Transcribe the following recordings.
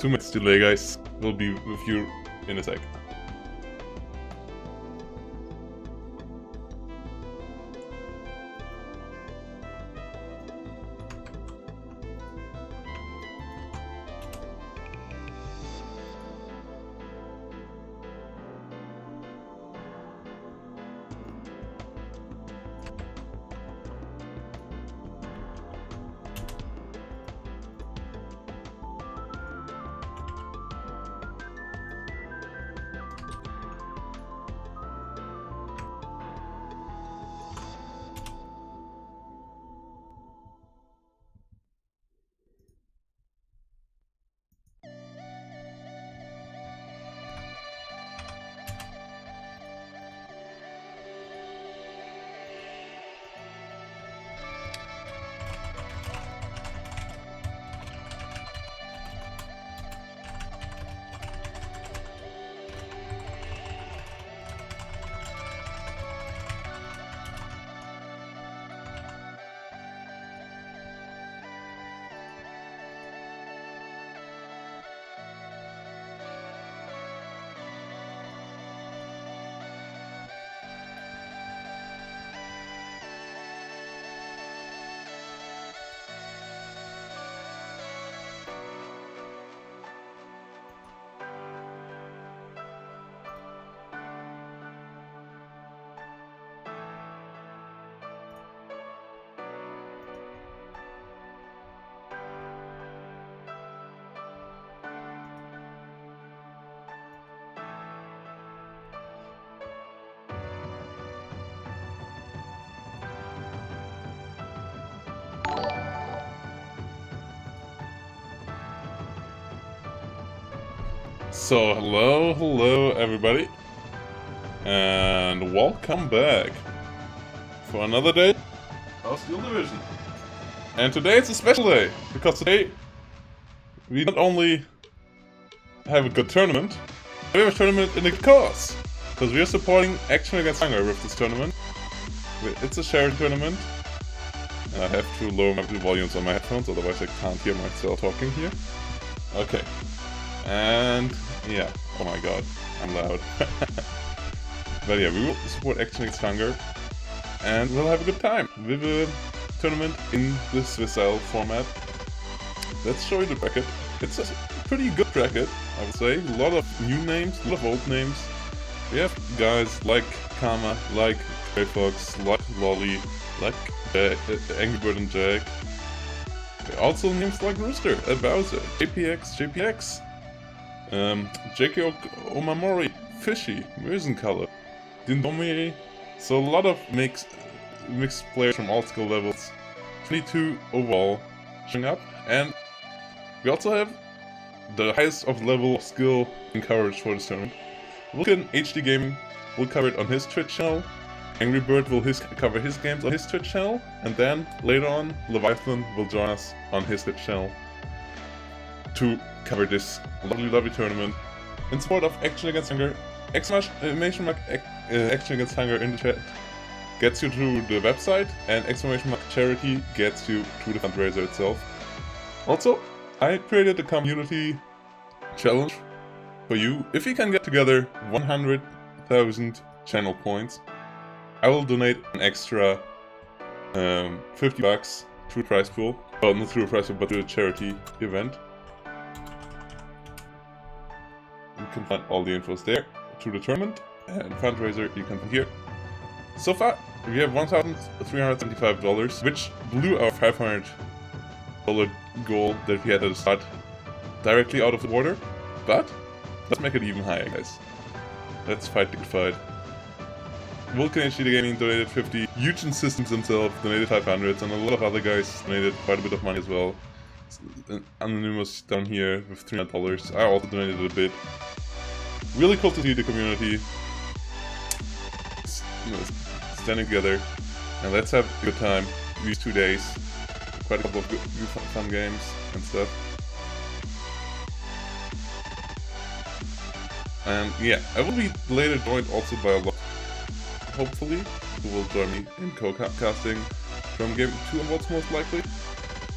2 minutes delay, guys. We'll be with you in a sec. So, hello everybody, and welcome back for another day of Steel Division. And today it's a special day, because today we not only have a good tournament, we have a tournament in the cause, because we are supporting Action Against Hunger with this tournament. It's a shared tournament, and I have to lower my volumes on my headphones, otherwise I can't hear myself talking here. Okay. And yeah, oh my god, I'm loud. But yeah, we will support Action Against Hunger, and we'll have a good time with a tournament in the Swiss-style format. Let's show you the bracket. It's a pretty good bracket, I would say. A lot of new names, a lot of old names. We have guys like Karma, like Grey Fox, like Lolly, like Angry Bird and Jack. Also names like Rooster, Bowser, JPX, JK Omamori, Fishy, Mösencolor, Dindomiri. So a lot of mixed players from all skill levels. 22 overall showing up, and we also have the highest of level of skill and coverage for this tournament. Vulcan HD Gaming will cover it on his Twitch channel. Angry Bird will cover his games on his Twitch channel, and then later on Leviathan will join us on his Twitch channel to cover this lovely tournament in support of Action Against Hunger. Exclamation mark Action Against Hunger in the chat gets you to the website, and exclamation mark charity gets you to the fundraiser itself. Also, I created a community challenge for you. If you can get together 100,000 channel points, I will donate an extra $50 to a prize pool. Well, not through a prize pool, but to a charity event. You can find all the infos there. To the tournament and fundraiser, you can find here. So far, we have $1,375, which blew our $500 goal that we had at the start directly out of the water. But let's make it even higher, guys. Let's fight the good fight. Vulcan HD Gaming donated 50, Eugen Systems himself donated 500, and a lot of other guys donated quite a bit of money as well. Anonymous down here with $300, I also donated a bit. Really cool to see the community standing together, and let's have a good time these 2 days. Quite a couple of good, fun games and stuff. And yeah, I will be later joined also by a lot, hopefully, who will join me in co-casting from Game 2 onwards most likely.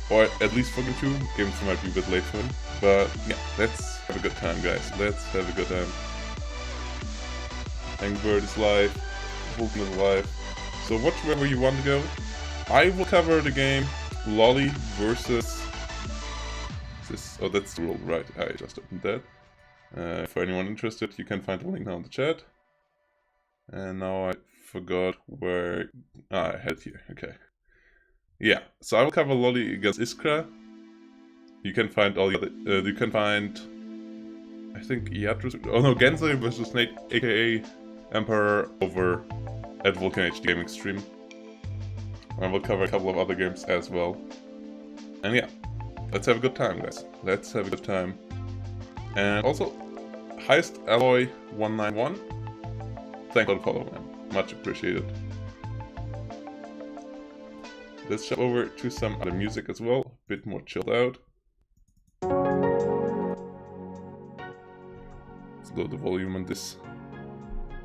Or at least for game 2. Game 2 might be a bit late for him. But yeah, let's have a good time, guys. Let's have a good time. Angry Bird is live. Vulcan is live. So watch wherever you want to go. I will cover the game Lolly versus... This, oh, that's the rule, right. I just opened that. For anyone interested, you can find the link now in the chat. And now I forgot where... I had it here, okay. Yeah, so I will cover Lolly against Iskra. You can find all the other... you can find... I think Iadris... Oh no, Gensei versus Snake, aka Emperor, over at Vulcan HD Gaming stream. I will cover a couple of other games as well. And yeah, let's have a good time, guys. Let's have a good time. And also, Heist Alloy 191. Thanks for the follow, man. Much appreciated. Let's jump over to some other music as well. A bit more chilled out. Let's load the volume on this.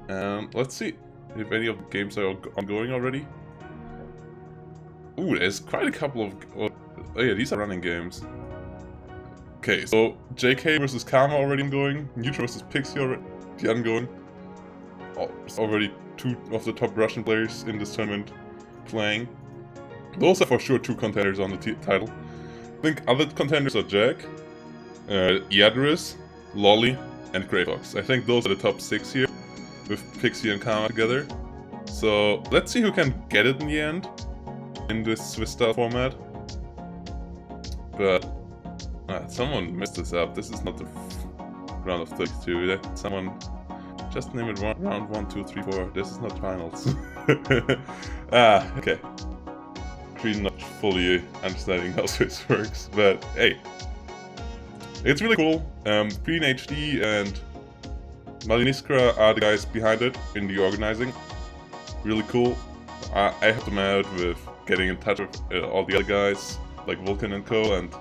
And let's see if any of the games are ongoing already. Ooh, there's quite a couple of... Oh yeah, these are running games. Okay, so JK versus Karma already ongoing. Neutron versus Pixie already ongoing. Oh, there's already 2 of the top Russian players in this tournament playing. Those are for sure 2 contenders on the title. I think other contenders are Jack, Iadris, Lolly, and Grey Fox. I think those are the top 6 here, with Pixie and Karma together. So let's see who can get it in the end, in this Swiss-style format. But someone messed this up. This is not the round of 32. That someone just name it round 1, 2, 3, 4. This is not finals. Okay. Not fully understanding how Swiss works, but hey, it's really cool. Green HD and Maliniskra are the guys behind it in the organizing. Really cool. I helped them out with getting in touch with all the other guys, like Vulcan and co, and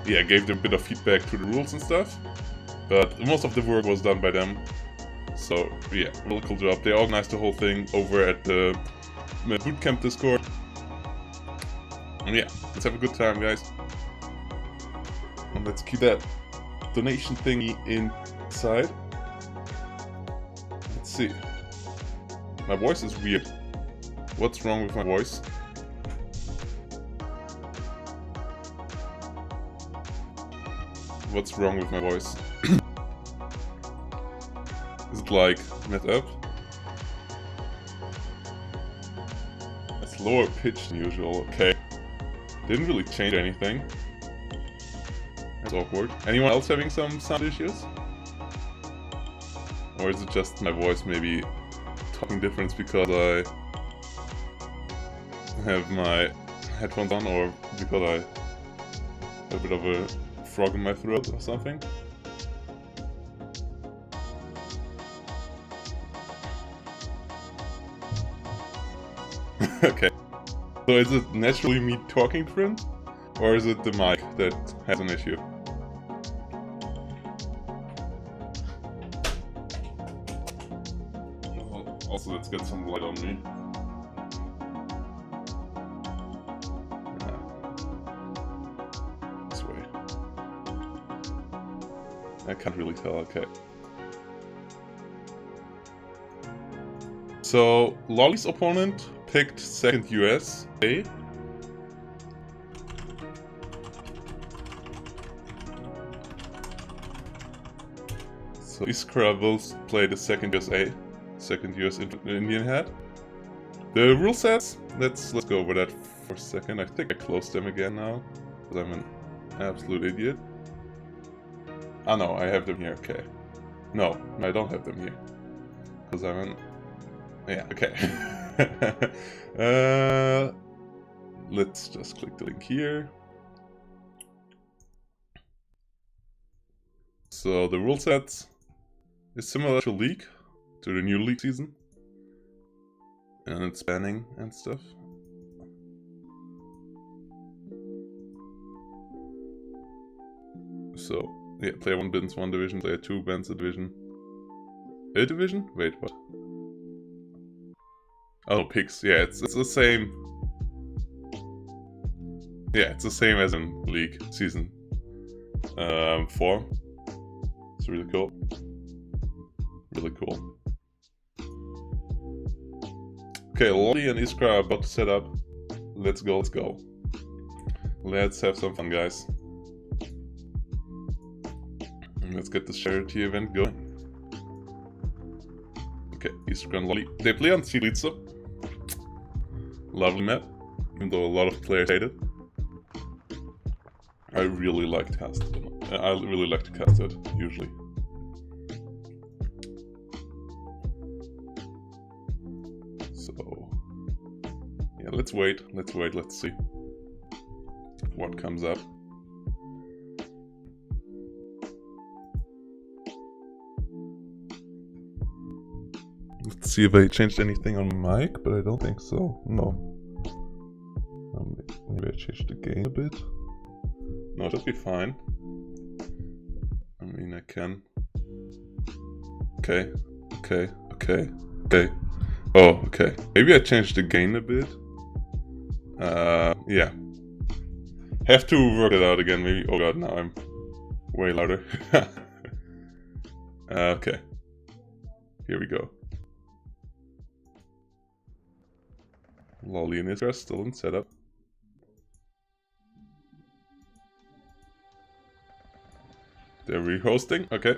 yeah, gave them a bit of feedback to the rules and stuff. But most of the work was done by them. So yeah, really cool job. They organized the whole thing over at the Bootcamp Discord. And yeah, let's have a good time, guys. And let's keep that donation thingy inside. Let's see. My voice is weird. What's wrong with my voice? What's wrong with my voice? Is it like met up? It's lower pitched than usual, okay. Didn't really change anything. That's awkward. Anyone else having some sound issues? Or is it just my voice maybe talking difference because I have my headphones on, or because I have a bit of a frog in my throat or something? Okay. So is it naturally me talking different? Or is it the mic that has an issue? Also, let's get some light on me. This way. I can't really tell, okay. So, Lolly's opponent picked 2nd US. Okay. So Iskra will play the 2nd USA, 2nd US Indian hat. The rule sets, let's go over that for a second. I think I closed them again now, because I'm an absolute idiot. Ah no, I have them here, okay. No, I don't have them here, because I'm an... Yeah, okay. Let's just click the link here. So the rule set is similar to League, to the new League season. And it's banning and stuff. So, yeah, player 1 bans 1 division, player 2 bans a division. A division? Wait, what? Oh, picks. Yeah, it's the same. Yeah, it's the same as in League Season 4. It's really cool. Really cool. Okay, Lolly and Iskra are about to set up. Let's go, let's go. Let's have some fun, guys. Let's get this charity event going. Okay, Iskra and Lolly. They play on Silica. Lovely map, even though a lot of players hate it. I really like to cast it. I really like to cast it, usually. So, yeah, let's wait, let's see what comes up. Let's see if I changed anything on mic, but I don't think so. No. Maybe I changed the gain a bit. No, it should be fine. I mean, I can. Okay. Oh, okay. Maybe I changed the gain a bit. Yeah. Have to work it out again, maybe. Oh god, now I'm way louder. Okay. Here we go. Lolly and Iskra still in setup. They're rehosting, okay.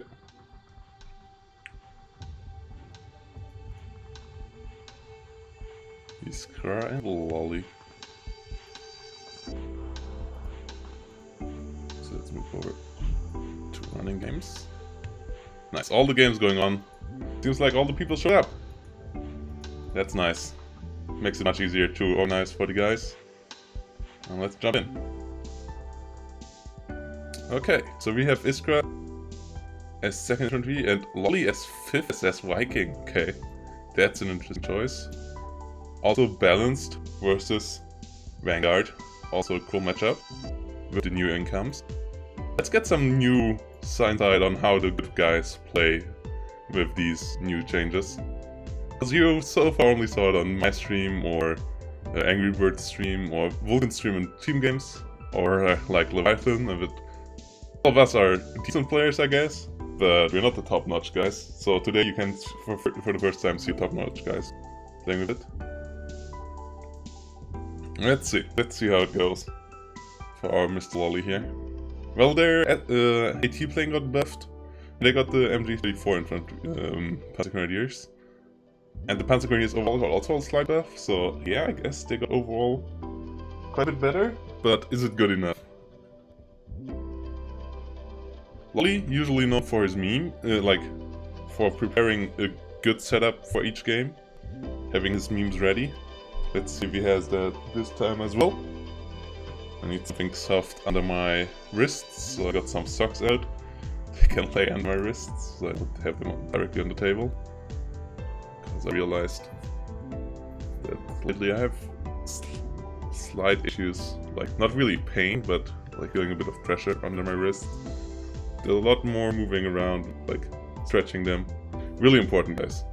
Iskra and Lolly. So let's move over to running games. Nice, all the games going on. Seems like all the people showed up. That's nice. Makes it much easier to organize for the guys. And let's jump in. Okay, so we have Iskra as second infantry and Lolly as fifth as Viking. Okay, that's an interesting choice. Also balanced versus Vanguard. Also a cool matchup with the new incomes. Let's get some new insight on how the good guys play with these new changes. Because you so far only saw it on my stream or Angry Bird stream or Vulcan stream in team games. Or like Leviathan. And all of us are decent players, I guess. But we're not the top-notch guys. So today you can, for the first time, see top-notch guys playing with it. Let's see how it goes for our Mr. Lolly here. Well, their AT plane got buffed. They got the MG34 in front Panzer Grenadiers. And the Panzer Grenadiers overall got also a slight buff, so yeah, I guess they got overall quite a bit better. But is it good enough? Lolly, usually known for his meme, like for preparing a good setup for each game, having his memes ready. Let's see if he has that this time as well. I need something soft under my wrists, so I got some socks out. They can lay under my wrists, so I would have them directly on the table. Because I realized that lately I have slight issues, like not really pain, but like feeling a bit of pressure under my wrist. There's a lot more moving around, like stretching them. Really important, guys.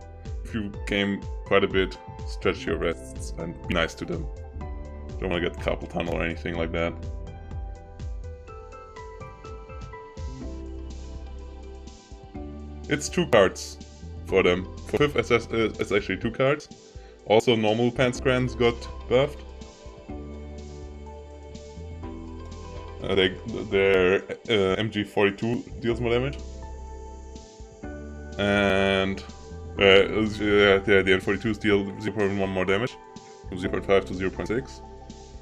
If you game quite a bit, stretch your wrists and be nice to them. Don't want to get carpal tunnel or anything like that. It's 2 cards for them. For 5th, it's actually 2 cards. Also, normal Panzergrans got buffed. Their MG42 deals more damage. And the M42s deal 0.1 more damage. From 0.5 to 0.6.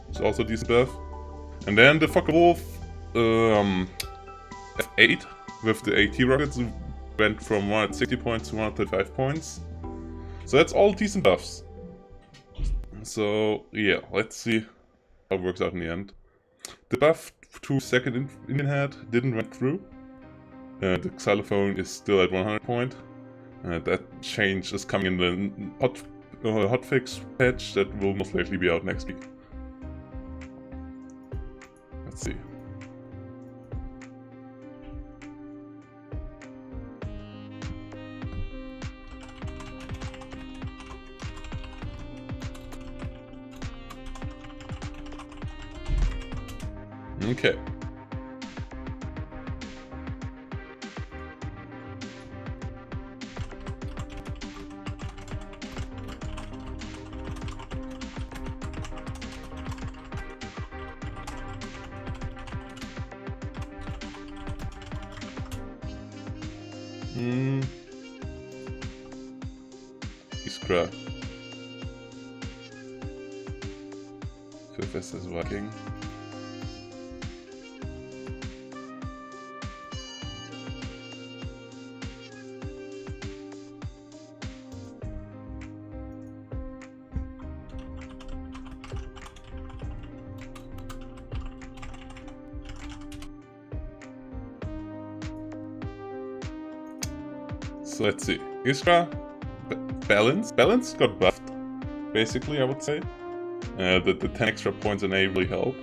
It's also a decent buff. And then the Focke-Wulf F8 with the AT rockets went from 160 points to 135 points. So that's all decent buffs. So yeah, let's see how it works out in the end. The buff to second Indian head didn't went through. The xylophone is still at 100 point. That change is coming in the hotfix patch that will most likely be out next week. Let's see. Okay. Iskra. Fifth is Viking. So let's see. Iskra, balance got buffed, basically, I would say. The 10 extra points in A really help.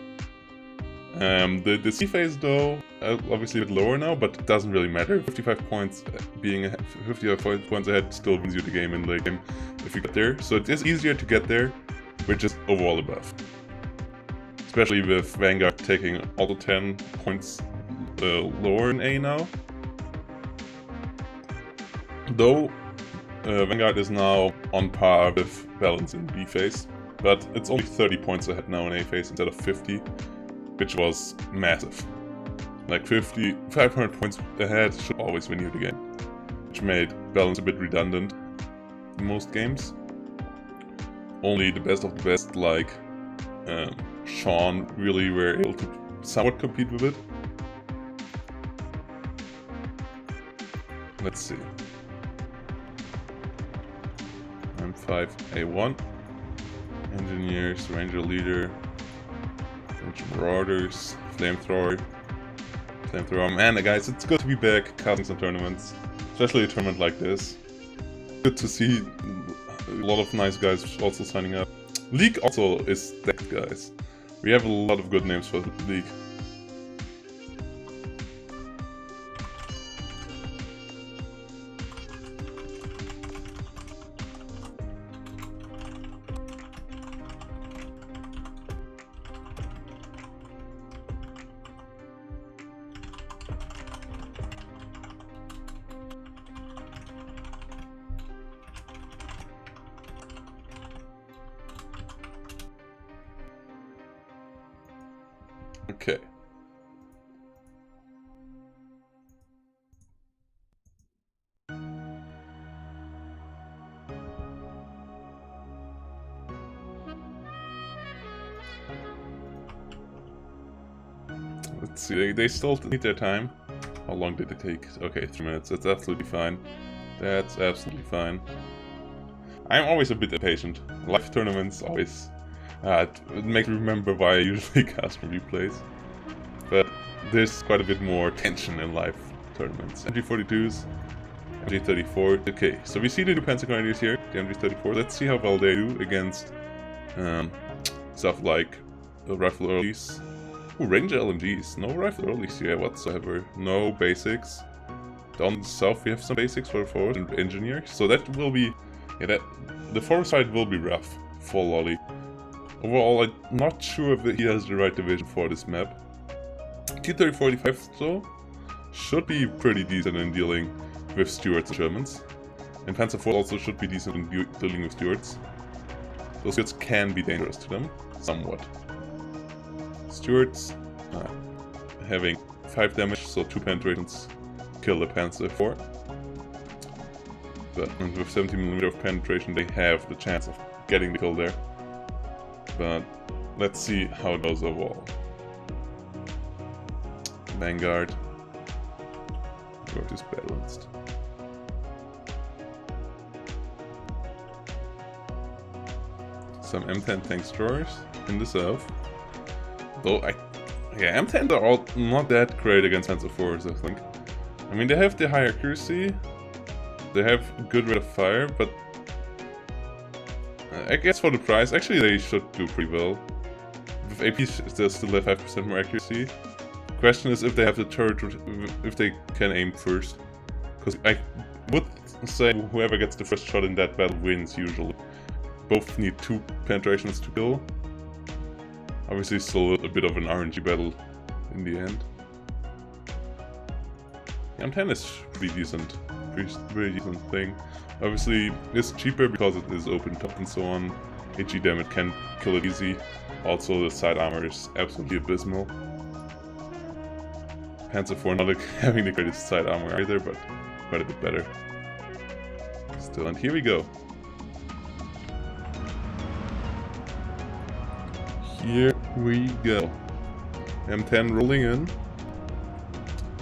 The C phase though, obviously a bit lower now, but it doesn't really matter. 55 points, being 55 points ahead still wins you the game in late game if you get there. So it is easier to get there, which is overall a buff. Especially with Vanguard taking all the 10 points lower in A now. Though Vanguard is now on par with Balance in B phase, but it's only 30 points ahead now in A phase instead of 50, which was massive. Like 500 points ahead should always win you the game, which made Balance a bit redundant in most games. Only the best of the best, like Sean, really were able to somewhat compete with it. Let's see. M5, A1. Engineers, Ranger Leader, Ranger Marauders, Flamethrower. Man, guys, it's good to be back casting some tournaments, especially a tournament like this. Good to see a lot of nice guys also signing up. League also is stacked, guys. We have a lot of good names for League. Okay. Let's see, they still need their time. How long did it take? Okay, 3 minutes. That's absolutely fine. That's absolutely fine. I'm always a bit impatient. Live tournaments always... it makes me remember why I usually cast from replays. But there's quite a bit more tension in live tournaments. MG42s, MG34. Okay, so we see the new Panzer Grenadiers here, the MG34. Let's see how well they do against stuff like the Rifle Earlies. Ooh, Ranger LMGs. No Rifle Earlies here whatsoever. No basics. Down south we have some basics for the forward and engineers. So that will be... yeah, the forward side will be rough for Lolly. Overall, I'm not sure if he has the right division for this map. T-3045 though should be pretty decent in dealing with Stuarts and Germans. And Panzer IV also should be decent in dealing with Stuarts. Those Stuarts can be dangerous to them, somewhat. Stuarts having 5 damage, so 2 penetrations kill the Panzer IV. But with 70mm of penetration they have the chance of getting the kill there. But let's see how it goes overall. Vanguard. Vanguard is balanced. Some M10 tank destroyers in the south. Though M10s are all not that great against Panzer IVs, I think. I mean, they have the high accuracy, they have good rate of fire, but I guess for the price, actually they should do pretty well. With AP, they still have 5% more accuracy. Question is if they have the turret, if they can aim first. Because I would say whoever gets the first shot in that battle wins usually. Both need 2 penetrations to kill. Obviously still a bit of an RNG battle in the end. M10 is pretty decent. Pretty decent thing. Obviously, it's cheaper because it is open top and so on. HE damage can kill it easy. Also, the side armor is absolutely abysmal. Panzer IV not having the greatest side armor either, but quite a bit better. Still, and here we go. Here we go. M10 rolling in.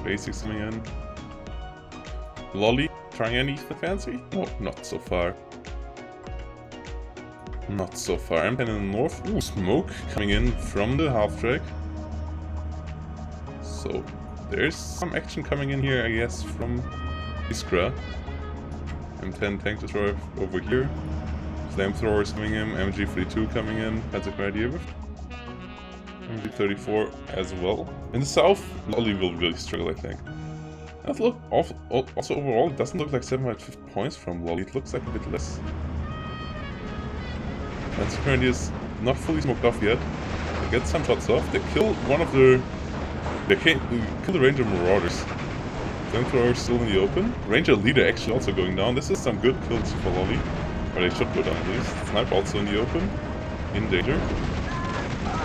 Basics coming in. Lolly trying anything fancy? No, not so far. Not so far. M10 in the north. Ooh, smoke coming in from the half-track. So, there's some action coming in here, I guess, from Iskra. M10 tank destroyer over here. Flamethrowers coming in. MG42 coming in. That's a great idea. MG34 as well. In the south, Lolly will really struggle, I think. That look also overall, it doesn't look like 750 points from Lolly. It looks like a bit less. Panzer currently is not fully smoked off yet. They get some shots off. They kill one of the... They can't kill the Ranger Marauders. Flamethrower still in the open. Ranger leader actually also going down. This is some good kills for Lolly. Or they should go down at least. Sniper also in the open. In danger.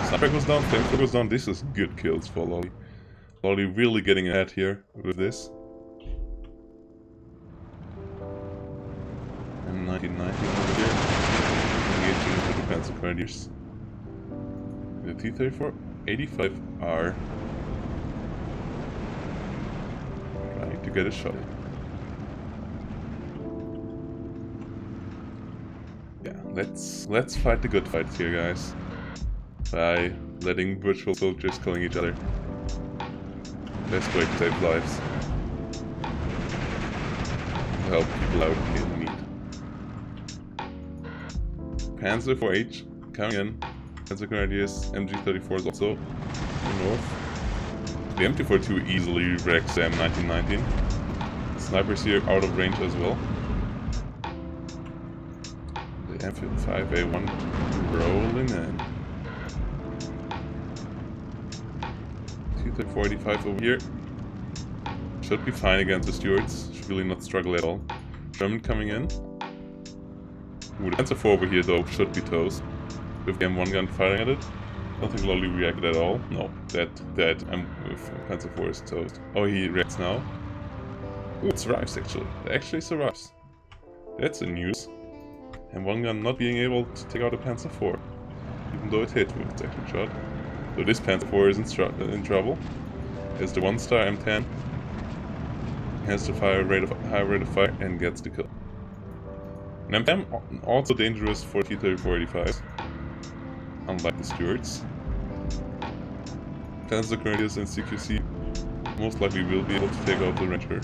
Sniper goes down, Flamethrower goes down. This is good kills for Lolly. Lolly really getting ahead here with this. And 1990 over here. Engaging with the Panzer Grenadiers. The T-34 85R. Trying to get a shot. Yeah, let's fight the good fights here, guys. By letting virtual soldiers killing each other. Best way to save lives. Help people out in need. Panzer IV coming in. Panzer Grenadiers, MG34 is also in the north. The MT42 easily wrecks the M1919. Snipers here out of range as well. The M55A1 rolling in. T-35 over here. Should be fine against the Stuarts. Should really not struggle at all. German coming in. Ooh, the Panzer IV over here though should be toast. With the M1 gun firing at it. I don't think Lolly reacted at all. No, that Panzer IV is toast. Oh, he reacts now. Ooh, it survives actually. It actually survives. That's the news. M1 gun not being able to take out a Panzer IV. Even though it hit with its second shot. So this Panzer IV is in trouble. As the 1-star M10 has the high rate of fire and gets the kill. And M10 also dangerous for T-34-85s, unlike the Stuarts. Panzer Grenadiers and CQC most likely will be able to take out the Ranger,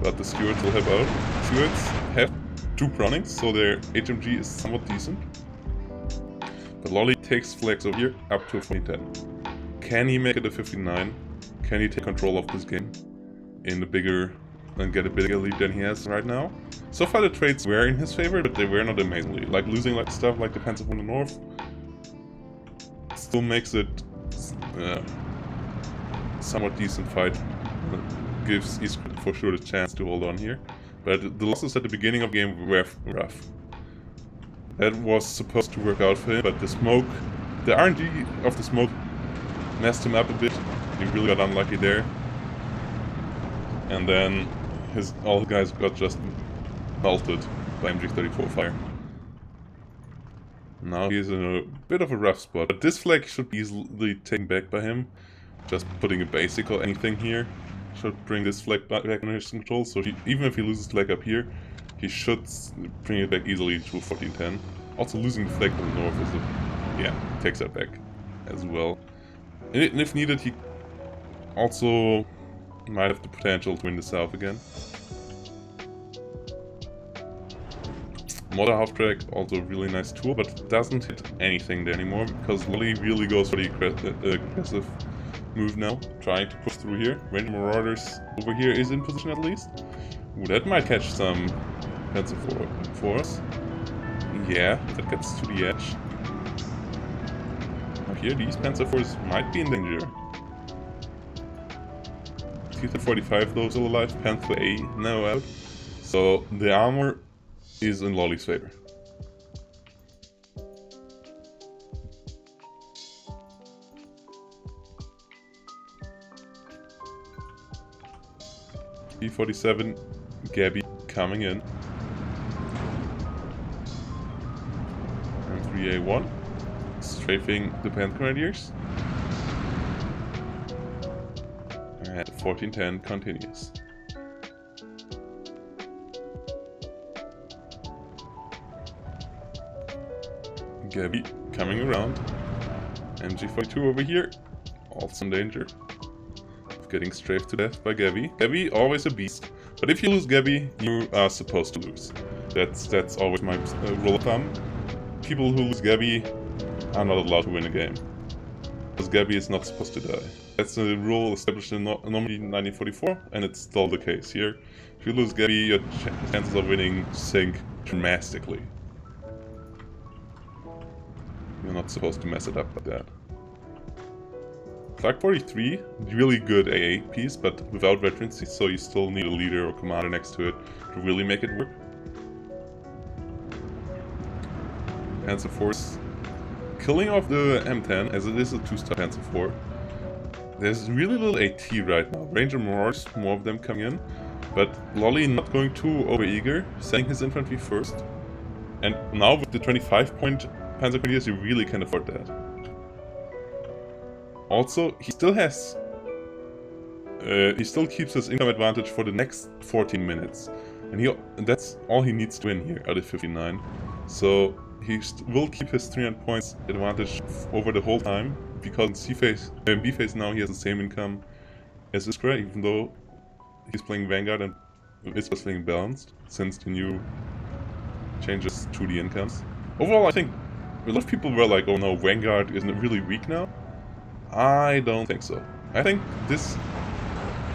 but the Stuarts will help out. Stuarts have 2 Brownings, so their HMG is somewhat decent. But Lolly takes flags over here up to 1410. Can he make it a 59? Can he take control of this game in the bigger and get a bigger lead than he has right now? So far the trades were in his favor, but they were not amazingly. Like losing like stuff like the Panzer from the north still makes it somewhat decent fight. Gives Iskra for sure the chance to hold on here. But the losses at the beginning of the game were rough. That was supposed to work out for him, but the RNG of the smoke messed him up a bit. He really got unlucky there. And then all the guys got just melted by MG34 fire. Now he's in a bit of a rough spot, but this flag should be easily taken back by him. Just putting a basic or anything here should bring this flag back under his control, so even if he loses flag up here, he should bring it back easily to 1410. Also losing the flag to the north is takes that back as well. And if needed, he also might have the potential to win the south again. Modern half-track, also a really nice tool, but doesn't hit anything there anymore, because Lolly really goes for the aggressive move now, trying to push through here. Ranger Marauders over here is in position at least. Ooh, that might catch some Panzer for us. Yeah, that gets to the edge. Now here, these Panzer IVs might be in danger. T-45 though still alive, Panther A now out. So the armor is in Lolly's favor. T-47, Gabby coming in. M3A1, strafing the Panther Grenadiers. And 1410 continues. Gabby coming around. MG42 over here, also in danger of getting strafed to death by Gabby. Gabby, always a beast, but if you lose Gabby, you are supposed to lose. That's always my rule of thumb. People who lose Gabby are not allowed to win a game, because Gabby is not supposed to die. That's a rule established in normally 1944, and it's still the case here. If you lose Gabby, your chances of winning sink dramatically. You're not supposed to mess it up like that. Flag 43, really good AA piece, but without veterancy, so you still need a leader or commander next to it to really make it work. Panzer Force killing off the M10, as it is a 2-star Panzer IV. There's really little AT right now. Ranger Marauders, more of them coming in, but Lolly not going too overeager, sending his infantry first. And now with the 25-point Panzer Grenadiers, you really can afford that. Also, he still has... he still keeps his income advantage for the next 14 minutes. And that's all he needs to win here out of 59. So he will keep his 300 points advantage over the whole time, because in B phase now he has the same income as Iskra, even though he's playing Vanguard and Iskra's playing Balanced, since the new changes to the incomes. Overall, I think a lot of people were like, oh no, Vanguard isn't really weak now. I don't think so. I think this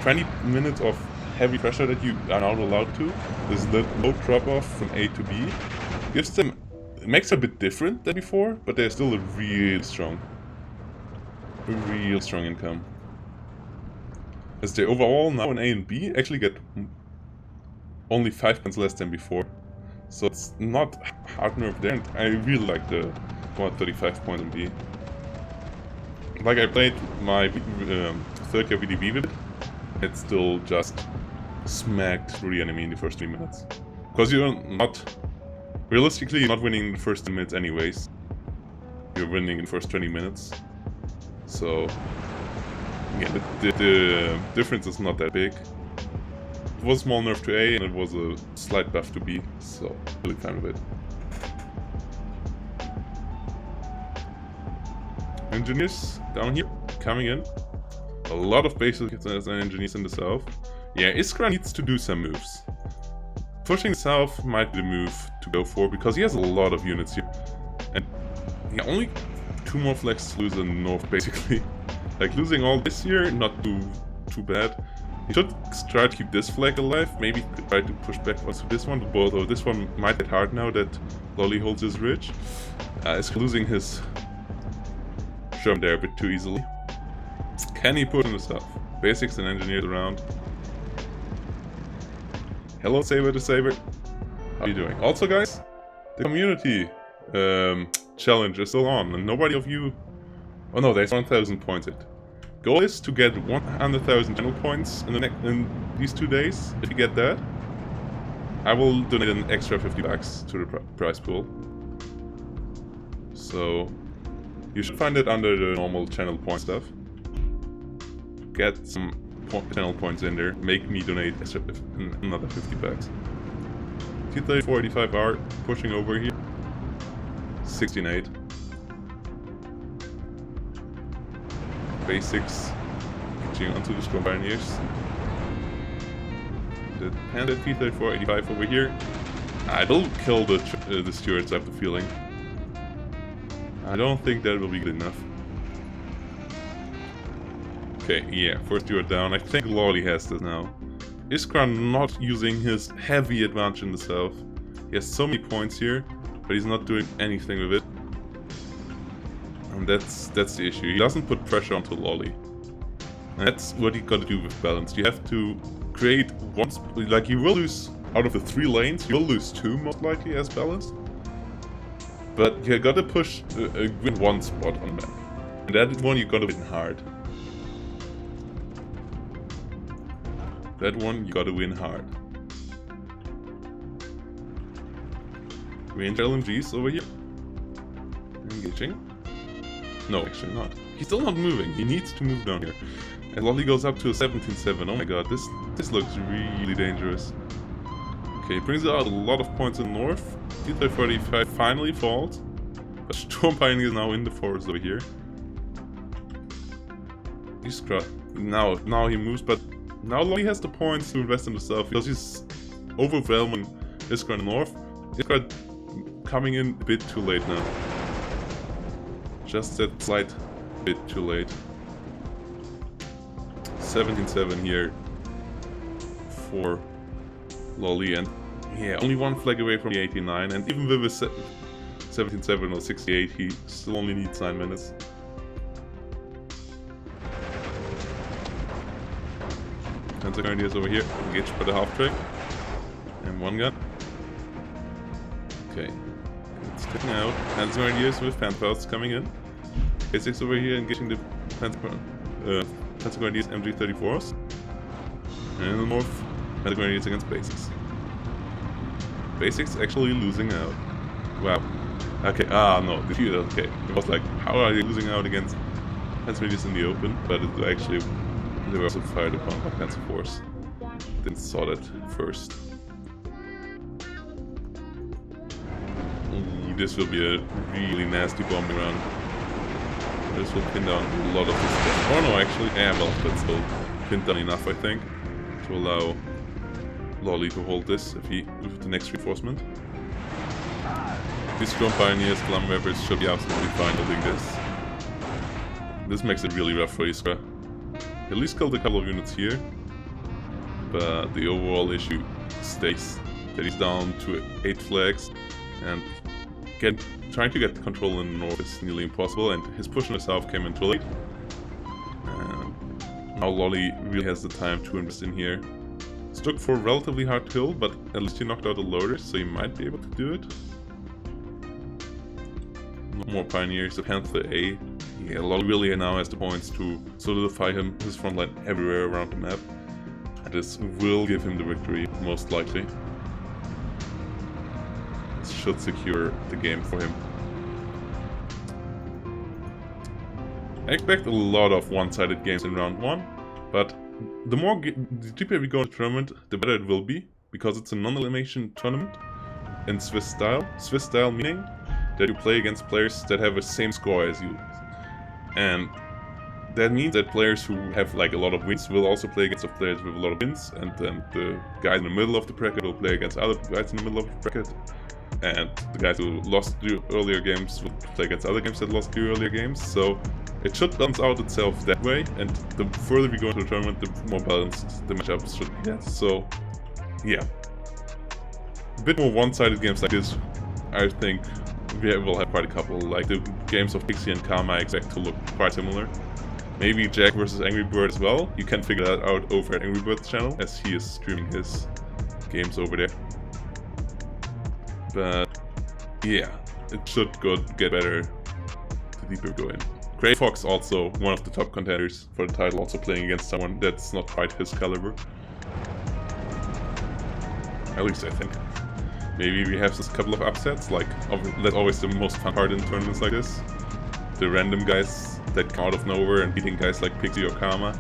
20 minutes of heavy pressure that you are not allowed to, this low drop-off from A to B, gives them... It makes it a bit different than before, but they're still a real strong income. As they overall now in A and B actually get only 5 points less than before. So it's not hard nerve there, and I really like the 135 point in B. Like I played my third year VDV with it, it still just smacked through the enemy in the first 3 minutes. Because you're not... Realistically, you're not winning in the first 10 minutes anyways. You're winning in the first 20 minutes. So... yeah, the difference is not that big. It was a small nerf to A and it was a slight buff to B, so really fine with it. Engineers down here, coming in. A lot of basic engineers in the south. Yeah, Iskra needs to do some moves. Pushing south might be the move to go for, because he has a lot of units here. And yeah, only 2 more flags to lose in the north, basically. Like, losing all this here, not too bad. He should try to keep this flag alive, maybe try to push back onto this one, but although this one might get hard now that Lolly holds his ridge. Is losing his German there a bit too easily. Can he push in the south? Basics and engineers around. Hello Saber the Saber. How are you doing? Also guys, the community challenge is still on, and nobody of you... Oh no, there's 1,000 points it. Goal is to get 100,000 channel points in these 2 days. If you get that, I will donate an extra 50 bucks to the prize pool. So you should find it under the normal channel point stuff. Get some channel points in there. Make me donate extra another 50 bucks. T-3485R pushing over here. 16-8. Basics reaching onto the strong pioneers. The Panda T-3485 over here. I will kill the stewards, I have the feeling. I don't think that will be good enough. Okay, yeah, first steward down. I think Lolly has this now. Iskra not using his heavy advantage in the south. He has so many points here, but he's not doing anything with it. And that's the issue. He doesn't put pressure onto Lolly. And that's what you gotta do with balance. You have to create one, like you will lose, out of the 3 lanes, you'll lose 2 most likely as balanced. But you gotta push win one spot on the map. And that one you gotta win hard. That one you gotta win hard. Range LMGs over here. Engaging. No, actually not. He's still not moving. He needs to move down here. And Lolly goes up to a 17-7. Oh my god, this looks really dangerous. Okay, brings out a lot of points in the north. D35 finally falls. But Storm Pioneer is now in the forest over here. He's now he moves, but now Lolly has the points to invest in the south because he's overwhelming Iskra in the north. Iskra coming in a bit too late now. Just that slight bit too late. 17-7 here for Lolly, and yeah, only 1 flag away from the 89, and even with a 17-7 or 68, he still only needs 9 minutes. Panzer Grenadiers over here, engaged by the half track, and 1 gun. Okay, it's taken out. Panzer Grenadiers with Panthers coming in. A6 over here engaging the Panzer Grenadiers MG34s. And in the north, Panzer Grenadiers against Basics. Basics actually losing out. Wow. Okay, no, okay. It was like, how are they losing out against Panzer Grenadiers in the open? But it actually, they were also fired upon by Panzer Force. Didn't saw that first. Ooh, this will be a really nasty bombing run. This will pin down a lot of this stuff. Oh no, actually, yeah, well, that's still pinned down enough, I think, to allow Lolly to hold this with the next reinforcement. These Storm Pioneers, Glum Weapons should be absolutely fine holding this. This makes it really rough for Iskra. At least killed a couple of units here, but the overall issue stays that he's down to 8 flags, and trying to get control in the north is nearly impossible, and his push in the south came in too late. Now Lolly really has the time to invest in here. It's took for a relatively hard kill, but at least he knocked out the loaders, so he might be able to do it. No more Pioneers, the Panther A. Yeah, Lolly really now has the points to solidify his front line everywhere around the map. And this will give him the victory, most likely. This should secure the game for him. I expect a lot of one-sided games in round 1, but the deeper we go in the tournament, the better it will be, because it's a non-elimination tournament in Swiss style. Swiss style meaning that you play against players that have the same score as you. And that means that players who have like a lot of wins will also play against players with a lot of wins, and then the guys in the middle of the bracket will play against other guys in the middle of the bracket. And the guys who lost the earlier games will play against other games that lost the earlier games. So it should balance out itself that way, and the further we go into the tournament, the more balanced the matchups should get. So, yeah. A bit more one-sided games like this, I think we will have quite a couple. Like the games of Pixie and Karma I expect to look quite similar. Maybe Jack versus Angry Bird as well. You can figure that out over at Angry Bird's channel, as he is streaming his games over there. But yeah, it should get better the deeper we go in. Grey Fox also one of the top contenders for the title, also playing against someone that's not quite his caliber. At least I think. Maybe we have just a couple of upsets, like that's always the most fun part in tournaments like this. The random guys that come out of nowhere and beating guys like Pixie or Karma.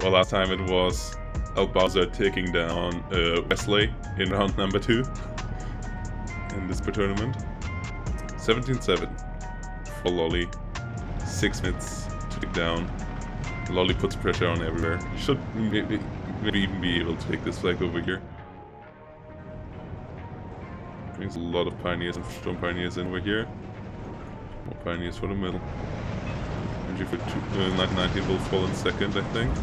Well, last time it was El Bowser taking down Wesley in round number 2 in this tournament. 17-7 for Lolly. 6 minutes to take down. Lolly puts pressure on everywhere. Should maybe even be able to take this flag over here. Brings a lot of Pioneers and Storm Pioneers in over here. More Pioneers for the middle. MG for 1919 will fall in second, I think.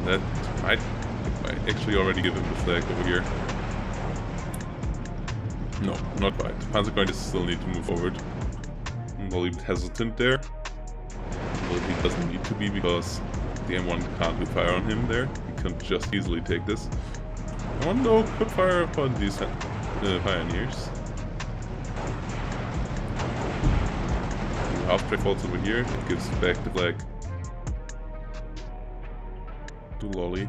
That might actually already give him the flag over here. No, not quite. Panzer Grenadiers still need to move forward. I'm a little bit hesitant there. Well, he doesn't need to be because the M1 can't do fire on him there. He can just easily take this. M1 though could fire upon these pioneers. Half track falls over here. It gives back the flag to Lolly.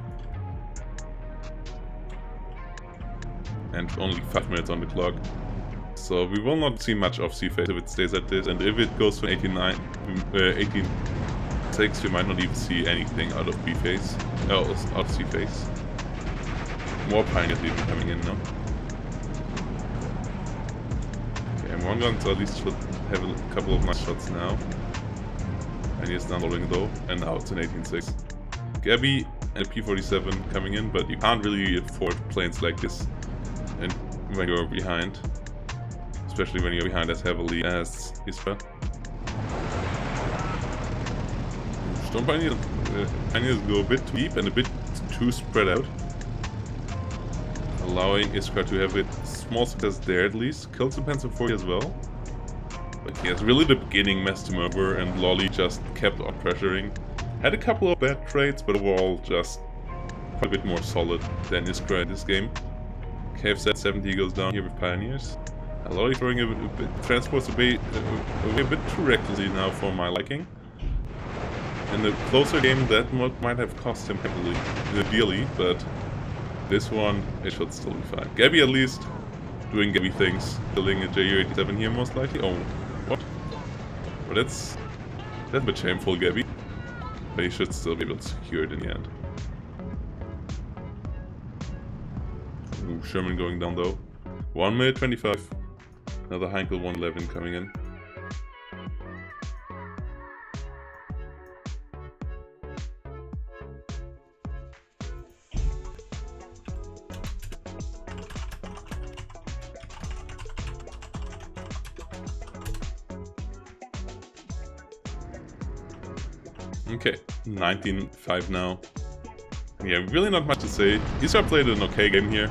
And only 5 minutes on the clock. So we will not see much of C phase if it stays at this, and if it goes to 18.6, we might not even see anything out of B phase. Out of C phase. More pioneers even coming in now. Okay, M1 gun, so at least should have a couple of nice shots now. And he's done rolling though, and now it's an 18.6. Gabby and a P47 coming in, but you can't really afford planes like this and when you're behind. Especially when you're behind as heavily as Isra. Storm Pioneers go a bit too deep and a bit too spread out. Allowing Iskra to have a small success there at least. Kills the Panzer 40 as well. But yes, really the beginning messed him over and Lolly just kept on pressuring. Had a couple of bad trades, but overall just quite a bit more solid than Iskra in this game. KFZ 70 goes down here with Pioneers. Lolly throwing a bit, transports away a bit too recklessly now for my liking. In the closer game that might have cost him heavily, dearly, but this one, it should still be fine. Gabby at least doing Gabby things, killing a JU-87 here most likely. Oh, what? But that's a bit shameful, Gabby. But he should still be able to secure it in the end. Ooh, Sherman going down though. 1 minute 25. Another Heinkel 111 coming in. Okay, 19-5 now. Yeah, really not much to say. Isra played an okay game here.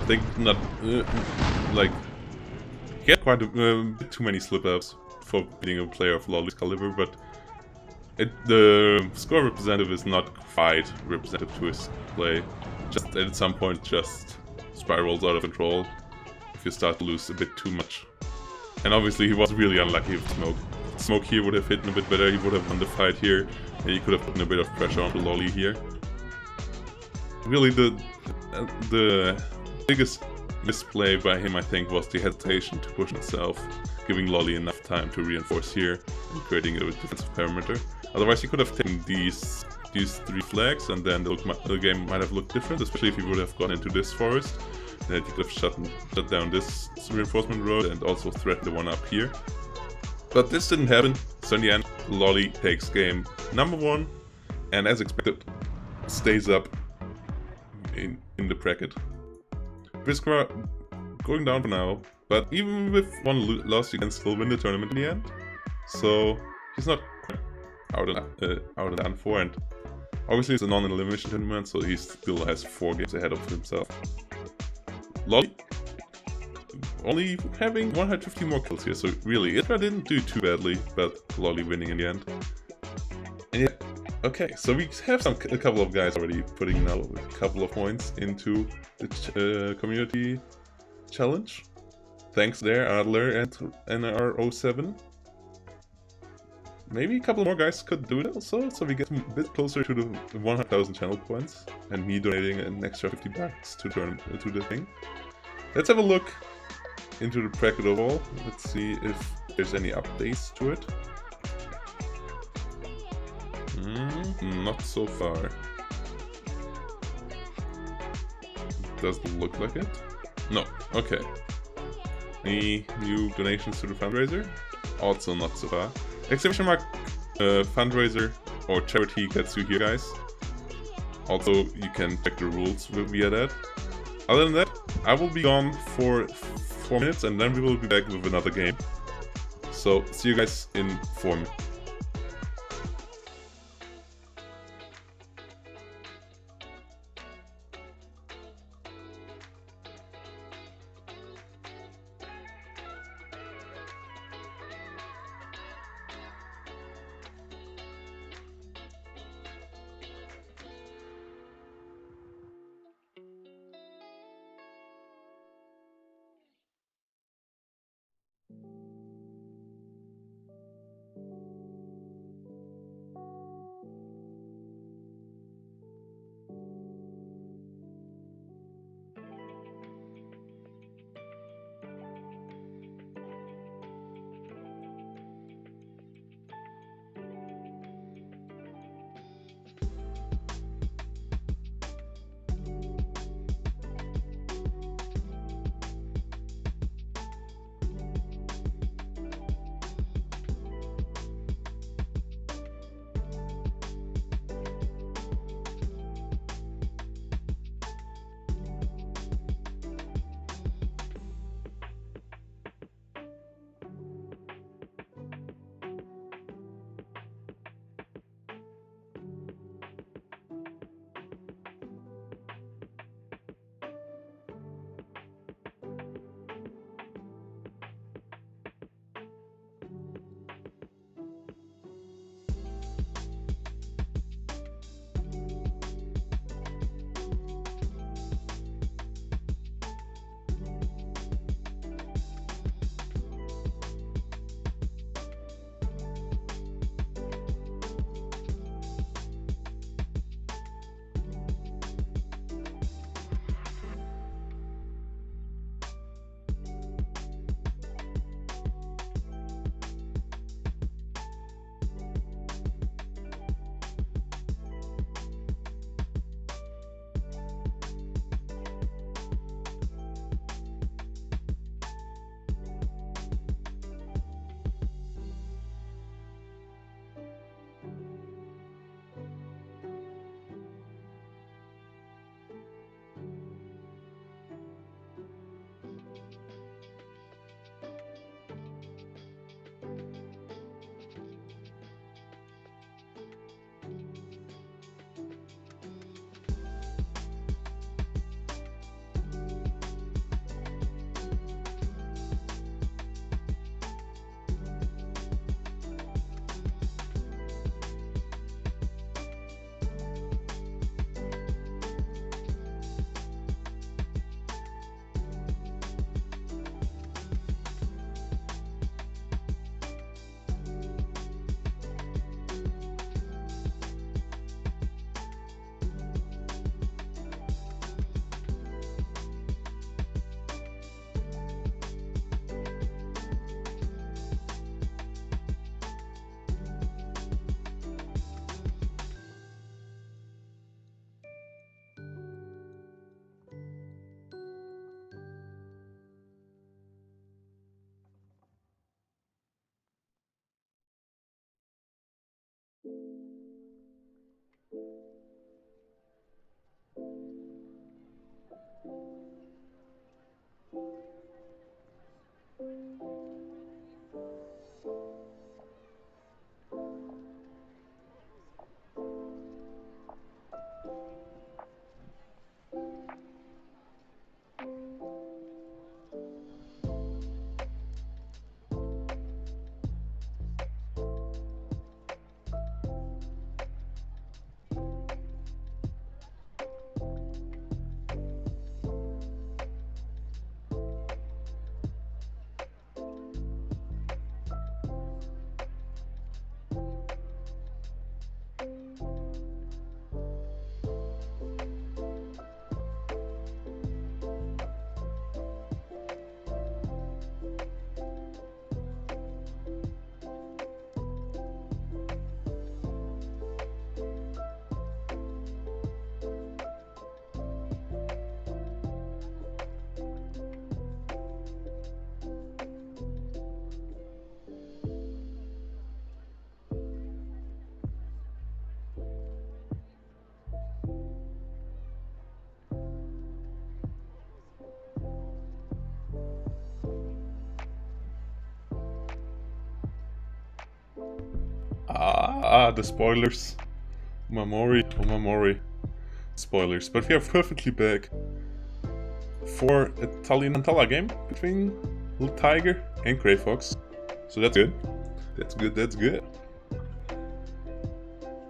I think not, like, he had quite a bit too many slip-ups for being a player of Lolly's caliber, but the score representative is not quite representative to his play. Just at some point just spirals out of control if you start to lose a bit too much. And obviously he was really unlucky with Smoke. Smoke here would have hit him a bit better, he would have won the fight here, and he could have put a bit of pressure onto Lolly here. Really the biggest misplay by him, I think, was the hesitation to push himself, giving Lolly enough time to reinforce here and creating a defensive perimeter. Otherwise, he could have taken these 3 flags, and then the game might have looked different, especially if he would have gone into this forest. Then he could have shut down this reinforcement road and also threatened the one up here. But this didn't happen, so in the end, Lolly takes game number 1, and as expected, stays up in the bracket. Iskra going down for now, but even with one loss, you can still win the tournament in the end. So he's not out of done for, and obviously it's a non-elimination tournament, so he still has 4 games ahead of himself. Lolly only having 150 more kills here, so really, Iskra didn't do too badly, but Lolly winning in the end. And yeah, okay, so we have a couple of guys already putting now a couple of points into the community challenge. Thanks there, Adler and NR07. Maybe a couple more guys could do it also, so we get a bit closer to the 100,000 channel points, and me donating an extra 50 bucks to the thing. Let's have a look into the bracket overall. Let's see if there's any updates to it. Not so far. Doesn't look like it. No, okay. Any new donations to the fundraiser? Also not so far. Exclamation mark fundraiser or charity gets you here, guys. Also, you can check the rules via that. Other than that, I will be gone for 4 minutes and then we will be back with another game. So, see you guys in 4 minutes. The spoilers. Umamori. Spoilers, but we are perfectly back for a Tallinn game between Little Tiger and Grey Fox. So that's good. That's good.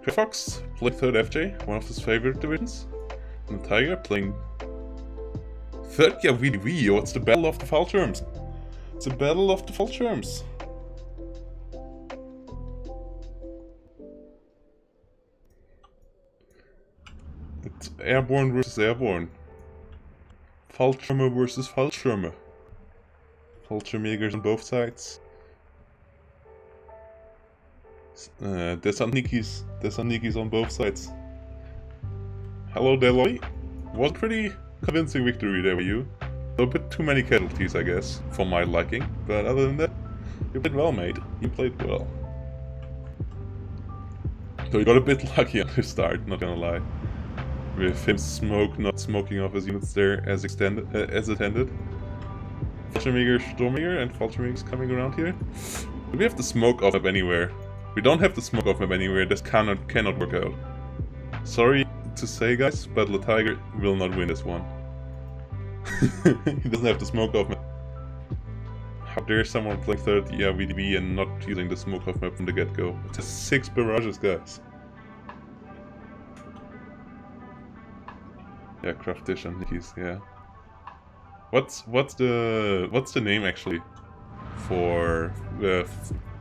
Grey Fox playing 3rd FJ, one of his favorite divisions. And Tiger playing 3rd VDV. Oh, it's the Battle of the Fallschirms. It's a Battle of the Fallschirms. It's Airborne versus Airborne. Fallschirmer versus Fallschirmer. Fallschirmjägers on both sides. Desanikis on both sides. Hello Deloy. Was a pretty convincing victory there for you. A bit too many casualties, I guess, for my liking. But other than that, you played well, mate. You played well. So you got a bit lucky on the start, not gonna lie. With him not smoking off his units there as intended. Fallschirmjäger, Sturmjäger, and Fallschirmjägers coming around here. Do we have the smoke off map anywhere? We don't have the smoke off map anywhere. This cannot work out. Sorry to say, guys, but the Tiger will not win this one. He doesn't have the smoke off map. How dare someone playing 3rd VDB and not using the smoke off map from the get-go? It has 6 barrages, guys. Yeah, Craftish and Nickies, yeah. What's the name actually for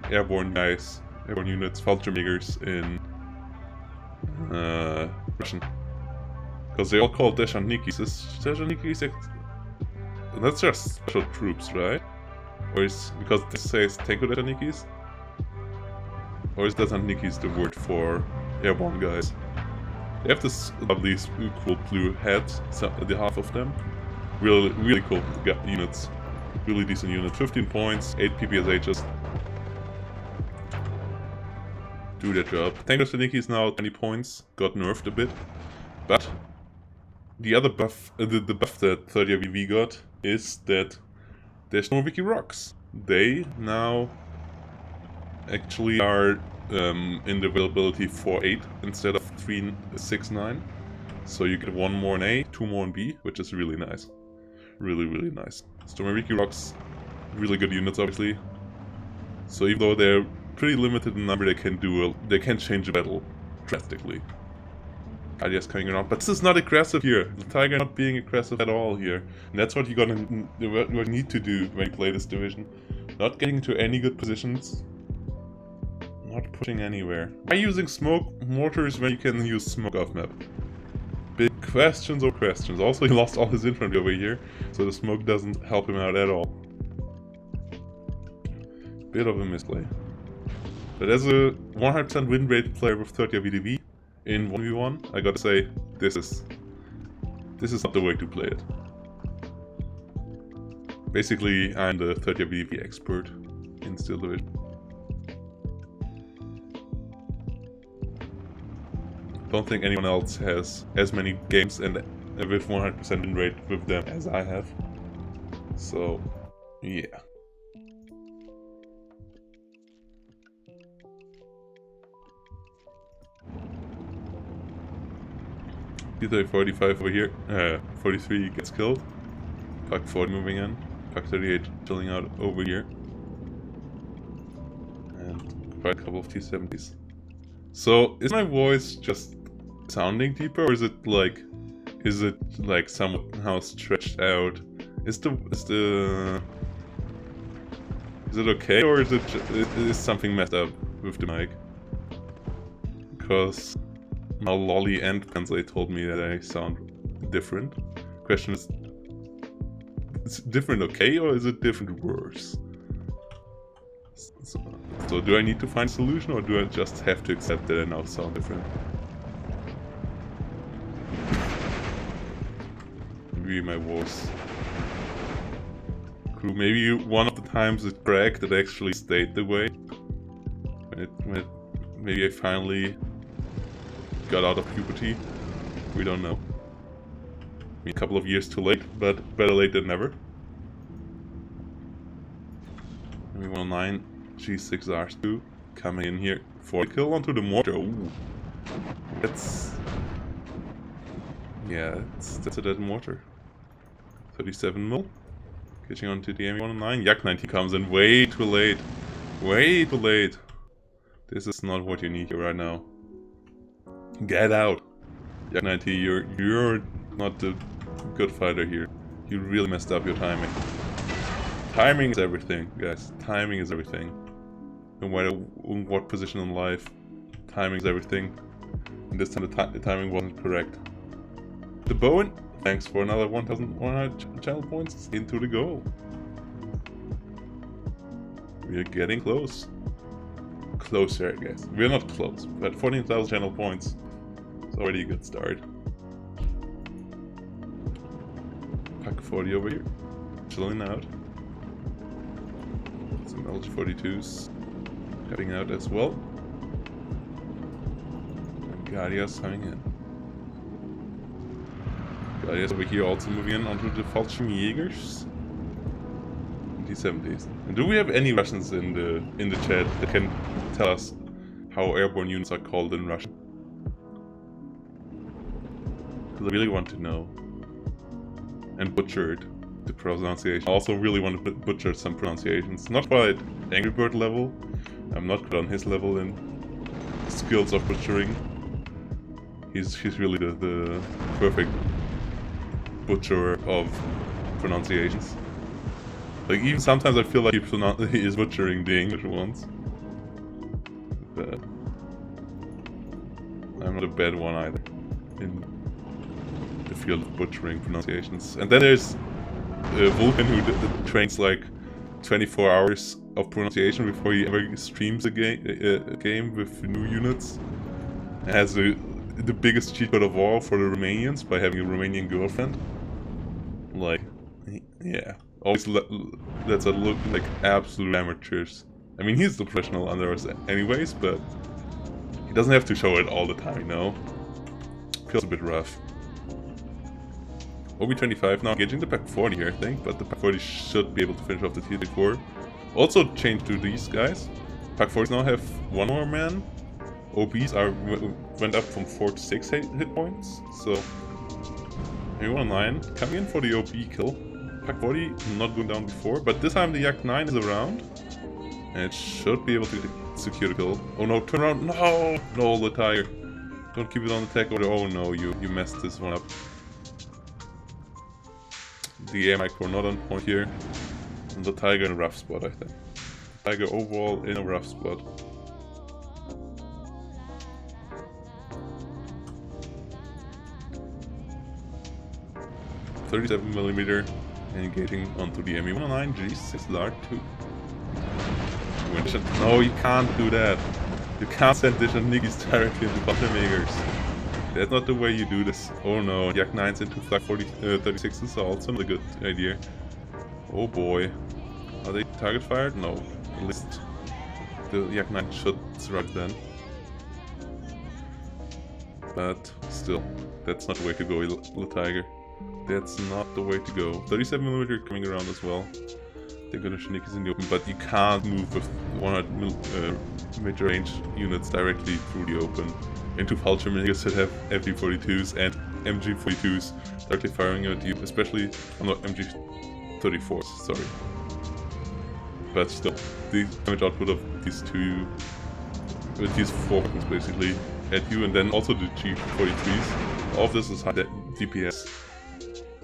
airborne guys, airborne units, Fallschirmjägers in Russian? Because they all call Deshanikis. Is Deshanikis? That's just special troops, right? Or is because this says Tanko Deshanikis? Or is Deshanikis the word for airborne guys? They have this lovely cool blue hats, the half of them. Really cool units. Really decent units. 15 points, 8 PPSHs. Do their job. Tango Staniki is now 20 points. Got nerfed a bit. But the other buff, the buff that 30 VV got is that there's no Wiki Rocks. They now actually are in the availability 4-8 instead of 3-6-9. So you get 1 more in A, 2 more in B, which is really nice. Really nice. Stormwiki Rocks, really good units obviously. So even though they're pretty limited in number, they can change a battle drastically. Ideas coming around, but this is not aggressive here. The Tiger not being aggressive at all here. And that's what you need to do when you play this division. Not getting into any good positions. Not pushing anywhere. Why using smoke mortars when you can use smoke off map? Big questions or questions. Also, he lost all his infantry over here, so the smoke doesn't help him out at all. Bit of a misplay. But as a 100% win rate player with 30 VDV in 1v1, I gotta say, this is not the way to play it. Basically, I'm the 30 VDV expert in Steel Division. Don't think anyone else has as many games and with 100% win rate with them as I have. So, yeah. D45 over here. 43 gets killed. Pack 40 moving in. Pack 38 chilling out over here. And quite a couple of T70s. So, is my voice just sounding deeper, or is it like somehow stretched out? Is it okay, or is something messed up with the mic? Because my lolly and Pansay told me that I sound different. Question is it different okay, or is it different worse? So do I need to find a solution, or do I just have to accept that I now sound different? Maybe my voice. Cool. Maybe one of the times it cracked, it actually stayed the way. Maybe I finally got out of puberty. We don't know. A couple of years too late, but better late than never. Maybe 109, G6 R2, coming in here for a kill onto the mortar. Ooh. That's a dead mortar. 37 mil. Getting onto the M109. Yak 90 comes in way too late. Way too late. This is not what you need here right now. Get out. Yak 90, you're not the good fighter here. You really messed up your timing. Timing is everything, guys. Timing is everything. No matter in what position in life, timing is everything. And this time the timing wasn't correct. The Bowen, thanks for another 1,100 channel points into the goal. We're getting close. Closer, I guess. We're not close, but 14,000 channel points. It's already a good start. Pack 40 over here. Chilling out. Some LG42s heading out as well. And Guardias coming in. Guardias over here also moving in onto the Fallschirmjägers. D70s. And do we have any Russians in the chat that can tell us how airborne units are called in Russian? Because I really want to know. And butchered the pronunciation. I also really want to butcher some pronunciations. Not quite Angry Bird level. I'm not quite on his level in skills of butchering. He's really the perfect butcher of pronunciations. Like, even sometimes I feel like he is butchering the English ones. But I'm not a bad one either in the field of butchering pronunciations. And then there's Vulcan, who trains like 24 hours of pronunciation before he ever streams a game with new units. And has the biggest cheat code of all for the Romanians by having a Romanian girlfriend. Like, yeah. Always lets us look like absolute amateurs. I mean, he's the professional under us anyways, but he doesn't have to show it all the time, you know? Feels a bit rough. OB25 now engaging the Pack 40 here, I think, but the Pack 40 should be able to finish off the T-34. Also changed to these guys. Pack 40s now have one more man. OBs went up from 4 to 6 hit points, so A109 coming in for the OB kill. Pack 40 not going down before, but this time the Yak 9 is around. And it should be able to secure the kill. Oh no, turn around, no! No, the Tiger. Don't keep it on the tech order. Oh no, you messed this one up. The air micro not on point here. And the Tiger in a rough spot, I think. Tiger overall in a rough spot. .37mm engaging onto the ME109 G6 LAR 2. No, you can't do that. You can't send Dishnikis directly into Fallschirmjägers. That's not the way you do this. Oh no, Yak 9s into Flak 36 is also not a good idea. Oh boy. Are they target fired? No. At least the Yak 9 should survive then. But still, that's not the way to go, little Tiger. That's not the way to go. 37mm coming around as well. They're gonna sneak us in the open, but you can't move with 100 mid-range units directly through the open into Fallschirmjägers that have FD42s and MG42s directly firing at you, especially on the MG34s, sorry. But still, the damage output of these these 4 weapons basically at you, and then also the G43s. All of this is high DPS.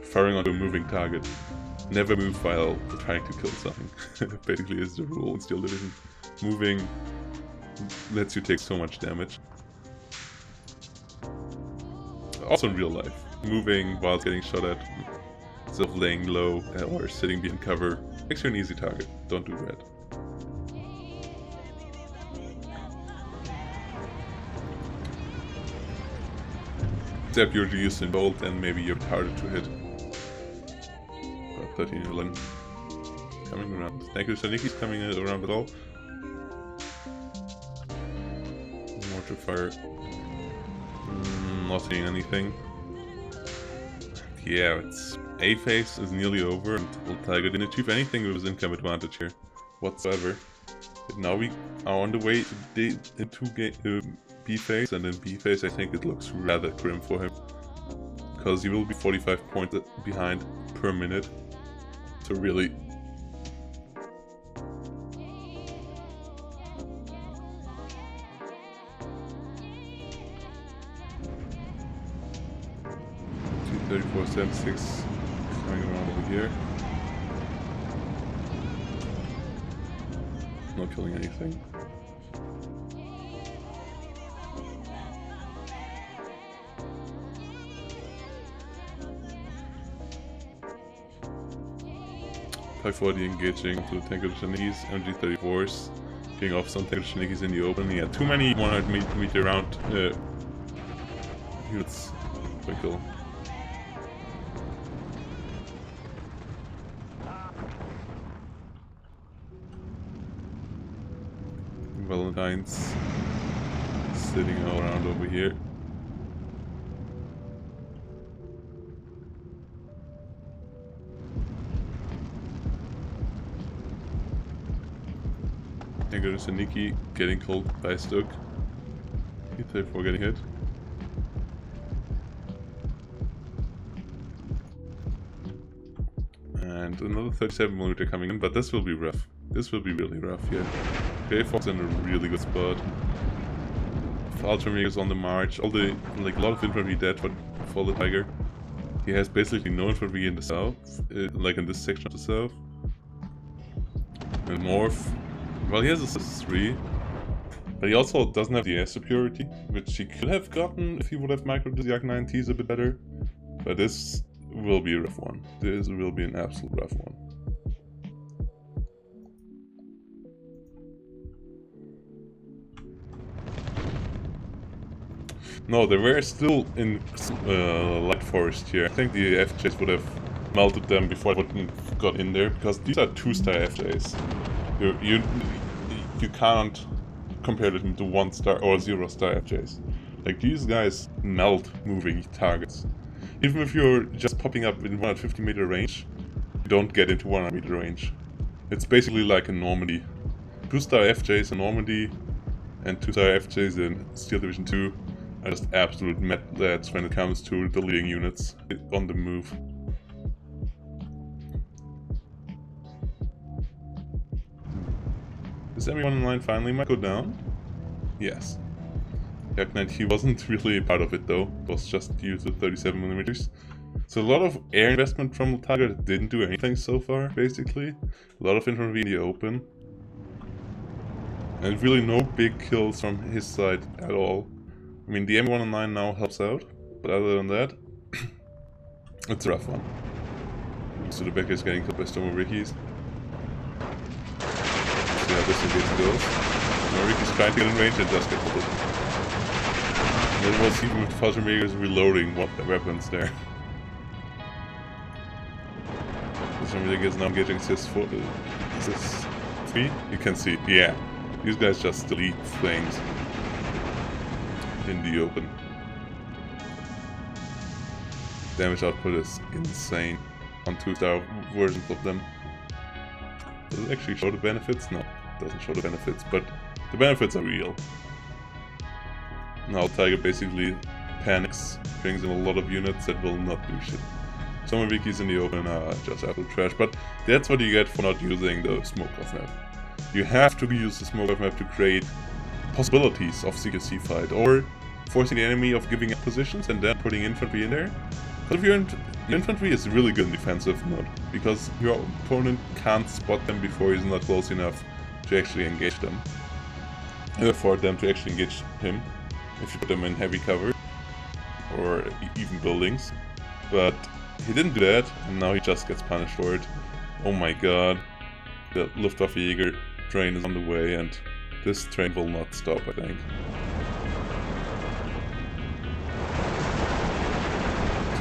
Firing onto a moving target. Never move while trying to kill something. Basically is the rule in Steel Division. Moving lets you take so much damage. Also in real life. Moving while getting shot at, instead of laying low or sitting behind cover, makes you an easy target. Don't do that. Except you're used in Bolt and maybe you're harder to hit. 1311 coming around. Thank you, Shaniki's coming around at all. Mortar fire. Not seeing anything. Yeah, it's A phase is nearly over, and Tiger didn't achieve anything with his income advantage here whatsoever. Now we are on the way into B phase, and in B phase I think it looks rather grim for him. Because he will be 45 points behind per minute. So really... $234.76 coming around over here. Not killing anything. .540 engaging to the tanker Shanigis, MG34s, getting off some tanker Shanigis in the open. He had too many 100 meter round units. Quick kill. Valentine's sitting all around over here. There's a Nikki getting killed by a Stuk. Therefore getting hit. And another 37mm coming in, but this will be rough. This will be really rough, yeah. Okay, Fox in a really good spot. Ultramega is on the march. All the a lot of infantry dead for the Tiger. He has basically no infantry in the south, like in this section of the south. And north. Well, he has a 3, but he also doesn't have the air superiority, which he could have gotten if he would have microed the Yak-9Ts a bit better. But this will be a rough one. This will be an absolute rough one. No, they were still in light forest here. I think the FJs would have melted them before I would have got in there, because these are 2-star FJs. You can't compare them to 1-star or 0-star FJs. Like, these guys melt moving targets. Even if you're just popping up in 150 meter range, you don't get into 100 meter range. It's basically like a Normandy. 2-star FJs in Normandy and 2-star FJs in Steel Division 2 are just absolute mad lads when it comes to the leading units on the move. Is everyone in line finally might go down? Yes. Yak-9, he wasn't really part of it though, it was just used with 37mm. So a lot of air investment from the Tiger that didn't do anything so far, basically. A lot of infantry in the open. And really no big kills from his side at all. I mean, the M109 now helps out, but other than that, it's a rough one. So the back is getting killed by Stormorikis. See how this engage goes. Stormorikis trying to get in range and just get killed. And then we'll see if Faltermegers reloading what the weapons there. Stormorikis is now engaging Sis-3. You can see, yeah. These guys just delete flames in the open. Damage output is insane on 2-star versions of them. Does it actually show the benefits? No, it doesn't show the benefits, but the benefits are real. Now Tiger basically panics, brings in a lot of units that will not do shit. Some wikis in the open are just absolute trash, but that's what you get for not using the smoke-off map. You have to use the smoke-off map to create possibilities of CQC fight, or forcing the enemy of giving up positions and then putting infantry in there. But if your infantry is really good in defensive mode, because your opponent can't spot them before he's not close enough to actually engage them. For them to actually engage him, if you put them in heavy cover, or even buildings. But he didn't do that, and now he just gets punished for it. Oh my god. The Luftwaffe Jäger train is on the way, and this train will not stop, I think.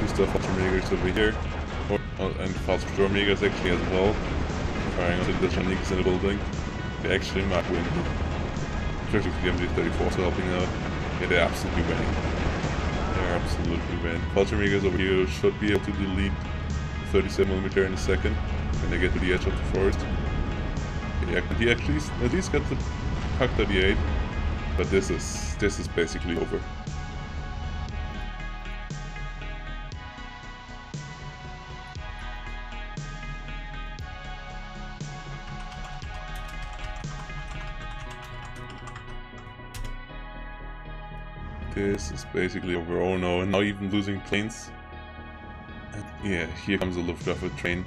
2-star Faltermegers over here, and Faltermegers actually as well, firing onto the Shaniks in the building. They actually might win. Especially with the MG34 so helping out. Yeah, they're absolutely winning. They're absolutely winning. Faltermegers over here should be able to delete 37mm in a second when they get to the edge of the forest. Yeah, he at least got the Puck 38, but this is basically over. This is basically over. Oh no, now even losing planes. And yeah, here comes a Luftwaffe train.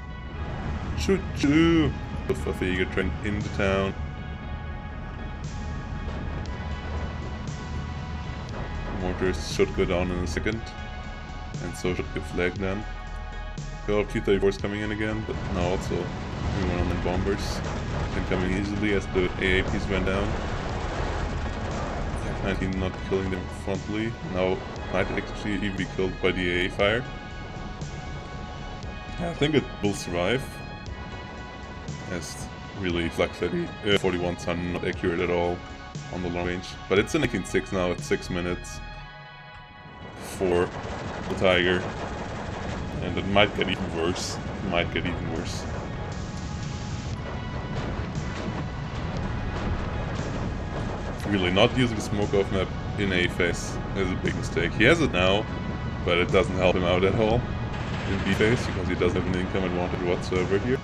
Choo-choo! Luftwaffe Eager train into town. Mortars should go down in a second. And so should the flag then. Got T-34s coming in again, but now also everyone on bombers. Incoming easily as the AAPs went down. 19 not killing them frontally. Now might actually even be killed by the AA fire. I think it will survive. As really Flak 41s are not accurate at all on the long range. But it's an 18-6 now, it's 6 minutes for the Tiger. And it might get even worse. Really, not using smoke off map in A phase is a big mistake. He has it now, but it doesn't help him out at all in B phase because he doesn't have an income advantage whatsoever here.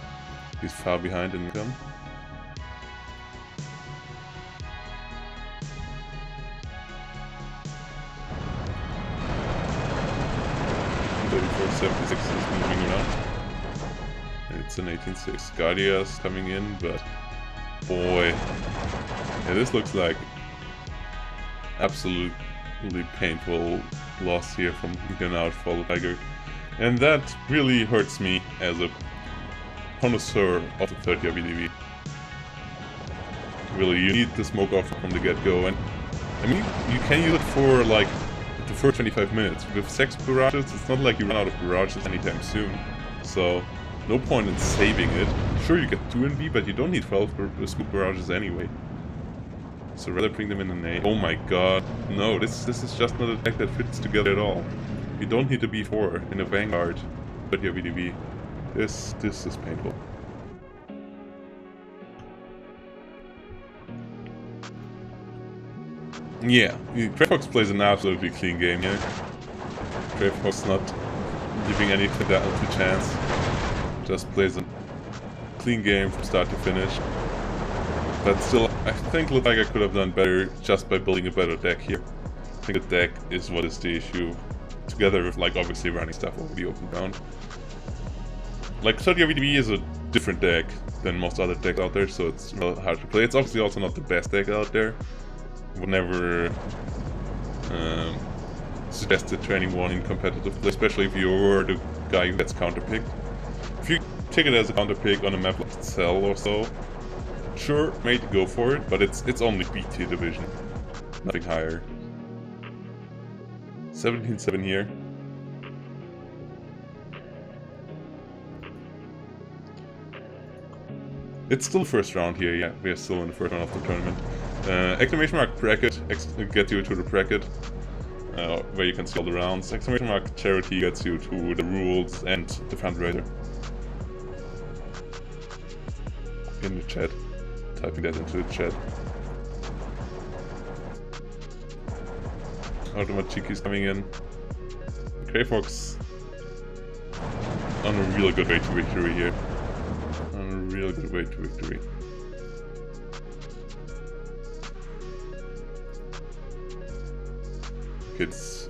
He's far behind in income. .76 is moving around. It's an 18-6. Guardia's coming in, but boy, yeah, this looks like absolutely painful loss here from Lincoln out for the Tiger. And that really hurts me as a connoisseur of the third year VDV. Really, you need the smoke off from the get-go, and I mean, you can use it for like the first 25 minutes. With 6 barrages, it's not like you run out of barrages anytime soon. So, no point in saving it. Sure, you get 2 in B, but you don't need 12 smoke barrages anyway. So rather bring them in an A. Oh my god. No, this is just not a deck that fits together at all. You don't need to be 4 in a Vanguard, but your VDV. This is painful. Yeah, Greyfox plays an absolutely clean game here. Greyfox not giving anything that to chance. Just plays a clean game from start to finish. But still, I think Tiger could have done better just by building a better deck here. I think the deck is what is the issue, together with like obviously running stuff over the open ground. Like 30 VDV is a different deck than most other decks out there, so it's really hard to play. It's obviously also not the best deck out there. Would never suggest the training one in competitive play, especially if you're the guy who gets counterpicked. If you take it as a counterpick on a map like Cell or so, sure, maybe go for it, but it's only BT division, nothing higher. 17-7 here. It's still the first round here, yeah, we are still in the first round of the tournament. Exclamation mark bracket gets you to the bracket, where you can see all the rounds. Exclamation mark charity gets you to the rules and the fundraiser. In the chat. Typing that into the chat. Ultimate Cheeky's coming in. Greyfox on a real good way to victory here. On a real good way to victory. Kids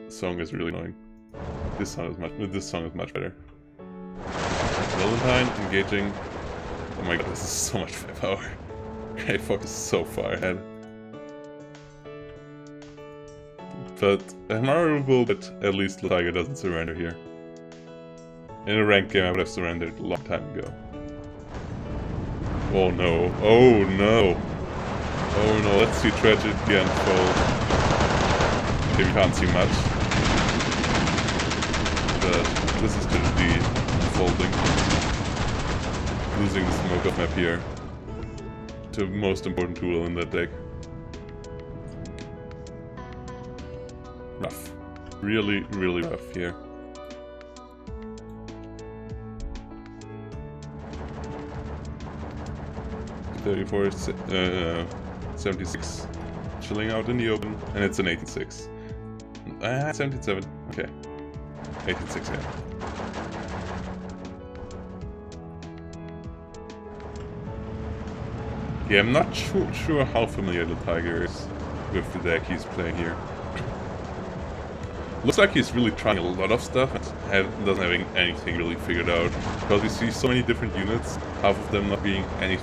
song is really annoying. This song is much better. Valentine engaging. Oh my god, this is so much firepower. Greyfox is so far ahead. But admirable that at least the Tiger doesn't surrender here. In a ranked game I would have surrendered a long time ago. Oh no, oh no. Oh no, let's see tragedy unfold. Okay, we can't see much. But this is tragedy unfolding. Losing the smoke off map here. The most important tool in that deck. Rough. Really, really rough here. 34, 76 chilling out in the open, and it's an 86. 77, okay. 86, yeah. Yeah, I'm not sure how familiar the Tiger is with the deck he's playing here. Looks like he's really trying a lot of stuff and doesn't have anything really figured out. Because we see so many different units, half of them not being any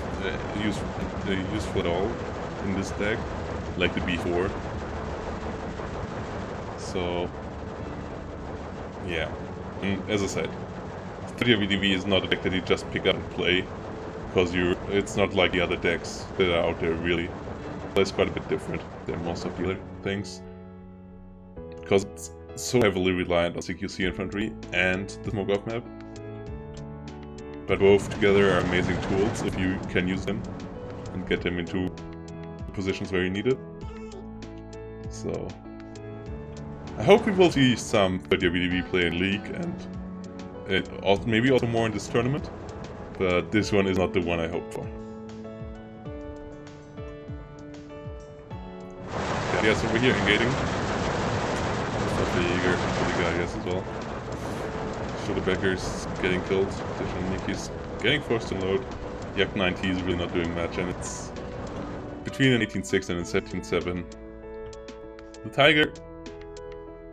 useful at all in this deck, like the B4. So, yeah. And as I said, 30 VDV is not a deck that you just pick up and play. Because it's not like the other decks that are out there, really. It's quite a bit different than most of the other things. Because it's so heavily reliant on CQC infantry and the smoke-off map. But both together are amazing tools if you can use them and get them into positions where you need it. So, I hope we will see some 30 VDV play in League and maybe also more in this tournament. But this one is not the one I hope for. Yes, over here engaging. Eager for the guy, yes, as well. Shoulderbacker's getting killed. Niki's getting forced to load. Yak 90 is really not doing much, and it's between an 18.6 and a 17.7. The Tiger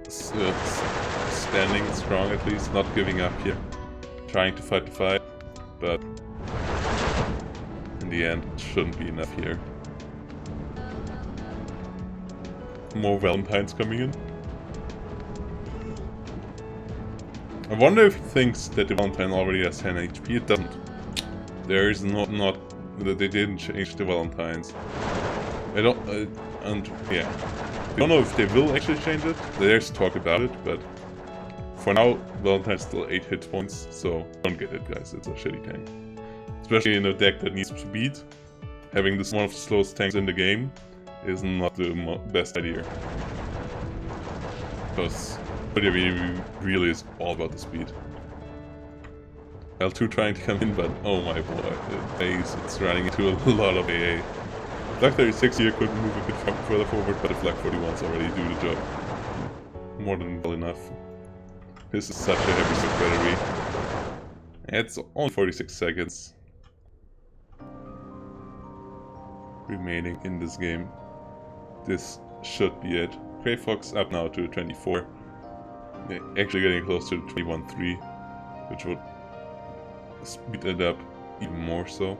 standing strong at least, not giving up here. Trying to fight the fight. But in the end, it shouldn't be enough here. More Valentines coming in. I wonder if he thinks that the Valentine already has 10 HP. It doesn't. There is not that they didn't change the Valentines. I don't, and yeah, I don't know if they will actually change it. There's talk about it, but for now, Valentine's still 8 hit points, so don't get it, guys. It's a shitty tank. Especially in a deck that needs speed. Having this one of the slowest tanks in the game is not the best idea. Because WW really is all about the speed. L2 trying to come in, but oh my boy, it's running into a lot of AA. Flag 36 here could move a bit further forward, but the Flag 41's already do the job. More than well enough. This is such a heavy stick battery. It's only 46 seconds remaining in this game. This should be it. Grey Fox up now to 24. Actually getting close to 21.3, which would speed it up even more so.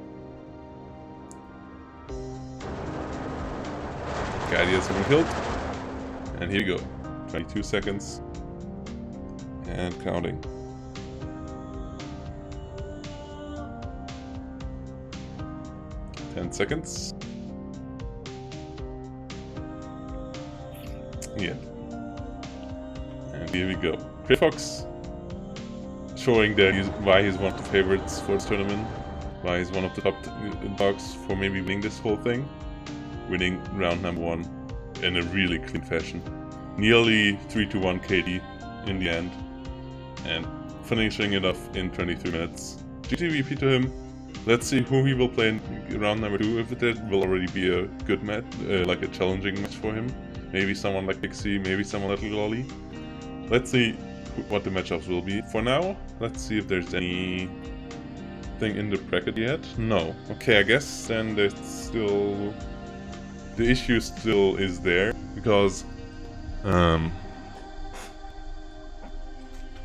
Guardians have been killed. And here you go. 22 seconds. And counting. Ten seconds. Yeah. And here we go. Grey Fox showing that why he's one of the favorites for this tournament. Why he's one of the top dogs for maybe winning this whole thing. Winning round number 1 in a really clean fashion. Nearly 3-1 KD in the end. And finishing it off in 23 minutes. GTVP to him. Let's see who he will play in round number 2. If it will already be a good match, like a challenging match for him. Maybe someone like Pixie, maybe someone like Lolly. Let's see what the matchups will be. For now, let's see if there's anything in the bracket yet. No. Okay, I guess then there's still... The issue still is there, because...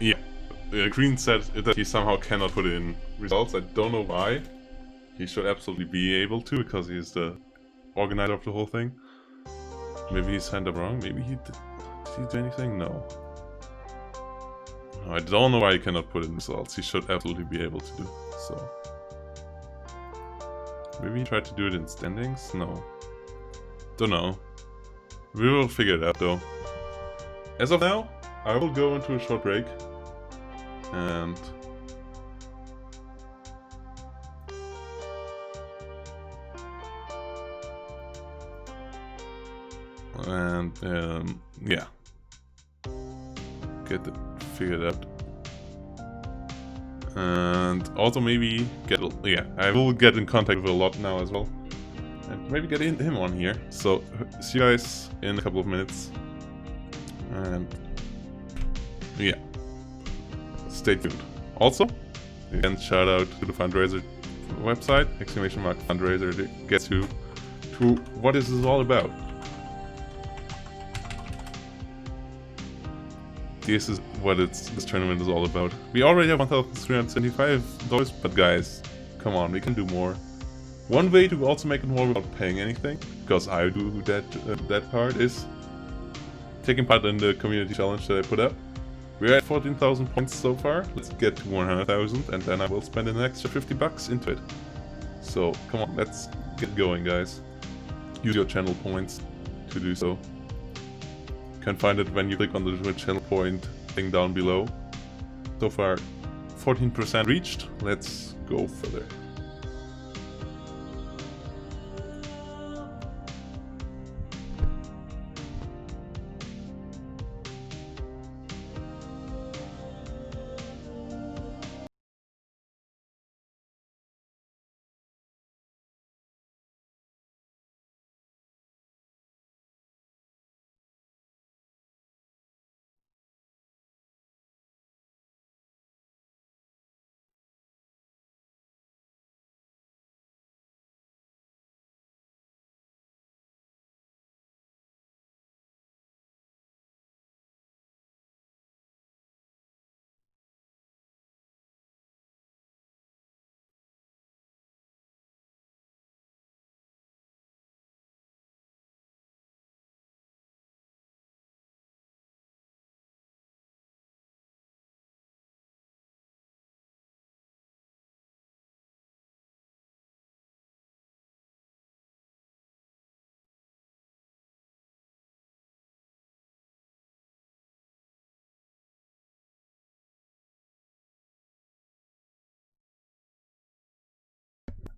yeah. Green said that he somehow cannot put in results. I don't know why. He should absolutely be able to, because he's the organizer of the whole thing. Maybe he signed up wrong. Maybe he did he do anything? No. I don't know why he cannot put in results. He should absolutely be able to do so. Maybe he tried to do it in standings? No. Don't know. We will figure it out though. As of now, I will go into a short break. And yeah, get it figured out. And also maybe get... Yeah, I will get in contact with a lot now as well. And maybe get him on here. So, see you guys in a couple of minutes. And... yeah. Stay tuned. Also, again, shout out to the Fundraiser website, !fundraiser, to get to what this is all about. This is what this tournament is all about. We already have $1,375, but guys, come on, we can do more. One way to also make it more without paying anything, because I do that part, is taking part in the community challenge that I put up. We're at 14,000 points so far. Let's get to 100,000, and then I will spend an extra $50 into it. So come on, let's get going, guys. Use your channel points to do so. You can find it when you click on the channel point thing down below. So far, 14% reached. Let's go further.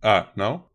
Ah, now?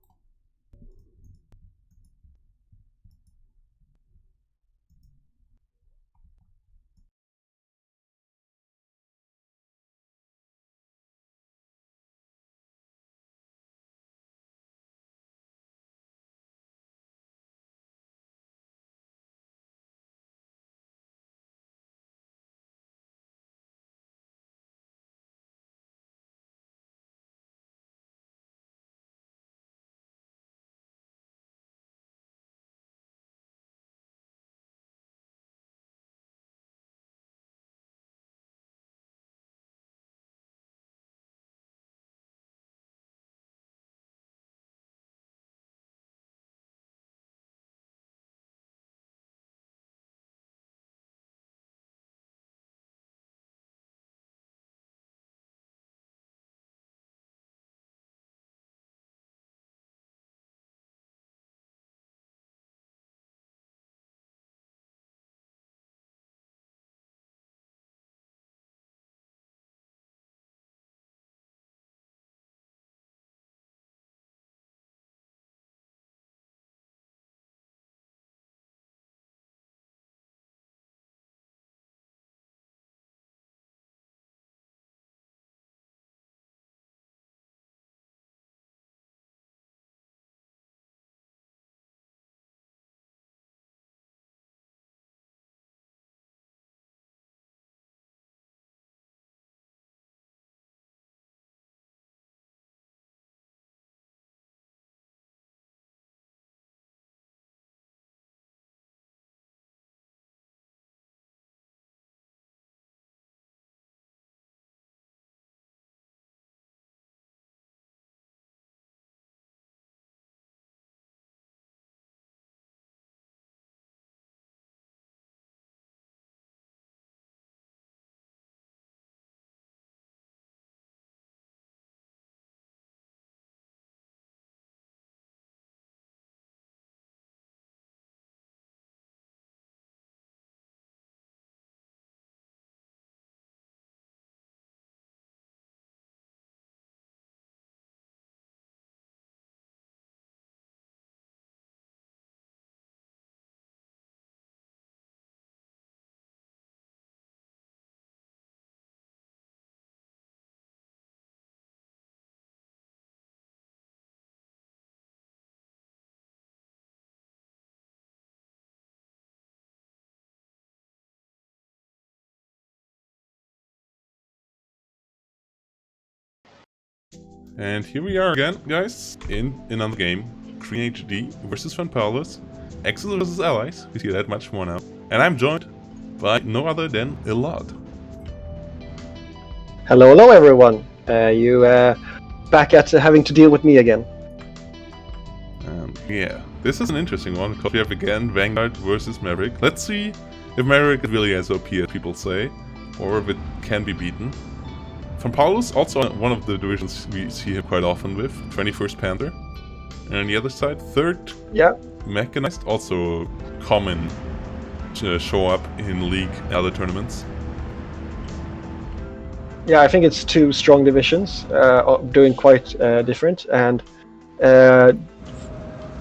And here we are again, guys, in another game. Green HD versus Van Paulus. Axis versus Allies, we see that much more now. And I'm joined by no other than Elad. Hello everyone. You back at having to deal with me again. Yeah, this is an interesting one, because we have again Vanguard versus Maverick. Let's see if Maverick is really as OP as people say, or if it can be beaten. Van Paulus, also one of the divisions we see him quite often with, 21st Panther. And on the other side, 3rd Mechanized, also common to show up in League and other tournaments. Yeah, I think it's two strong divisions, doing quite different, and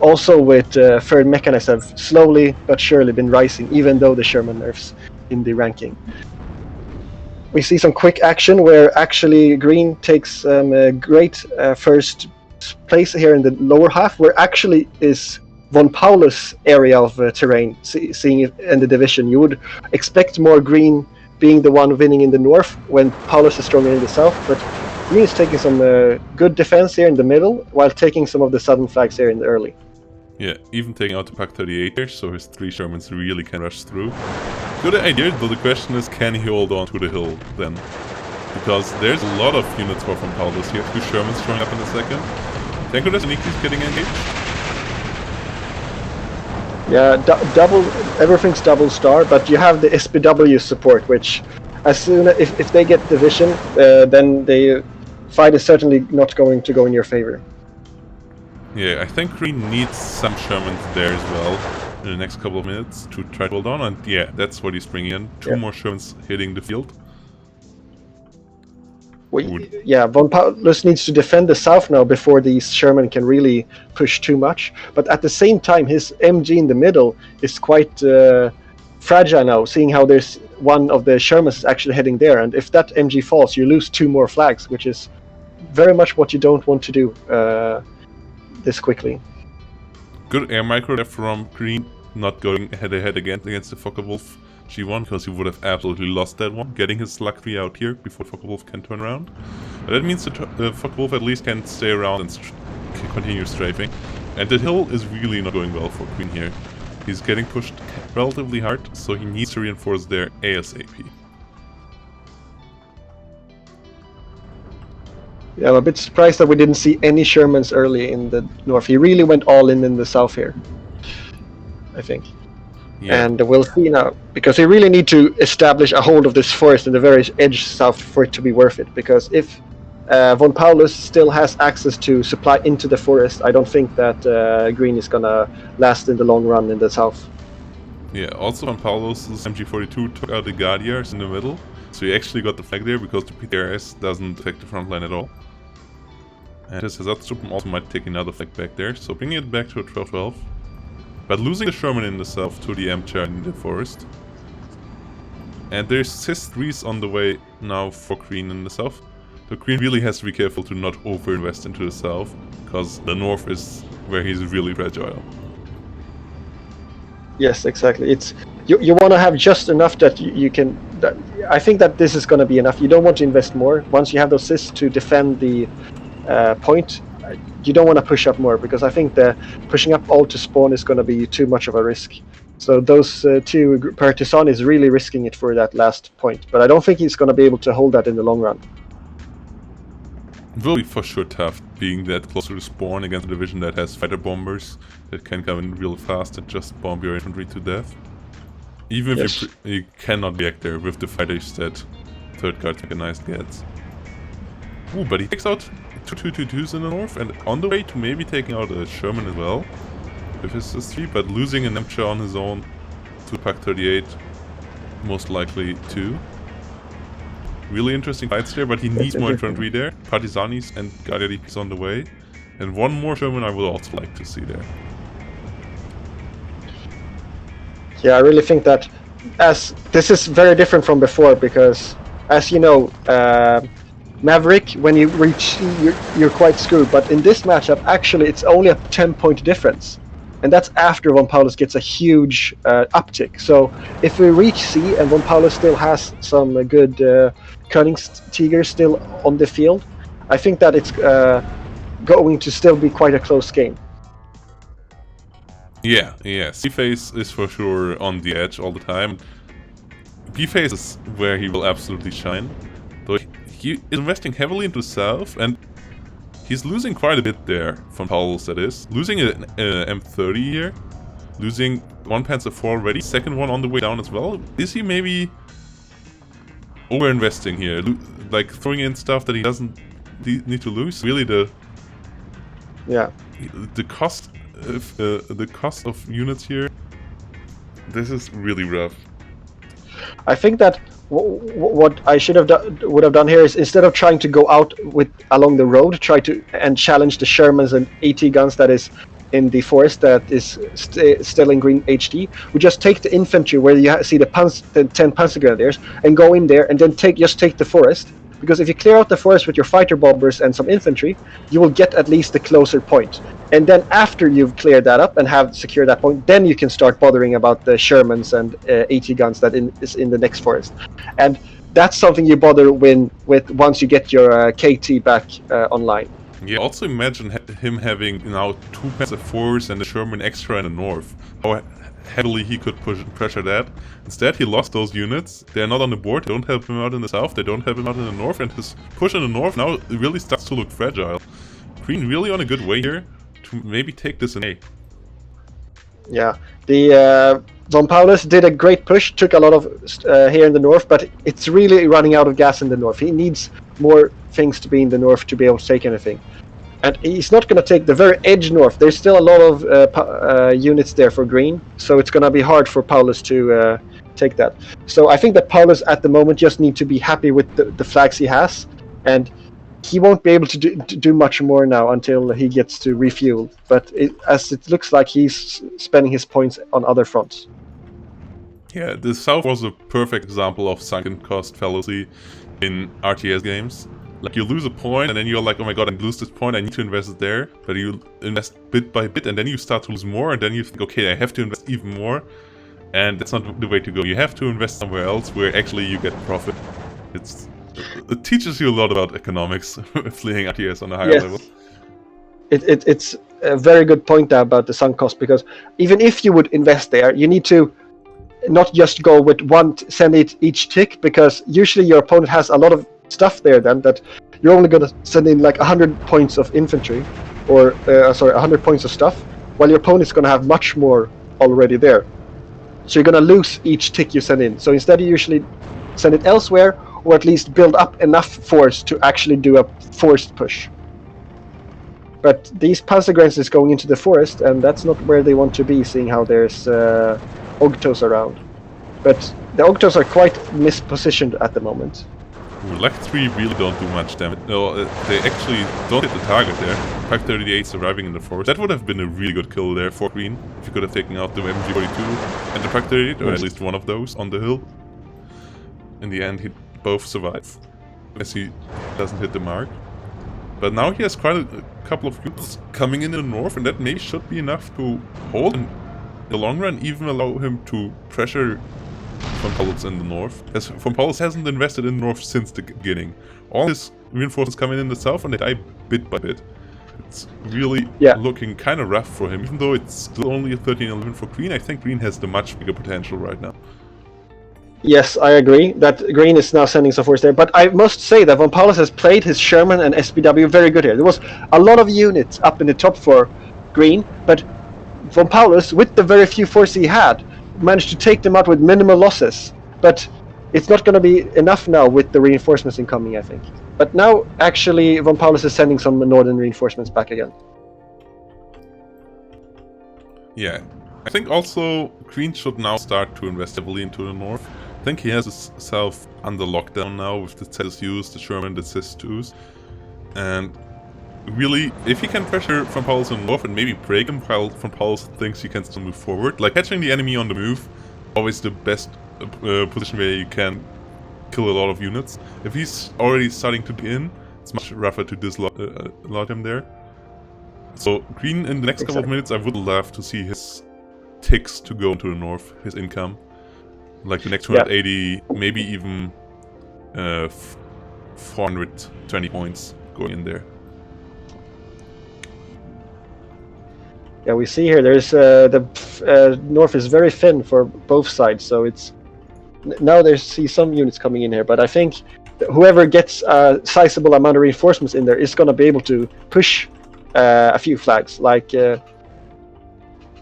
also with 3rd Mechanized have slowly but surely been rising, even though the Sherman nerfs in the ranking. We see some quick action where actually Green takes a great first place here in the lower half, where actually is Von Paulus' area of terrain, seeing it in the division. You would expect more Green being the one winning in the north when Paulus is stronger in the south, but Green is taking some good defense here in the middle, while taking some of the sudden flags here in the early. Yeah, even taking out the Pack 38 here, so his 3 Shermans really can rush through. Good idea, though the question is, can he hold on to the hill then? Because there's a lot of units for Van Paulus here. 2 Shermans showing up in a second. Thank goodness Niki's getting engaged. Yeah, everything's double star, but you have the SPW support, which as soon as if they get division, then the fight is certainly not going to go in your favor. Yeah, I think Green needs some Shermans there as well in the next couple of minutes to try to hold on, and yeah, that's what he's bringing in. 2 more Shermans hitting the field. Yeah, Von Paulus needs to defend the south now before these Sherman can really push too much. But at the same time, his MG in the middle is quite fragile now, seeing how there's one of the Shermans actually heading there. And if that MG falls, you lose 2 more flags, which is very much what you don't want to do this quickly. Good air micro there from Green, not going head-to-head again against the Focke-Wulf G1, because he would have absolutely lost that one, getting his luck 3 out here before Focke-Wulf can turn around. But that means that Focke-Wulf at least can stay around and continue strafing. And the hill is really not going well for Green here. He's getting pushed relatively hard, so he needs to reinforce there ASAP. Yeah, I'm a bit surprised that we didn't see any Shermans early in the north. He really went all in the south here, I think. Yeah. And we'll see now, because we really need to establish a hold of this forest in the very edge south for it to be worth it. Because if Von Paulus still has access to supply into the forest, I don't think that Green is gonna last in the long run in the south. Yeah, also Von Paulus' MG42 took out the Guardians in the middle, so he actually got the flag there because the PTRS doesn't affect the front line at all. And his Ersatztruppen also might take another flag back there, so bringing it back to a 12-12. But losing the Sherman in the south to the Amchar in the forest. And there's CIS-3s on the way now for Green in the south. So Green really has to be careful to not over-invest into the south, because the north is where he's really fragile. Yes, exactly. It's you want to have just enough that you can... I think that this is going to be enough. You don't want to invest more. Once you have those CIS to defend the point, you don't want to push up more, because I think the pushing up all to spawn is going to be too much of a risk. So those 2 Partisan is really risking it for that last point, but I don't think he's going to be able to hold that in the long run. It will be for sure tough being that close to the spawn against a division that has fighter bombers that can come in real fast and just bomb your infantry to death. Even if you cannot react there with the fighters that 3rd Guard Mechanized gets. Ooh, but he takes out 2 2-2s in the north, and on the way to maybe taking out a Sherman as well with his history, but losing an Amchar on his own to Pack 38, most likely too. Really interesting fights there, but he needs more infantry there. Partisanis and Guardia DPs on the way, and 1 more Sherman I would also like to see there. Yeah, I really think that this is very different from before, because as you know, Maverick, when you reach C, you're quite screwed. But in this matchup, actually, it's only a 10-point difference. And that's after Von Paulus gets a huge uptick. So if we reach C and Von Paulus still has some good Königstigers still on the field, I think that it's going to still be quite a close game. Yeah. C-Phase is for sure on the edge all the time. B-Phase is where he will absolutely shine. Though he is investing heavily into South, and he's losing quite a bit there from Paulus, that is. Losing an M30 here. Losing one Panzer IV already. Second one on the way down as well. Is he maybe over-investing here? Like throwing in stuff that he doesn't need to lose? Really the cost of units here, this is really rough. I think that what I would have done here is, instead of trying to go out along the road, try to challenge the Shermans and AT guns that is in the forest that is still in green HD. We just take the infantry where you see the 10 Panzer Grenadiers and go in there, and then just take the forest. Because if you clear out the forest with your fighter bombers and some infantry, you will get at least the closer point. And then after you've cleared that up and have secured that point, then you can start bothering about the Shermans and AT guns that is in the next forest. And that's something you bother with once you get your KT back online. Yeah, also imagine him having now 2 Panzer IVs and a Sherman extra in the north. How heavily he could pressure that. Instead, he lost those units. They're not on the board. They don't help him out in the south. They don't help him out in the north. And his push in the north now really starts to look fragile. Green really on a good way here to maybe take this in A. Yeah, the Von Paulus did a great push, took a lot of here in the north, but it's really running out of gas in the north. He needs more things to be in the north to be able to take anything. And he's not going to take the very edge north. There's still a lot of units there for green, so it's going to be hard for Paulus to take that. So I think that Paulus at the moment just needs to be happy with the flags he has, and he won't be able to do much more now until he gets to refuel. But as it looks like, he's spending his points on other fronts. Yeah, the south was a perfect example of sunken cost fallacy in RTS games. Like, you lose a point, and then you're like, oh my god, I lose this point, I need to invest it there. But you invest bit by bit, and then you start to lose more, and then you think, okay, I have to invest even more. And that's not the way to go. You have to invest somewhere else where actually you get profit. It teaches you a lot about economics, playing RTS on a higher level. It's a very good point there about the sunk cost, because even if you would invest there, you need to not just go with send it each tick, because usually your opponent has a lot of stuff there then that you're only going to send in like 100 points of infantry, or 100 points of stuff, while your opponent's going to have much more already there. So you're going to lose each tick you send in. So instead you usually send it elsewhere, or at least build up enough force to actually do a forced push. But these Panzer Grenadiers is going into the forest, and that's not where they want to be, seeing how there's Ogtos around. But the Ogtos are quite mispositioned at the moment. Lek 3 really don't do much damage. No, they actually don't hit the target there. Pak 38 surviving in the forest. That would have been a really good kill there for green, if you could have taken out the MG42 and the Pak 38, or at least one of those on the hill. In the end, he both survive, as he doesn't hit the mark. But now he has quite a couple of units coming in the north, and that maybe should be enough to hold in the long run, even allow him to pressure Von Paulus in the north. As Von Paulus hasn't invested in the north since the beginning. All his reinforcements come in the south, and they die bit by bit. It's really looking kind of rough for him. Even though it's still only a 13-11 for green, I think green has the much bigger potential right now. Yes, I agree that green is now sending some force there, but I must say that Von Paulus has played his Sherman and SPW very good here. There was a lot of units up in the top for green, but Von Paulus, with the very few force he had, managed to take them out with minimal losses. But it's not going to be enough now with the reinforcements incoming, I think. But now, actually, Von Paulus is sending some northern reinforcements back again. Yeah, I think also green should now start to invest heavily into the north. I think he has himself under lockdown now with the ZSUs, the Sherman, the SD2s. And really, if he can pressure Von Paulus in the north and maybe break him while Von Paulus thinks he can still move forward, like catching the enemy on the move, always the best position where you can kill a lot of units. If he's already starting to be in, it's much rougher to dislodge him there. So green in the next couple of minutes, I would love to see his ticks to go into the north, his income. Like the next 280, maybe even 420 points going in there. Yeah, we see here there's the north is very thin for both sides, so it's now there's see some units coming in here, but I think whoever gets a sizable amount of reinforcements in there is going to be able to push a few flags.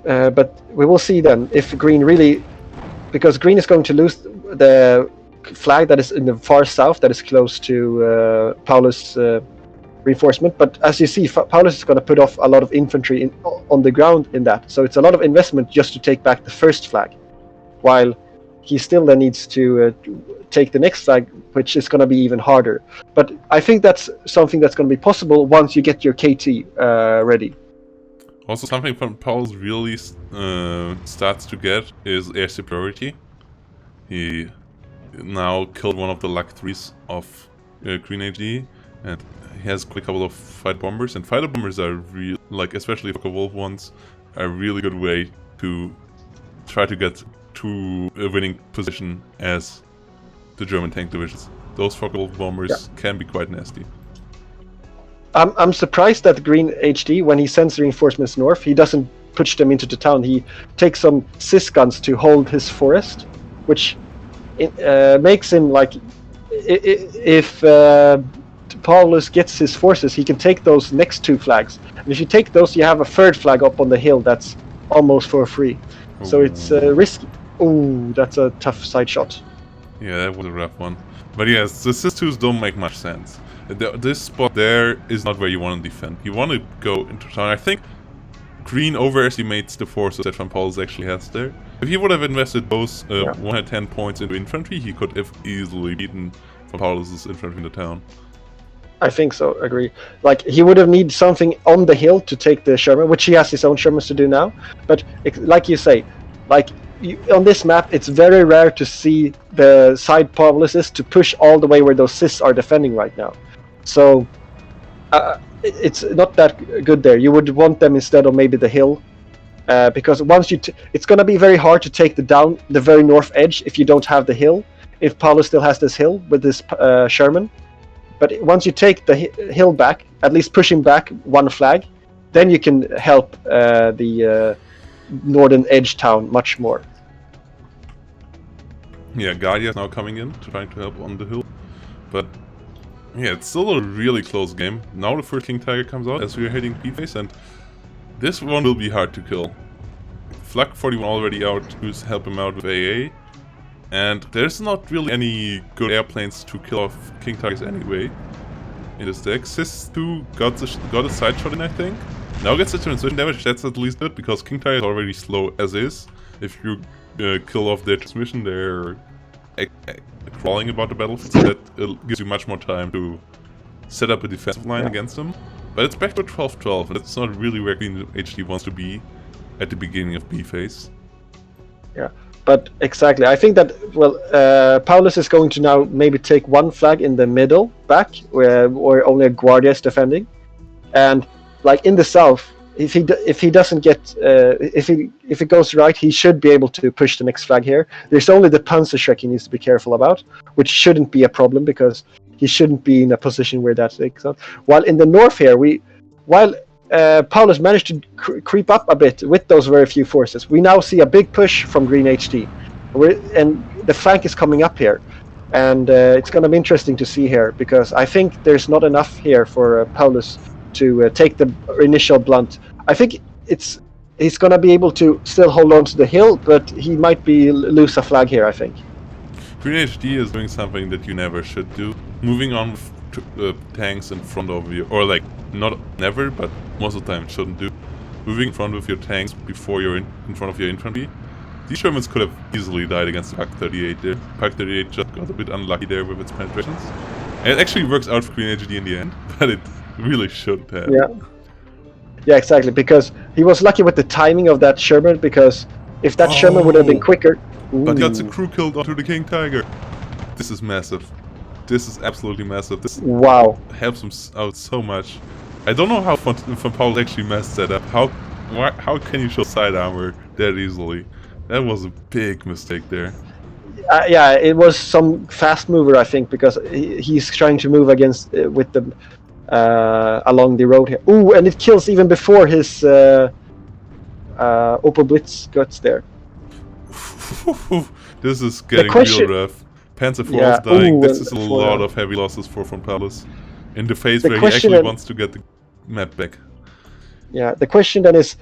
But we will see then if Green really, because Green is going to lose the flag that is in the far south that is close to Paulus' reinforcement. But as you see, Paulus is going to put off a lot of infantry on the ground in that. So it's a lot of investment just to take back the first flag, while he still then needs to take the next flag, which is going to be even harder. But I think that's something that's going to be possible once you get your KT ready. Also, something from Paulus really starts to get is air superiority. He now killed one of the Luck 3s of Green HD, and he has a couple of fighter bombers. And fighter bombers are especially Wolf ones, are a really good way to try to get to a winning position as the German tank divisions. Those Wolf bombers can be quite nasty. I'm surprised that Green HD, when he sends reinforcements north, he doesn't push them into the town. He takes some Cis guns to hold his forest, which makes him like, if Paulus gets his forces, he can take those next two flags. And if you take those, you have a third flag up on the hill that's almost for free. Ooh. So it's risky. Ooh, that's a tough side shot. Yeah, that was a rough one. But yes, the Cis-2s don't make much sense. This spot there is not where you want to defend. You want to go into town. I think Green overestimates the forces that Van Paulus actually has there. If he would have invested those 110 points into infantry, he could have easily beaten Van Paulus' infantry in the town. I think so, agree. Like, he would have needed something on the hill to take the Sherman, which he has his own Shermans to do now. But, like you say, like, on this map, it's very rare to see the side Pauluses to push all the way where those Cis are defending right now. So, it's not that good there. You would want them instead of maybe the hill. Because once you... it's going to be very hard to take the very north edge if you don't have the hill. If Paulus still has this hill with this Sherman. But once you take the hill back, at least pushing back one flag, then you can help the northern edge town much more. Yeah, Guardia is now coming in, trying to help on the hill. But yeah, it's still a really close game. Now the first King Tiger comes out as we are hitting P-Face, and this one will be hard to kill. Flak 41 already out to help him out with AA. And there's not really any good airplanes to kill off King Tigers anyway in this deck. Cis-2 got a side shot in, I think. Now gets the transmission damage, that's at least good, because King Tiger is already slow as is. If you kill off their transmission, they're crawling about the battlefield, so that gives you much more time to set up a defensive line against them. But it's back to 12-12, and that's not really where Green HD wants to be at the beginning of B-Phase. Yeah. But exactly, I think that, well, Paulus is going to now maybe take one flag in the middle back, where only a Guardia is defending, and like in the south, if he doesn't get if it goes right, he should be able to push the next flag here. There's only the Panzerschreck he needs to be careful about, which shouldn't be a problem because he shouldn't be in a position where that takes out. While in the north here, Paulus managed to creep up a bit with those very few forces. We now see a big push from Green HD, and the flank is coming up here, and it's going to be interesting to see here because I think there's not enough here for Paulus to take the initial blunt. I think he's going to be able to still hold on to the hill, but he might lose a flag here, I think. Green HD is doing something that you never should do, moving on with tanks in front of you, or like not never, but most of the time shouldn't do. Moving in front with your tanks before you're in front of your infantry. These Shermans could have easily died against the Pak-38 there. Pak-38 just got a bit unlucky there with its penetrations. And it actually works out for Green HD in the end, but it really should have. Yeah, exactly, because he was lucky with the timing of that Sherman, because if that Sherman would have been quicker... But he got the crew killed onto the King Tiger. This is massive. This is absolutely massive. This helps him out so much. I don't know how Van Paulus actually messed that up. How can you show side armor that easily? That was a big mistake there. Yeah, it was some fast mover, I think, because he's trying to move against with the along the road here. Ooh, and it kills even before his Opel Blitz guts there. This is getting real rough. Panzer IV is dying. Ooh, this is a lot of heavy losses for Von Paulus. In the phase where he actually wants to get the map back. Yeah, the question then is,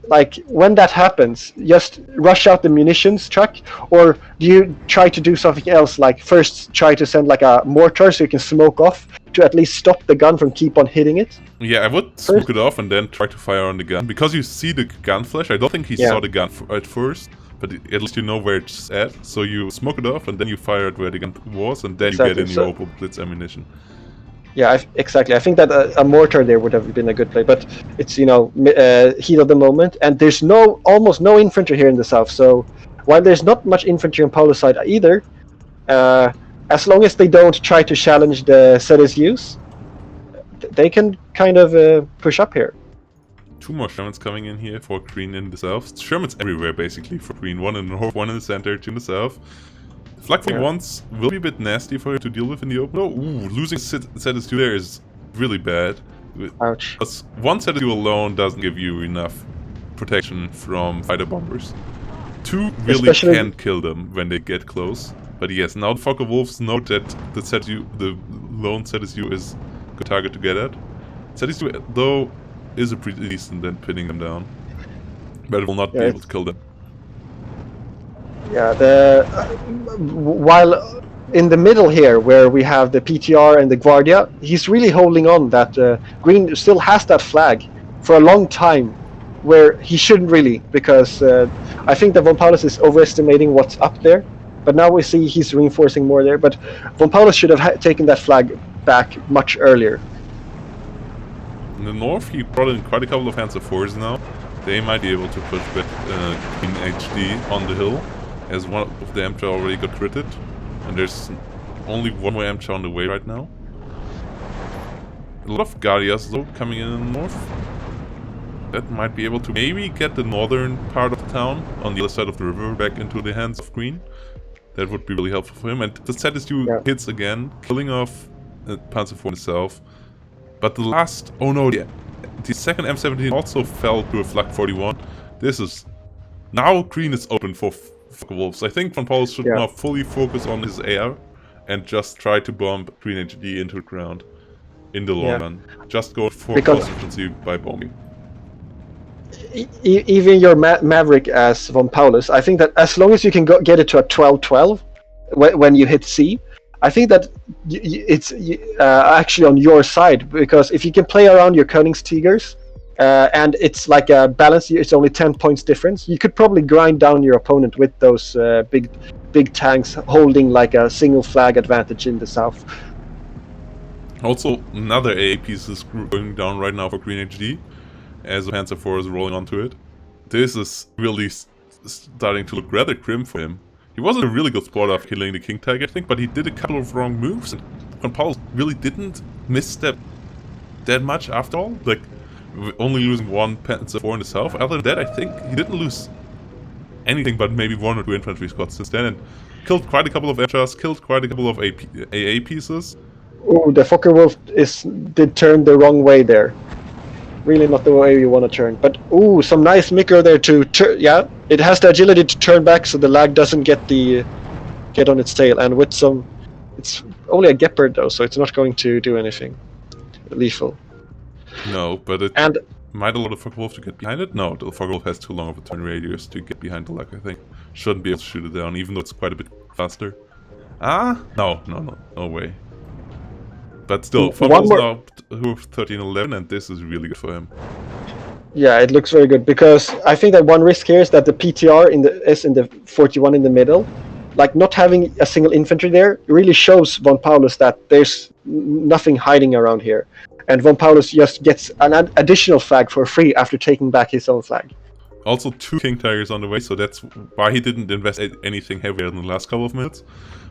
like, when that happens, just rush out the munitions truck, or do you try to do something else, like first try to send like a mortar so you can smoke off to at least stop the gun from keep on hitting it? Yeah, I would smoke it off and then try to fire on the gun. Because you see the gun flash, I don't think he saw the gun at first, but at least you know where it's at. So you smoke it off and then you fire it where the gun was, and then you get in your Opel Blitz ammunition. Yeah, exactly. I think that a mortar there would have been a good play, but it's, you know, heat of the moment, and there's almost no infantry here in the south. So while there's not much infantry on Paulus side either, as long as they don't try to challenge the ZSUs, they can kind of push up here. Two more Shermans coming in here for Green in the south. Shermans everywhere basically for Green. One in the north, one in the center, two in the south. Flak 41s will be a bit nasty for you to deal with in the open. Oh, losing ZS2 there is really bad. Ouch. Because one ZS2 alone doesn't give you enough protection from fighter bombers. Two really can kill them when they get close. But yes, now the Fokker Wolves know that the lone ZSU is a good target to get at. ZS2 though is a pretty decent at pinning them down. But it will not be able to kill them. Yeah, while in the middle here, where we have the PTR and the Guardia, he's really holding on that Green still has that flag for a long time, where he shouldn't really, because I think that Von Paulus is overestimating what's up there. But now we see he's reinforcing more there. But Von Paulus should have taken that flag back much earlier. In the north, he brought in quite a couple of Panzer IVs now. They might be able to push back in HD on the hill, as one of the Amtra already got critted, and there's only one more Amtra on the way right now. A lot of Guardias though coming in the north. That might be able to maybe get the northern part of the town on the other side of the river back into the hands of Green. That would be really helpful for him. And the ZSU hits again, killing off Panzer IV itself. But the last... oh no, the second M17 also fell to a Flak 41. This is... now Green is open for Wolves. I think Von Paulus should now fully focus on his air and just try to bomb Green HD into the ground in the long run. Just go for consistency by bombing. Even your Maverick as Von Paulus, I think that as long as you can get it to a 12-12 when you hit C, I think that it's actually on your side, because if you can play around your Königstigers, and it's like a balance, it's only 10 points difference, you could probably grind down your opponent with those big tanks holding like a single flag advantage in the south. Also, another AA piece is going down right now for Green HD, as the Panzer IV is rolling onto it. This is really starting to look rather grim for him. He wasn't a really good spot of killing the King Tiger, I think, but he did a couple of wrong moves, and Von Paulus really didn't misstep that much after all. Like, only losing one Panzer IV in the south. Other than that, I think he didn't lose anything but maybe one or two infantry squads since then, and killed quite a couple of Amtras, killed quite a couple of AA pieces. Oh, the Fokker Wolf did turn the wrong way there. Really not the way you want to turn. But ooh, some nice micro there to turn. Yeah, it has the agility to turn back so the lag doesn't get on its tail. And with some, it's only a Gepard though, so it's not going to do anything lethal. No, but it might allow the Fokker Wolf to get behind it. No, the Fokker Wolf has too long of a turn radius to get behind the lag, I think. Shouldn't be able to shoot it down, even though it's quite a bit faster. Ah, no way. But still, Fon's now 13-11, and this is really good for him. Yeah, it looks very good, because I think that one risk here is that the PTR is in the 41 in the middle. Like, not having a single infantry there really shows Von Paulus that there's nothing hiding around here. And Von Paulus just gets an additional flag for free after taking back his own flag. Also, 2 King Tigers on the way, so that's why he didn't invest anything heavier in the last couple of minutes.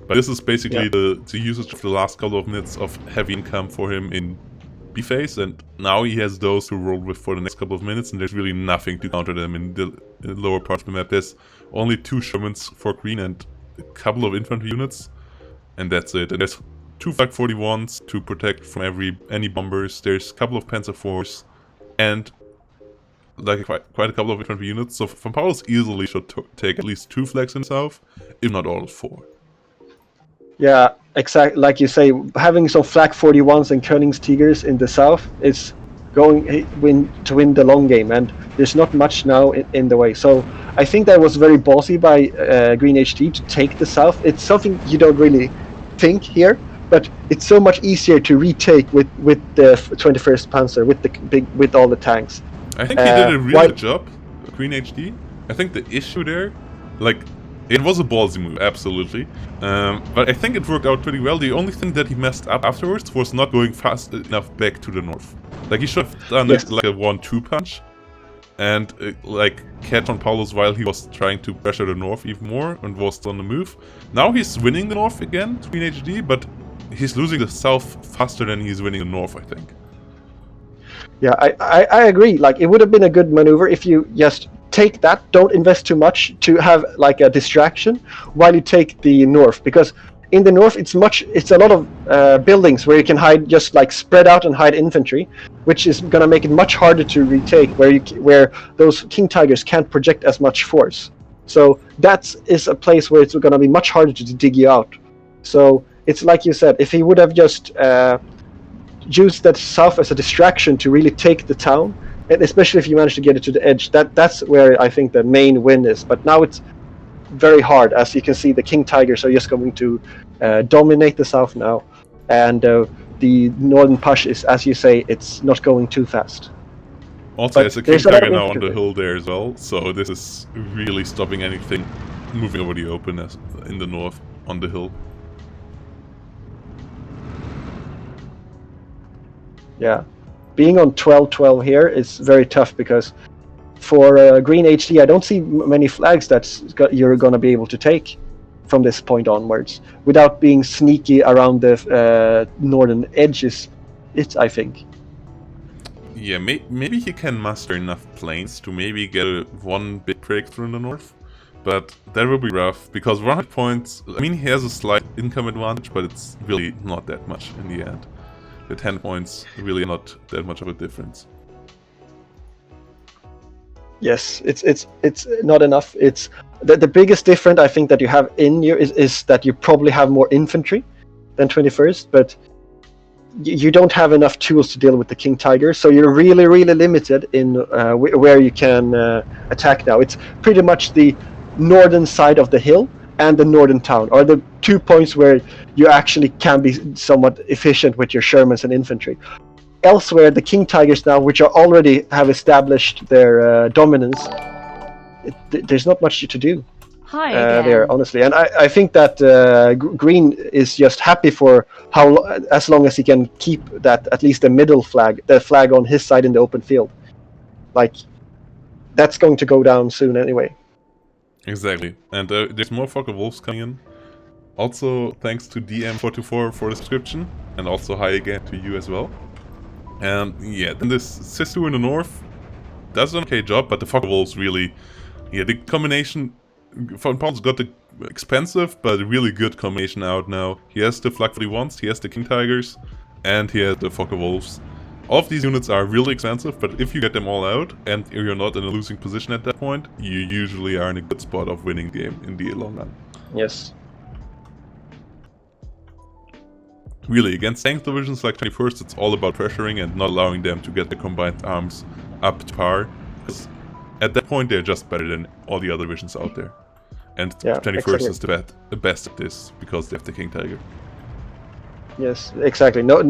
But this is basically the usage of the last couple of minutes of heavy income for him in B phase, and now he has those to roll with for the next couple of minutes, and there's really nothing to counter them in the lower part of the map. There's only 2 Shermans for Green and a couple of infantry units, and that's it. And there's 2 Flak 41s to protect from any bombers. There's a couple of Panzer IVs, and like quite a couple of infantry units. So Von Paulus easily should take at least 2 flags in the south, if not all 4. Yeah, exactly. Like you say, having some Flak 41s and Königstigers in the south is going to win the long game, and there's not much now in the way. So I think that was very ballsy by Green HD to take the south. It's something you don't really think here, but it's so much easier to retake with the 21st Panzer, with all the tanks. I think he did a really good job, Green HD. I think the issue there, like, it was a ballsy move, absolutely. But I think it worked out pretty well. The only thing that he messed up afterwards was not going fast enough back to the north. Like, he should have done it like a 1-2 punch and like catch on Paulus while he was trying to pressure the north even more and was on the move. Now he's winning the north again, Green HD, but he's losing the south faster than he's winning the north, I think. Yeah, I agree. Like, it would have been a good maneuver if you just take that, don't invest too much to have like a distraction while you take the north, because in the north it's a lot of buildings where you can hide, just like spread out and hide infantry, which is going to make it much harder to retake, where those King Tigers can't project as much force. So that is a place where it's going to be much harder to dig you out. So it's like you said, if he would have just used that south as a distraction to really take the town, and especially if you manage to get it to the edge, that's where I think the main win is. But now it's very hard. As you can see, the King Tigers are just going to dominate the south now, and the northern push is, as you say, it's not going too fast. Also, there's a King Tiger now on the hill there as well, so this is really stopping anything moving over the open in the north on the hill. Yeah. Being on 12-12 here is very tough, because for Green HD, I don't see many flags that you're going to be able to take from this point onwards without being sneaky around the northern edges, I think. Yeah, maybe he can muster enough planes to maybe get one big breakthrough in the north, but that will be rough, because 100 points, I mean, he has a slight income advantage, but it's really not that much in the end. The 10 points really not that much of a difference. Yes, it's not enough. It's the biggest difference I think that you have in here is that you probably have more infantry than 21st, but you don't have enough tools to deal with the King Tiger, so you're really limited in where you can attack now. It's pretty much the northern side of the hill and the northern town are the 2 points where you actually can be somewhat efficient with your Shermans and infantry. Elsewhere, the King Tigers now, which are already have established their dominance, there's not much to do there, honestly. And I think that Green is just happy for as long as he can keep that, at least the middle flag, the flag on his side in the open field. Like, that's going to go down soon anyway. Exactly, and there's more Fokker Wolves coming in. Also, thanks to DM44 for the subscription, and also hi again to you as well. And yeah, then this Sisu in the north does an okay job, but the Fokker Wolves really, yeah, the combination, Von Paul's got the expensive but really good combination out now. He has the Flak 41s, he has the King Tigers, and he has the Fokker Wolves. All of these units are really expensive, but if you get them all out and you're not in a losing position at that point, you usually are in a good spot of winning the game in the long run. Yes. Really, against tank divisions like 21st, it's all about pressuring and not allowing them to get their combined arms up to par. Because at that point, they're just better than all the other divisions out there. And 21st is the best at this, because they have the King Tiger. Yes, exactly. No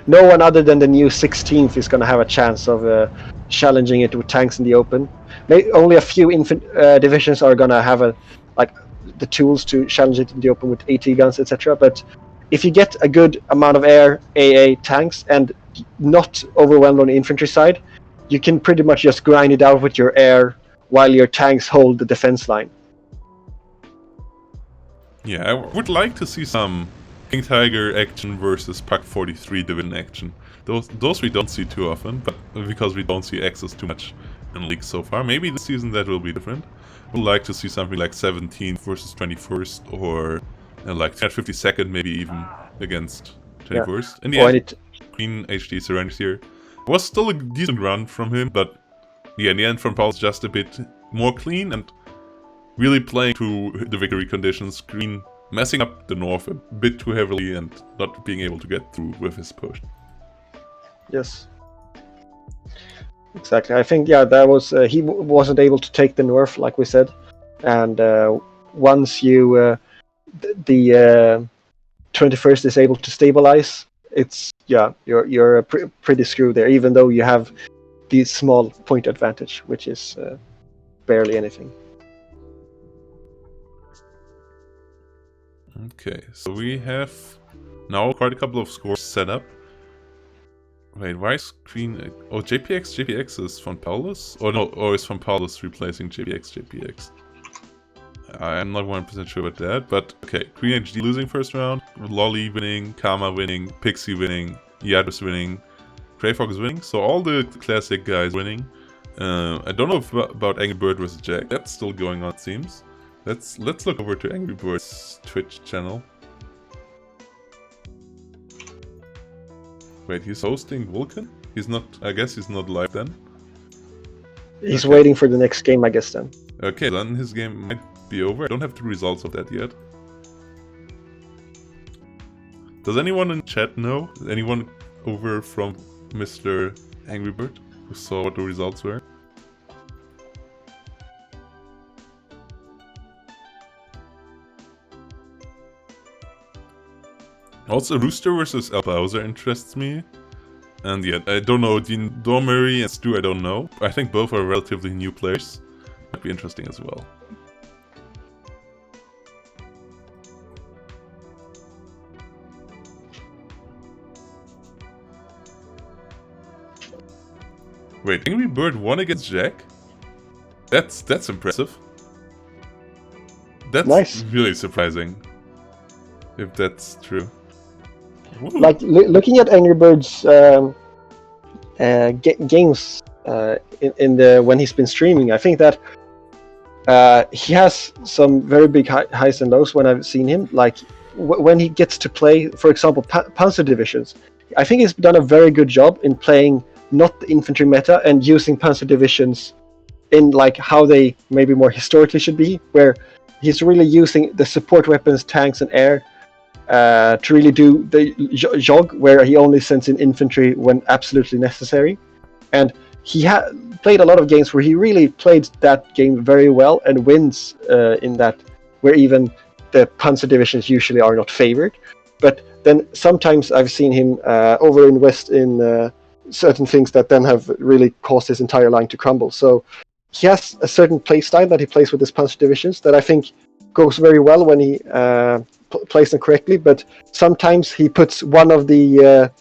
one other than the new 16th is going to have a chance of challenging it with tanks in the open. Only a few divisions are going to have the tools to challenge it in the open with AT guns, etc. But if you get a good amount of air AA tanks and not overwhelmed on the infantry side, you can pretty much just grind it out with your air while your tanks hold the defense line. Yeah, I would like to see some King Tiger action versus Pak 43 division action. Those we don't see too often, but because we don't see access too much in leagues so far. Maybe this season that will be different. I would like to see something like 17th versus 21st, or like 52nd maybe even against 21st. In the Oh, end, and it Green HD surrenders here. Was still a decent run from him, but yeah, in the end, Von Paul's just a bit more clean and really playing to the victory conditions. Green messing up the North a bit too heavily and not being able to get through with his push. yes. Exactly. I think that was he wasn't able to take the North, like we said, and once you the 21st is able to stabilize, it's you're pretty screwed there. Even though you have the small point advantage, which is barely anything. Okay, so we have now quite a couple of scores set up. Wait, why is Green... Oh, JPX is Von Paulus? Or no, or is Von Paulus replacing JPX? I'm not 100% sure about that, but okay. Green HD losing first round, Lolly winning, Kama winning, Pixie winning, Yadus winning, Grey Fox winning, so all the classic guys winning. I don't know about Angry Bird versus Jack, that's still going on it seems. Let's look over to Angry Bird's Twitch channel. Wait, he's hosting Vulcan? He's not, I guess he's not live then? He's waiting for the next game, I guess, then. Okay, then his game might be over. I don't have the results of that yet. Does anyone in chat know? Anyone over from Mr. Angry Bird who saw what the results were? Also, Rooster versus El Bowser interests me. And yeah, I don't know, Dean Dormery and Stu I don't know. I think both are relatively new players. Might be interesting as well. Wait, Angry Bird won against Jack? That's impressive. That's nice. Really surprising. If that's true. Woo. Like looking at Angry Bird's games in the when he's been streaming, I think that he has some very big highs and lows when I've seen him. Like when he gets to play, for example, Panzer divisions, I think he's done a very good job in playing not the infantry meta and using Panzer divisions in like how they maybe more historically should be, where he's really using the support weapons, tanks, and air. To really do the jog, where he only sends in infantry when absolutely necessary. And he played a lot of games where he really played that game very well and wins in that, where even the Panzer divisions usually are not favored. But then sometimes I've seen him over invest in certain things that then have really caused his entire line to crumble. So he has a certain play style that he plays with his Panzer divisions that I think goes very well when he plays them correctly, but sometimes he puts one of the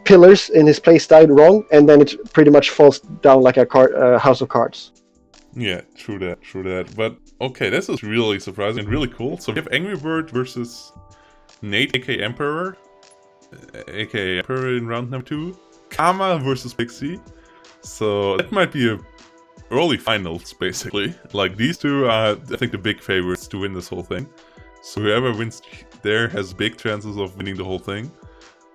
pillars in his playstyle wrong, and then it pretty much falls down like a house of cards. Yeah, true that. But okay, this is really surprising and really cool. So we have Angry Bird versus Nate, aka Emperor, in round number 2. Kama versus Pixie. So that might be a early finals, basically. Like, these two are, I think, the big favorites to win this whole thing. So whoever wins there has big chances of winning the whole thing.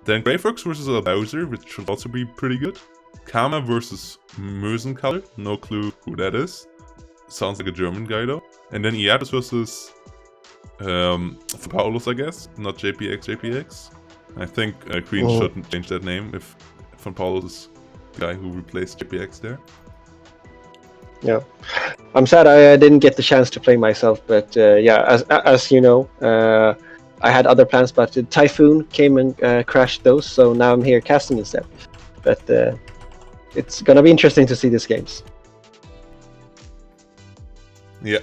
Then Grey Fox versus a Bowser, which should also be pretty good. Kama versus Mösenkalle, no clue who that is. Sounds like a German guy though. And then Iadus versus Paulus, I guess, not JPX. I think Green shouldn't change that name if Von Paulus is the guy who replaced JPX there. Yeah, I'm sad I didn't get the chance to play myself, but yeah, as you know, I had other plans, but the Typhoon came and crashed those, so now I'm here casting instead. But it's gonna be interesting to see these games. Yeah.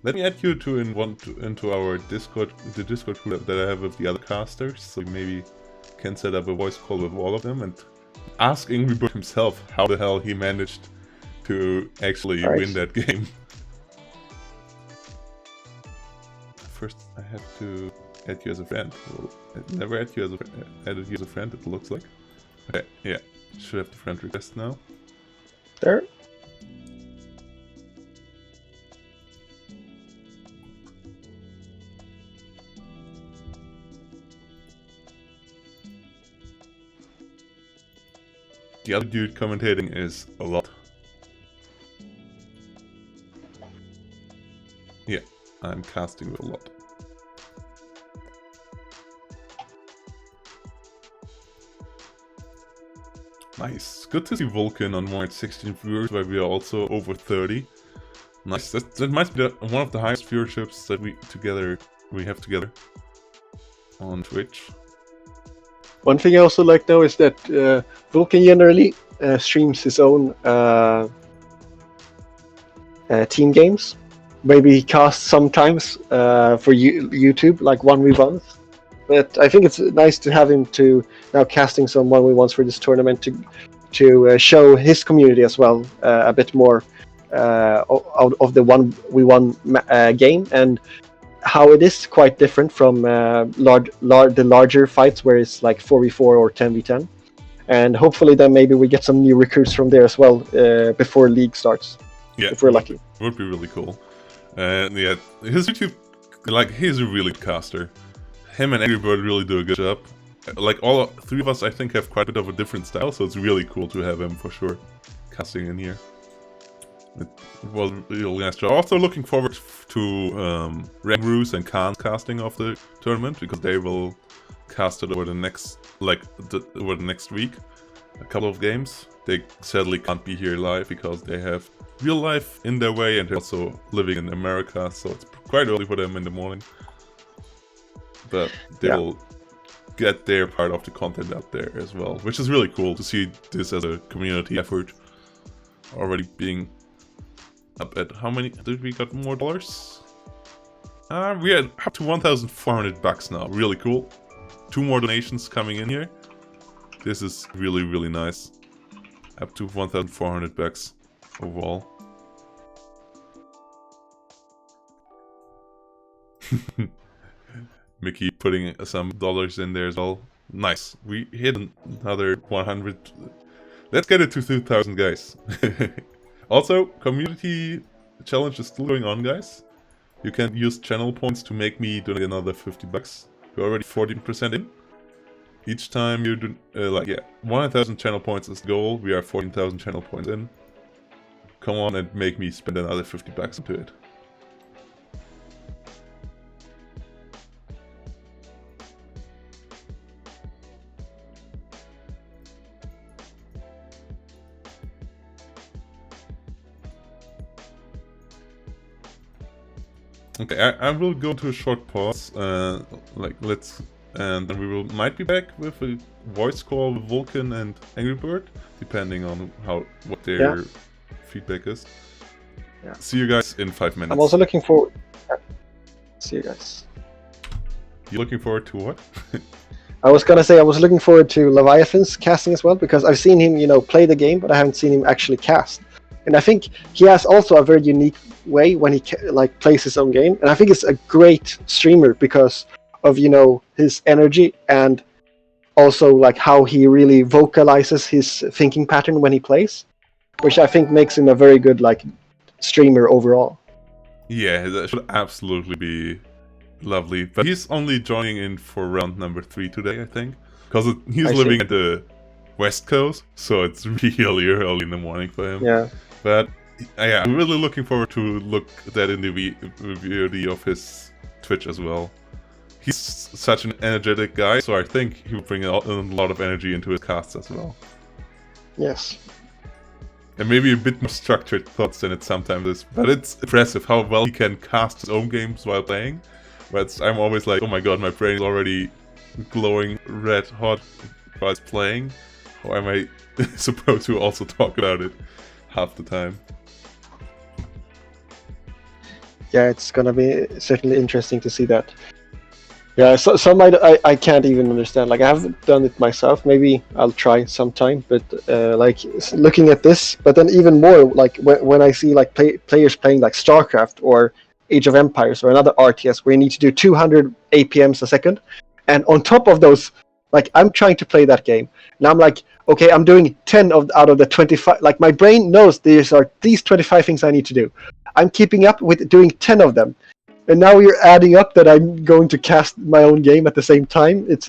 Let me add you into our Discord, the Discord group that I have with the other casters, so we maybe can set up a voice call with all of them and ask Angry Bird himself how the hell he managed to actually win that game. First, I have to add you as a friend. Well, I never added you as a friend, it looks like. Okay, yeah. Should have the friend request now. There. the other dude commentating is a lot. Yeah, I'm casting with a lot. Nice. Good to see Vulcan on more than 16 viewers, where we are also over 30. Nice. That might be one of the highest viewerships that we have together on Twitch. One thing I also like though is that Vulcan generally streams his own team games. Maybe he casts sometimes for YouTube, like 1v1s. But I think it's nice to have him to now casting some 1v1s for this tournament to show his community as well a bit more out of the 1v1 game, and how it is quite different from the larger fights where it's like 4v4 or 10v10. And hopefully then maybe we get some new recruits from there as well before league starts. Yeah, if we're lucky. Would be really cool. And yeah, his YouTube, like, he's a really good caster. Him and Angry Bird really do a good job. Like, all three of us, I think, have quite a bit of a different style, so it's really cool to have him for sure casting in here. It was a really nice job. Also looking forward to Rangroos and Khan casting of the tournament, because they will cast it over the next week. A couple of games. They sadly can't be here live because they have real life in their way, and they're also living in America, so it's quite early for them in the morning. But they will get their part of the content out there as well, which is really cool to see this as a community effort already being up at how many did we got more dollars? We are up to 1,400 bucks now. Really cool. 2 more donations coming in here. This is really, really nice. Up to 1,400 bucks overall. Mickey putting some dollars in there as well. Nice. We hit another 100. Let's get it to 2,000, guys. Also, community challenge is still going on, guys. You can use channel points to make me donate another 50 bucks. We're already 14% in. Each time you do, 1,000 channel points is the goal. We are 14,000 channel points in. Come on and make me spend another 50 bucks into it. Okay, I will go to a short pause, and then we might be back with a voice call with Vulcan and Angry Bird, depending on what their feedback is. Yeah. See you guys in 5 minutes. I'm also looking forward. See you guys. You looking forward to what? I was gonna say I was looking forward to Leviathan's casting as well, because I've seen him, play the game, but I haven't seen him actually cast. And I think he has also a very unique way when he plays his own game, and I think it's a great streamer because of his energy, and also how he really vocalizes his thinking pattern when he plays, which I think makes him a very good streamer overall. Yeah, that should absolutely be lovely. But he's only joining in for round number 3 today, I think, because he's living at the West Coast, so it's really early in the morning for him. Yeah. But yeah, I'm really looking forward to look at that in the VOD of his Twitch as well. He's such an energetic guy, so I think he will bring a lot of energy into his casts as well. Yes. And maybe a bit more structured thoughts than it sometimes is. But it's impressive how well he can cast his own games while playing. But I'm always like, oh my god, my brain is already glowing red hot while it's playing. How am I supposed to also talk about it half the time? Yeah, it's gonna be certainly interesting to see that. Yeah, some I can't even understand. I haven't done it myself. Maybe I'll try sometime. But looking at this, but then even more when I see players playing StarCraft or Age of Empires or another RTS where you need to do 200 APMs a second, and on top of those, I'm trying to play that game, and I'm okay, I'm doing 10 out of the 25. My brain knows these 25 things I need to do. I'm keeping up with doing 10 of them. And now you're adding up that I'm going to cast my own game at the same time. It's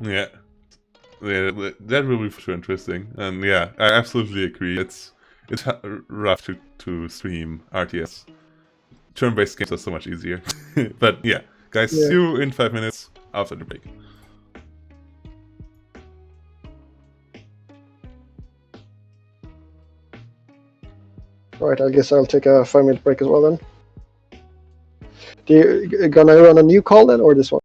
Yeah. Yeah, that will be for sure interesting. And yeah, I absolutely agree. It's rough to stream RTS. Turn-based games are so much easier. But yeah, guys, Yeah. see you in 5 minutes after the break. Right, I guess I'll take a 5-minute break as well then. Do you gonna run a new call then, or this one?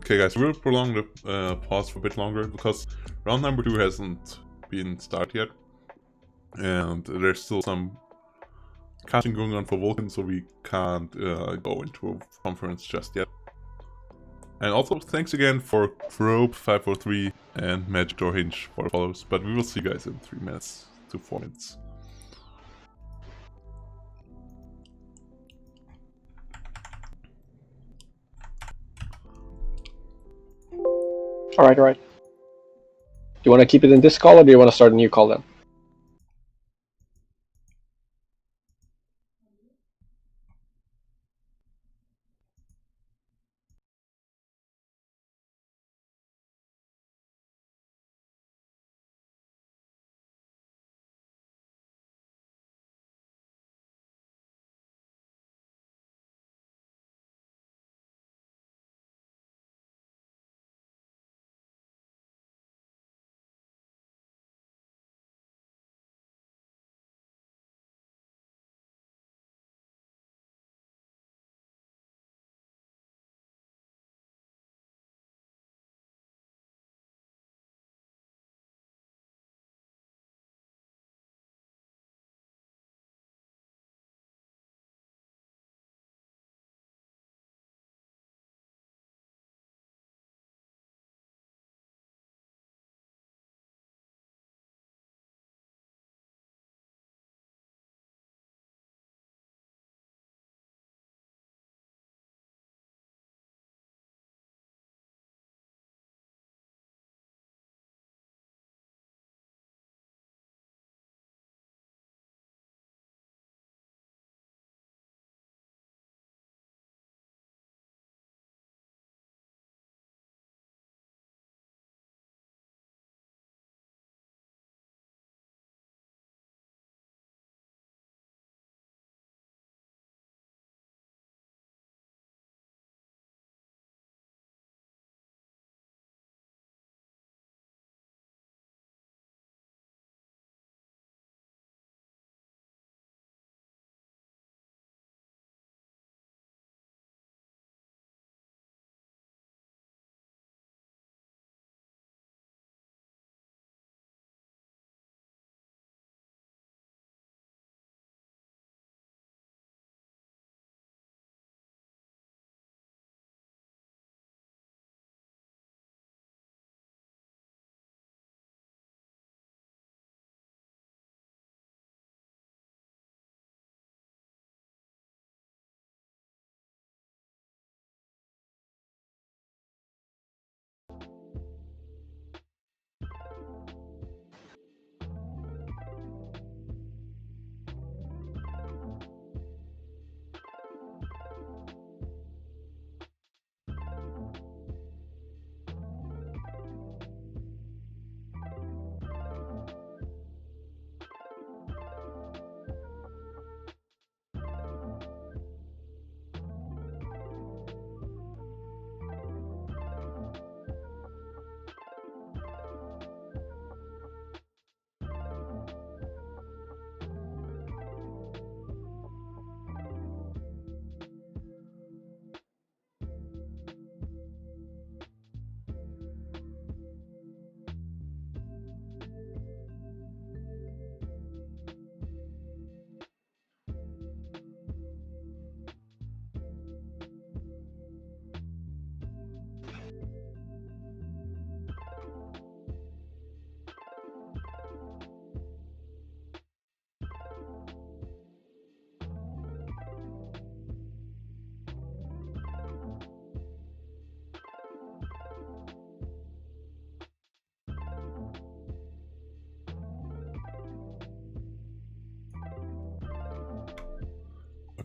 Okay guys, we'll prolong the pause for a bit longer because round number 2 hasn't been started yet. And there's still some casting going on for Vulcan, so we can't go into a conference just yet. And also, thanks again for Probe543 and Magic Door Hinge for the follows, but we will see you guys in 3 minutes to 4 minutes. Alright, alright. Do you want to keep it in this call, or do you want to start a new call then?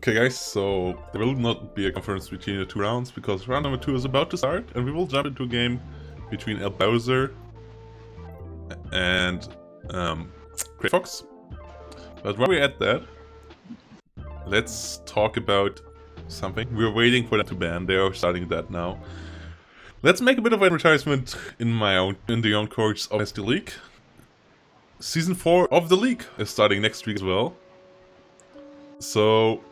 Okay guys, so there will not be a conference between the 2 rounds because round number 2 is about to start and we will jump into a game between El Bowser and Great Fox. But while we're at that, let's talk about something. We're waiting for them to ban, they are starting that now. Let's make a bit of advertisement in the own course of SD League. Season 4 of the league is starting next week as well. So,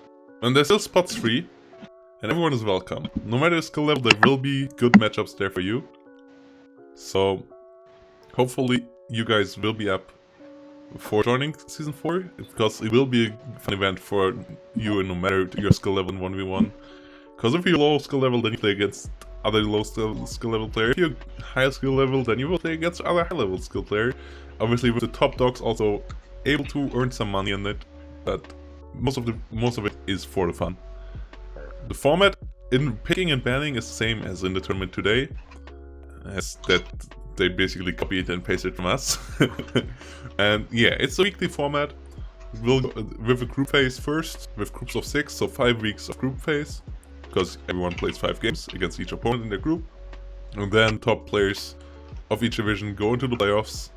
and there's still spots free. and everyone is welcome. No matter the skill level, there will be good matchups there for you. So, hopefully you guys will be up for joining Season 4, because it will be a fun event for you no matter your skill level in 1v1. Because if you're low skill level, then you play against other low skill level players. If you're high skill level, then you will play against other high level skill player. Obviously, with the top dogs also able to earn some money on it, but most of it is for the fun. The format in picking and banning is the same as in the tournament today, as that they basically copied and pasted from us. And yeah, it's a weekly format. We'll go with a group phase first, with groups of 6, so 5 weeks of group phase, because everyone plays 5 games against each opponent in their group. And then top players of each division go into the playoffs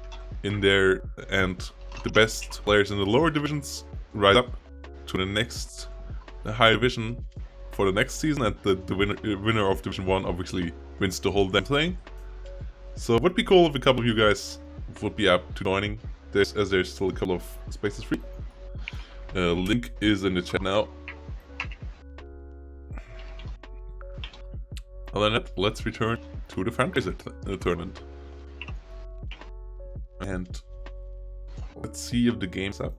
in there, and the best players in the lower divisions rise up to the next high division for the next season, and the winner of Division 1 obviously wins the whole damn thing. So it would be cool if a couple of you guys would be up to joining this, as there's still a couple of spaces free. Link is in the chat now. Other than that, let's return to the Fundraiser tournament. And let's see if the game's up.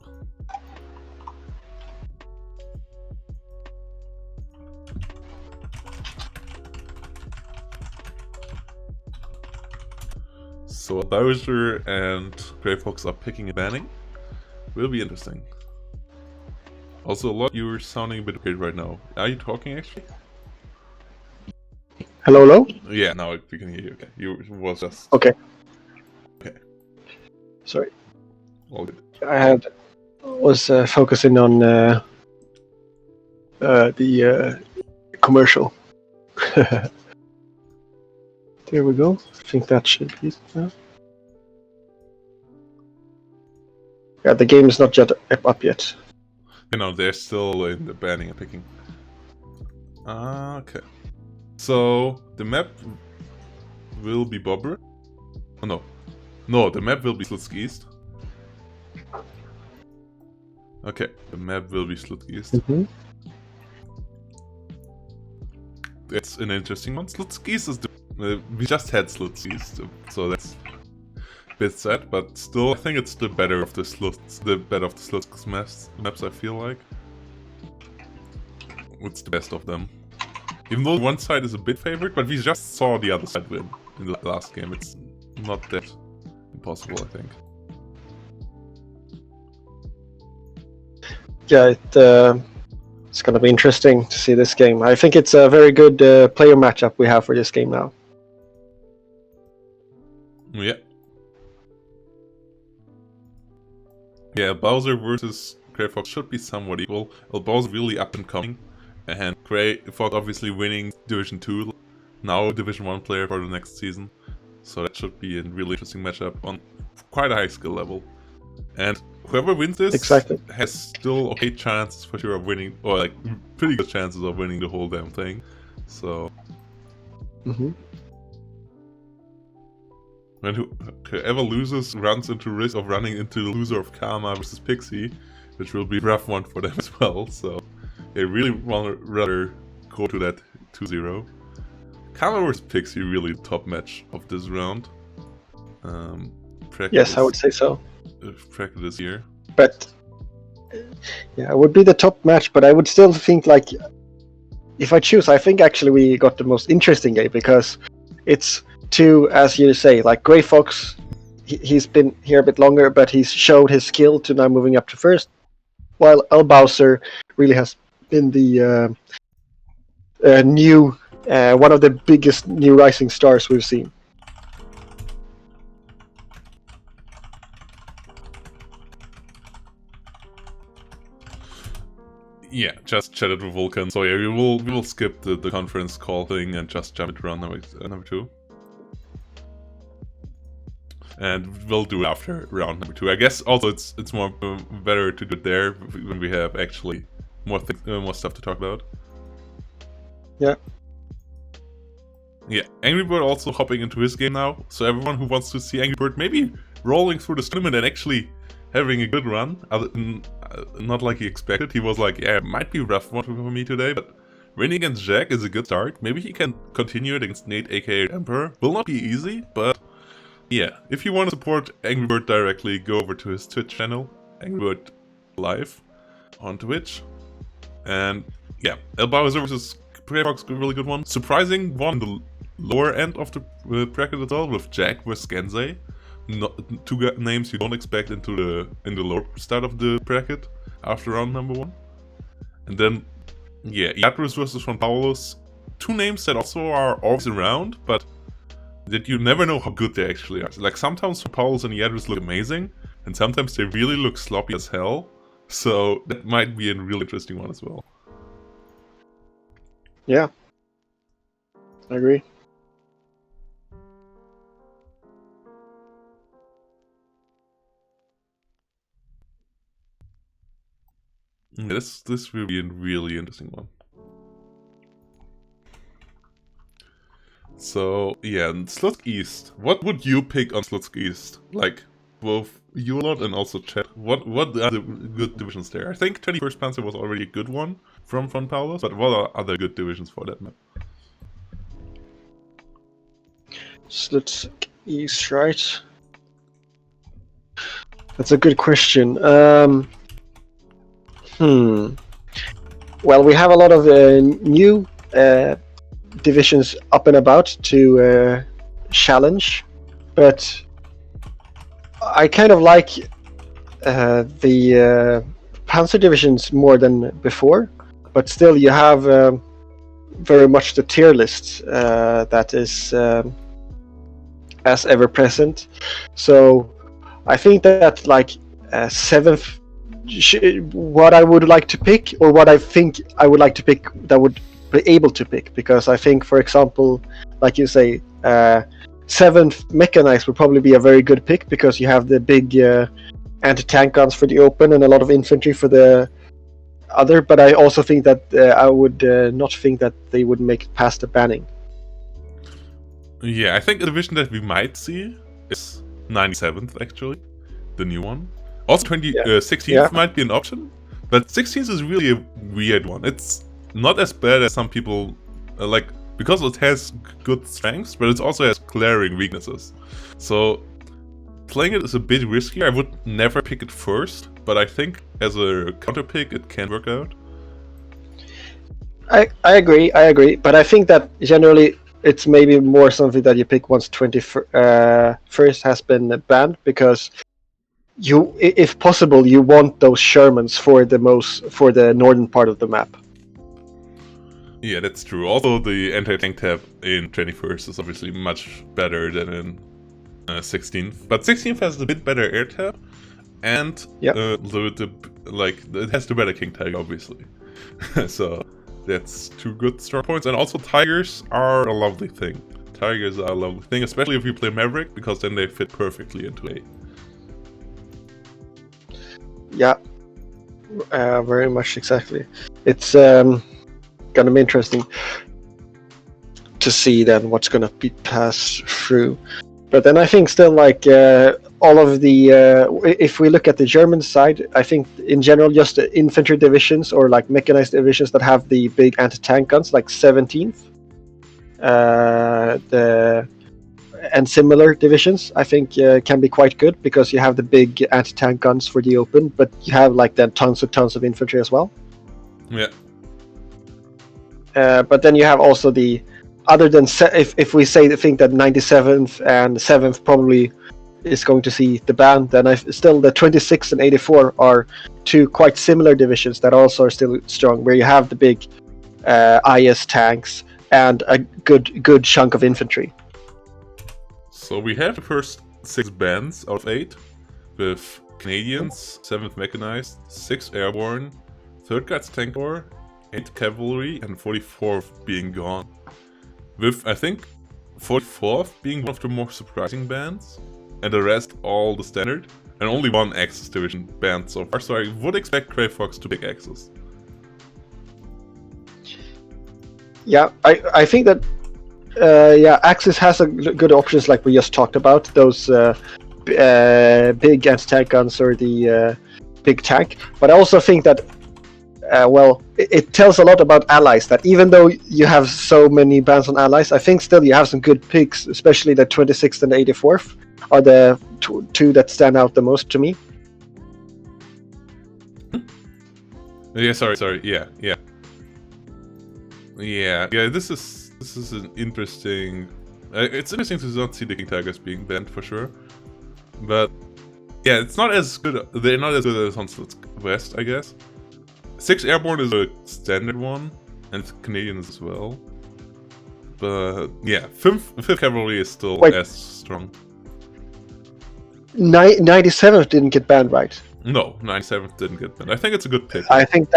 So Bowser and Grey Fox are picking and banning. Will be interesting. Also, a lot you're sounding a bit weird right now. Are you talking actually? Hello, hello? Yeah, now we can hear you. Okay, you was just Okay. Okay. Sorry. All good. I was focusing on the commercial. There we go. I think that should be. Yeah, the game is not yet up yet. You know, they're still in the banning and picking. Okay. So the map will be Bobber. Oh no. No, the map will be Slutsk East. Okay, the map will be Slutsk East. It's an interesting one. Slutsk East is we just had Slutsk East, so that's a bit sad, but still I think it's the better of the Slutsk maps, I feel like. It's the best of them. Even though one side is a bit favored, but we just saw the other side win in the last game. It's not that impossible, I think. Yeah, it's going to be interesting to see this game. I think it's a very good player matchup we have for this game now. Yeah. Yeah, Bowser versus Grey Fox should be somewhat equal. Well, Bowser really up and coming, and Grey Fox obviously winning Division 2, now Division 1 player for the next season. So that should be a really interesting matchup on quite a high skill level. And whoever wins this has still okay chances for sure of winning, or like pretty good chances of winning the whole damn thing. So. And whoever loses runs into risk of running into the loser of Karma versus Pixie, which will be a rough one for them as well. So they really want to rather go to that 2-0. Karma versus Pixie really the top match of this round. Yes, I would say so. Practice this year. But yeah, it would be the top match, but I would still think, like, if I choose, I think actually we got the most interesting game, because it's two, as you say, like Grey Fox, he's been here a bit longer, but he's showed his skill to now moving up to first, while Bowser really has been the new, one of the biggest new rising stars we've seen. Yeah, just chatted with Vulcan. So yeah, we will skip the conference call thing and just jump into round number 2. And we'll do it after round number 2. I guess also it's more better to do it there when we have actually more stuff to talk about. Yeah. Yeah, Angry Bird also hopping into his game now. So everyone who wants to see Angry Bird maybe rolling through this tournament and actually having a good run, not like he expected. He was like, yeah, it might be a rough one for me today, but Winning against Jack is a good start. Maybe he can continue it against Nate, aka Emperor. Will not be easy, but yeah. If you want to support Angry Bird directly, go over to his Twitch channel, Angry Bird Live, on Twitch. And yeah, El Bowser vs. Greyfox, a really good one. Surprising one, the lower end of the bracket as well, with Jack vs. Gensei. Two names you don't expect in the lower start of the bracket after round number 1. And then, yeah, Yadrus vs. Juan Paulos. Two names that also are always around, but that you never know how good they actually are. Like, sometimes Juan Paulos and Yadrus look amazing, and sometimes they really look sloppy as hell. So that might be a really interesting one as well. Yeah, I agree. This will be a really interesting one. So yeah, Slutsk East. What would you pick on Slutsk East? Like both you a lot and also Chet. What are the good divisions there? I think 21st Panzer was already a good one from Juan Paulos, but what are other good divisions for that map? Slutsk East, right? That's a good question. Well, we have a lot of new divisions up and about to challenge, but I kind of like the Panzer divisions more than before. But still, you have very much the tier list that is as ever present. So I think that like 7th. What I would like to pick, or what I think I would like to pick, that would be able to pick, because I think, for example, like you say, 7th Mechanized would probably be a very good pick, because you have the big anti-tank guns for the open and a lot of infantry for the other. But I also think that I would not think that they would make it past the banning. Yeah, I think a division that we might see is 97th, actually, the new one. Also, 16th might be an option, but 16th is really a weird one. It's not as bad as some people like, because it has good strengths, but it also has glaring weaknesses. So playing it is a bit risky. I would never pick it first, but I think as a counter pick it can work out. I agree, but I think that generally it's maybe more something that you pick once 21st has been banned, because you, if possible, you want those Shermans for the northern part of the map. Yeah, that's true. Also, the anti-tank tab in 21st is obviously much better than in 16th. But 16th has a bit better air tab, and it has the better King Tiger, obviously. So that's two good strong points. And also, Tigers are a lovely thing. Tigers are a lovely thing, especially if you play Maverick, because then they fit perfectly into A. Yeah, very much exactly. It's gonna be interesting to see then what's gonna be passed through. But then I think still, like all of the if we look at the German side, I think in general just the infantry divisions or like mechanized divisions that have the big anti-tank guns, like 17th, and similar divisions, I think can be quite good, because you have the big anti-tank guns for the open, but you have like then tons of infantry as well. Yeah. But then you have also the other than if we think that 97th and 7th probably is going to see the ban, then still the 26th and 84 are two quite similar divisions that also are still strong, where you have the big IS tanks and a good chunk of infantry. So we have the first 6 bands out of 8, with Canadians, 7th Mechanized, 6 Airborne, 3rd Guards Tank Corps, 8 Cavalry, and 44th being gone. With, I think, 44th being one of the more surprising bands, and the rest all the standard, and only one Axis division banned so far, so I would expect Greyfox to pick Axis. Yeah, I think that Axis has a good options, like we just talked about, those big anti-tank guns or the big tank. But I also think that well, it tells a lot about allies, that even though you have so many bans on allies, I think still you have some good picks, especially the 26th and the 84th are the two that stand out the most to me. Yeah, sorry. Yeah. This is an interesting. It's interesting to not see the King Tigers being banned for sure, but yeah, it's not as good. They're not as good as on West, I guess. 6 Airborne is a standard one, and it's Canadian as well. But yeah, 5th Cavalry is still as strong. 97th didn't get banned, right? No, 97th didn't get banned. I think it's a good pick. I think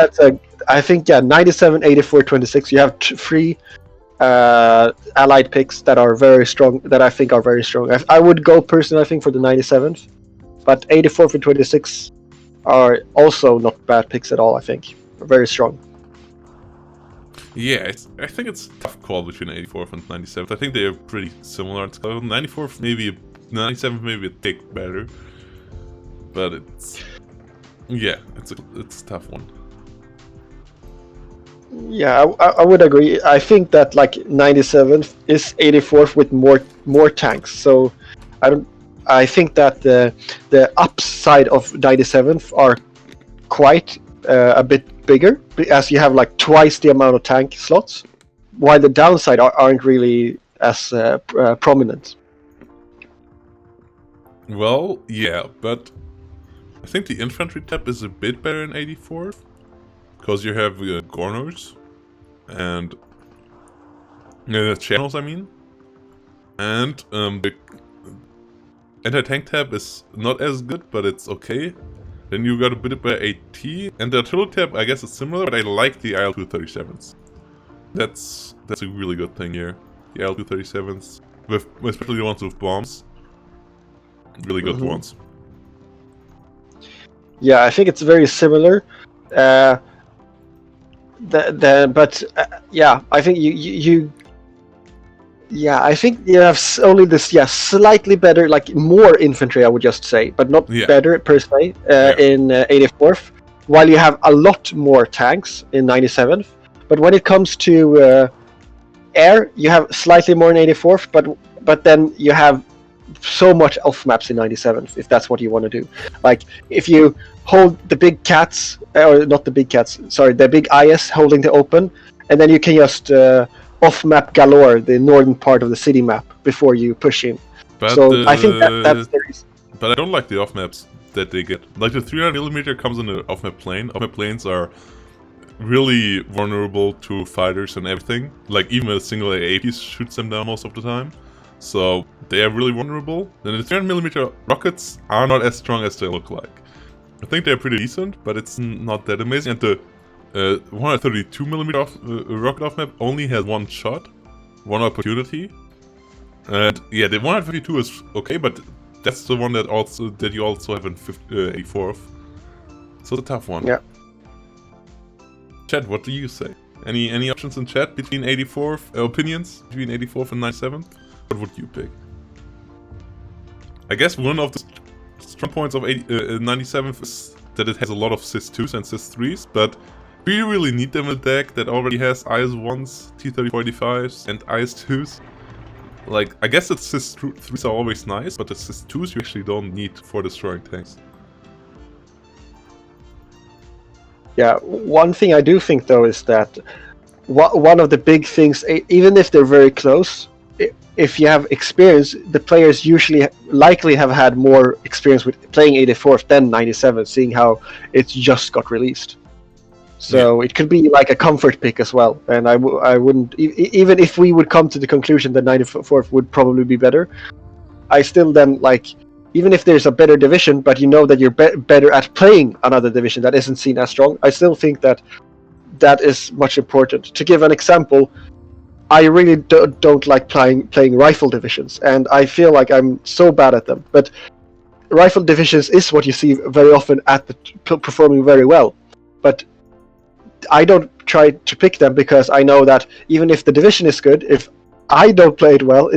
97, 84, 26. You have 3 allied picks that are very strong. That I think are very strong. I would go personally, I think, for the 97th, but 84 and 26 are also not bad picks at all. I think very strong. Yeah, I think it's a tough call between 84th and 97th. I think they are pretty similar. 94th maybe, 97th maybe a tick better, but it's a tough one. Yeah, I would agree. I think that like 97th is 84th with more tanks. So I think that the upside of 97th are quite a bit bigger, as you have like twice the amount of tank slots, while the downside aren't really as prominent. Well, yeah, but I think the infantry tab is a bit better in 84th, because you have Gorners and channels, I mean, and the anti-tank tab is not as good, but it's okay. Then you got a bit better AT, and the artillery tab I guess is similar, but I like the IL-237s. That's a really good thing here. The IL-237s, especially the ones with bombs, really good ones. Yeah, I think it's very similar. I think I think you have only this slightly better, like more infantry, I would just say, but not better per se in 84th, while you have a lot more tanks in 97th. But when it comes to air, you have slightly more in 84th, but then you have so much off maps in 97th, if that's what you want to do. Like if you hold the big cats, or not the big cats, sorry, the big IS holding the open, and then you can just off-map galore the northern part of the city map before you push in. But so I think that's the reason. But I don't like the off-maps that they get. Like the 300mm comes in an off-map plane. Off-map planes are really vulnerable to fighters and everything. Like even a single AP shoots them down most of the time. So they are really vulnerable. And the 300mm rockets are not as strong as they look like. I think they're pretty decent, but it's not that amazing. And the 132mm rocket off-map only has one shot, one opportunity. And yeah, the 152 is okay, but that's the one that you also have in 84th. So it's a tough one. Yeah. Chat, what do you say? Any options in chat between 84th opinions between 84th and 97th? What would you pick? I guess one of the strong points of 97th is that it has a lot of Sys-2s and Sys-3s, but do you really need them in a deck that already has IS-1s, T-3485s, and IS-2s? Like, I guess the Sys-3s are always nice, but the Sys-2s you actually don't need for destroying tanks. Yeah, one thing I do think though is that one of the big things, even if they're very close, if you have experience, the players usually likely have had more experience with playing 84th than 97, seeing how it's just got released. So it could be like a comfort pick as well, and I wouldn't, even if we would come to the conclusion that 94th would probably be better, I still then, like, even if there's a better division, but you know that you're better at playing another division that isn't seen as strong, I still think that that is much important. To give an example, I really don't like playing rifle divisions, and I feel like I'm so bad at them, but rifle divisions is what you see very often at performing very well, but I don't try to pick them because I know that even if the division is good, if I don't play it well,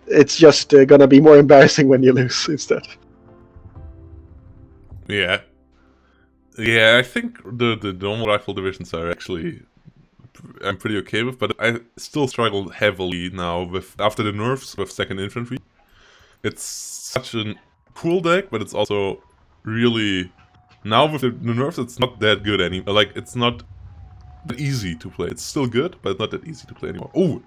it's just gonna be more embarrassing when you lose instead. Yeah. Yeah, I think the normal rifle divisions are actually I'm pretty okay with, but I still struggle heavily now with after the nerfs with second infantry. It's such a cool deck, but it's also really now with the nerfs. It's not that good anymore. Like it's not that easy to play. It's still good, but not that easy to play anymore. Oh,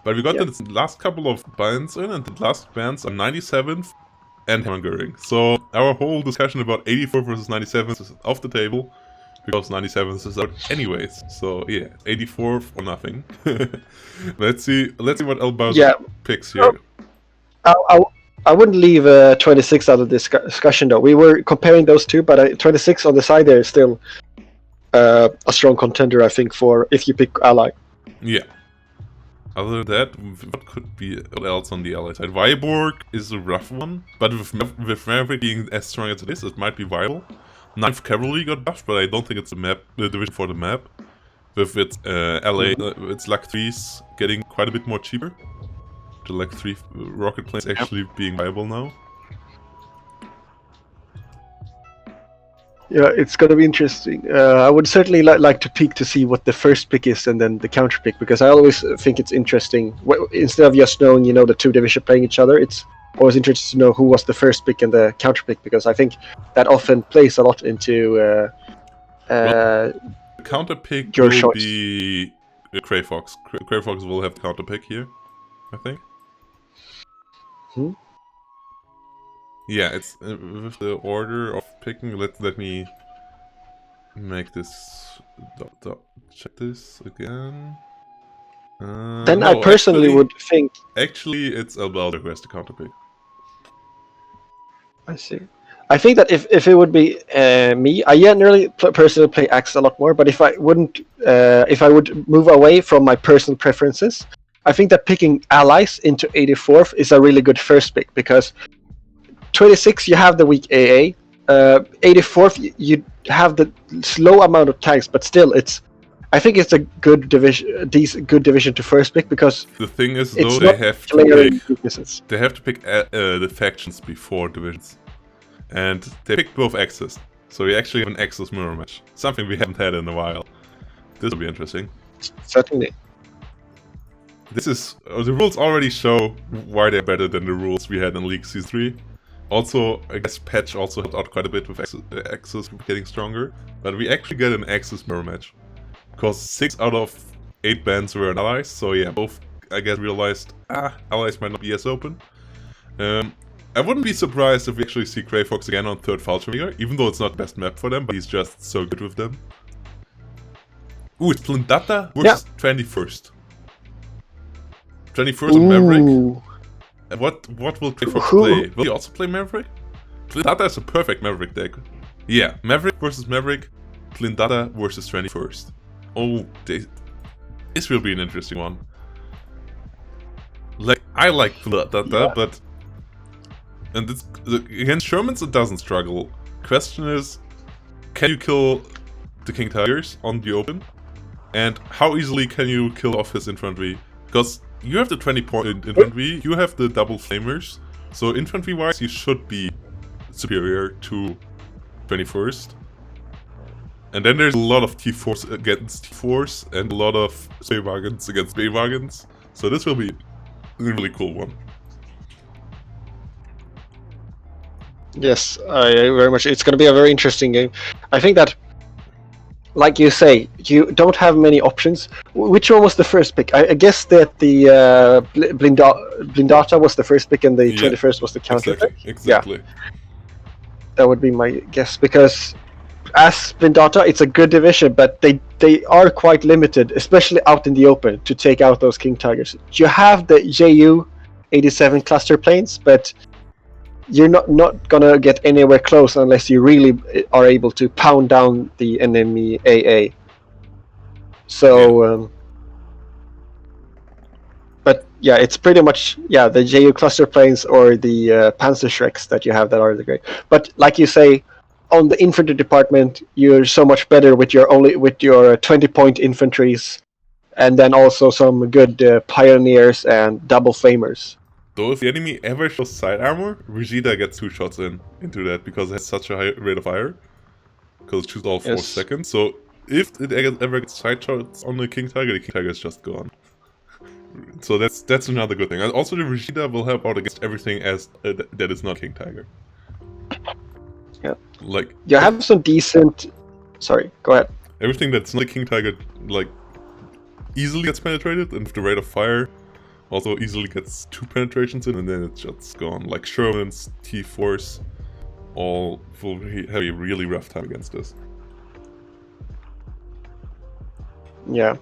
but we got the last couple of bands in, and the last bands are 97th and Hungering. So our whole discussion about 84 versus 97 is off the table because 97 is out anyways. So yeah, 84th or nothing. Let's see what Elbowser picks here. I wouldn't leave 26 out of this discussion though. We were comparing those two, but 26 on the side there is still a strong contender, I think, for if you pick ally. Yeah. Other than that, what could be else on the ally side? Viborg is a rough one, but with Maverick being as strong as it is, it might be viable. 9th Cavalry got buffed, but I don't think it's the division for the map. With its LA, its Luck 3s getting quite a bit more cheaper. The Luck 3 rocket planes actually being viable now. Yeah, it's going to be interesting. I would certainly like to peek to see what the first pick is and then the counter pick, because I always think it's interesting. Instead of just knowing, the two divisions playing each other, it's always interesting to know who was the first pick and the counter pick, because I think that often plays a lot into the counter pick your will choice. be Crayfox. Crayfox will have the counter pick here, I think. Yeah, it's with the order of picking. Let me make this. Check this again. Then no, I personally would think. Actually, it's Elbalder who has the counter pick. I see. I think that if it would be me, I generally personally play Axe a lot more. But if I would move away from my personal preferences, I think that picking allies into 84th is a really good first pick, because 26 you have the weak AA, 84th you have the slow amount of tanks, but still I think it's a good division, good division to first pick, because the thing is though they have to pick the factions before divisions, and they picked both Axes, so we actually have an Axes mirror match, something we haven't had in a while. This will be interesting. Certainly. This is the rules already show why they're better than the rules we had in League C3. Also, I guess patch also helped out quite a bit with Axes getting stronger, but we actually get an Axes mirror match. Because 6 out of 8 bands were allies, so yeah, both I guess realized, allies might not be as open. I wouldn't be surprised if we actually see Crayfox again on 3rd Fallschirmjäger, even though it's not the best map for them, but he's just so good with them. Ooh, it's Plindata versus 21st. 21st and Maverick. What will Crayfox play? Will he also play Maverick? Plindata is a perfect Maverick deck. Yeah, Maverick versus Maverick, Plindata versus 21st. Oh, this will be an interesting one. Like, I like Plindata, but... And it's, against Shermans it doesn't struggle. Question is, can you kill the King Tigers on the open? And how easily can you kill off his infantry? Because you have the 20-point infantry, you have the double flamers, so infantry-wise you should be superior to 21st. And then there's a lot of T4s against T4s and a lot of Seewagons against B-Wagons, so this will be a really cool one. Yes, I very much. It's going to be a very interesting game. I think that, like you say, you don't have many options. Which one was the first pick? I guess that the Blindata was the first pick and the 21st was the counter pick. Exactly. Yeah. That would be my guess, because as Blindata, it's a good division, but they are quite limited, especially out in the open, to take out those King Tigers. You have the JU 87 cluster planes, but you're not gonna get anywhere close unless you really are able to pound down the enemy AA. So, but yeah, it's pretty much the JU cluster planes or the Panzer Shreks that you have that are the great. But like you say, on the infantry department, you're so much better with your 20-point infantries, and then also some good pioneers and double flamers. Though if the enemy ever shows side armor, Vegeta gets 2 shots into that because it has such a high rate of fire. because it shoots all 4 Yes. seconds. So if it ever gets side shots on the King Tiger is just gone. So that's another good thing. And also the Vegeta will help out against everything as that is not King Tiger. Yeah. Like You have some decent. Sorry, go ahead. everything that's not King Tiger like easily gets penetrated, and with the rate of fire also easily gets 2 penetrations in, and then it's just gone. Like Sherman's, T-Force, all will have a really rough time against this. Yeah,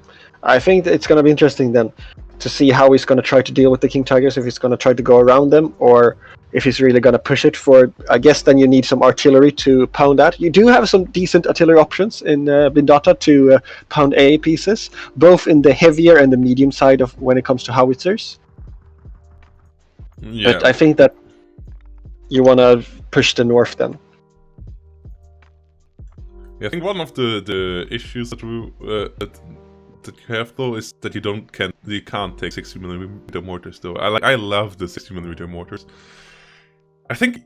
I think it's going to be interesting then to see how he's going to try to deal with the King Tigers, if he's going to try to go around them, or if he's really going to push it for. I guess then you need some artillery to pound that. You do have some decent artillery options in Bindata to pound AA pieces, both in the heavier and the medium side of when it comes to howitzers. Yeah. But I think that you want to push the north then. Yeah, I think one of the issues that you have though is that you can't take 60mm mortars though. I love the 60mm mortars. I think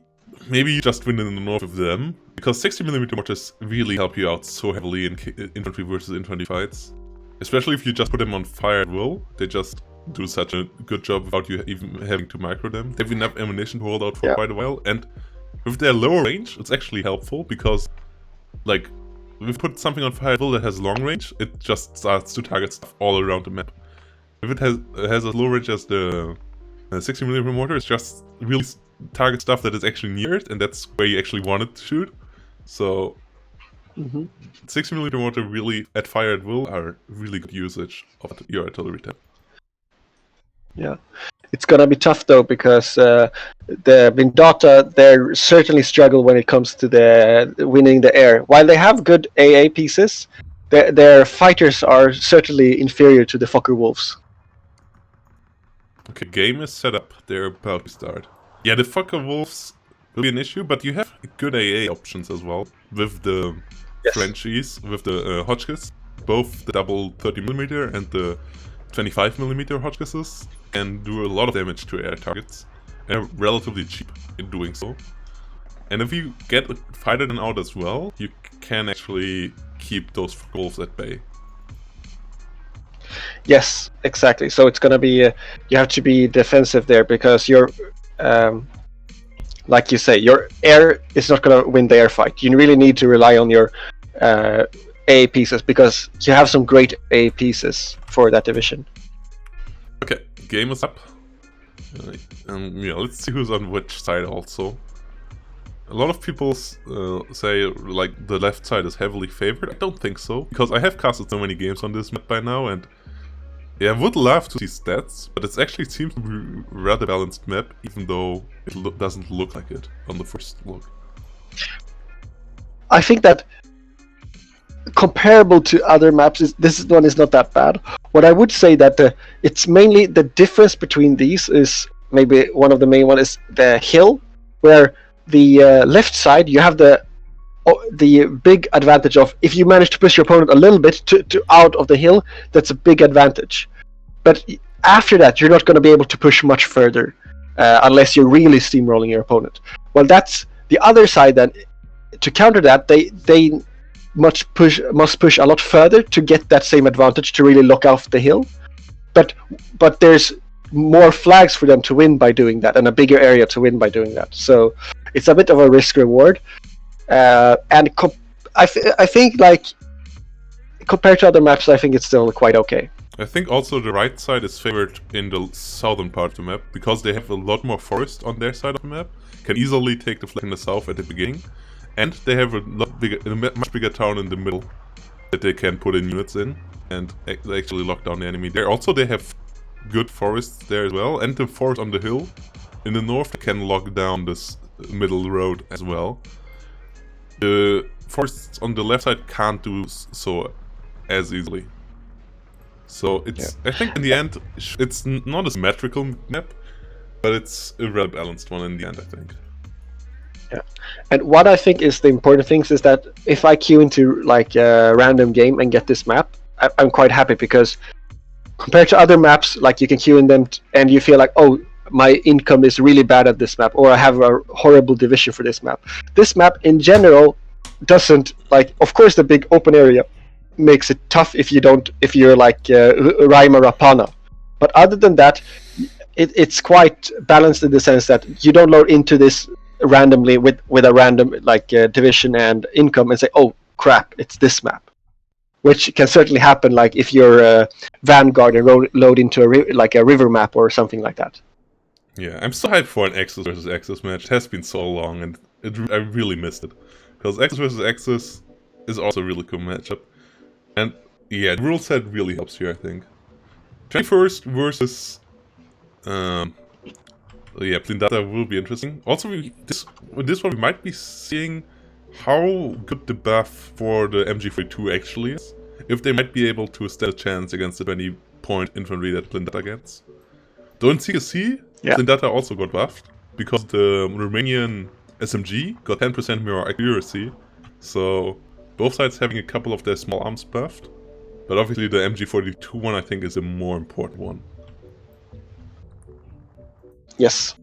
maybe you just win in the north with them, because 60mm mortars really help you out so heavily in infantry versus infantry fights. Especially if you just put them on fire at will, they just do such a good job without you even having to micro them. They have enough ammunition to hold out for quite a while, and with their lower range, it's actually helpful because, like, if you put something on fire at will that has long range, it just starts to target stuff all around the map. If it has a low range as the 60mm mortar, it's just really target stuff that is actually near it, and that's where you actually want it to shoot. So 60mm mortar really at fire at will are really good usage of your artillery type. Yeah, it's gonna be tough though, because the Bindata, they certainly struggle when it comes to the winning the air. While they have good AA pieces, their fighters are certainly inferior to the Fokker Wolves. Okay, game is set up. They're about to start. Yeah, the Fokker Wolves will be an issue, but you have good AA options as well with the Frenchies, with the Hotchkiss. Both the double 30mm and the 25mm Hotchkisses can do a lot of damage to air targets, and are relatively cheap in doing so. And if you get a fighter out as well, you can actually keep those wolves at bay. Yes, exactly. So it's gonna be you have to be defensive there, because you're like you say, your air is not gonna win the air fight. You really need to rely on your A pieces, because you have some great A pieces for that division. Okay, game is up. Yeah, let's see who's on which side also. A lot of people say like the left side is heavily favored. I don't think so, because I have casted so many games on this map by now, and yeah, I would love to see stats, but it actually seems to be a rather balanced map, even though it doesn't look like it on the first look. I think that comparable to other maps, this one is not that bad. What I would say that it's mainly the difference between these is maybe one of the main one is the hill, where the left side you have the big advantage of, if you manage to push your opponent a little bit to out of the hill, that's a big advantage. But after that, you're not going to be able to push much further unless you're really steamrolling your opponent. Well, that's the other side. Then to counter that, they must push a lot further to get that same advantage, to really lock off the hill. But there's more flags for them to win by doing that, and a bigger area to win by doing that. So it's a bit of a risk reward. And I think, like, compared to other maps, I think it's still quite okay. I think also the right side is favored in the southern part of the map, because they have a lot more forest on their side of the map, can easily take the flag in the south at the beginning, and they have a much bigger town in the middle that they can put in units in and actually lock down the enemy there. Also, they have good forests there as well, and the forest on the hill in the north can lock down this middle road as well. The forests on the left side can't do so as easily. So it's, I think in the end, it's not a symmetrical map, but it's a rather balanced one in the end, I think. Yeah, and what I think is the important things is that if I queue into like a random game and get this map, I'm quite happy, because compared to other maps, like you can queue in them and you feel like, oh, my income is really bad at this map, or I have a horrible division for this map. This map in general doesn't like. Of course, the big open area makes it tough if you're like Raima Rapana. But other than that, it's quite balanced in the sense that you don't load into this randomly with a random like division and income and say, oh crap, it's this map, which can certainly happen. Like if you're Vanguard and load into a river map or something like that. Yeah, I'm so hyped for an Axis versus Axis match. It has been so long, and I really missed it. Because Axis versus Axis is also a really cool matchup. And yeah, the rule set really helps here, I think. 21st versus... yeah, Plindata will be interesting. Also, this one we might be seeing how good the buff for the MG42 actually is. If they might be able to stand a chance against the 20-point infantry that Plindata gets. Though in CSC, Plindata also got buffed, because the Romanian SMG got 10% more accuracy, so both sides having a couple of their small arms buffed. But obviously the MG42 one I think is a more important one. Yes.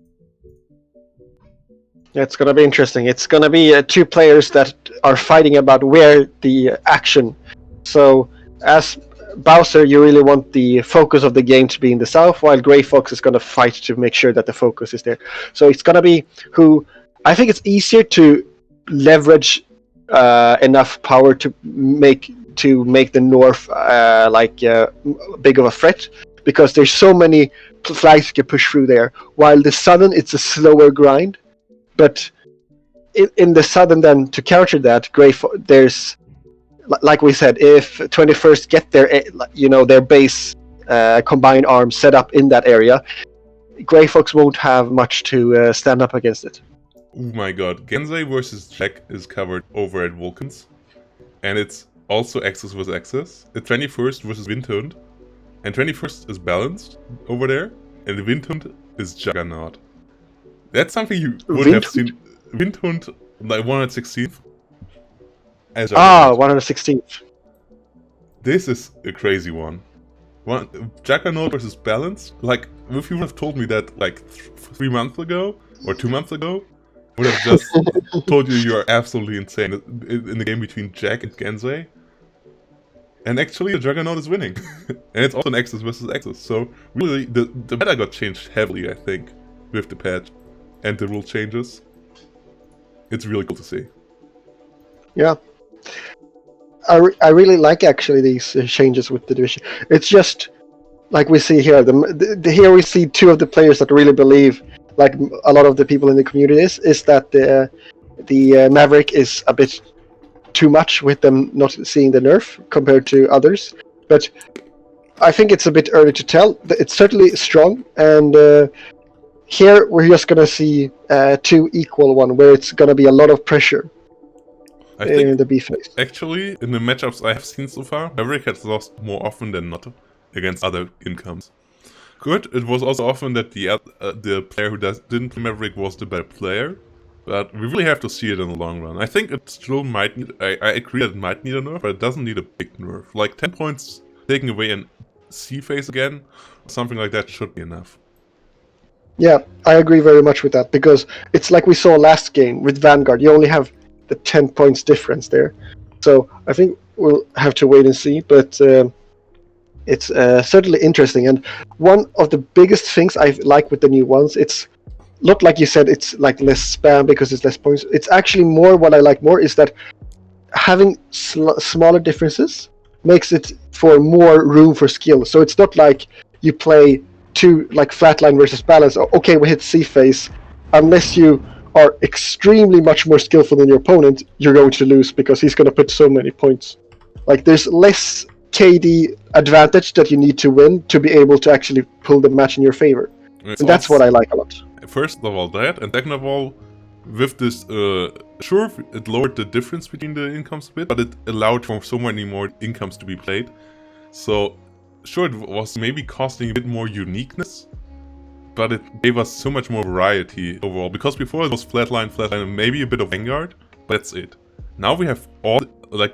Yeah, it's gonna be interesting. It's gonna be two players that are fighting about where the action. So as Bowser, you really want the focus of the game to be in the south, while Grey Fox is going to fight to make sure that the focus is there. So it's going to be who... I think it's easier to leverage enough power to make the north big of a threat, because there's so many flags you can push through there. While the southern, it's a slower grind, but in the southern, then to counter that, there's... Like we said, if 21st get their base combined arms set up in that area, Grey Fox won't have much to stand up against it. Oh my god, Gensei versus Jack is covered over at Vulcans, and it's also Axis versus Axis. It's 21st versus Windhund, and 21st is balanced over there, and the Windhund is Juggernaut. That's something you would have seen. Windhund, like 116th. 116th. This is a crazy one. Juggernaut versus Balance? Like, if you would have told me that like 3 months ago, or 2 months ago, I would have just told you are absolutely insane in the game between Jack and Gensei. And actually, the Juggernaut is winning. And it's also an Axis versus Axis. So, really, the meta got changed heavily, I think, with the patch and the rule changes. It's really cool to see. Yeah. I really like actually these changes with the division. It's just like we see here. Here we see two of the players that really believe, like a lot of the people in the community is that the Maverick is a bit too much with them not seeing the nerf compared to others. But I think it's a bit early to tell. It's certainly strong, and here we're just gonna see two equal one where it's gonna be a lot of pressure. I think in the B phase. Actually, in the matchups I have seen so far, Maverick has lost more often than not against other incomes. Good, it was also often that the player who didn't play Maverick was the better player, but we really have to see it in the long run. I think it still might need, I agree that it might need a nerf, but it doesn't need a big nerf. Like 10 points taking away in C phase again, something like that should be enough. Yeah, I agree very much with that, because it's like we saw last game with Vanguard. You only have the 10 points difference there. So I think we'll have to wait and see, but it's certainly interesting. And one of the biggest things I like with the new ones, it's not like you said, it's like less spam because it's less points. It's actually more, what I like more is that having smaller differences makes it for more room for skill. So it's not like you play two, like flatline versus balance. Okay, we hit C phase. Unless you are extremely much more skillful than your opponent, you're going to lose because he's going to put so many points. Like there's less KD advantage that you need to win to be able to actually pull the match in your favor. And that's what I like a lot. First of all that, and second of all, with this, sure, it lowered the difference between the incomes a bit, but it allowed for so many more incomes to be played. So, sure, it was maybe costing a bit more uniqueness, but it gave us so much more variety overall. Because before it was flatline, and maybe a bit of Vanguard, but that's it. Now we have all, like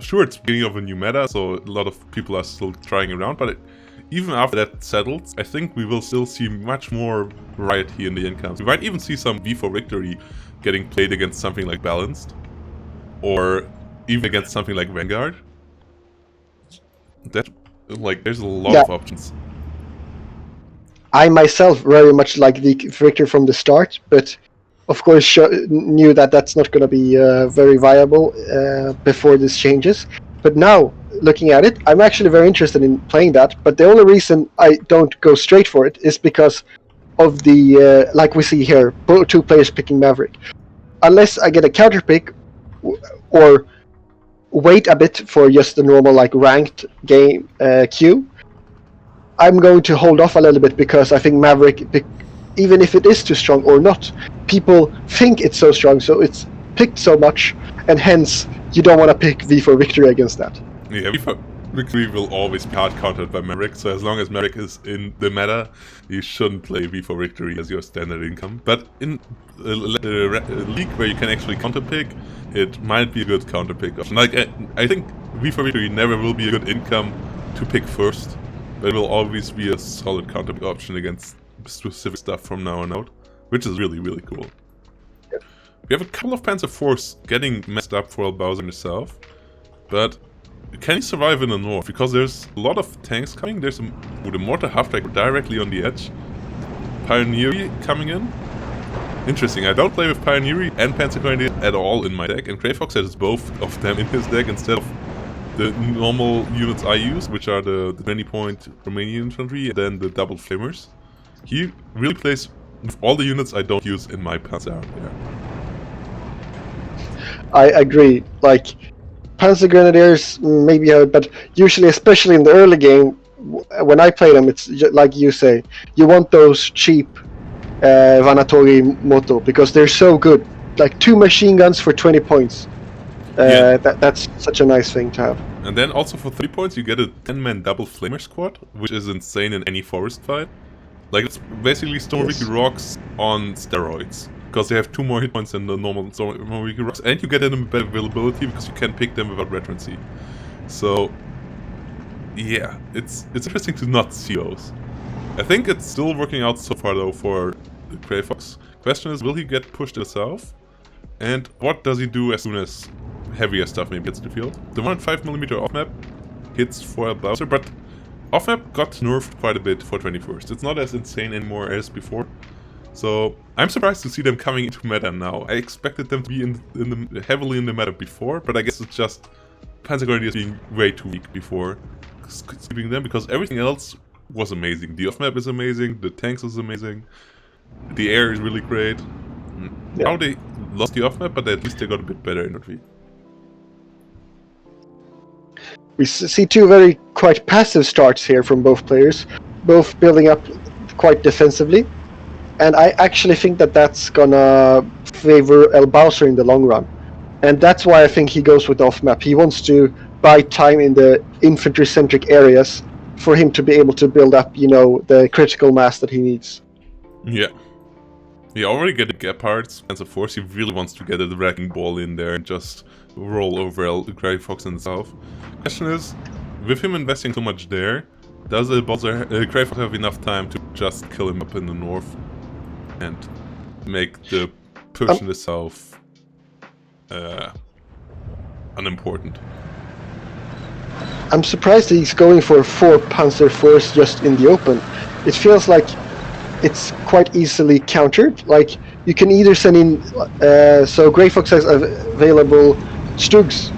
sure, it's beginning of a new meta, so a lot of people are still trying around, but even after that settles, I think we will still see much more variety in the incomes. We might even see some V4 Victory getting played against something like Balanced. or even against something like Vanguard. That, like, there's a lot of options. I myself very much like the Victor from the start, but of course knew that that's not going to be very viable before this changes. But now, looking at it, I'm actually very interested in playing that. But the only reason I don't go straight for it is because of the, like we see here, 2 players picking Maverick. Unless I get a counter pick, or wait a bit for just the normal like ranked game queue, I'm going to hold off a little bit because I think Maverick, even if it is too strong or not, people think it's so strong, so it's picked so much, and hence you don't want to pick V for Victory against that. Yeah, V for Victory will always be hard countered by Maverick, so as long as Maverick is in the meta, you shouldn't play V for Victory as your standard income. But in a league where you can actually counter pick, it might be a good counter pick option. Like, I think V for Victory never will be a good income to pick first, but it will always be a solid counter pick option against specific stuff from now on out, which is really, really cool. Yep. We have a couple of Panzer IVs getting messed up for Bowser himself, but can he survive in the north? Because there's a lot of tanks coming. There's the Mortar Half-Track directly on the edge. Pioneer coming in. Interesting, I don't play with Pioneer and Panzer Grenadier at all in my deck, and Grey Fox has both of them in his deck instead of the normal units I use, which are the 20-point Romanian infantry and then the double flamers. He really plays with all the units I don't use in my Panzer out there. I agree. Like, Panzer Grenadiers, maybe, but usually, especially in the early game, when I play them, it's like you say, you want those cheap Vanatori Moto because they're so good. Like 2 machine guns for 20 points. That's such a nice thing to have. And then also for 3 points, you get a 10-man double flamer squad, which is insane in any forest fight. Like, it's basically Stormwiki Rocks on steroids. Because they have 2 more hit points than the normal Stormwiki Rocks, and you get them better availability because you can pick them without veterancy. So, yeah, it's interesting to not see those. I think it's still working out so far though for the Grey Fox. Question is, will he get pushed to the south? And what does he do as soon as heavier stuff maybe hits the field? The 105mm off-map hits for Bowser, but off-map got nerfed quite a bit for 21st. It's not as insane anymore as before. So I'm surprised to see them coming into meta now. I expected them to be heavily in the meta before, but I guess it's just Panzer Grenadiers being way too weak before skipping them, because everything else was amazing. The off-map is amazing, the tanks is amazing, the air is really great. Yeah. Now they lost the off-map, but at least they got a bit better in infantry. We see 2 very quite passive starts here from both players, both building up quite defensively. And I actually think that that's gonna favor El Bowser in the long run. And that's why I think he goes with the off-map. He wants to buy time in the infantry-centric areas for him to be able to build up, you know, the critical mass that he needs. Yeah. He already get the Gepards and so forth. He really wants to get a wrecking ball in there and just roll over the Grey Fox in the south. Question is, with him investing so much there, does the Grey Fox have enough time to just kill him up in the north and make the push in the south unimportant? I'm surprised that he's going for 4 Panzer IVs just in the open. It feels like it's quite easily countered. Like, you can either send in... so Grey Fox has available Stugs,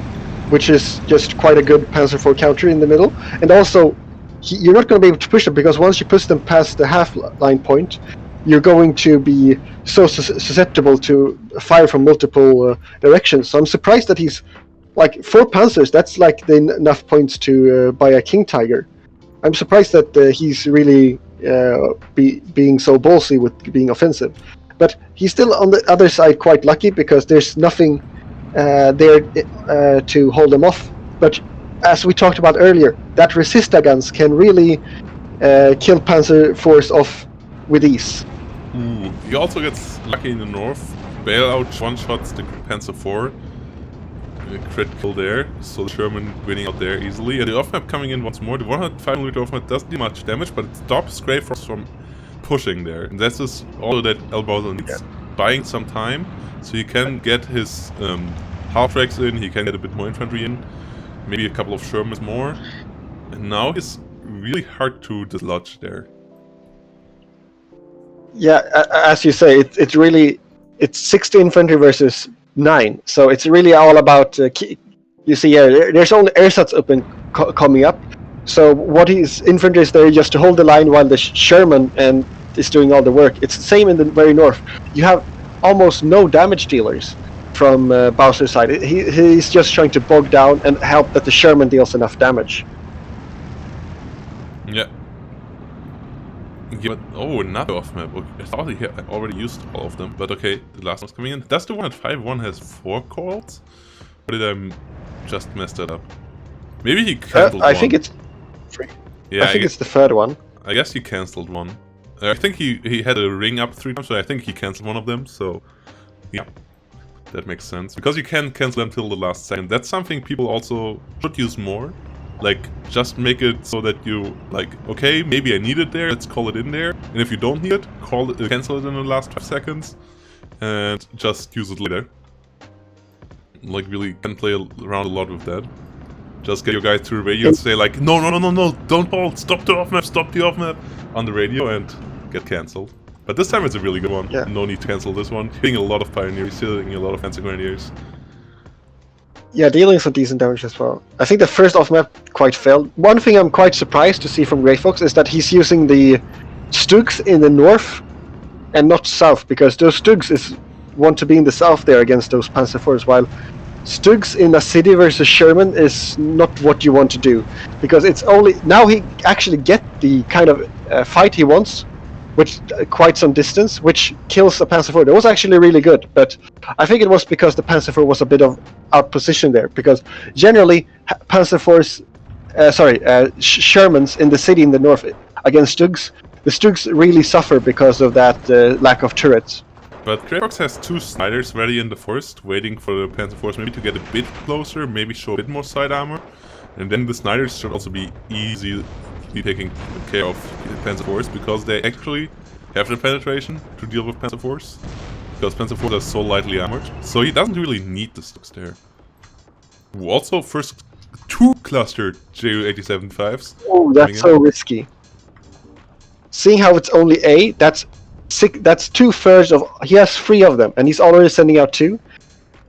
which is just quite a good Panzer IV counter in the middle. And also, you're not going to be able to push them, because once you push them past the half-line point, you're going to be so susceptible to fire from multiple directions. So I'm surprised that he's... Like, 4 Panzers, that's like enough points to buy a King Tiger. I'm surprised that he's really being so ballsy with being offensive. But he's still on the other side quite lucky, because there's nothing there to hold him off. But as we talked about earlier, that Resista guns can really kill Panzer IVs off with ease. Ooh, he also gets lucky in the north. Bailout one-shots the Panzer IV. Crit kill there, so the Sherman winning out there easily. And the off-map coming in once more. The 105mm off-map doesn't do much damage, but it stops Grey Fox from pushing there. And that's just all that El Bowser needs. Buying some time, so you can get his half-tracks in, he can get a bit more infantry in, maybe a couple of Shermans more, and now it's really hard to dislodge there. Yeah, as you say, it's really, it's 60 infantry versus 9, so it's really all about, you see here, there's only ersatz up and coming up, so what his infantry is there just to hold the line while the Sherman and is doing all the work. It's the same in the very north. You have almost no damage dealers from Bowser's side. He's just trying to bog down and help that the Sherman deals enough damage. Yeah. Yeah, but, oh, another off-map. Okay, I thought he had already used all of them, but okay, the last one's coming in. Does the one at 5-1 has 4 calls? Or did I just mess that up? Maybe he cancelled one. I think it's... Yeah, I think it's the third one. I guess he cancelled one. I think he had a ring up 3 times, so I think he cancelled one of them, so... Yeah, that makes sense. Because you can cancel them till the last second. That's something people also should use more. Like, just make it so that you, like, okay, maybe I need it there, let's call it in there. And if you don't need it, cancel it in the last 5 seconds. And just use it later. Like, really can play around a lot with that. Just get your guys to the radio and say, like, no, don't hold, stop the off-map, on the radio and get cancelled. But this time it's a really good one. Yeah. No need to cancel this one. Hitting a lot of pioneers, hitting a lot of fancy grenadiers. Yeah, dealing some decent damage as well. I think the first off-map quite failed. One thing I'm quite surprised to see from Grey Fox is that he's using the Stugs in the north and not south, because those Stugs want to be in the south there against those Panzer IVs, while Stugs in a city versus Sherman is not what you want to do, because it's only now he actually get the kind of fight he wants, which quite some distance, which kills the Panzer IV. It was actually really good, but I think it was because the Panzer IV was a bit of out position there, because generally Panzer IVs, Shermans in the city in the north against Stugs, the Stugs really suffer because of that lack of turrets. But Grey Fox has 2 Sniders ready in the forest, waiting for the Panzer IVs maybe to get a bit closer, maybe show a bit more side armor. And then the Sniders should also be easily taking care of the Panzer IVs, because they actually have the penetration to deal with Panzer IVs. Because Panzer IVs are so lightly armored. So he doesn't really need the Stugs there. Also, first 2 clustered Ju-87-5s. Oh, that's so risky. Seeing how it's only A, that's 2/3 of... He has 3 of them, and he's already sending out 2.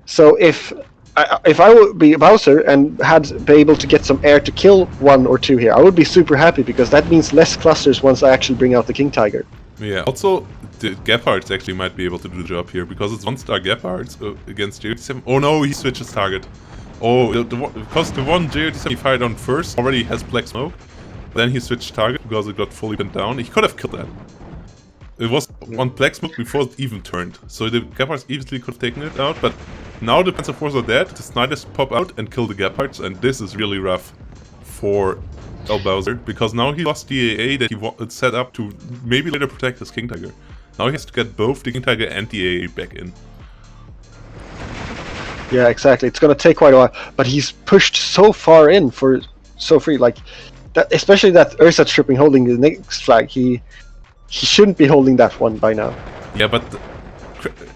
So if I would be Bowser and be able to get some air to kill 1 or 2 here, I would be super happy, because that means less clusters once I actually bring out the King Tiger. Yeah, also the Gepards actually might be able to do the job here, because it's 1-star Gepards against Ju-87. Oh no, he switches target. Oh, because the one Ju-87 he fired on first already has black smoke. Then he switched target because it got fully pinned down. He could have killed that. It was on black smoke before it even turned, so the Gepards easily could have taken it out, but now the Panzer IVs are dead, the Sniders pop out and kill the Gepards, and this is really rough for Bowser, because now he lost the AA that he set up to maybe later protect his King Tiger. Now he has to get both the King Tiger and the AA back in. Yeah, exactly. It's gonna take quite a while, but he's pushed so far in for so free, like that, especially that ersatz stripping holding the next flag. He shouldn't be holding that one by now. Yeah, but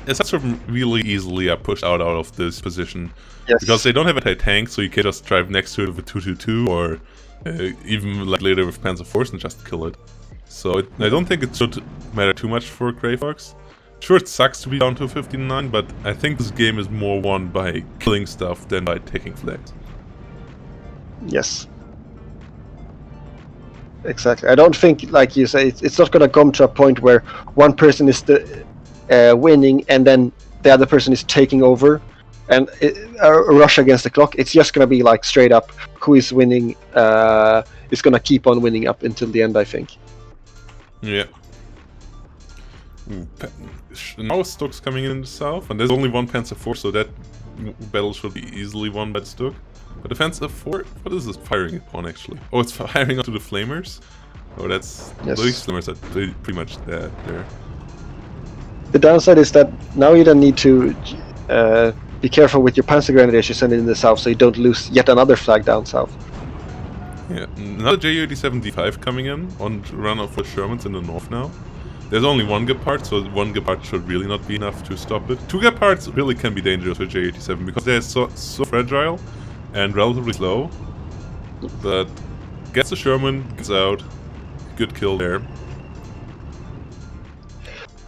ersatz really easily are pushed out of this position. Yes. Because they don't have anti-tank, so you can just drive next to it with a 222, or even like later with Panzer IVs and just kill it. So I don't think it should matter too much for Grey Fox. Sure, it sucks to be down to 59, but I think this game is more won by killing stuff than by taking flags. Yes. Exactly. I don't think, like you say, it's not going to come to a point where one person is winning and then the other person is taking over and a rush against the clock. It's just going to be like straight up who is winning is going to keep on winning up until the end, I think. Yeah. Now Stug's coming in the south, and there's only 1 Panzer IV, so that battle should be easily won by the Stug. But the Panzer IV, what is this firing upon actually? Oh, it's firing onto the Flamers? Oh, that's... Yes. Those Flamers are pretty much dead there. The downside is that now you don't need to be careful with your Panzer Grenadiers you send in the south, so you don't lose yet another flag down south. Yeah, another Ju-87 D5 coming in on run off for Shermans in the north now. There's only one Gepard, so one Gepard should really not be enough to stop it. Two Gepards really can be dangerous with J87 because they're so fragile and relatively slow. But gets the Sherman, gets out, good kill there.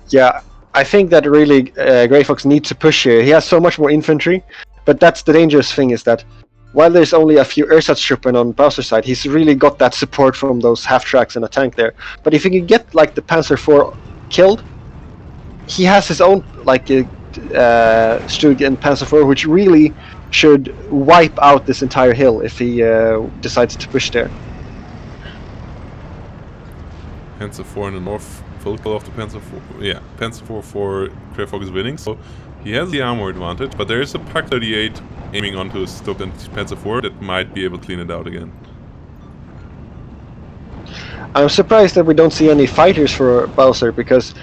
Yeah, I think that really Grey Fox needs to push here. He has so much more infantry, but that's the dangerous thing, is that while there's only a few Ersatztruppen on Bowser's side, he's really got that support from those half-tracks and a tank there. But if he can get like the Panzer IV killed, he has his own like Stug and Panzer IV, which really should wipe out this entire hill if he decides to push there. Panzer IV in the north, full kill off the Panzer IV. Yeah, Panzer IV for Grey Fox is winning, so he has the armor advantage, but there is a Pak 38 aiming onto his Stug and Panzer IV that might be able to clean it out again. I'm surprised that we don't see any fighters for Bowser, because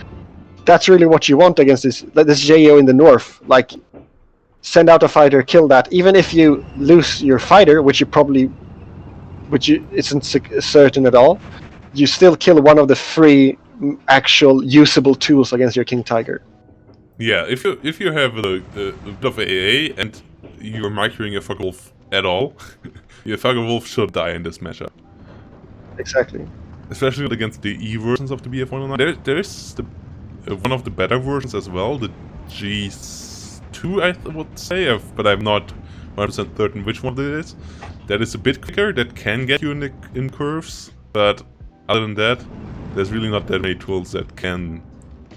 that's really what you want against this JO in the north. Like, send out a fighter, kill that. Even if you lose your fighter, which isn't certain at all, you still kill one of the three actual usable tools against your King Tiger. Yeah, if you have a bit of AA and you're microing your Focke-Wulf at all, your Focke-Wulf should die in this matchup. Exactly. Especially against the E versions of the BF-109. There's one of the better versions as well, the G2 I would say, but I'm not 100% certain which one it is. That is a bit quicker, that can get you in curves, but other than that, there's really not that many tools that can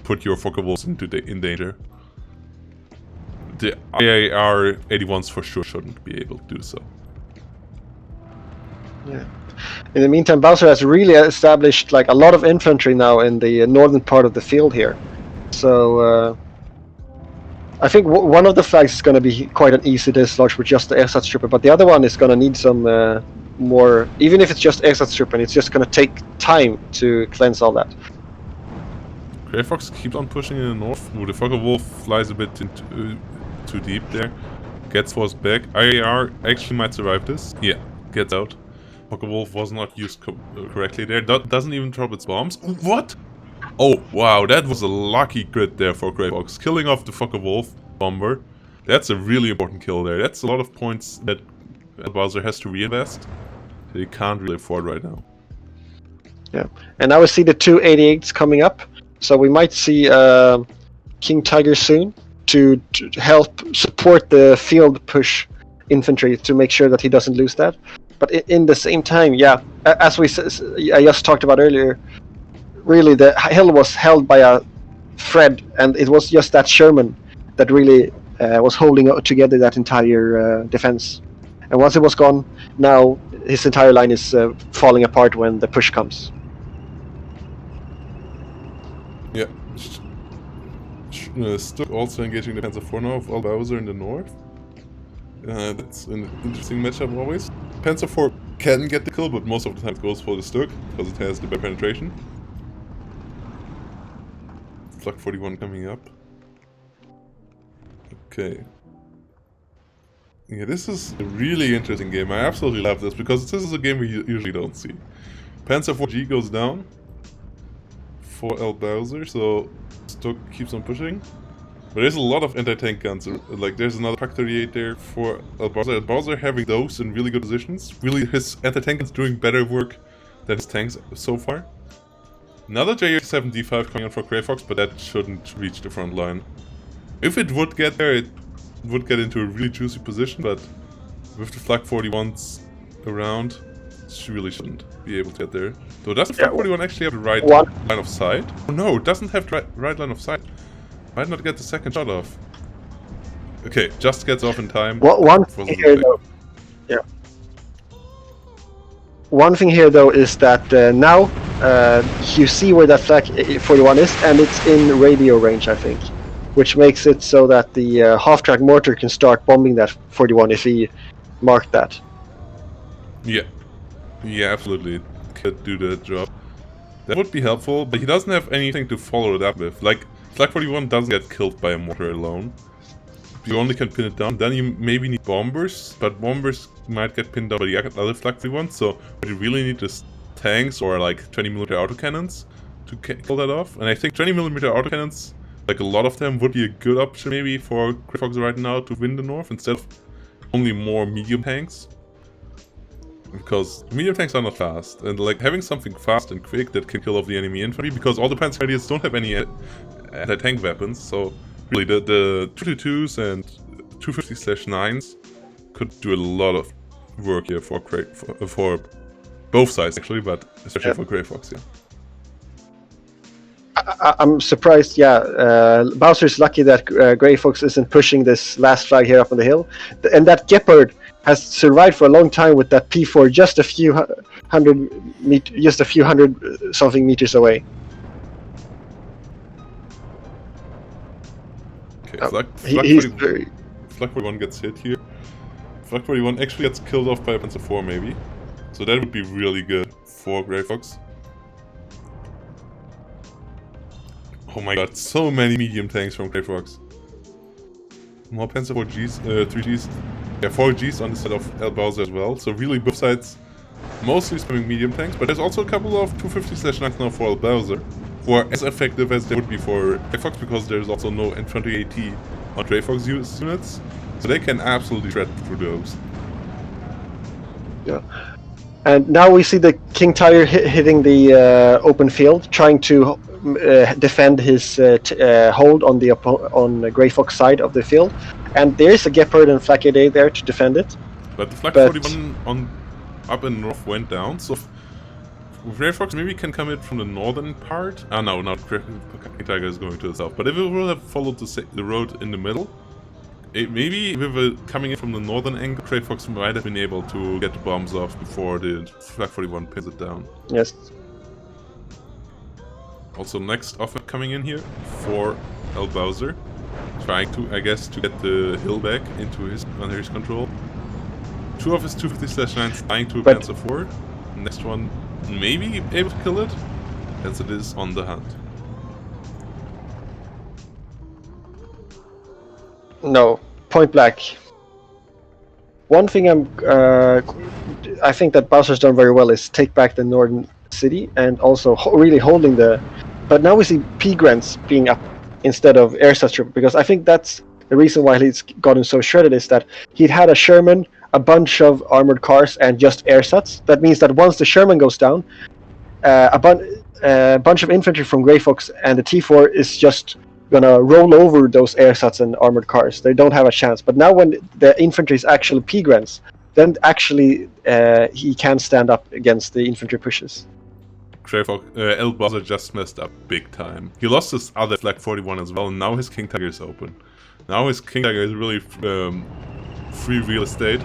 put your Focke-Wulfs in danger. The IAR 81s for sure shouldn't be able to do so. Yeah. In the meantime, Bowser has really established like a lot of infantry now in the northern part of the field here. So I think one of the flags is going to be quite an easy dislodge with just the Ersatztruppen, but the other one is going to need some more. Even if it's just Ersatztruppen, it's just going to take time to cleanse all that. Grey Fox keeps on pushing in the north. Ooh, the Focke-Wulf flies a bit too deep there. Gets forced back. IAR actually might survive this. Yeah, gets out. Focke-Wulf was not used correctly there. Doesn't even drop its bombs. What? Oh, wow, that was a lucky crit there for Grey Fox. Killing off the Focke-Wulf bomber. That's a really important kill there. That's a lot of points that Bowser has to reinvest. He can't really afford right now. Yeah, and now we see the two 88s coming up. So we might see King Tiger soon to help support the field push infantry to make sure that he doesn't lose that. But in the same time, yeah, as I just talked about earlier, really the hill was held by a thread, and it was just that Sherman that really was holding together that entire defense. And once it was gone, now his entire line is falling apart when the push comes. Yeah. Stug also engaging the Panzer IV now of Bowser in the north. That's an interesting matchup always. Panzer IV can get the kill, but most of the time it goes for the Stug, because it has the better penetration. Flak 41 coming up. Okay. Yeah, this is a really interesting game. I absolutely love this, because this is a game we usually don't see. Panzer IV goes down for Bowser, so Stug keeps on pushing. But there's a lot of anti-tank guns, like there's another Pak 38 there for Bowser. Bowser having those in really good positions. Really, his anti-tank guns doing better work than his tanks so far. Another J87 D5 coming on for Grey Fox, but that shouldn't reach the front line. If it would get there, it would get into a really juicy position, but with the Flak 41s around, she really shouldn't be able to get there. So does the Flak 41 actually have the right line of sight? Oh no, it doesn't have the right line of sight. Might not get the second shot off. Okay, just gets off in time. One thing here, though, yeah. One thing here, though, is that now you see where that Flak 41 is, and it's in radio range, I think, which makes it so that the half-track mortar can start bombing that 41 if he marked that. Yeah. Yeah, absolutely. Could do the job. That would be helpful, but he doesn't have anything to follow it up with. Like, Flak 41 doesn't get killed by a mortar alone. You only can pin it down. Then you maybe need bombers, but bombers might get pinned down by the other Flak 41, so what you really need is tanks or like 20mm autocannons to kill that off. And I think 20mm autocannons, like a lot of them, would be a good option maybe for Grey Fox right now to win the North instead of only more medium tanks. Because medium tanks are not fast, and like having something fast and quick that can kill off the enemy infantry, because all the Panzer Grenadiers don't have any anti-tank weapons, so really the 222s and 250/9s could do a lot of work here for both sides actually, but especially for Grey Fox, yeah. I'm surprised, Bowser's lucky that Grey Fox isn't pushing this last flag here up on the hill. And that Gepard has survived for a long time with that P4 just a few hundred something meters away. Okay, Flag 41 gets hit here. Flag 41 actually gets killed off by a Panzer 4 maybe. So that would be really good for Grey Fox. Oh my god, so many medium tanks from Grey Fox. More Panzer 4Gs, 3Gs. Yeah, 4Gs on the side of El Bowser as well. So really both sides mostly spamming medium tanks. But there's also a couple of 250/9s now for El Bowser, who are as effective as they would be for Grey Fox, because there's also no infantry AT on Grey Fox units. So they can absolutely shred through those. Yeah. And now we see the King Tiger hitting the open field, trying to defend his hold on the Grey Fox side of the field. And there is a Gepard and Flak 8A there to defend it. But the Flak 41 up in north went down, so Grey Fox maybe can come in from the northern part. Ah, no, not King Tiger is going to the south. But if it would have followed the road in the middle, maybe with coming in from the northern angle, Grey Fox might have been able to get the bombs off before the Flak 41 pins it down. Yes. Also, next offense coming in here for El Bowser, trying to, I guess, to get the hill back under his control. Two of his 250/9s flying to a Panzer 4. Next one maybe able to kill it, as it is on the hunt. No, point blank. One thing I think that Bowser's done very well is take back the northern city and also really holding the. But now we see P-Grants being up instead of Ersatz trooper, because I think that's the reason why he's gotten so shredded, is that he'd had a Sherman, a bunch of armored cars, and just Ersatz. That means that once the Sherman goes down, a bunch of infantry from Grey Fox and the T4 is just gonna roll over those Ersatz and armored cars. They don't have a chance. But now when the infantry is actually P-Grants, then actually he can stand up against the infantry pushes. Grey Fox, El Bowser just messed up big time. He lost his other Flak 41 as well, and now his King Tiger is open. Now his King Tiger is really free real estate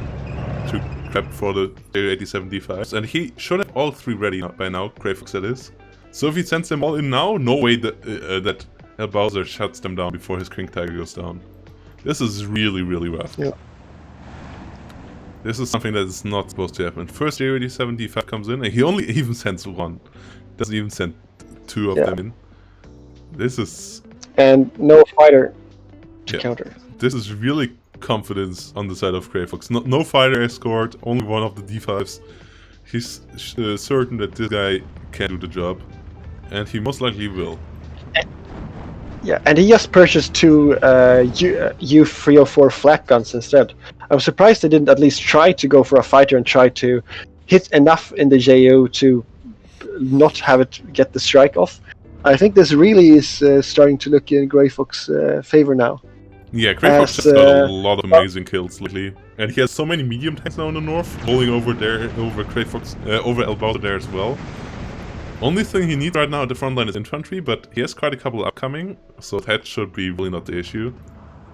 to grab for the 87 D5s, and he should have all three ready by now, Grey Fox that is. So if he sends them all in now, no way that El Bowser shuts them down before his King Tiger goes down. This is really, really rough. Yeah. This is something that is not supposed to happen. First J87 D5 comes in, and he only even sends one. Doesn't even send two of them in. This is... And no fighter to counter. This is really confidence on the side of Grey Fox. No fighter escort, only one of the D5s. He's certain that this guy can do the job. And he most likely will. Yeah, and he just purchased two U304 flak guns instead. I'm surprised they didn't at least try to go for a fighter and try to hit enough in the JO to not have it get the strike off. I think this really is starting to look in Grey Fox's favor now. Yeah, Grey Fox just got a lot of amazing kills lately. And he has so many medium tanks now in the north, rolling over there, over Grey Fox, over El Bowser there as well. Only thing he needs right now at the front line is infantry, but he has quite a couple upcoming, so that should be really not the issue.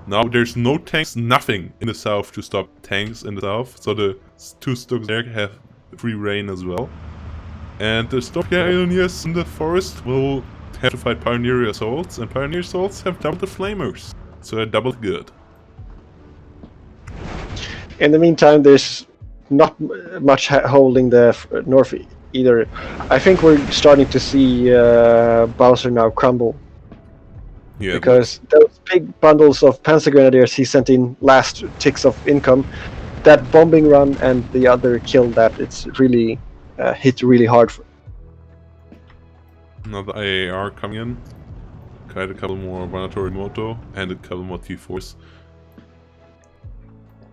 Now there's no tanks, nothing in the south to stop tanks in the south, so the two Stokes there have free reign as well. And the Storm Pioneers in the forest will have to fight Pioneer Assaults, and Pioneer Assaults have doubled the Flamers, so they're double good. In the meantime, there's not much holding the north either. I think we're starting to see Bowser now crumble. Yeah, because those big bundles of Panzer Grenadiers he sent in last ticks of income, that bombing run and the other kill, that it's really hit really hard. Another AAR coming in. Quite a couple more Vanatori Moto and a couple more T4s.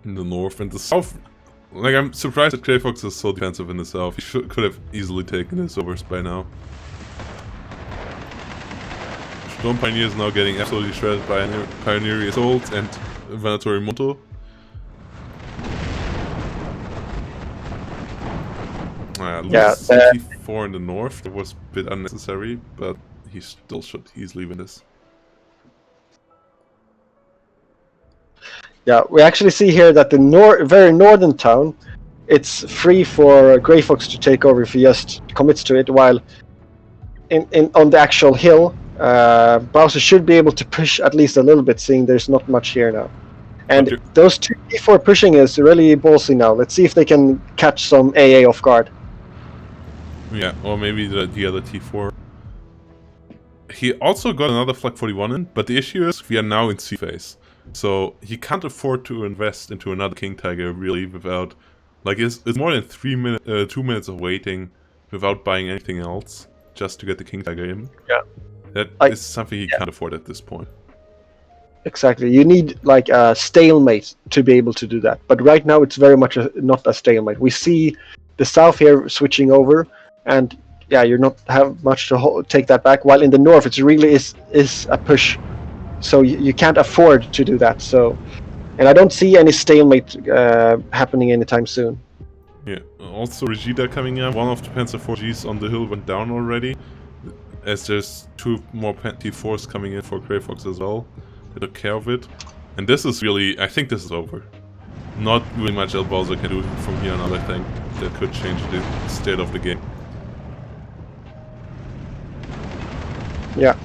In the north and the south. Like, I'm surprised that Grey Fox is so defensive in the south. He could have easily taken this over by now. Storm Pioneer is now getting absolutely shredded by Pioneer Assault and Vanatori Moto. T4 in the north. That was a bit unnecessary, but he still should easily win this. Yeah, we actually see here that the very northern town, it's free for Grey Fox to take over if he just commits to it, while on the actual hill, Bowser should be able to push at least a little bit, seeing there's not much here now. And those two T4 pushing is really ballsy now. Let's see if they can catch some AA off guard. Yeah, or maybe the other T4. He also got another Flak 41 in, but the issue is we are now in C phase. So he can't afford to invest into another King Tiger really without... Like, it's more than 2 minutes of waiting without buying anything else just to get the King Tiger in. Yeah. That is something he can't afford at this point. Exactly. You need like a stalemate to be able to do that. But right now it's very much not a stalemate. We see the south here switching over, and yeah, you're not have much to take that back. While in the north, it really is a push. So you can't afford to do that. So, and I don't see any stalemate happening anytime soon. Yeah. Also, Regida coming up. One of the Panzer 4Gs on the hill went down already, as there's 2 more T4s coming in for Grey Fox as well. They took care of it. And this is really... I think this is over. Not really much else Bowser can do from here on out, I think. That could change the state of the game. Yeah.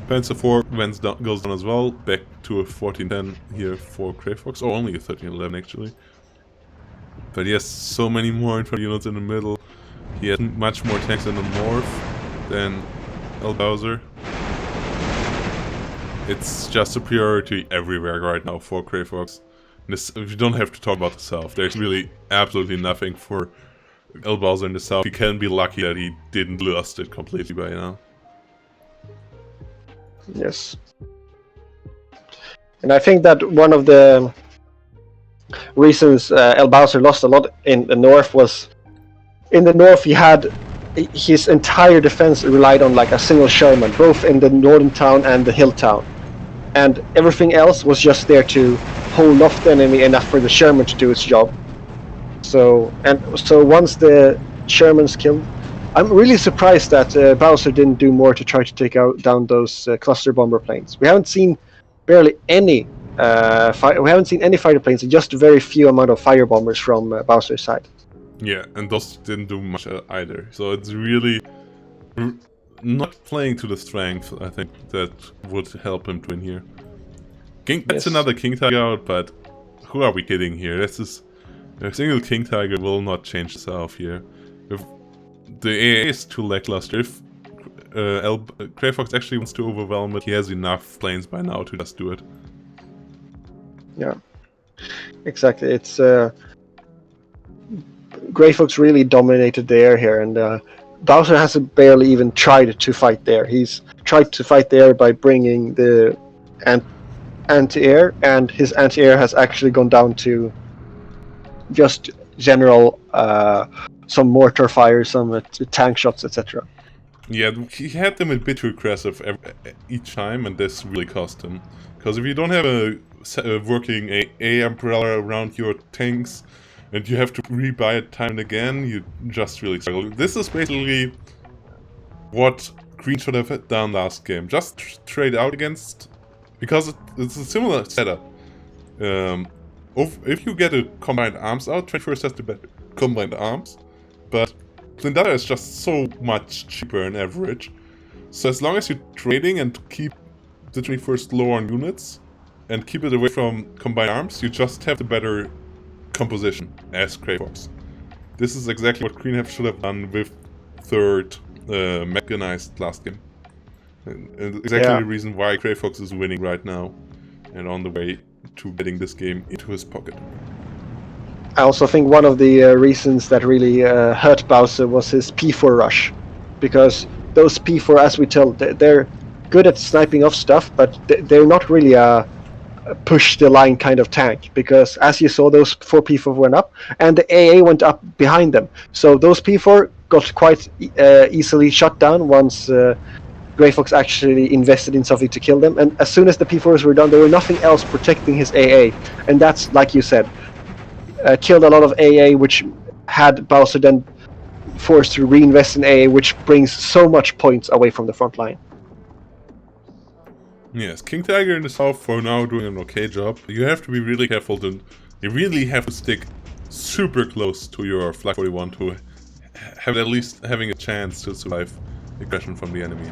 Panzer 4 goes down as well. Back to a 1410 here for Grey Fox. Or only a 1311 actually. But he has so many more infantry units in the middle. He has much more tanks in the north than Bowser. It's just superiority everywhere right now for Grey Fox. You don't have to talk about the south. There's really absolutely nothing for Bowser in the south. He can be lucky that he didn't lose it completely by now. Yes. And I think that one of the reasons Bowser lost a lot in the north was... In the north, he had his entire defense relied on like a single Sherman, both in the northern town and the hill town, and everything else was just there to hold off the enemy enough for the Sherman to do its job. So once the Sherman's killed, I'm really surprised that Bowser didn't do more to try to take down those cluster bomber planes. We haven't seen barely any fighter planes, and just a very few amount of fire bombers from Bowser's side. Yeah, and those didn't do much either. So it's really not playing to the strength, I think, that would help him to win here. That's another King Tiger out, but who are we kidding here? This is... A single King Tiger will not change the south here. If the AA is too lackluster, if Grey Fox actually wants to overwhelm it, he has enough planes by now to just do it. Yeah, exactly. It's... Grey Fox really dominated the air here, and Bowser hasn't barely even tried to fight there. He's tried to fight there by bringing the anti-air, and his anti-air has actually gone down to just general some mortar fire, some tank shots, etc. Yeah, he had them a bit too aggressive each time, and this really cost him. Because if you don't have a working AA umbrella around your tanks, and you have to rebuy it time and again, you just really struggle. This is basically what Green should have done last game. Just trade out against... Because it's a similar setup. If you get a combined arms out, 21st has to bet combined arms. But Plindata is just so much cheaper on average. So as long as you're trading and keep the 21st low on units, and keep it away from combined arms, you just have the better composition as Grey Fox. This is exactly what Green should have done with 3rd mechanized last game. And exactly the reason why Grey Fox is winning right now and on the way to getting this game into his pocket. I also think one of the reasons that really hurt Bowser was his P4 rush, because those P4, as we tell, they're good at sniping off stuff, but they're not really a push the line kind of tank, because as you saw, those 4 P4 went up and the AA went up behind them, so those P4 got quite easily shut down once Grey Fox actually invested in something to kill them, and as soon as the P4s were done, there were nothing else protecting his AA, and that's, like you said, killed a lot of AA, which had Bowser then forced to reinvest in AA, which brings so much points away from the front line. Yes, King Tiger in the south for now doing an okay job. You have to be really careful you really have to stick super close to your Flak 41 to have at least having a chance to survive aggression from the enemy.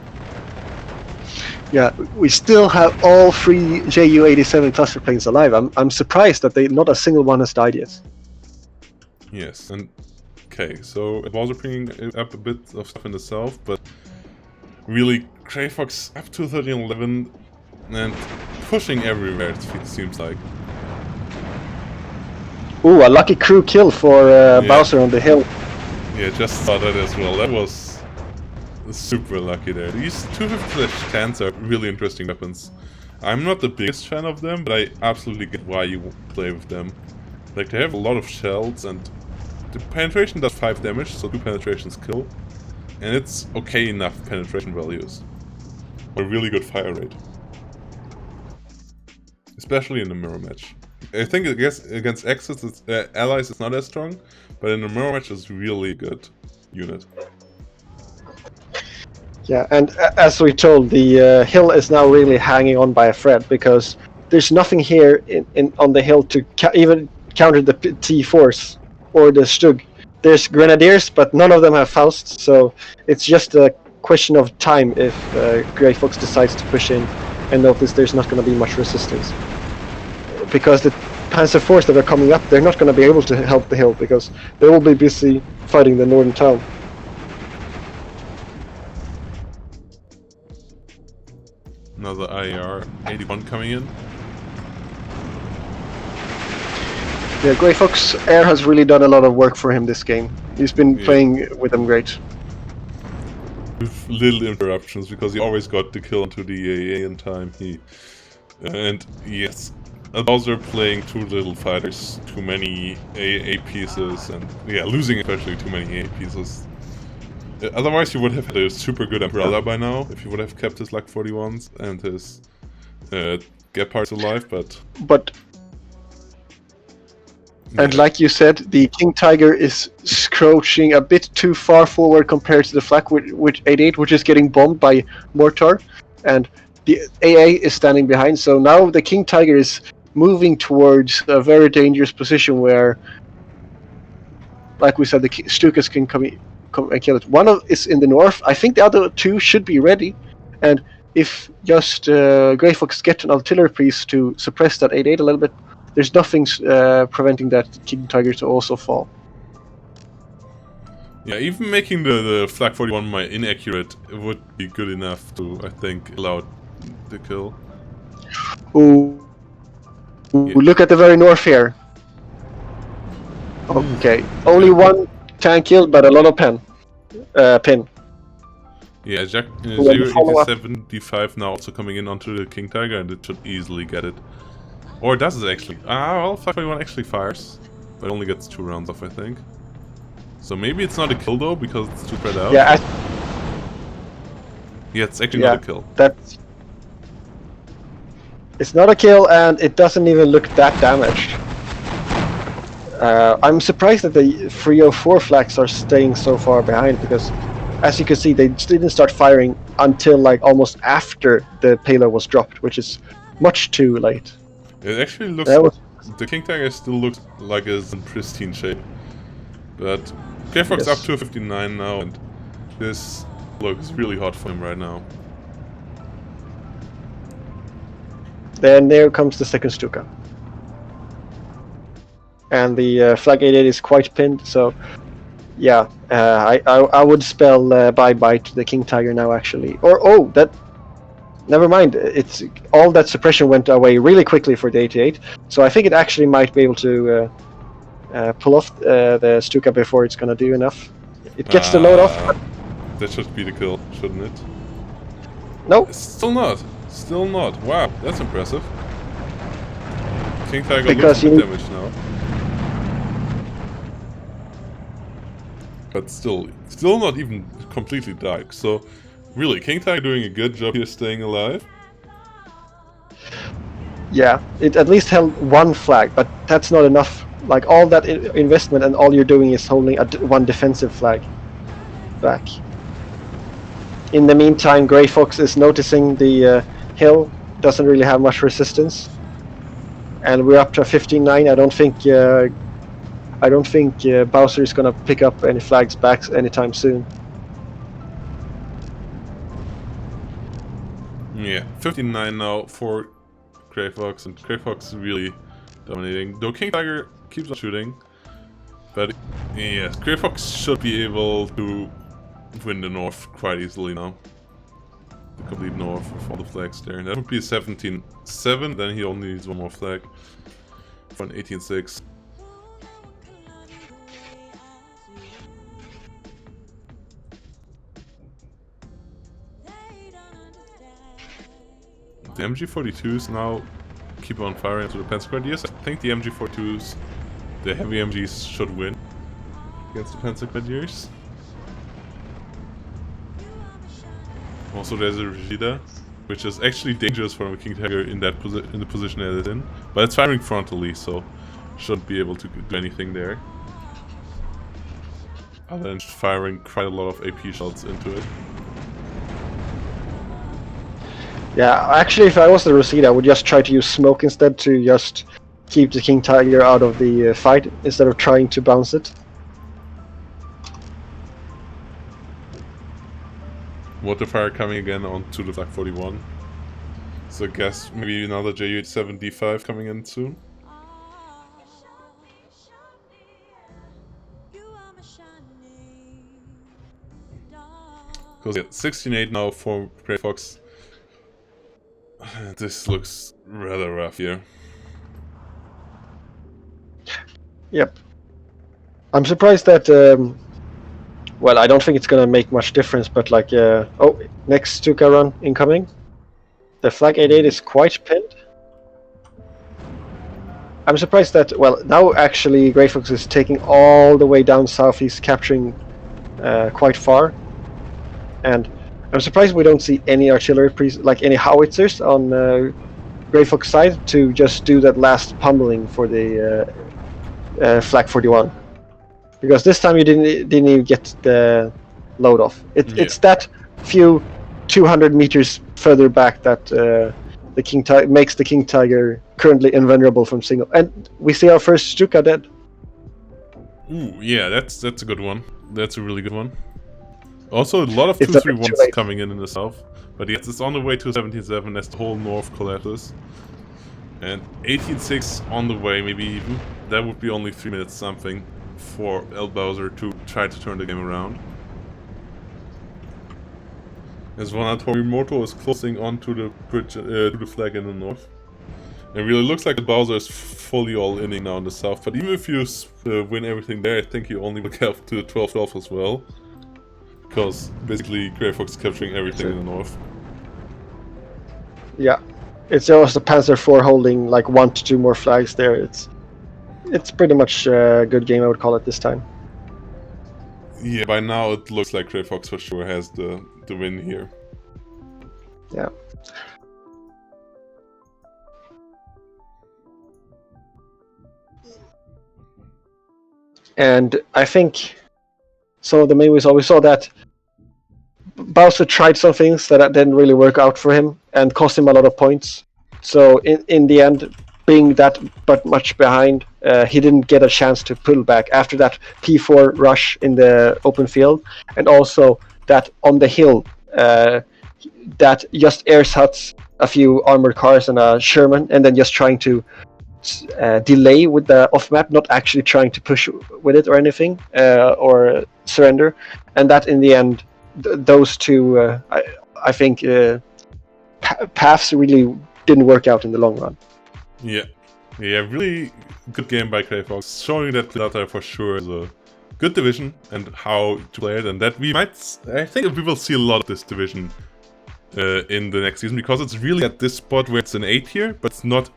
Yeah, we still have all 3 Ju-87 cluster planes alive. I'm surprised that not a single one has died yet. Yes, and okay, so it was bringing up a bit of stuff in the south, but really Grey Fox up to 13-11 and pushing everywhere, it seems like. Ooh, a lucky crew kill for Bowser on the hill. Yeah, just saw that as well. That was super lucky there. These 250/10s are really interesting weapons. I'm not the biggest fan of them, but I absolutely get why you play with them. Like, they have a lot of shells, and the penetration does 5 damage, so 2 penetrations kill. And it's okay enough penetration values. A really good fire rate. Especially in the mirror match. I think against Axis, allies it's not as strong, but in the mirror match it's really good unit. Yeah, and as we told, the hill is now really hanging on by a thread, because there's nothing here on the hill to even counter the T-Force or the Stug. There's Grenadiers, but none of them have Fausts, so it's just a question of time if Grey Fox decides to push in and notice there's not going to be much resistance. Because the Panzer Force that are coming up, they're not going to be able to help the hill, because they will be busy fighting the northern town. Another IR 81 coming in. Yeah, Grey Fox Air has really done a lot of work for him this game. He's been playing with them great. With little interruptions, because he always got the kill onto the AA in time. And yes, Bowser playing too little fighters, too many AA pieces, and yeah, losing especially too many AA pieces. Otherwise, you would have had a super good umbrella by now if you would have kept his Flak 41s and his Gepards alive, but. And like you said, the King Tiger is crouching a bit too far forward compared to the Flak with 88, which is getting bombed by Mortar, and the AA is standing behind. So now the King Tiger is moving towards a very dangerous position where, like we said, the Stukas can come and kill it. One is in the north. I think the other 2 should be ready, and if just Grey Fox get an artillery piece to suppress that 88 a little bit, there's nothing preventing that King Tiger to also fall. Yeah, even making the Flak 41 more inaccurate would be good enough to, I think, allow the kill. Ooh, Yeah. Look at the very north here. Okay, only 1 tank kill, but a lot of pin. Yeah, Ju-85 now also coming in onto the King Tiger, and it should easily get it. Or does it actually? Well, Flak 41 actually fires, but only gets 2 rounds off, I think. So maybe it's not a kill though, because it's too spread out. Yeah, yeah, it's actually not a kill. It's not a kill, and it doesn't even look that damaged. I'm surprised that the 304 Flaks are staying so far behind, because as you can see, they didn't start firing until like almost after the payload was dropped, which is much too late. It actually looks... The King Tiger still looks like it's in pristine shape. But Grey Fox up to 59 now, and this looks really hot for him right now. Then there comes the second Stuka. And the Flak 88 is quite pinned, so yeah, I would spell bye-bye to the King Tiger now, actually. Or, never mind, it's all that suppression went away really quickly for the 88, so I think it actually might be able to pull off the Stuka before it's gonna do enough. It gets the load off. That should be the kill, shouldn't it? No. Still not. Still not. Wow, that's impressive. King Tiger Because looks damage now. But still not even completely died. So, really, King Tiger doing a good job here staying alive. Yeah, it at least held one flag, but that's not enough. Like, all that investment and all you're doing is holding one defensive flag back. In the meantime, Grey Fox is noticing the hill, doesn't really have much resistance. And we're up to 15-9. I don't think Bowser is gonna pick up any flags back anytime soon. Yeah, 15-9 now for Grey Fox, and Grey Fox is really dominating. Though King Tiger keeps on shooting, but yes, Grey Fox should be able to win the North quite easily now. The complete North with all the flags there. And that would be 17-7, then he only needs one more flag for an 18-6. The MG42s now keep on firing into the Pentagradiers. I think the MG42s, the heavy MGs, should win against the Pentagradiers. Also, there's a Regida, which is actually dangerous for a King Tiger in the position that it's in, but it's firing frontally, so shouldn't be able to do anything there. Other than firing quite a lot of AP shots into it. Yeah, actually, if I was the Rosita, I would just try to use smoke instead to just keep the King Tiger out of the fight instead of trying to bounce it. Water fire coming again onto the Flag 41. So I guess maybe another Ju-87D5 coming in soon. Because yeah, 16-8 now for Grey Fox. This looks rather rough here. Yep. I'm surprised that, well, I don't think it's gonna make much difference, but like, oh, next Stuka run incoming. The Flag 88 is quite pinned. I'm surprised that, well, now actually Grey Fox is taking all the way down south, he's capturing quite far. And I'm surprised we don't see any artillery, like any howitzers on Grey Fox side to just do that last pummeling for the Flag 41. Because this time you didn't even get the load off. It's that few 200 meters further back that the King Tiger makes the King Tiger currently invulnerable from single. And we see our first Stuka dead. Ooh, yeah, that's a good one. That's a really good one. Also, a lot of 2-3-1s coming in the south. But yes, it's on the way to 17-7 as the whole north collapses. And 18-6 on the way, maybe even. That would be only 3 minutes something for El Bowser to try to turn the game around. As Morto is closing onto the bridge, to the flag in the north. It really looks like the Bowser is fully all-inning now in the south. But even if you win everything there, I think you only will get to the 12-12 as well. Because basically Grey Fox is capturing everything in the north. Yeah, it's just the Panzer IV holding like 1 to 2 more flags there. It's pretty much a good game, I would call it this time. Yeah, by now it looks like Grey Fox for sure has the win here. Yeah. And I think some of the main reasons we saw that Bowser tried some things that didn't really work out for him and cost him a lot of points. So in the end, being that but much behind, he didn't get a chance to pull back after that P4 rush in the open field, and also that on the hill, that just airshuts a few armored cars and a Sherman, and then just trying to delay with the off map, not actually trying to push with it or anything, or surrender, and that in the end, those two, I think, paths really didn't work out in the long run. Yeah, Yeah, really good game by Crayfox, showing that Plata for sure is a good division and how to play it, and that I think we will see a lot of this division in the next season, because it's really at this spot where it's an A tier, but it's not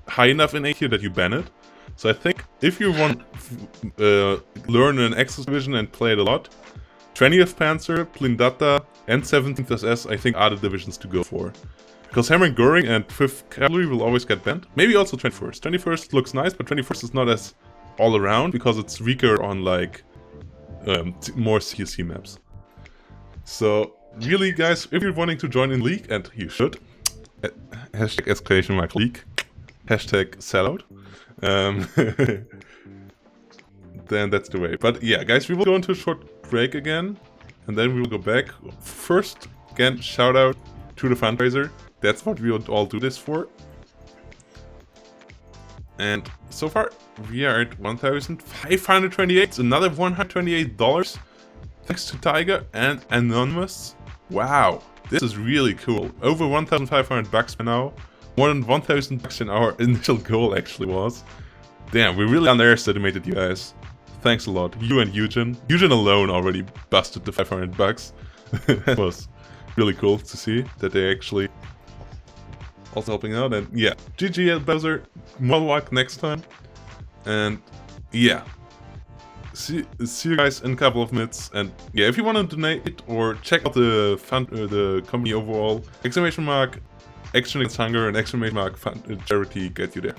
high enough in A tier that you ban it. So I think if you want learn an Axis division and play it a lot, 20th Panzer, Blindata, and 17th SS I think are the divisions to go for. Because Hammering Goring and 5th Cavalry will always get banned. Maybe also 21st. 21st looks nice, but 21st is not as all around because it's weaker on like more CSC maps. So really guys, if you're wanting to join in League, and you should, hashtag exclamation mark League, hashtag sellout, then that's the way. But yeah guys, we will go into a short break again, and then we will go back. First, again, shout out to the fundraiser. That's what we would all do this for. And so far, we are at 1,528, another $128. Thanks to Tiger and Anonymous. Wow, this is really cool. Over 1,500 bucks by now. More than 1,000 bucks in our initial goal actually was. Damn, we really underestimated you guys. Thanks a lot. You and Eugen. Eugen alone already busted the 500 bucks. That was really cool to see that they actually also helping out. And yeah, GG Bowser, more luck next time. And yeah, see you guys in a couple of minutes. And yeah, if you want to donate or check out the the company overall, exclamation mark Action Against Hunger and exclamation mark charity get you there.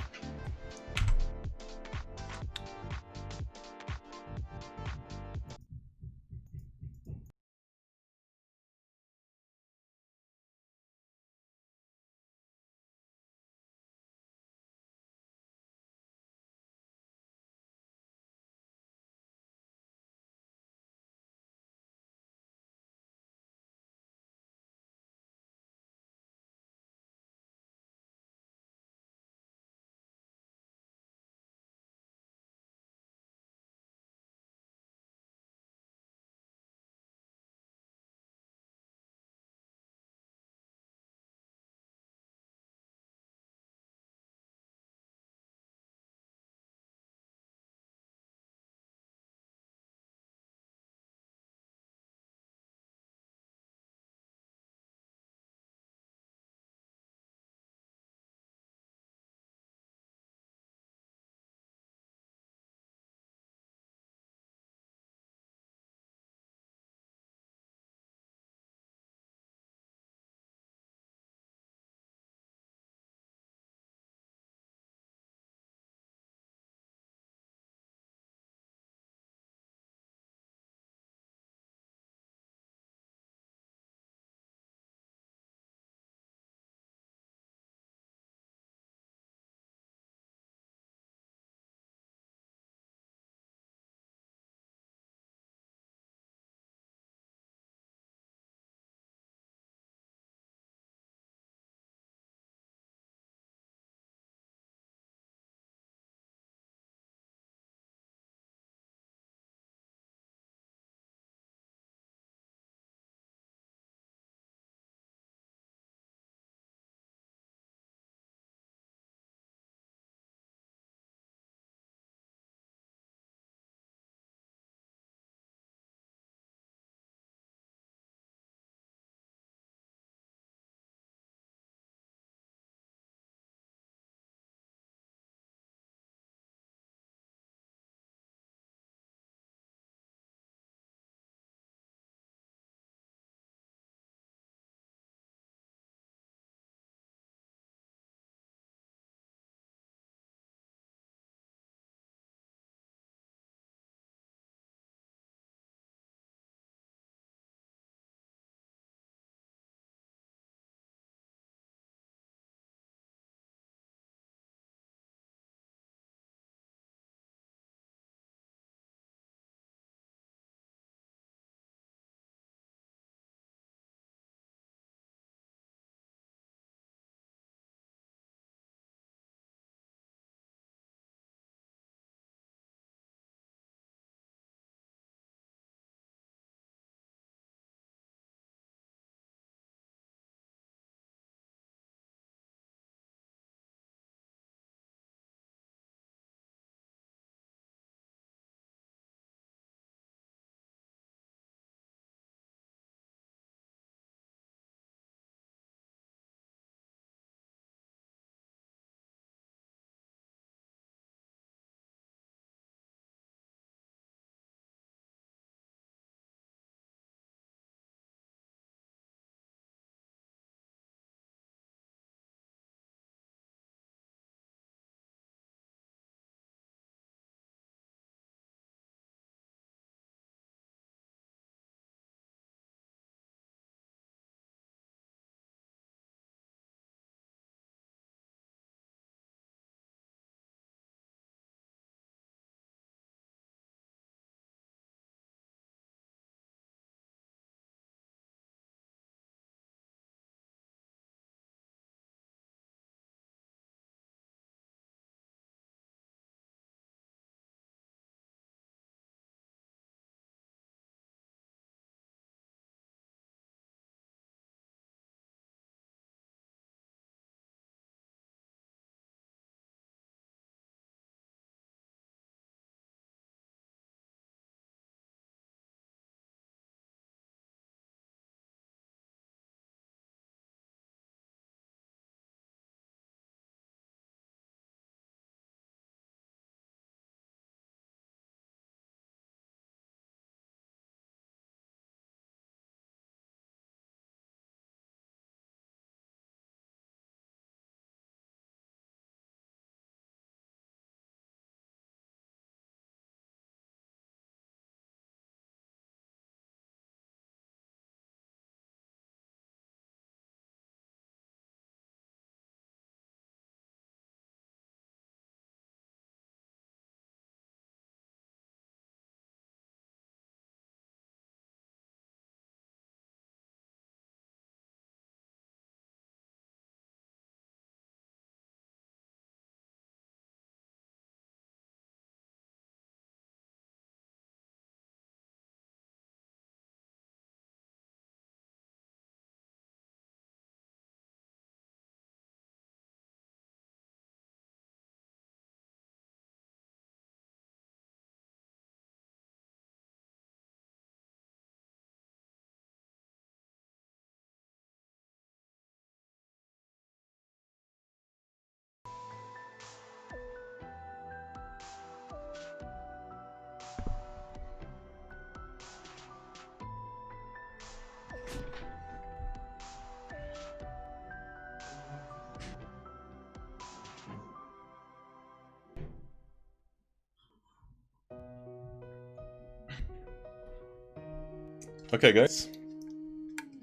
Okay, guys.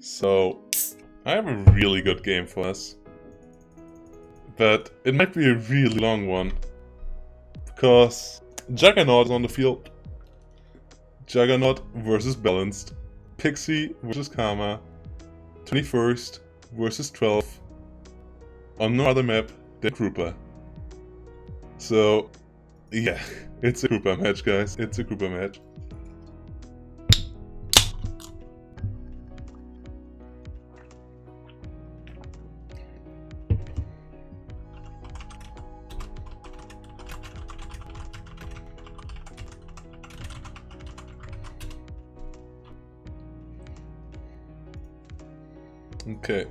So, I have a really good game for us. But it might be a really long one. Because Juggernaut is on the field. Juggernaut versus Balanced. Pixie versus Karma. 21st versus 12. On no other map than Krupa. So, yeah, it's a Krupa match, guys. It's a Krupa match. Okay.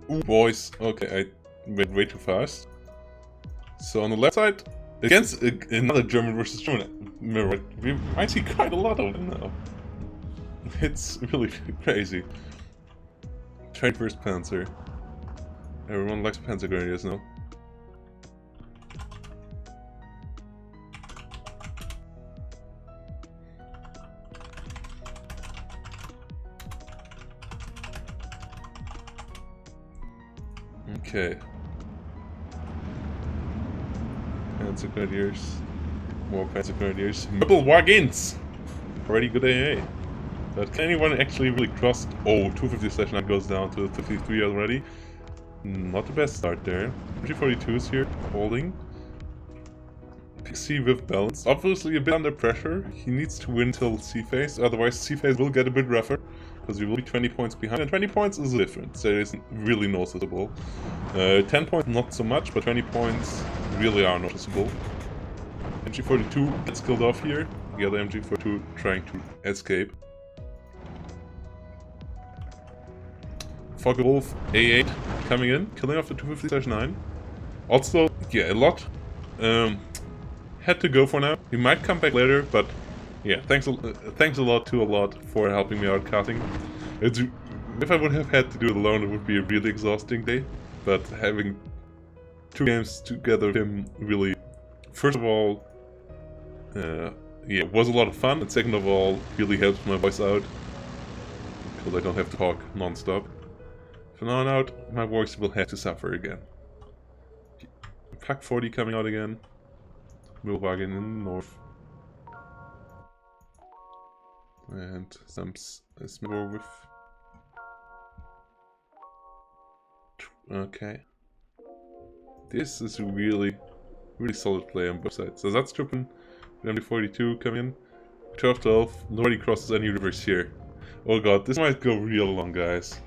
Ooh, boys. Okay, I went way too fast. So on the left side, against another German versus German mirror, we might see quite a lot of them now. It's really crazy. 21st Panzer. Everyone likes Panzer Grenadiers now. Okay. Panzer Grenadiers. More Panzer Grenadiers. Triple wagons! Already good AA. But can anyone actually really cross? Oh, 250/9 goes down to 53 already. Not the best start there. MG42 is here, holding. Pixie with balance. Obviously a bit under pressure. He needs to win till C-phase, otherwise C-phase will get a bit rougher. Because he will be 20 points behind, and 20 points is different, so it is really noticeable. 10 points not so much, but 20 points really are noticeable. MG42 gets killed off here. The other MG42 trying to escape. Focke-Wulf A8 coming in, killing off the 250/9. Also, yeah, a lot had to go for now. He might come back later, but yeah, thanks a lot to a lot for helping me out casting. If I would have had to do it alone, it would be a really exhausting day. But having 2 games together with him really, first of all, yeah, was a lot of fun, and second of all, really helps my voice out because I don't have to talk non-stop. From now on out, my voice will have to suffer again. Pack 40 coming out again. Milwagen in the north. And some small with. Okay. This is really solid play on both sides. So that's Truppen, MD42 coming in. 12-12. Nobody crosses any rivers here. Oh god, this might go real long, guys.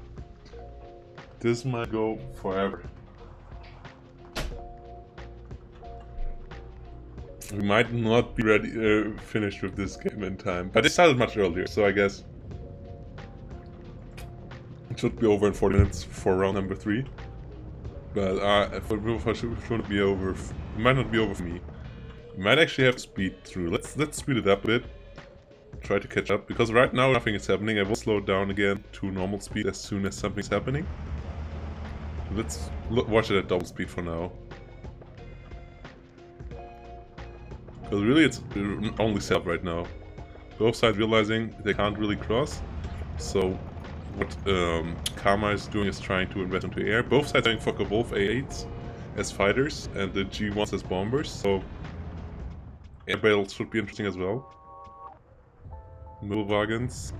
This might go forever. We might not be ready, finished with this game in time, but it started much earlier, so I guess it should be over in 40 minutes for round number 3. But it should be over. It might not be over for me. We might actually have to speed through. Let's speed it up a bit. Try to catch up, because right now nothing is happening. I will slow it down again to normal speed as soon as something's happening. Let's watch it at double speed for now. Because really it's only set up right now. Both sides realizing they can't really cross. So what Karma is doing is trying to invest into air. Both sides having Focke-Wulf A8s as fighters and the G1s as bombers. So air battles should be interesting as well. Middle wagons.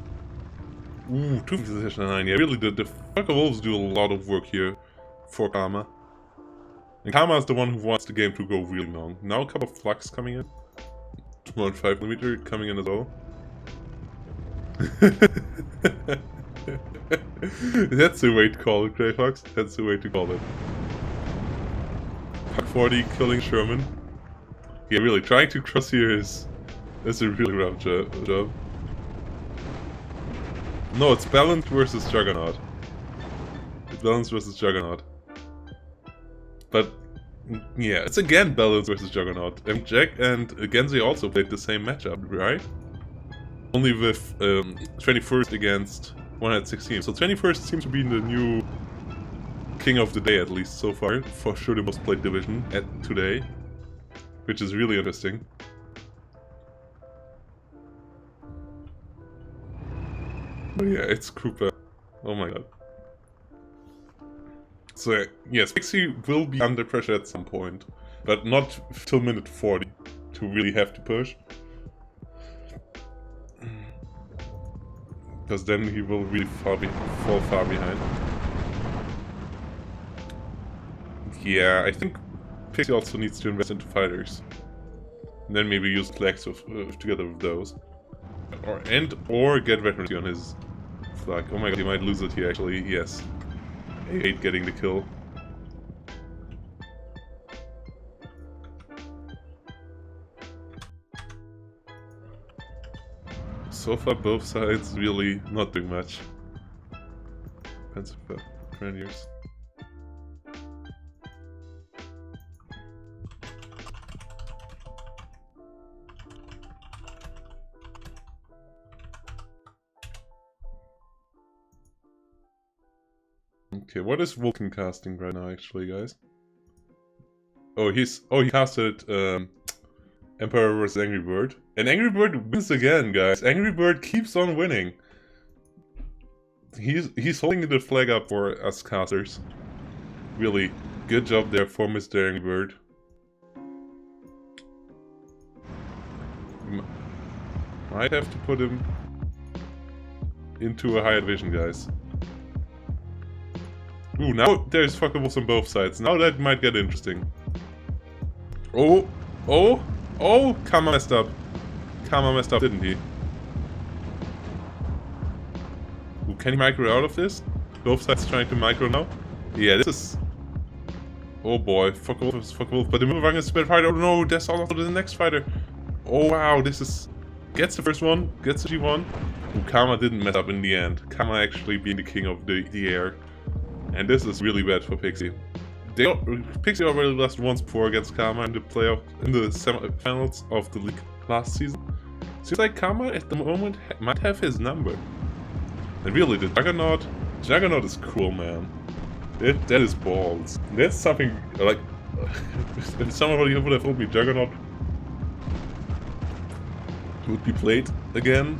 Ooh, 250/9. Yeah, really the Focke-Wulfs do a lot of work here for Karma. And Karma is the one who wants the game to go really long. Now a couple of flux coming in. 2.5mm coming in as well. That's the way to call it, Grey Fox. That's the way to call it. Pack 40 killing Sherman. Yeah, really, trying to cross here is a really rough job. No, it's Balanced versus Juggernaut. It's Balanced versus Juggernaut. But yeah, it's again Balanced versus Juggernaut. And Jack and Genzi also played the same matchup, right? Only with 21st against 116. So 21st seems to be the new king of the day, at least so far. For sure the most played division today. Which is really interesting. But yeah, it's Krupa. Oh my god. So yes, Pixie will be under pressure at some point. But not till minute 40 to really have to push. Because then he will really fall far behind. Yeah, I think Pixie also needs to invest into fighters. And then maybe use flags together with those. Or get veterancy on his flag. Oh my god, he might lose it here actually, yes. A8 getting the kill. So far both sides really not doing much. Depends on Grenadiers. Okay, what is Vulcan casting right now actually, guys? Oh, he casted Emperor vs Angry Bird. And Angry Bird wins again, guys. Angry Bird keeps on winning. He's holding the flag up for us casters. Really, good job there for Mr. Angry Bird. Might have to put him into a higher division, guys. Ooh, now there's fuckables on both sides. Now that might get interesting. Oh! Kama messed up. Kama messed up, didn't he? Ooh, can he micro out of this? Both sides trying to micro now? Yeah, this is... Oh boy, fuckable. But the Muvang is a better fighter. Oh no, that's also the next fighter. Oh wow, this is... Gets the first one, gets the G1. Ooh, Kama didn't mess up in the end. Kama actually being the king of the air. And this is really bad for Pixie. Pixie already lost once before against Kama in the semi-finals of the league last season. Seems like Kama at the moment might have his number. And really, the Juggernaut is cool, man. That is balls. That's something like if somebody would have told me Juggernaut would be played again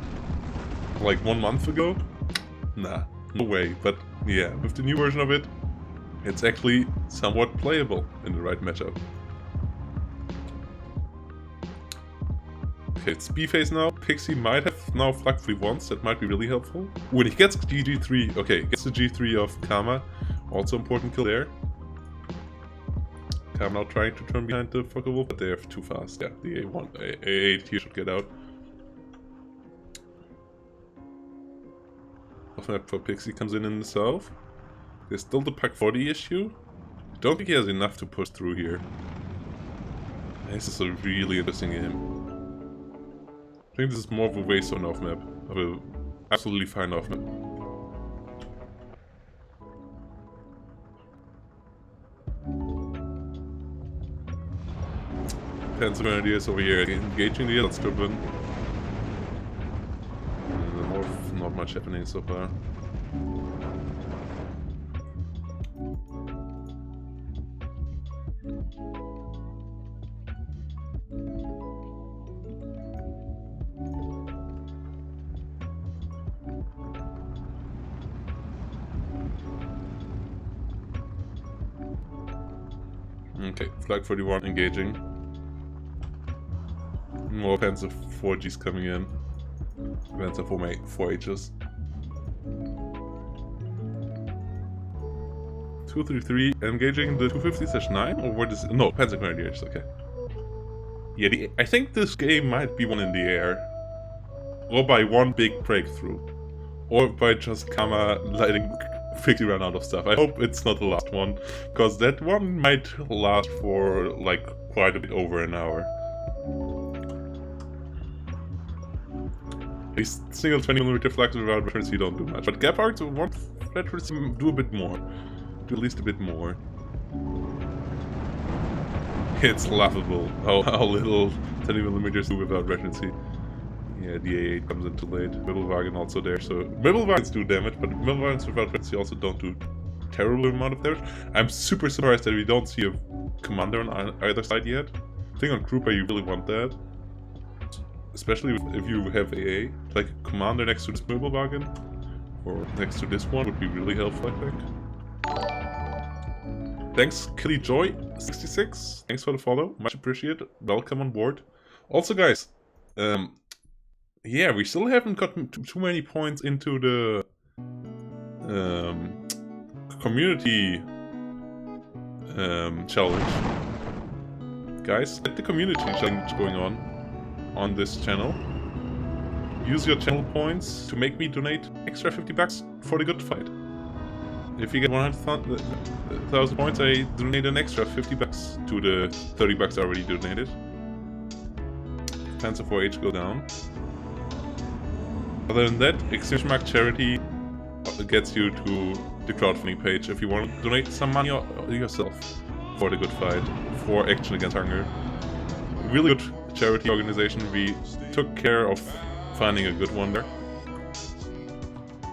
like 1 month ago. Nah, no way. But yeah, with the new version of it, it's actually somewhat playable in the right matchup. Okay, it's B phase now. Pixie might have now flag free once, that might be really helpful. When he gets G3, okay, gets the G3 of Kama, also important kill there. Kama now trying to turn behind the fuckable, but they are too fast. Yeah, the A8 here should get out. Off map for Pixie comes in the south. There's still the Pack 40 issue. I don't think he has enough to push through here. This is a really interesting game. I think this is more of a waste on off map. Of a absolutely fine off map. Panzer Grenadiers over here engaging the other stubborn. Not much happening so far. Okay, Flag 41 engaging. More Panzer 4Gs coming in. Panzer 4Hs. 233 engaging the 250/9 or what is it? No, Panzer Grenadiers, okay. Yeah, I think this game might be one in the air. Or by one big breakthrough. Or by just Kama letting Pixie run out of stuff. I hope it's not the last one, because that one might last for like quite a bit over an hour. These single 20mm flags without veterancy don't do much, but Gepards want veterancy do a bit more. Do at least a bit more. It's laughable how little 20mm do without veterancy. Yeah, the A8 comes in too late. Mittelwagen also there, so Mittelwagens do damage, but Mittelwagens without frenzy also don't do terrible amount of damage. I'm super surprised that we don't see a commander on either side yet. I think on Krupa you really want that. Especially if you have AA. Like a commander next to this Mittelwagen, or next to this one would be really helpful, I think. Thanks, KillyJoy66. Thanks for the follow. Much appreciated. Welcome on board. Also, guys, yeah, we still haven't gotten too many points into the community challenge. Guys, get the community challenge going on this channel. Use your channel points to make me donate extra 50 bucks for the good fight. If you get 100,000 points, I donate an extra 50 bucks to the 30 bucks I already donated. Panzer 4H go down. Other than that, exchange mark charity gets you to the crowdfunding page if you want to donate some money yourself for the good fight, for Action Against Hunger. Really good charity organization. We took care of finding a good one there.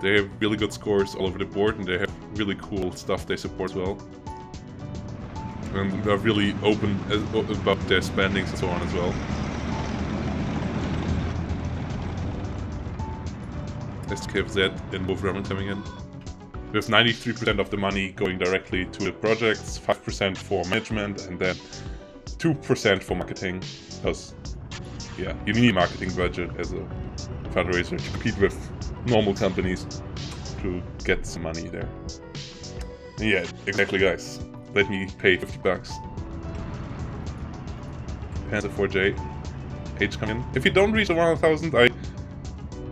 They have really good scores all over the board, and they have really cool stuff they support as well. And they're really open about their spendings and so on as well. SKFZ and Wolf Ramen coming in. With 93% of the money going directly to the projects, 5% for management, and then 2% for marketing. Because, yeah, you need a marketing budget as a fundraiser to compete with normal companies to get some money there. Yeah, exactly, guys. Let me pay 50 bucks. Panzer 4J H come in. If you don't reach the 100,000, I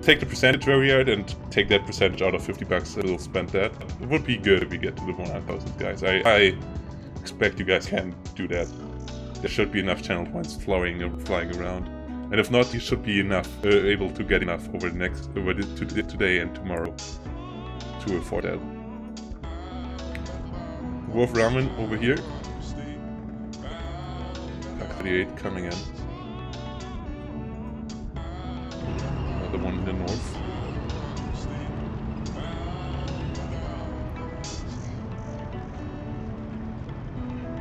take the percentage where we are and take that percentage out of 50 bucks. We'll spend that. It would be good if we get to the 100,000, guys. I expect you guys can do that. There should be enough channel points flying around. And if not, you should be able to get enough over today and tomorrow to afford that. Wolf Ramen over here. Pack 38 coming in. Another one in the north.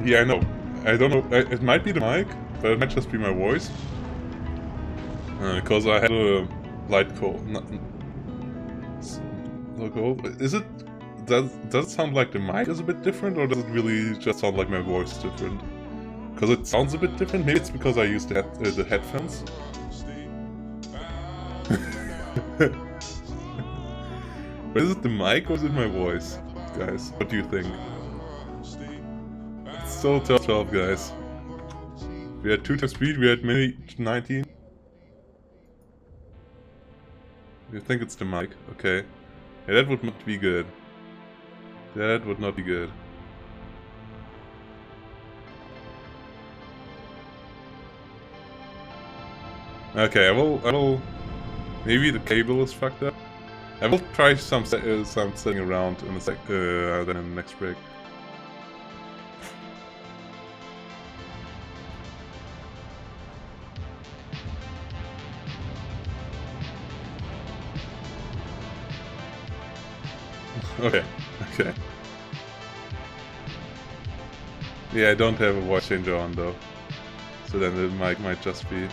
Yeah, I know. I don't know. It might be the mic, but it might just be my voice. Because I had a light call. Is it? Does it sound like the mic is a bit different, or does it really just sound like my voice is different? Because it sounds a bit different. Maybe it's because I used the headphones. But is it the mic or is it my voice, guys? What do you think? It's still 12, guys. We had 2 times speed. We had maybe 19. You think it's the mic? Okay. Yeah, that would not be good. That would not be good. Okay, I will. Maybe the cable is fucked up. I will try some setting around in then in the next break. Okay. Yeah, I don't have a voice changer on though. So then the mic might just be...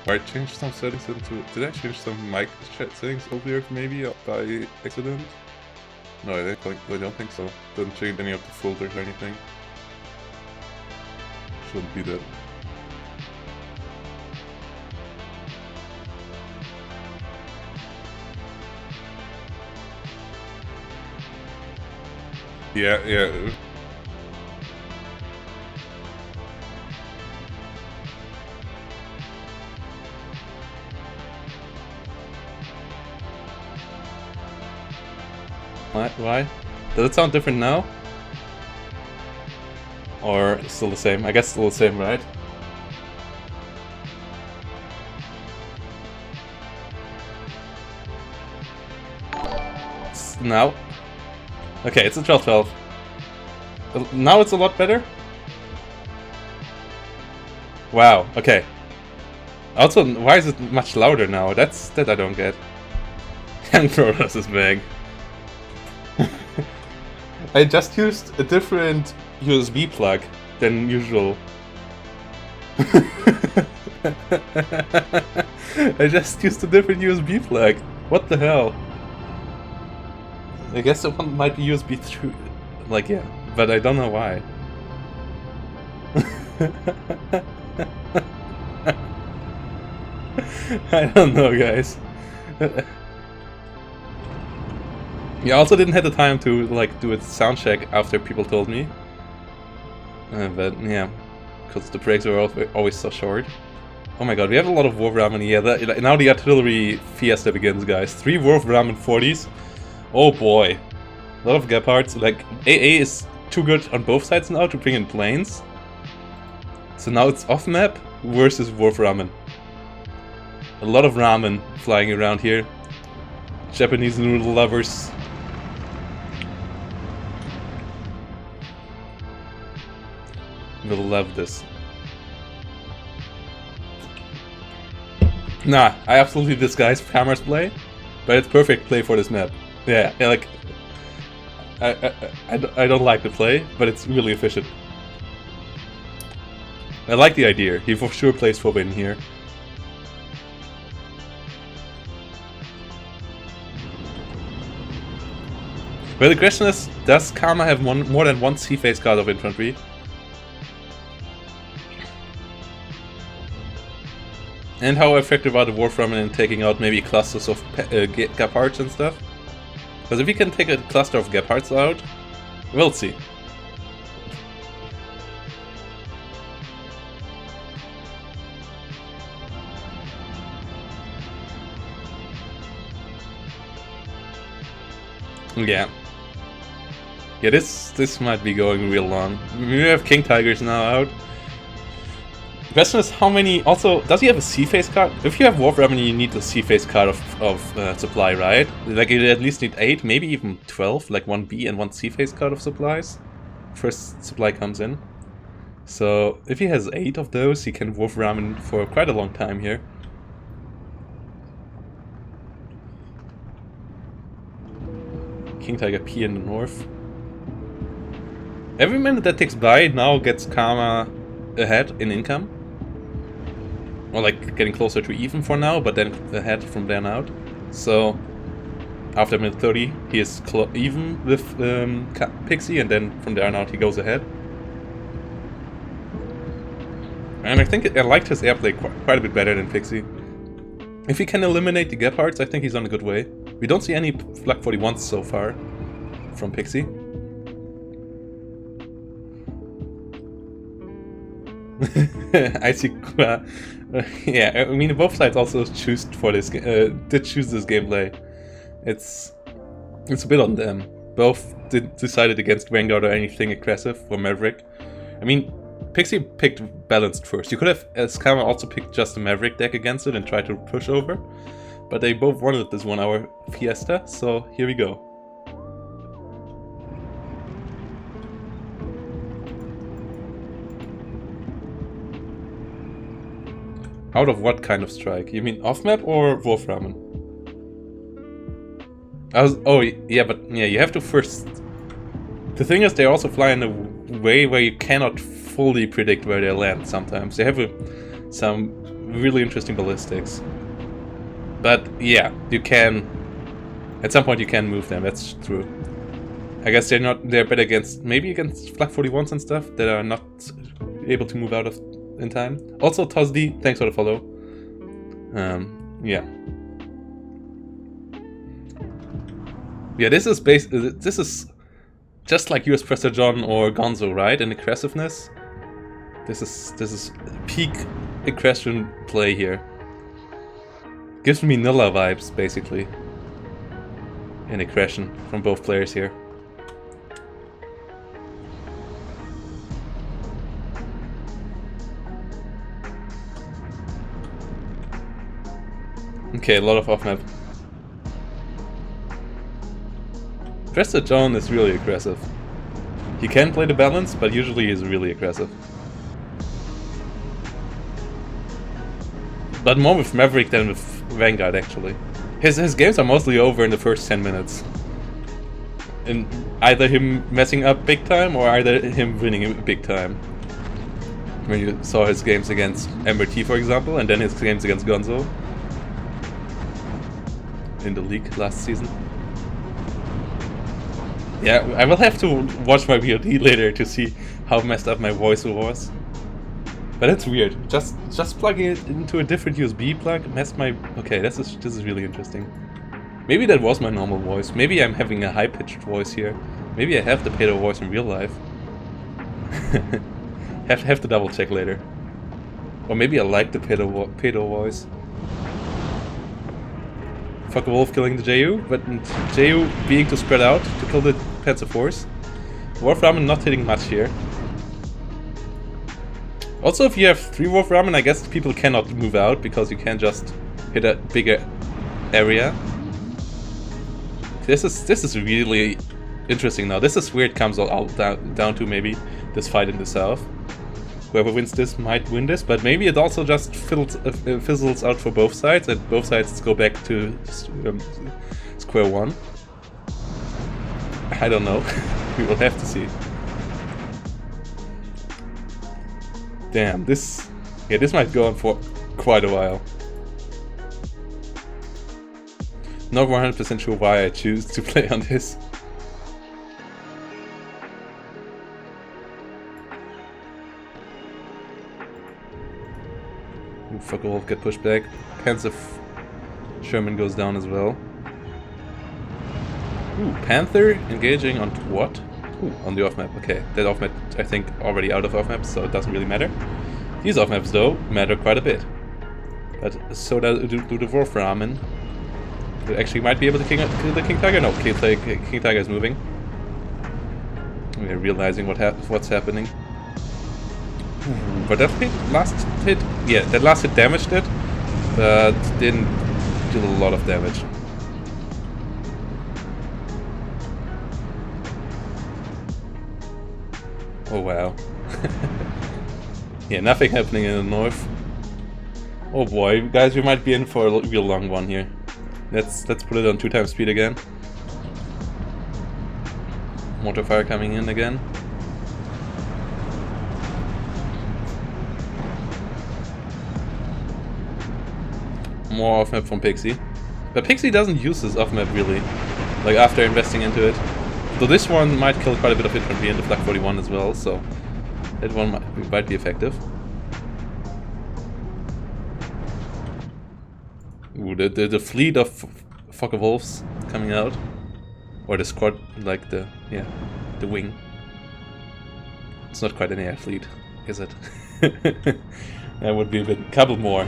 I changed some settings into... Did I change some mic settings earlier maybe by accident? No, I don't think so. Didn't change any of the filters or anything. Shouldn't be that. Yeah. Why? Does it sound different now? Or still the same? I guess still the same, right? Now? Okay, it's a 12-12. Now it's a lot better? Wow, okay. Also, why is it much louder now? That I don't get. Young Brothers is big. I just used a different USB plug than usual. I just used a different USB plug. What the hell? I guess the one might be USB 3. Like, yeah, but I don't know why. I don't know, guys. Yeah, I also didn't have the time to like do a sound check after people told me. But yeah, because the breaks were always so short. Oh my god, we have a lot of Wolf Ramen. Yeah, now the artillery fiesta begins, guys. 3 Wolf Ramen 40s. Oh boy. A lot of Gepards. Like, AA is too good on both sides now to bring in planes. So now it's off map versus Wolf Ramen. A lot of ramen flying around here. Japanese noodle lovers. Will love this. Nah, I absolutely despise Hammer's play, but it's perfect play for this map. Yeah, like I don't like the play, but it's really efficient. I like the idea. He for sure plays for win here. But the question is, does Karma have more than one C-phase card of infantry? And how effective are the Wolf Ramen in taking out maybe clusters of Gepards and stuff? Because if we can take a cluster of Gepards out, we'll see. Yeah. Yeah, this might be going real long. We have King Tigers now out. The question is how many... Also, does he have a C-phase card? If you have Wolf Ramen, you need a C-phase card of supply, right? Like, you at least need 8, maybe even 12, like 1 B and 1 C-phase card of supplies. First supply comes in. So, if he has 8 of those, he can Wolf Ramen for quite a long time here. King Tiger P in the north. Every minute that ticks by now gets Karma ahead in income. Or like getting closer to even for now, but then ahead from then out. So after minute 30 he is even with Pixie, and then from there on out he goes ahead. And I think I liked his airplay quite a bit better than Pixie. If he can eliminate the Gepards, I think he's on a good way. We don't see any Flak 41s so far from Pixie. I see. Yeah, I mean both sides also choose for this. Did choose this gameplay. It's a bit on them. Both decided against Vanguard or anything aggressive for Maverick. I mean, Pixie picked balanced first. You could have, as Karma, also picked just a Maverick deck against it and tried to push over. But they both wanted this 1 hour fiesta, so here we go. Out of what kind of strike? You mean off-map or Wolf Ramen? Oh, yeah, but yeah, you have to first... The thing is, they also fly in a way where you cannot fully predict where they land sometimes. They have some really interesting ballistics. But yeah, you can... At some point you can move them, that's true. I guess they're better against... Maybe against Flak 41s and stuff that are not able to move out of in time. Also, Tozdi, thanks for the follow. Yeah. Yeah, this is just like US Prester John or Gonzo, right? In aggressiveness. This is peak aggression play here. Gives me Nilla vibes, basically. In aggression from both players here. Okay, a lot of off-map. Prester John is really aggressive. He can play the balance, but usually he's really aggressive. But more with Maverick than with Vanguard, actually. His games are mostly over in the first 10 minutes. And either him messing up big time or either him winning big time. When you saw his games against MRT, for example, and then his games against Gonzo in the league last season. Yeah, I will have to watch my VOD later to see how messed up my voice was. But it's weird. Just plugging it into a different USB plug messed my... Okay, this is really interesting. Maybe that was my normal voice. Maybe I'm having a high-pitched voice here. Maybe I have the pedo voice in real life. have to double check later. Or maybe I like the pedo voice. Fuck a wolf killing the JU, but JU being too spread out to kill the Panzer Force. Wolframen not hitting much here. Also, if you have 3 Wolframen, I guess people cannot move out because you can't just hit a bigger area. This is really interesting now. This is where it comes all down to maybe this fight in the south. Whoever wins this might win this, but maybe it also just fizzles out for both sides, and both sides go back to square one. I don't know. We will have to see. Damn, this might go on for quite a while. Not 100% sure why I choose to play on this. Ooh, fuck, wolf get pushed back. Panzer Sherman goes down as well. Ooh, Panther engaging on what? Ooh, on the off-map. Okay, that off-map I think already out of off-map, so it doesn't really matter. These off-maps though matter quite a bit. But so do the Wolframen. They actually might be able to kill the King Tiger. No, King Tiger is moving. We're realizing what's happening. But that last hit, yeah, that last hit damaged it, but didn't do a lot of damage. Oh wow. Yeah, nothing happening in the north. Oh boy, guys, we might be in for a real long one here. Let's put it on 2x speed again. Mortar fire coming in again. More off-map from Pixie. But Pixie doesn't use this off-map really, like after investing into it. So this one might kill quite a bit of infantry in the Flak 41 as well, so that one might be effective. Ooh, the fleet of Fucker Wolves coming out. Or the squad, like the wing. It's not quite an air fleet, is it? That would be a couple more.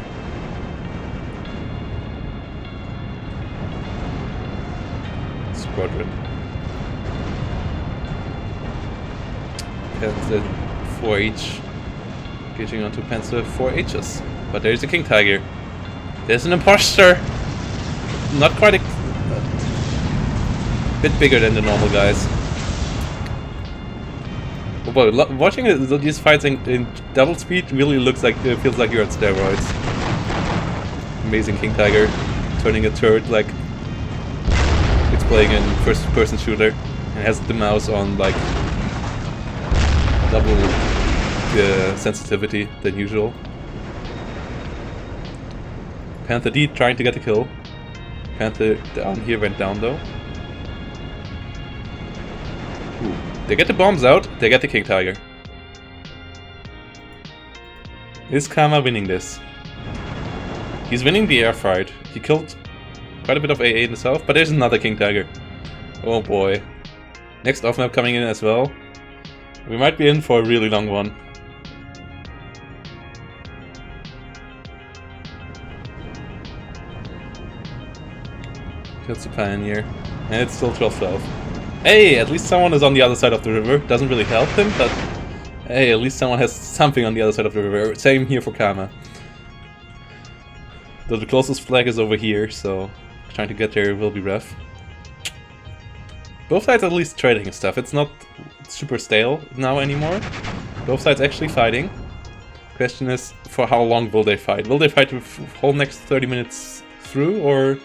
Squadron. Panzer 4H. Engaging onto Panzer 4Hs. But there's a King Tiger. There's an imposter! Not quite a bit bigger than the normal guys. Oh boy, watching these fights in double speed really looks like it feels like you're on steroids. Amazing King Tiger turning a turret like it's playing in first-person shooter and has the mouse on like double the sensitivity than usual. Panther D trying to get the kill. Panther down here went down though. Ooh. They get the bombs out, they get the King Tiger. Is Kama winning this? He's winning the air fight. He killed quite a bit of AA in the south, but there's another King Tiger. Oh boy. Next off-map coming in as well. We might be in for a really long one. Kills the Pioneer. And it's still 12-12. Hey, at least someone is on the other side of the river. Doesn't really help him, but hey, at least someone has something on the other side of the river. Same here for Kama. Though the closest flag is over here, so trying to get there will be rough. Both sides at least trading and stuff. It's not super stale now anymore. Both sides actually fighting. Question is, for how long will they fight? Will they fight the whole next 30 minutes through, or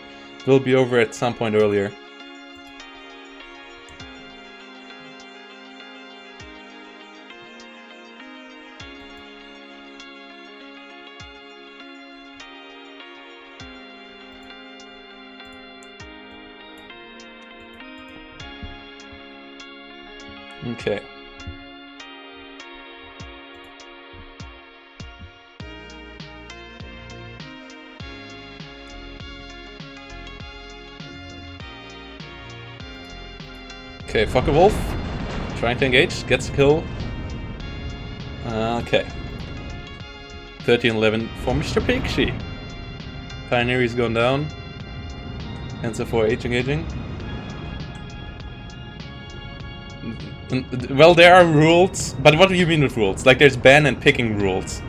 will it be over at some point earlier? Okay. Okay, Fucker Wolf. Trying to engage, gets a kill. Okay. 13-11 for Mr. Pixie. Pioneer is going down. Answer 4H engaging. Well, there are rules, but what do you mean with rules? Like, there's ban and picking rules.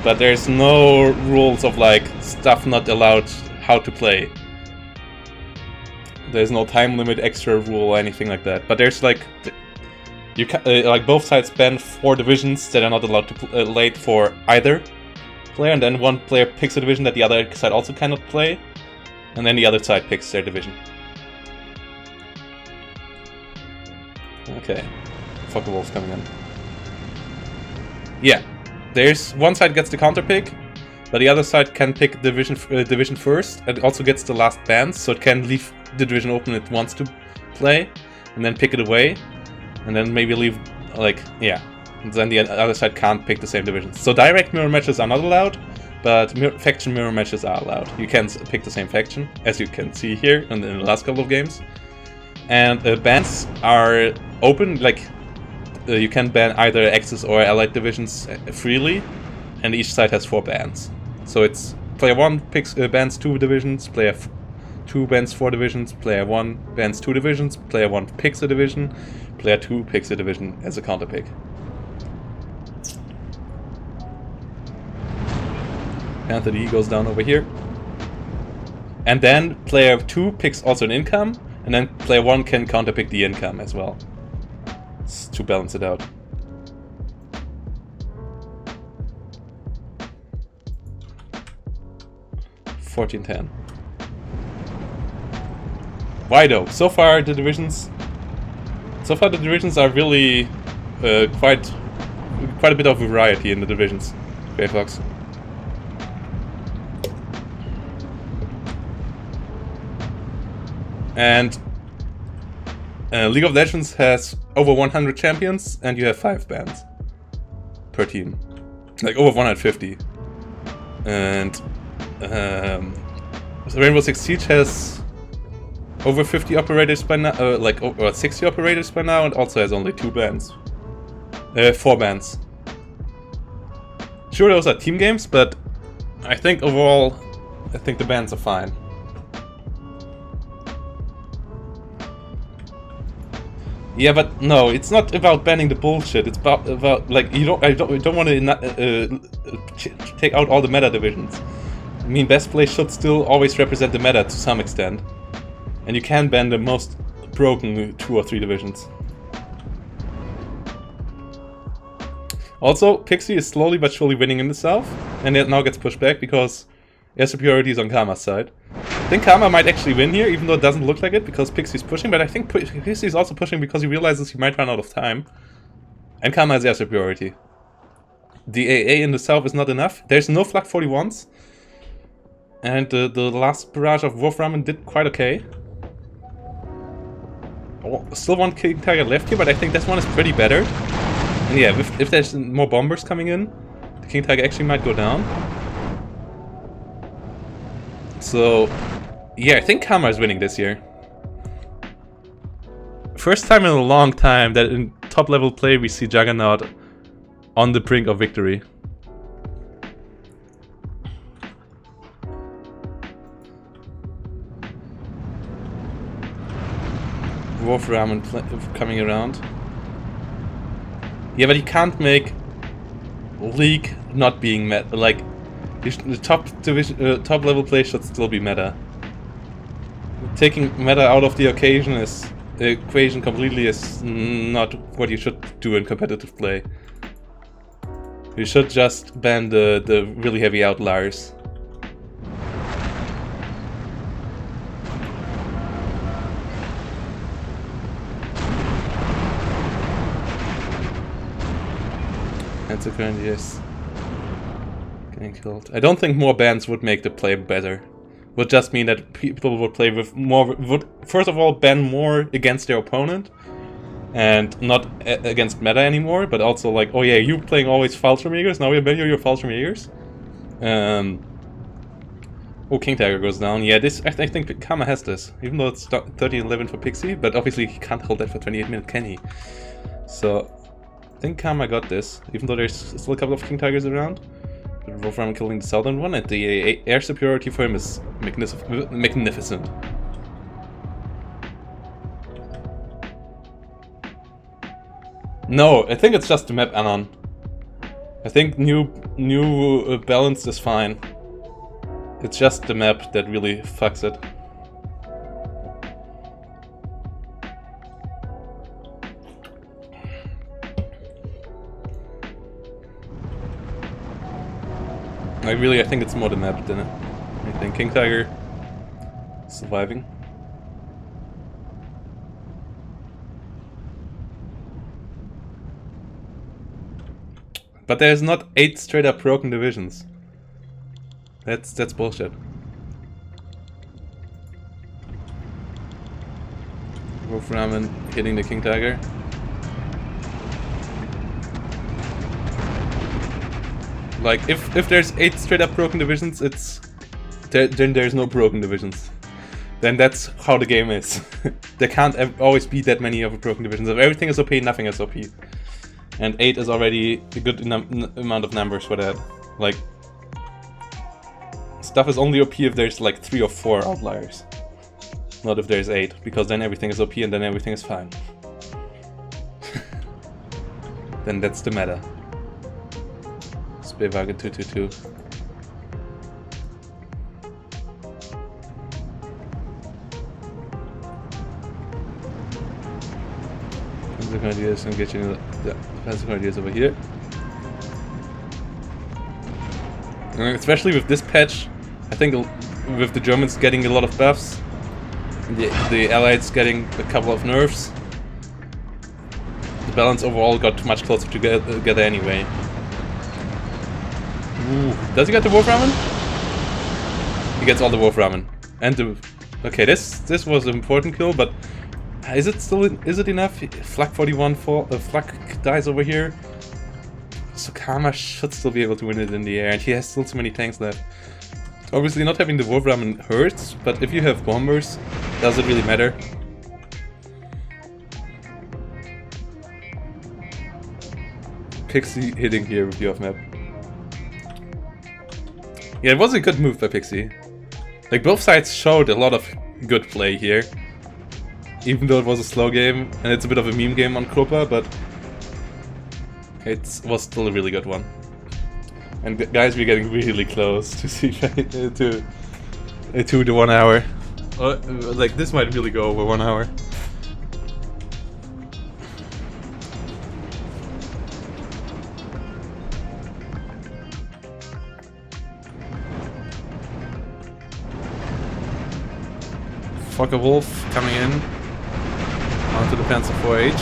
But there's no rules of, like, stuff not allowed, how to play. There's no time limit, extra rule, or anything like that. But there's, like, you like, both sides ban 4 divisions that are not allowed to play for either player, and then one player picks a division that the other side also cannot play, and then the other side picks their division. Okay, Fucker Wolf's coming in. Yeah, there's one side gets the counter pick, but the other side can pick division first, and it also gets the last bans, so it can leave the division open it wants to play, and then pick it away, and then maybe leave, like, yeah. And then the other side can't pick the same divisions. So direct mirror matches are not allowed, but faction mirror matches are allowed. You can pick the same faction, as you can see here in the last couple of games. And bans are open, like you can ban either Axis or Allied divisions freely, and each side has 4 bans. So it's player 1 picks bans 2 divisions, player 2 bans 4 divisions, player 1 bans 2 divisions, player 1 picks a division, player 2 picks a division as a counter pick. Panther D goes down over here. And then player 2 picks also an income, and then player 1 can counterpick the income as well. It's to balance it out. $14-10. Why though? So far the divisions are really quite a bit of variety in the divisions. Grey Fox. And League of Legends has over 100 champions, and you have 5 bans per team, like over 150. And Rainbow Six Siege has over 50 operators by now, like over 60 operators by now, and also has only 2 bans, 4 bans. Sure, those are team games, but I think overall, I think the bans are fine. Yeah, but no, it's not about banning the bullshit. It's about like I don't want to take out all the meta divisions. I mean, best play should still always represent the meta to some extent, and you can ban the most broken 2 or 3 divisions. Also, Pixie is slowly but surely winning in the south, and it now gets pushed back because air superiority is on Karma's side. I think Karma might actually win here, even though it doesn't look like it, because Pixie's pushing, but I think Pixie's also pushing because he realizes he might run out of time. And Karma has air superiority. The AA in the south is not enough. There's no Flak 41s. And the last barrage of Wolf Ramen did quite okay. Oh, still one King Tiger left here, but I think this one is pretty better. And yeah, if there's more bombers coming in, the King Tiger actually might go down. So, yeah, I think Karma is winning this year. First time in a long time that in top level play we see Juggernaut on the brink of victory. Wolf Ramen coming around. Yeah, but he can't make League not being met. Like, the top level play should still be meta. Taking meta out of the equation completely is not what you should do in competitive play. We should just ban the really heavy outliers. That's a grand yes. Getting killed. I don't think more bans would make the play better. Would just mean that people would play with more. Would first of all ban more against their opponent, and not against meta anymore. But also like, oh yeah, you playing always Fallschirmjägers. Now we ban your Fallschirmjägers. Oh, King Tiger goes down. Yeah, this I think Karma has this, even though it's 13-11 for Pixie. But obviously he can't hold that for 28 minutes, can he? So I think Karma got this, even though there's still a couple of King Tigers around. But Wolfram killing the southern one, and the air superiority for him is magnificent. No, I think it's just the map Anon. I think new balance is fine. It's just the map that really fucks it. I think it's more the map than anything. King Tiger surviving. But there's not 8 straight up broken divisions. That's bullshit. Wolfram hitting the King Tiger. Like, if there's 8 straight up broken divisions, then there's no broken divisions. Then that's how the game is. There can't always be that many of broken divisions. If everything is OP, nothing is OP. And 8 is already a good amount of numbers for that. Like, stuff is only OP if there's like 3 or 4 outliers. Not if there's 8, because then everything is OP and then everything is fine. Then that's the meta. Spivage 222. Defensive ideas and get you the defensive ideas over here. And especially with this patch, I think with the Germans getting a lot of buffs, the Allies getting a couple of nerfs, the balance overall got much closer together anyway. Ooh. Does he get the Wolf Ramen? He gets all the Wolf Ramen. And the... Okay, this was an important kill, but... Is it enough? Flak 41 Flak dies over here. So Karma should still be able to win it in the air, and he has still so many tanks left. Obviously not having the Wolf Ramen hurts, but if you have bombers, does it really matter? Pixie hitting here with you off map. Yeah, it was a good move by Pixie. Like, both sides showed a lot of good play here. Even though it was a slow game, and it's a bit of a meme game on Kropa, but it was still a really good one. And guys, we're getting really close to see to the 1 hour. Like, this might really go over 1 hour. Fuck a Wolf coming in onto the Panzer 4H.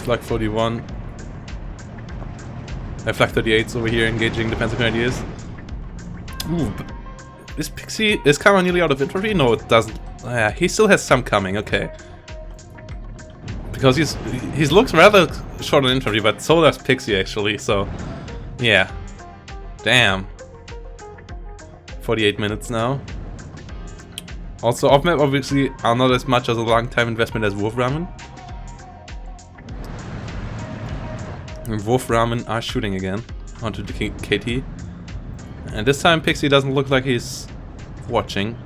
Flak 41. Flak 38's over here engaging the Panzer Grenadiers. Ooh, is Pixie... Is Karma nearly out of infantry? No, it doesn't. He still has some coming, okay. Because he looks rather short on infantry, but so does Pixie actually, so... Yeah. Damn. 48 minutes now. Also, off-map obviously are not as much as a long-time investment as Wolf Ramen. And Wolf Ramen are shooting again onto the KT. And this time Pixie doesn't look like he's watching.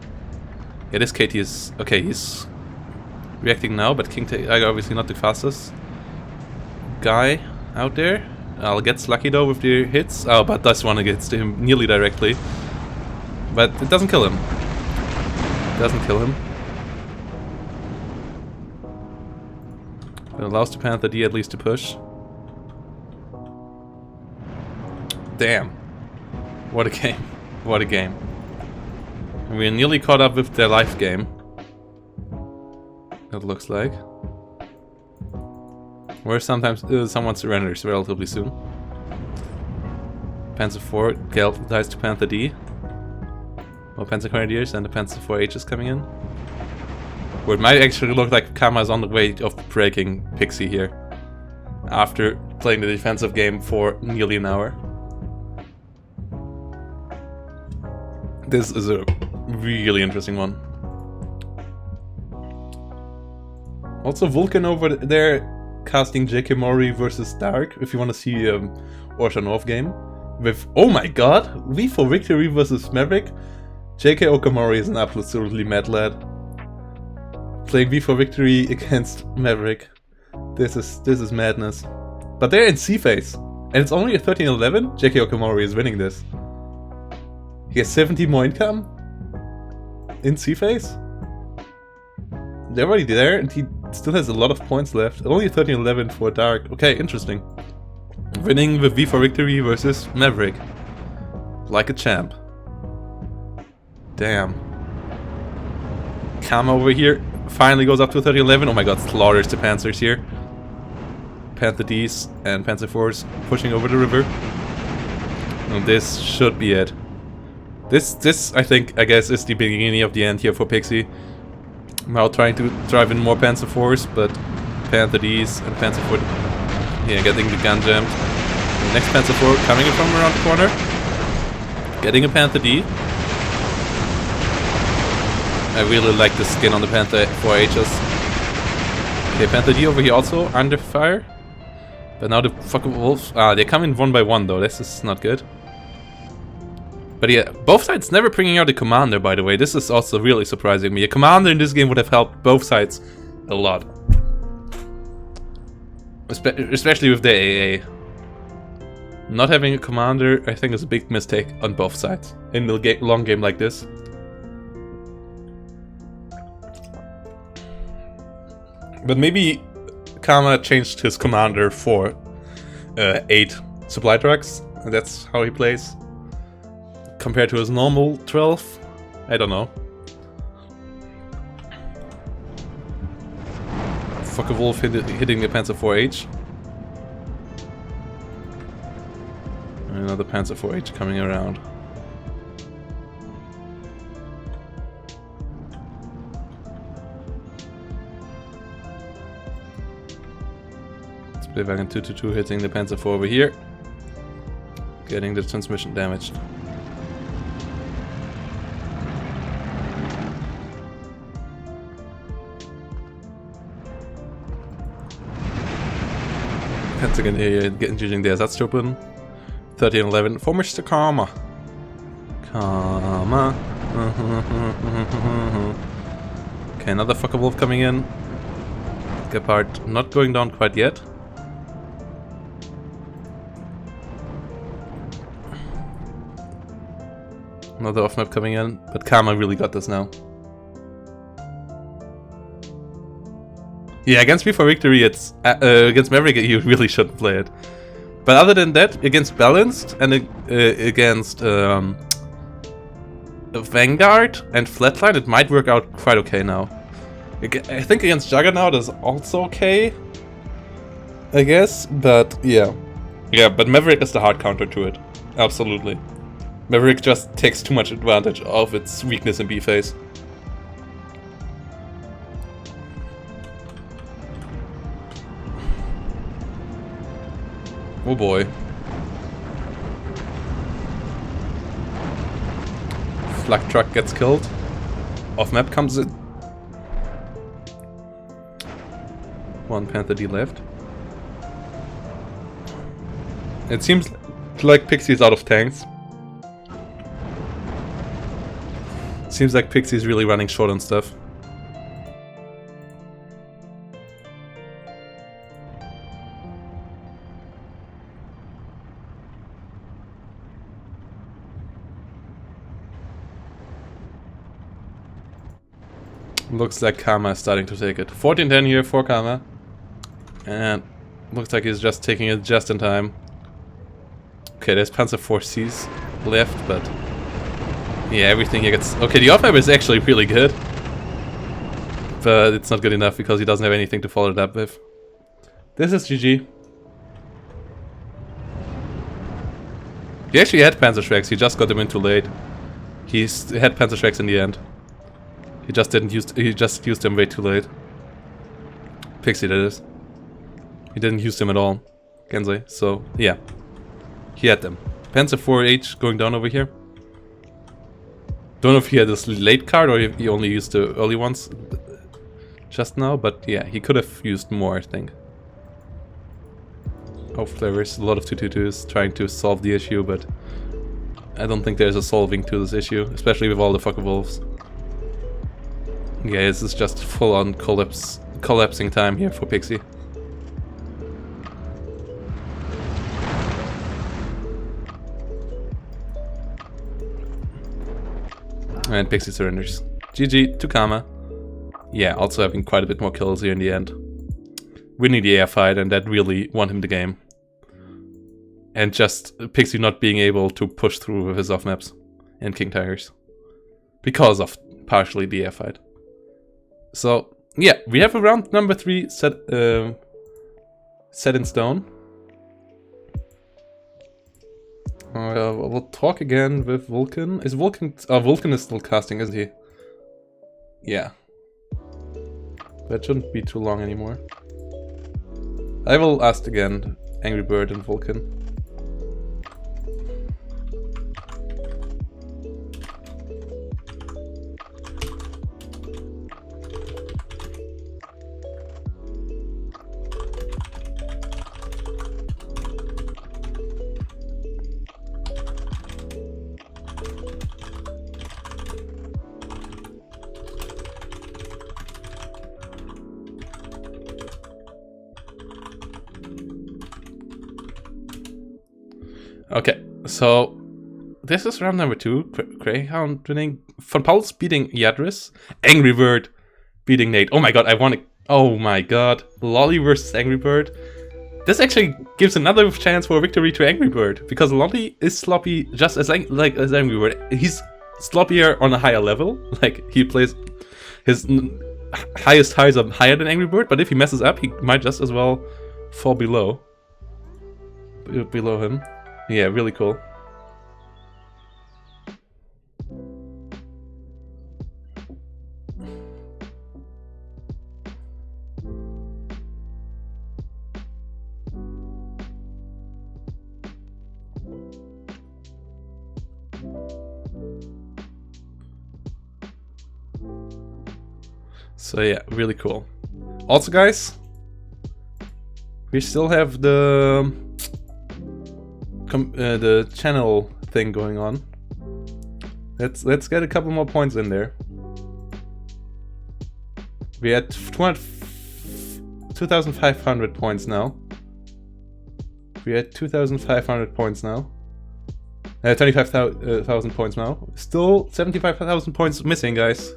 Yeah, this KT is... Okay, he's reacting now, but King Tiger obviously not the fastest guy out there. I'll get lucky though with the hits. Oh, but this one gets to him nearly directly. But it doesn't kill him. It doesn't kill him. It allows the Panther D at least to push. Damn. What a game. What a game. We're nearly caught up with their life game. It looks like. Where sometimes someone surrenders relatively soon. Panzer IV dies to Panther D. Well, Panzer Grenadiers and the Panzer IV H is coming in. Where it might actually look like Kama is on the way of breaking Pixie here. After playing the defensive game for nearly an hour. This is a really interesting one. Also, Vulcan over there casting J.K. Mori versus Dark, if you want to see Orshanov game. With, oh my god, V for Victory versus Maverick. J.K. Okamori is an absolutely mad lad. Playing V for Victory against Maverick. This is madness. But they're in C phase. And it's only a 13-11. J.K. Okamori is winning this. He has 70 more income in C phase. They're already there, and he still has a lot of points left. Only 13-11 for Dark. Okay, interesting. Winning with V for Victory versus Maverick. Like a champ. Damn. Kama over here finally goes up to 13-11. Oh my god, slaughters the Panzers here. Panther Ds and Panzer IVs pushing over the river. And this should be it. This I guess is the beginning of the end here for Pixie. Now trying to drive in more Panzer IVs, but Panther Ds and Panzer IV, yeah, getting the gun jammed. The next Panzer IV coming from around the corner, getting a Panther D. I really like the skin on the Panther 4Hs. Okay, Panther D over here also under fire, but now the fucking wolves. They're coming one by one though. This is not good. But yeah, both sides never bringing out a commander, by the way. This is also really surprising me. A commander in this game would have helped both sides a lot. Especially with the AA. Not having a commander, I think, is a big mistake on both sides. In a long game like this. But maybe Kama changed his commander for 8 supply trucks. And that's how he plays. Compared to his normal 12, I don't know. Fuck a wolf hitting the Panzer 4H. And another Panzer 4H coming around. Splitwagen 222 hitting the Panzer 4 over here. Getting the transmission damaged. Pentagon here using the Ersatztruppen. 13-11 for Mr. Kama. Kama. Okay, another fucker wolf coming in. Gepard not going down quite yet. Another off-map coming in, but Kama really got this now. Yeah, against V for Victory, it's against Maverick, you really shouldn't play it. But other than that, against Balanced and against Vanguard and Flatline, it might work out quite okay now. I think against Juggernaut is also okay, I guess, but yeah. Yeah, but Maverick is the hard counter to it. Absolutely. Maverick just takes too much advantage of its weakness in B phase. Oh boy. Flak truck gets killed. Off map comes in. One Panther D left. It seems like Pixie's out of tanks. Seems like Pixie's really running short on stuff. Looks like Karma is starting to take it. 14-10 here for Karma. And looks like he's just taking it just in time. Okay, there's Panzer 4Cs left, but... yeah, everything he gets... okay, the off-map is actually really good. But it's not good enough because he doesn't have anything to follow it up with. This is GG. He actually had Panzerschrecks, he just got them in too late. He had Panzerschrecks in the end. He just used them way too late. Pixie that is. He didn't use them at all, Gensei. So yeah. He had them. Panzer 4H going down over here. Don't know if he had this late card or if he only used the early ones just now, but yeah, he could have used more, I think. Hopefully there's a lot of 222s trying to solve the issue, but I don't think there's a solving to this issue, especially with all the fucker wolves. Yeah, this is just full-on collapsing time here for Pixie. And Pixie surrenders. GG to Karma. Yeah, also having quite a bit more kills here in the end. Winning the air fight, and that really won him the game. And just Pixie not being able to push through with his off-maps and King Tigers. Because of partially the air fight. So, yeah, we have a round number 3 set in stone. We'll talk again with Vulcan. Is Vulcan... oh, Vulcan is still casting, isn't he? Yeah. That shouldn't be too long anymore. I will ask again, Angry Bird and Vulcan. Okay, so this is round number 2. Greyhound winning. Von Pauls beating Yadris. Angry Bird beating Nate. Oh my god, I want to... oh my god. Lolly versus Angry Bird. This actually gives another chance for a victory to Angry Bird. Because Lolly is sloppy just as as Angry Bird. He's sloppier on a higher level. Like, he plays... his highest highs are higher than Angry Bird. But if he messes up, he might just as well fall below him. Yeah, really cool. So yeah, really cool. Also, guys, we still have the channel thing going on. Let's get a couple more points in there. We at 2,500 points now. We're at 2,500 points now. 25,000 points now. Still 75,000 points missing, guys.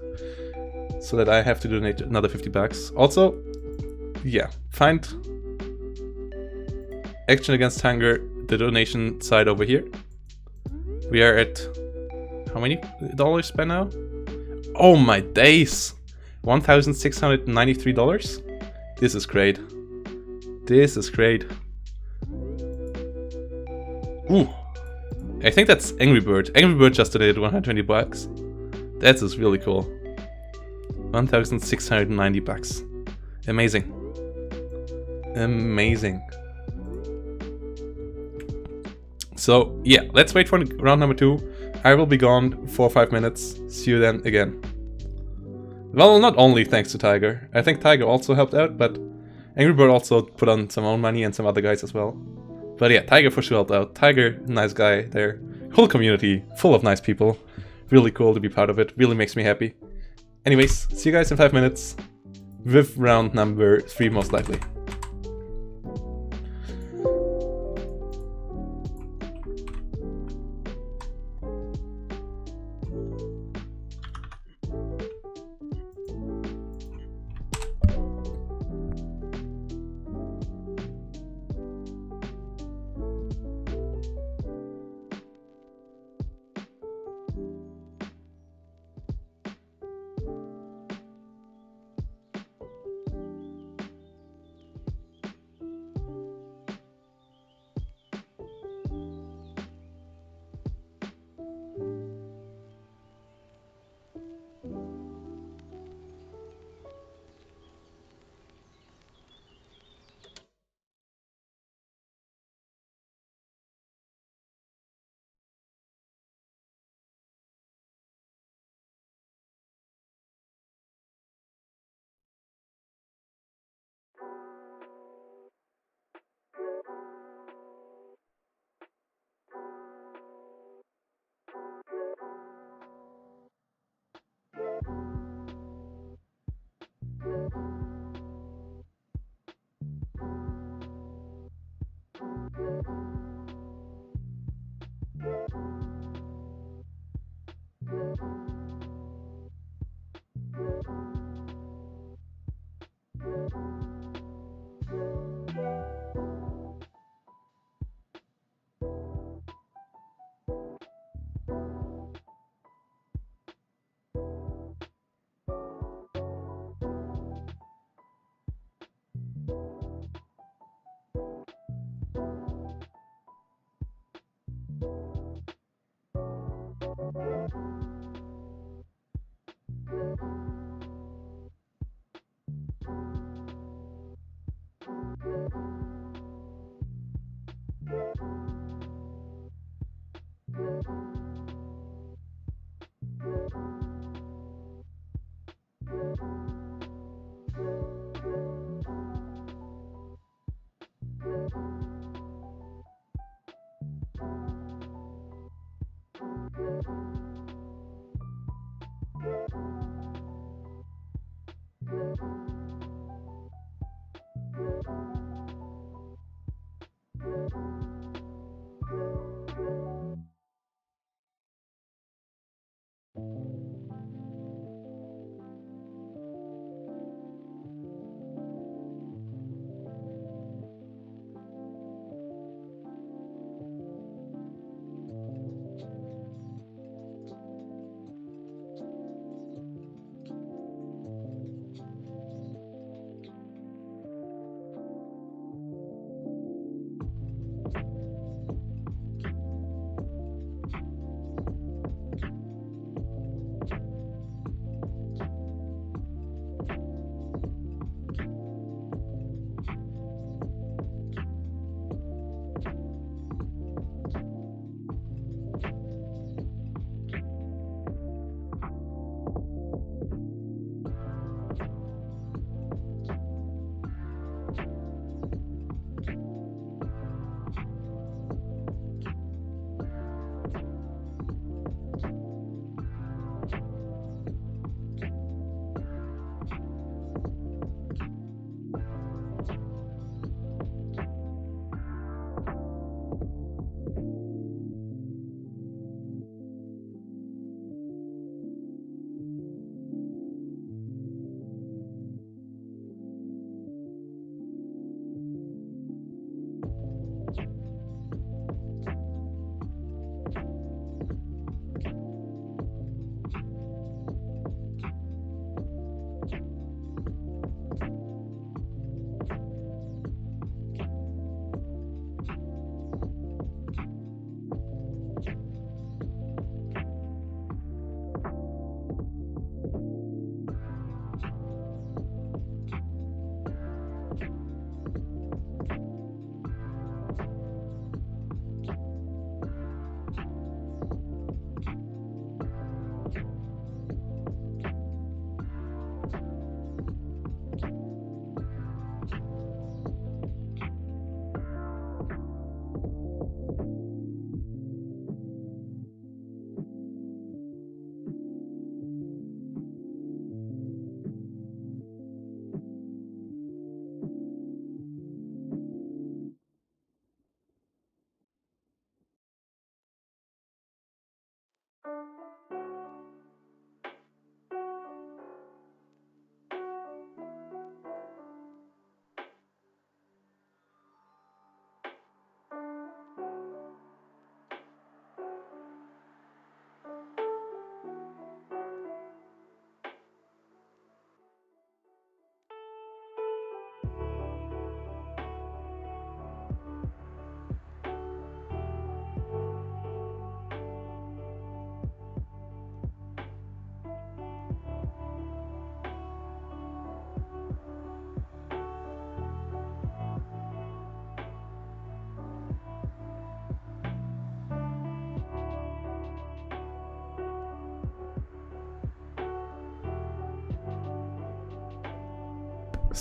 So that I have to donate another 50 bucks. Also, yeah, find Action Against Hunger, the donation side over here. We are at how many dollars by now? Oh my days! $1,693. This is great. This is great. Ooh. I think that's Angry Bird. Angry Bird just donated 120 bucks. That is really cool. 1,690 bucks. Amazing. Amazing. So, yeah, let's wait for round number 2. I will be gone for 5 minutes. See you then again. Well, not only thanks to Tiger. I think Tiger also helped out, but Angry Bird also put on some own money and some other guys as well. But yeah, Tiger for sure helped out. Tiger, nice guy there. Whole community, full of nice people. Really cool to be part of it. Really makes me happy. Anyways, see you guys in 5 minutes. With round number 3 most likely.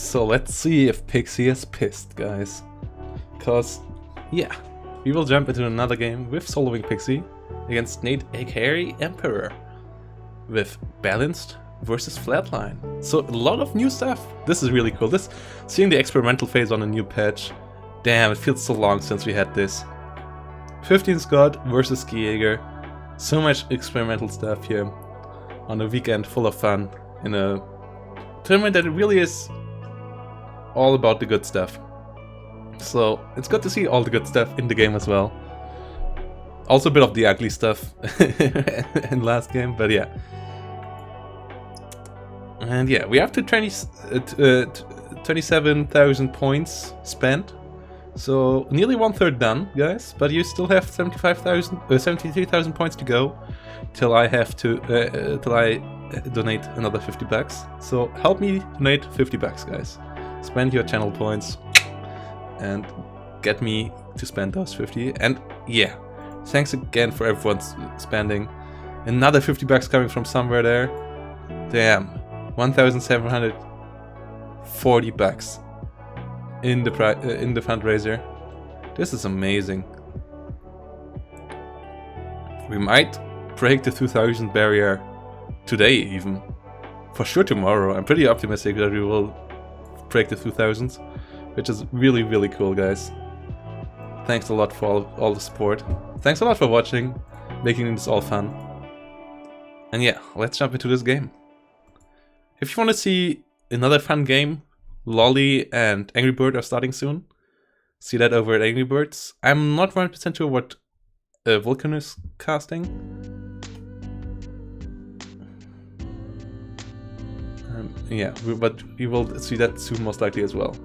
So let's see if Pixie is pissed, guys. Cause, yeah, we will jump into another game with Soloing Pixie against Nate aka Emperor with Balanced versus Flatline. So a lot of new stuff. This is really cool. Seeing the experimental phase on a new patch Damn, it feels so long since we had this. 15 Scott versus Ski Jaeger. So much experimental stuff here on a weekend full of fun in a tournament that really is all about the good stuff. So it's good to see all the good stuff in the game as well. Also a bit of the ugly stuff in last game, but yeah. And yeah, we have to 27,000 points spent. So nearly 1/3 done, guys. But you still have 73,000 points to go till I have to till I donate another 50 bucks. So help me donate 50 bucks, guys. Spend your channel points and get me to spend those 50. And yeah, thanks again for everyone spending. Another 50 bucks coming from somewhere there. Damn, 1,740 bucks in the fundraiser. This is amazing. We might break the 2,000 barrier today, even for sure tomorrow. I'm pretty optimistic that we will break the 2,000s, which is really, really cool, guys. Thanks a lot for all the support. Thanks a lot for watching, making this all fun. And yeah, let's jump into this game. If you want to see another fun game, Lolly and Angry Bird are starting soon. See that over at Angry Birds. I'm not 100% sure what Vulcan is casting. Yeah, but we will see that soon, most likely as well.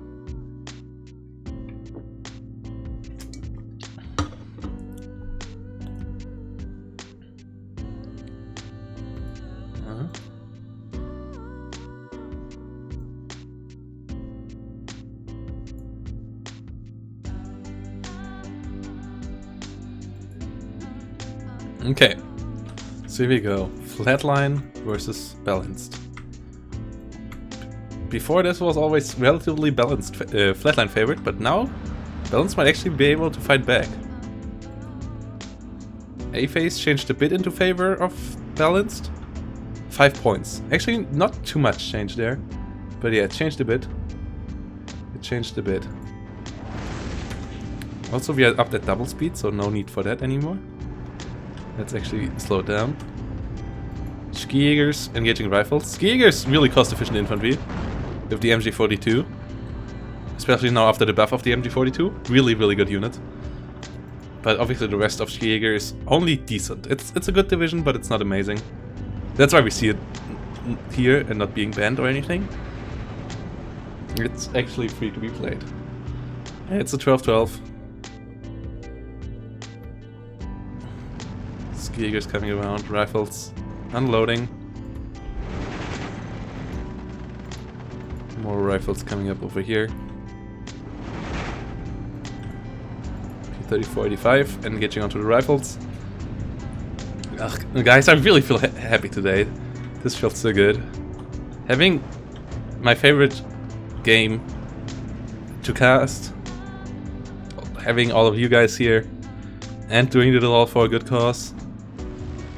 Okay, so here we go. Flatline versus balanced. Before this was always relatively balanced flatline favorite, but now balanced might actually be able to fight back. A-Phase changed a bit into favor of balanced. 5 points. Actually, not too much change there, but yeah, it changed a bit. It changed a bit. Also, we are up at double speed, so no need for that anymore. Let's actually slow it down. Ski Jaegers engaging rifles. Ski Jaegers really cost-efficient infantry with the MG42. Especially now after the buff of the MG42. Really, really good unit. But obviously the rest of Ski Jaeger is only decent. It's a good division, but it's not amazing. That's why we see it here and not being banned or anything. It's actually free to be played. It's a 12-12. Jaegers coming around, rifles unloading. More rifles coming up over here. P-3485 engaging onto the rifles. Ugh, guys, I really feel happy today. This feels so good. Having my favorite game to cast, having all of you guys here, and doing it all for a good cause.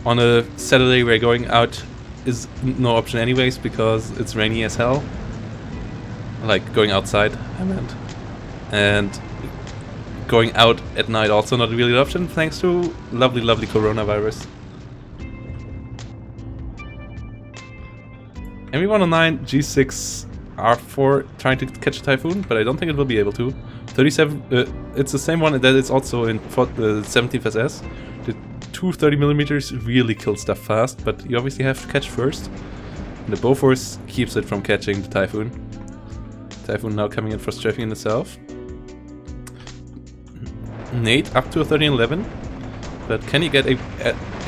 On a Saturday where going out is no option anyways because it's rainy as hell. Like going outside, I meant. And going out at night also not really an option thanks to lovely, lovely coronavirus. MV109 G6 R4 trying to catch a Typhoon, but I don't think it will be able to. 37, it's the same one that is also in 17th SS. The 230mm really kill stuff fast, but you obviously have to catch first. And the Bofors keeps it from catching the Typhoon. Typhoon now coming in for strafing in the south. Nate up to a 1311, but can he get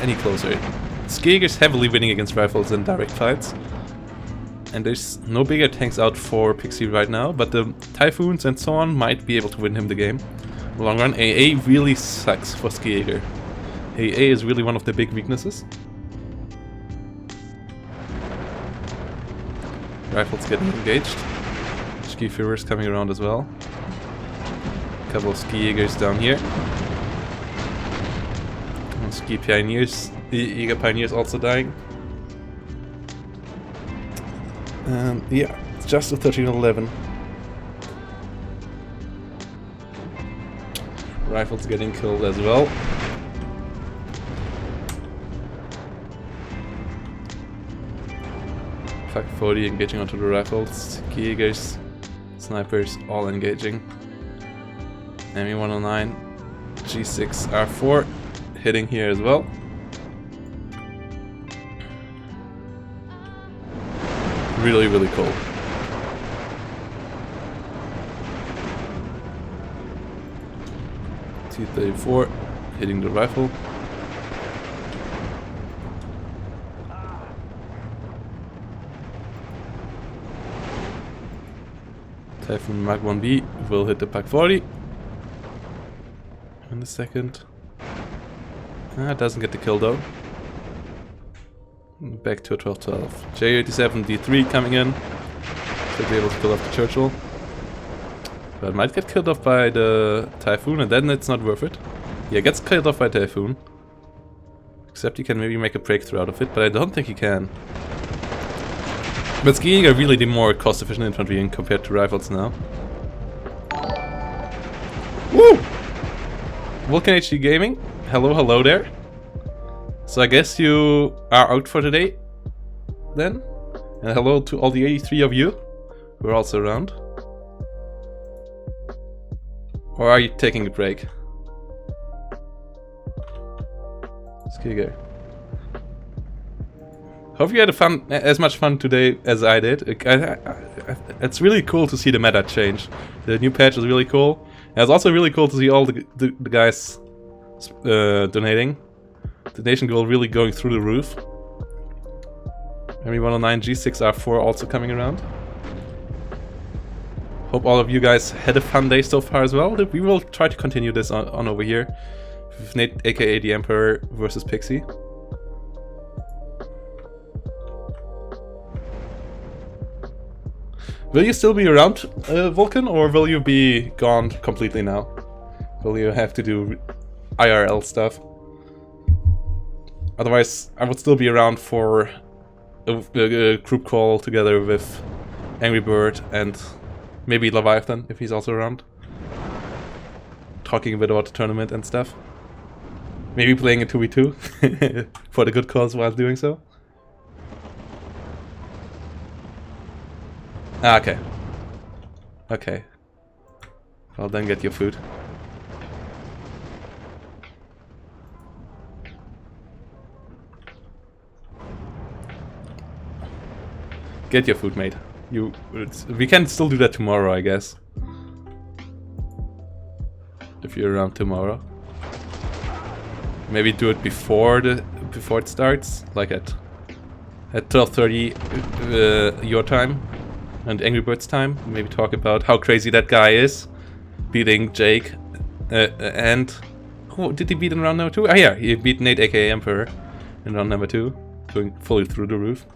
any closer? Ski Jaeger's heavily winning against rifles in direct fights. And there's no bigger tanks out for Pixie right now, but the Typhoons and so on might be able to win him the game. In the long run, AA really sucks for Ski Jaeger. AA is really one of the big weaknesses. Rifles getting engaged. Ski Fuhrers coming around as well. A couple of Ski Jaegers down here. And Ski Pioneers, the Jäger Pioneers also dying. And yeah, it's just a 1311. Rifles getting killed as well. Fuck 40 engaging onto the rifles. Jägers, snipers all engaging. ME109, G6, R4 hitting here as well. Really, really cool. T-34 hitting the rifle. Typhoon Mark 1B will hit the Pak-40 in a second. Doesn't get the kill though. Back to a 12-12. J87 D3 coming in. Should be able to kill off the Churchill. But might get killed off by the Typhoon, and then it's not worth it. Yeah, gets killed off by Typhoon. Except he can maybe make a breakthrough out of it, but I don't think he can. But skiing are really the more cost-efficient infantry compared to rifles now. Woo! Vulcan HD Gaming, hello, hello there. So I guess you are out for today, then? And hello to all the 83 of you who are also around. Or are you taking a break? Skiger. Hope you had as much fun today as I did. It's really cool to see the meta change. The new patch is really cool. And it's also really cool to see all the guys donating. Donation goal really going through the roof. ME109 G6R4 also coming around. Hope all of you guys had a fun day so far as well. We will try to continue this on over here. With Nate, aka the Emperor versus Pixie. Will you still be around, Vulcan, or will you be gone completely now? Will you have to do IRL stuff? Otherwise, I would still be around for a group call together with Angry Bird and maybe Leviathan, if he's also around. Talking a bit about the tournament and stuff. Maybe playing a 2v2 for the good cause while doing so. Ah, okay. Okay. Well, then get your food. Get your food, mate. We can still do that tomorrow, I guess. If you're around tomorrow. Maybe do it before it starts, like at 12:30 your time and Angry Birds time. Maybe talk about how crazy that guy is, beating Jake and who did he beat in round number 2? Ah, yeah, he beat Nate, aka Emperor, in round number 2, going fully through the roof.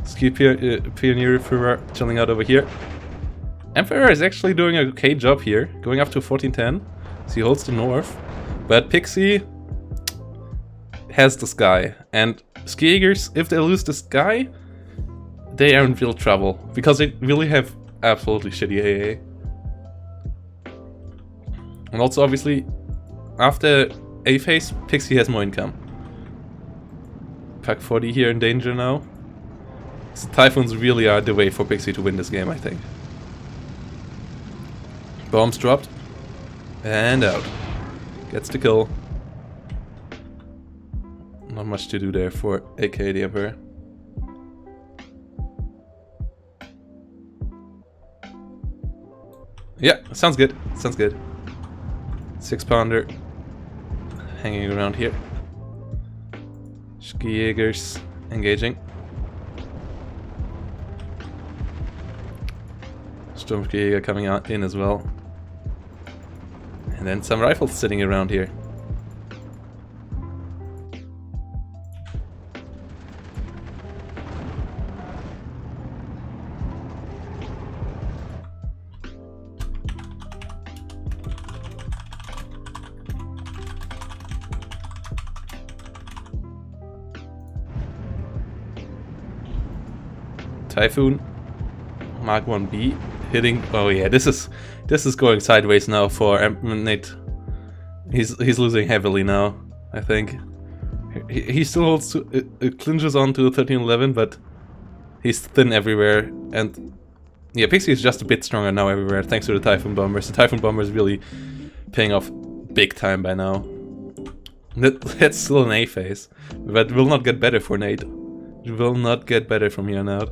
Ski Pioneer Führer chilling out over here. Emperor is actually doing an okay job here, going up to 1410. So he holds the north, but Pixie has the sky, and Skiegers, if they lose the sky, they are in real trouble, because they really have absolutely shitty AA. And also, obviously, after A phase, Pixie has more income. Pak-40 here in danger now. So Typhoons really are the way for Pixie to win this game, I think. Bombs dropped. And out. Gets the kill. Not much to do there for aka the Emperor. Yeah, sounds good. Sounds good. 6-pounder hanging around here. Jägers engaging. Sturmjäger coming out in as well. And then some rifles sitting around here. Typhoon Mark 1B hitting. Oh yeah, this is going sideways now for Nate. He's losing heavily now, I think. He still holds clinches on to 13-11, but he's thin everywhere. And yeah, Pixie is just a bit stronger now everywhere, thanks to the Typhoon Bombers. The Typhoon Bomber is really paying off big time by now. That's still an A phase, but will not get better for Nate. It will not get better from here on out.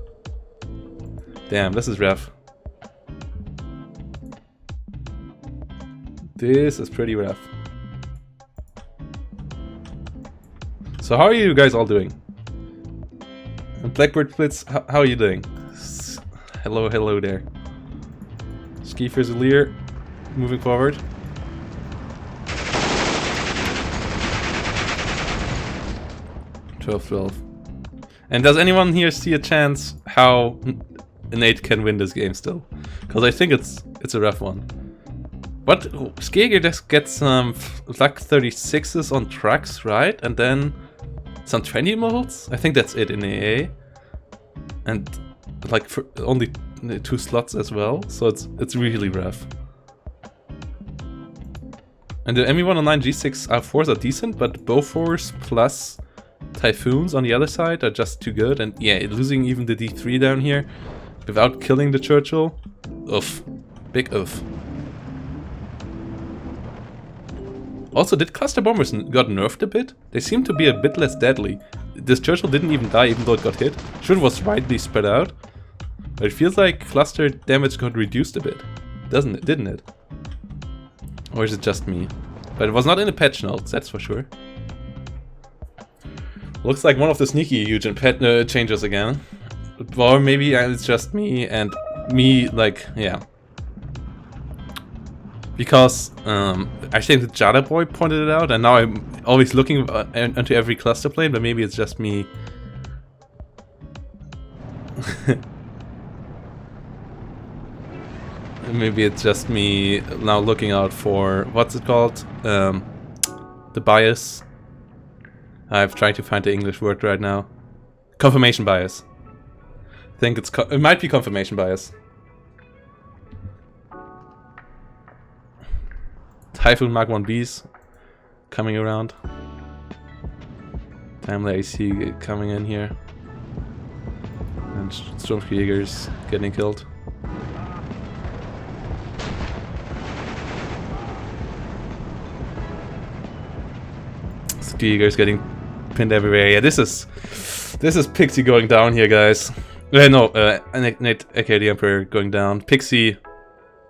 Damn, this is rough. This is pretty rough. So how are you guys all doing? And Blackbird Blitz, how are you doing? Hello there. Ski Fusilier, moving forward. $12-12. And does anyone here see a chance how Nate can win this game still? Because I think it's a rough one. But Skieger just gets some luck 36s on trucks, right? And then some 20 molds? I think that's it in AA. And like for only 2 slots as well, so it's really rough. And the ME109 G6 R4s are decent, but Bofors plus Typhoons on the other side are just too good. And yeah, losing even the D3 down here without killing the Churchill. Oof. Big oof. Also, did cluster bombers got nerfed a bit? They seem to be a bit less deadly. This Churchill didn't even die even though it got hit. Sure, it was widely spread out. But it feels like cluster damage got reduced a bit. Doesn't it? Didn't it? Or is it just me? But it was not in the patch notes, that's for sure. Looks like one of the sneaky huge changes again. Or maybe it's just me and me, like, yeah. Because I think the Jada boy pointed it out, and now I'm always looking into every cluster plane, but maybe it's just me. Maybe it's just me now looking out for, what's it called? The bias. I'm trying to find the English word right now. Confirmation bias. I think it might be confirmation bias. Typhoon Mark 1Bs coming around. Timely AC coming in here. And Sturmjägers getting killed. Jägers getting pinned everywhere. Yeah, this is Pixie going down here, guys. No, Nate, aka the Emperor, going down. Pixie,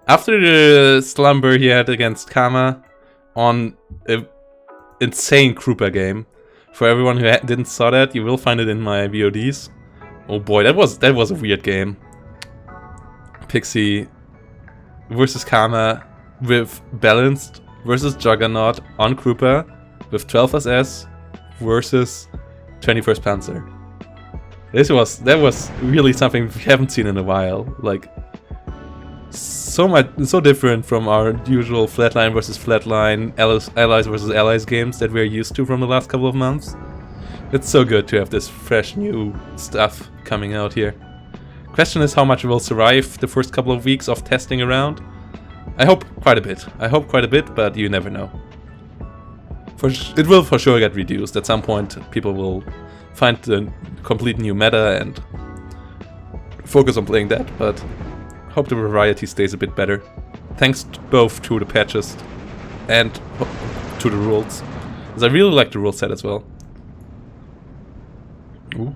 after the slumber he had against Kama on an insane Krupa game. For everyone who didn't saw that, you will find it in my VODs. Oh boy, that was a weird game. Pixie versus Kama with balanced versus Juggernaut on Krupa with 12 SS versus 21st Panzer. That was really something we haven't seen in a while. Like, so different from our usual flatline versus flatline, allies versus allies games that we're used to from the last couple of months. It's so good to have this fresh new stuff coming out here. Question is how much we'll survive the first couple of weeks of testing around. I hope quite a bit, but you never know. It will for sure get reduced. At some point, people will find the complete new meta and focus on playing that, but hope the variety stays a bit better. Thanks both to the patches and to the rules. Because I really like the rule set as well. Ooh.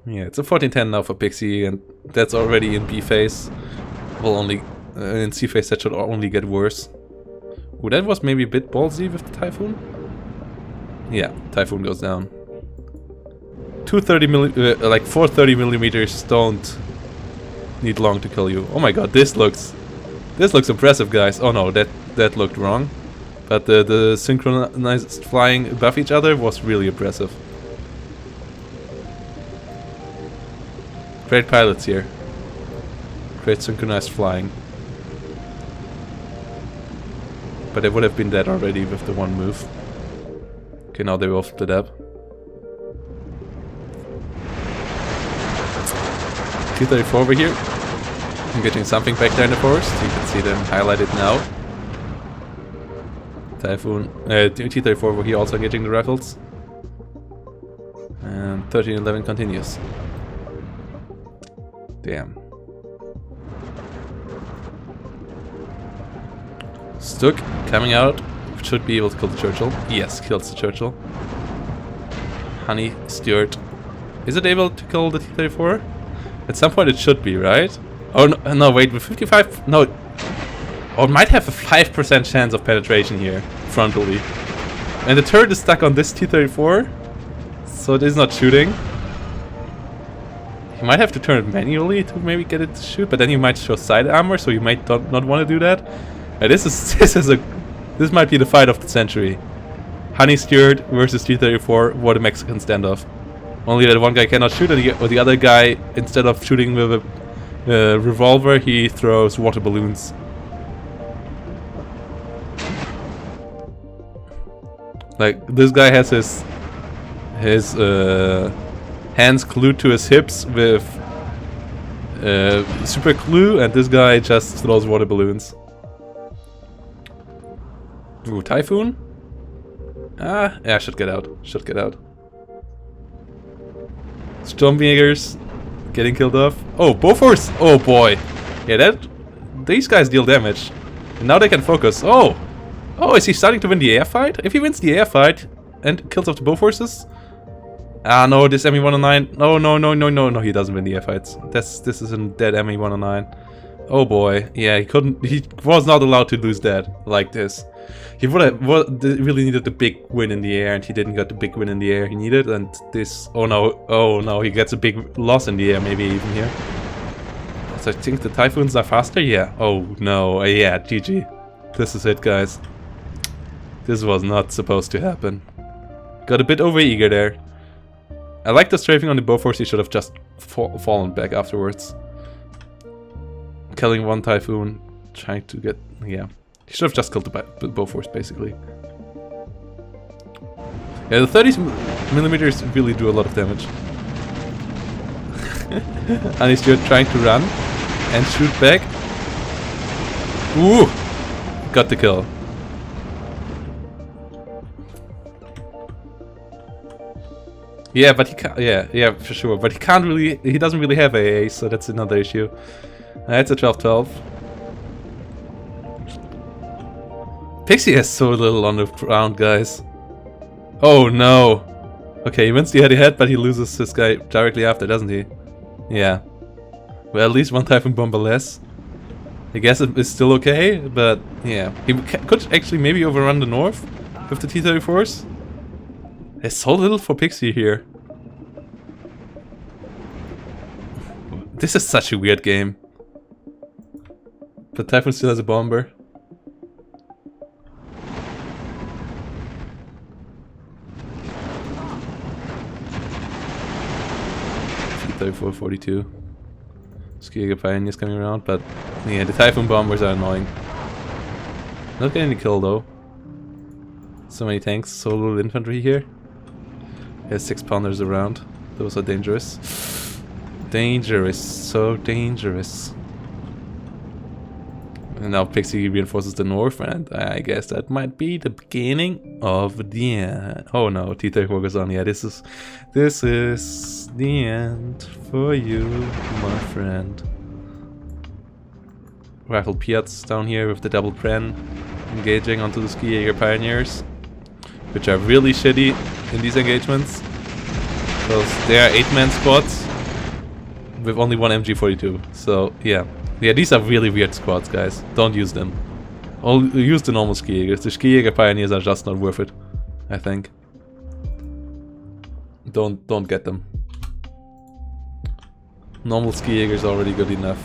Yeah, it's a 14-10 now for Pixie, and that's already in B phase. Will only in C phase that should only get worse. Ooh, that was maybe a bit ballsy with the Typhoon. Yeah, Typhoon goes down. 430 millimeters don't need long to kill you. Oh my god, this looks impressive, guys. Oh no, that looked wrong. But the synchronized flying above each other was really impressive. Great pilots here. Great synchronized flying. But they would have been dead already with the one move. Okay, now they will split up. T-34 over here. Engaging something back there in the forest. You can see them highlighted now. Typhoon, T-34 over here also engaging the rifles. And 1311 continues. Damn. Stuck coming out. Should be able to kill the Churchill. Yes, kills the Churchill. Honey, Stuart. Is it able to kill the T-34? At some point it should be, right? Oh, no, wait, with 55... No. Oh, it might have a 5% chance of penetration here, frontally. And the turret is stuck on this T-34, so it is not shooting. You might have to turn it manually to maybe get it to shoot, but then you might show side armor, so you might not want to do that. And this might be the fight of the century. Honey Stewart versus T-34, what a Mexican standoff. Only that one guy cannot shoot, and the other guy, instead of shooting with a revolver, he throws water balloons. Like, this guy has his hands glued to his hips with super glue, and this guy just throws water balloons. Ooh, Typhoon? Ah, yeah, should get out. Should get out. Stormjägers getting killed off. Oh, Bofors! Oh boy. Yeah, these guys deal damage. And now they can focus. Oh! Oh, is he starting to win the air fight? If he wins the air fight and kills off the Boforces? Ah, no, this ME-109. No, he doesn't win the air fights. This is a dead ME-109. Oh boy. Yeah, he was not allowed to lose that like this. He really needed the big win in the air, and he didn't get the big win in the air he needed, and this... Oh no, he gets a big loss in the air, maybe even here. So I think the Typhoons are faster? Yeah. Oh no, yeah, GG. This is it, guys. This was not supposed to happen. Got a bit over-eager there. I like the strafing on the Bofors, he should have just fallen back afterwards. Killing one Typhoon, trying to get... yeah. He should have just killed the Bofors, basically. Yeah, the 30mm really do a lot of damage. And he's just trying to run and shoot back. Ooh! Got the kill. Yeah, but he can't... Yeah, for sure. But he can't really... He doesn't really have AA, so that's another issue. That's a 12-12. Pixie has so little on the ground, guys. Oh no. Okay, he wins the head-to-head, but he loses this guy directly after, doesn't he? Yeah. Well, at least one Typhoon bomber less. I guess it is still okay, but yeah. He could actually maybe overrun the north with the T-34s. There's so little for Pixie here. This is such a weird game. But Typhoon still has a bomber. T-34-42. Skiega Pioneers coming around, but yeah, the Typhoon bombers are annoying. Not getting the kill though. So many tanks, so little infantry here. There's 6-pounders around. Those are dangerous. Dangerous, so dangerous. And now Pixie reinforces the north, and I guess that might be the beginning of the end. Oh no, T-34 goes on. Yeah, this is the end for you, my friend. Rifle Piats down here with the double Pren engaging onto the Skijager Pioneers, which are really shitty in these engagements because they are 8-man squads with only one MG42. So yeah, these are really weird squads, guys. Don't use them. Use the normal Skijagers. The Skijager Pioneers are just not worth it, I think. Don't get them. Normal Skijager is already good enough.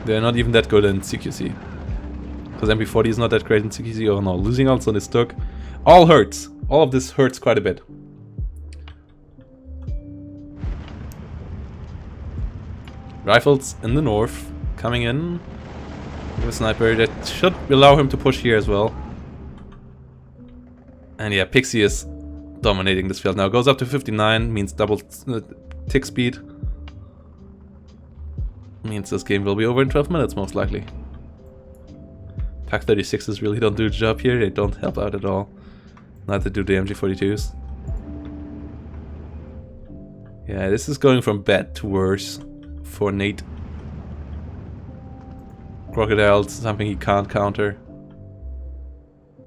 They're not even that good in CQC. Because MP40 is not that great in CQC. Oh no, losing also on this Stuck. All hurts. All of this hurts quite a bit. Rifles in the north. Coming in. With a sniper. That should allow him to push here as well. And yeah, Pixie is dominating this field now. Goes up to 59, means double tick speed. Means this game will be over in 12 minutes, most likely. Pack 36s really don't do the job here. They don't help out at all. Neither do the MG42s. Yeah, this is going from bad to worse for Nate. Crocodile's something he can't counter.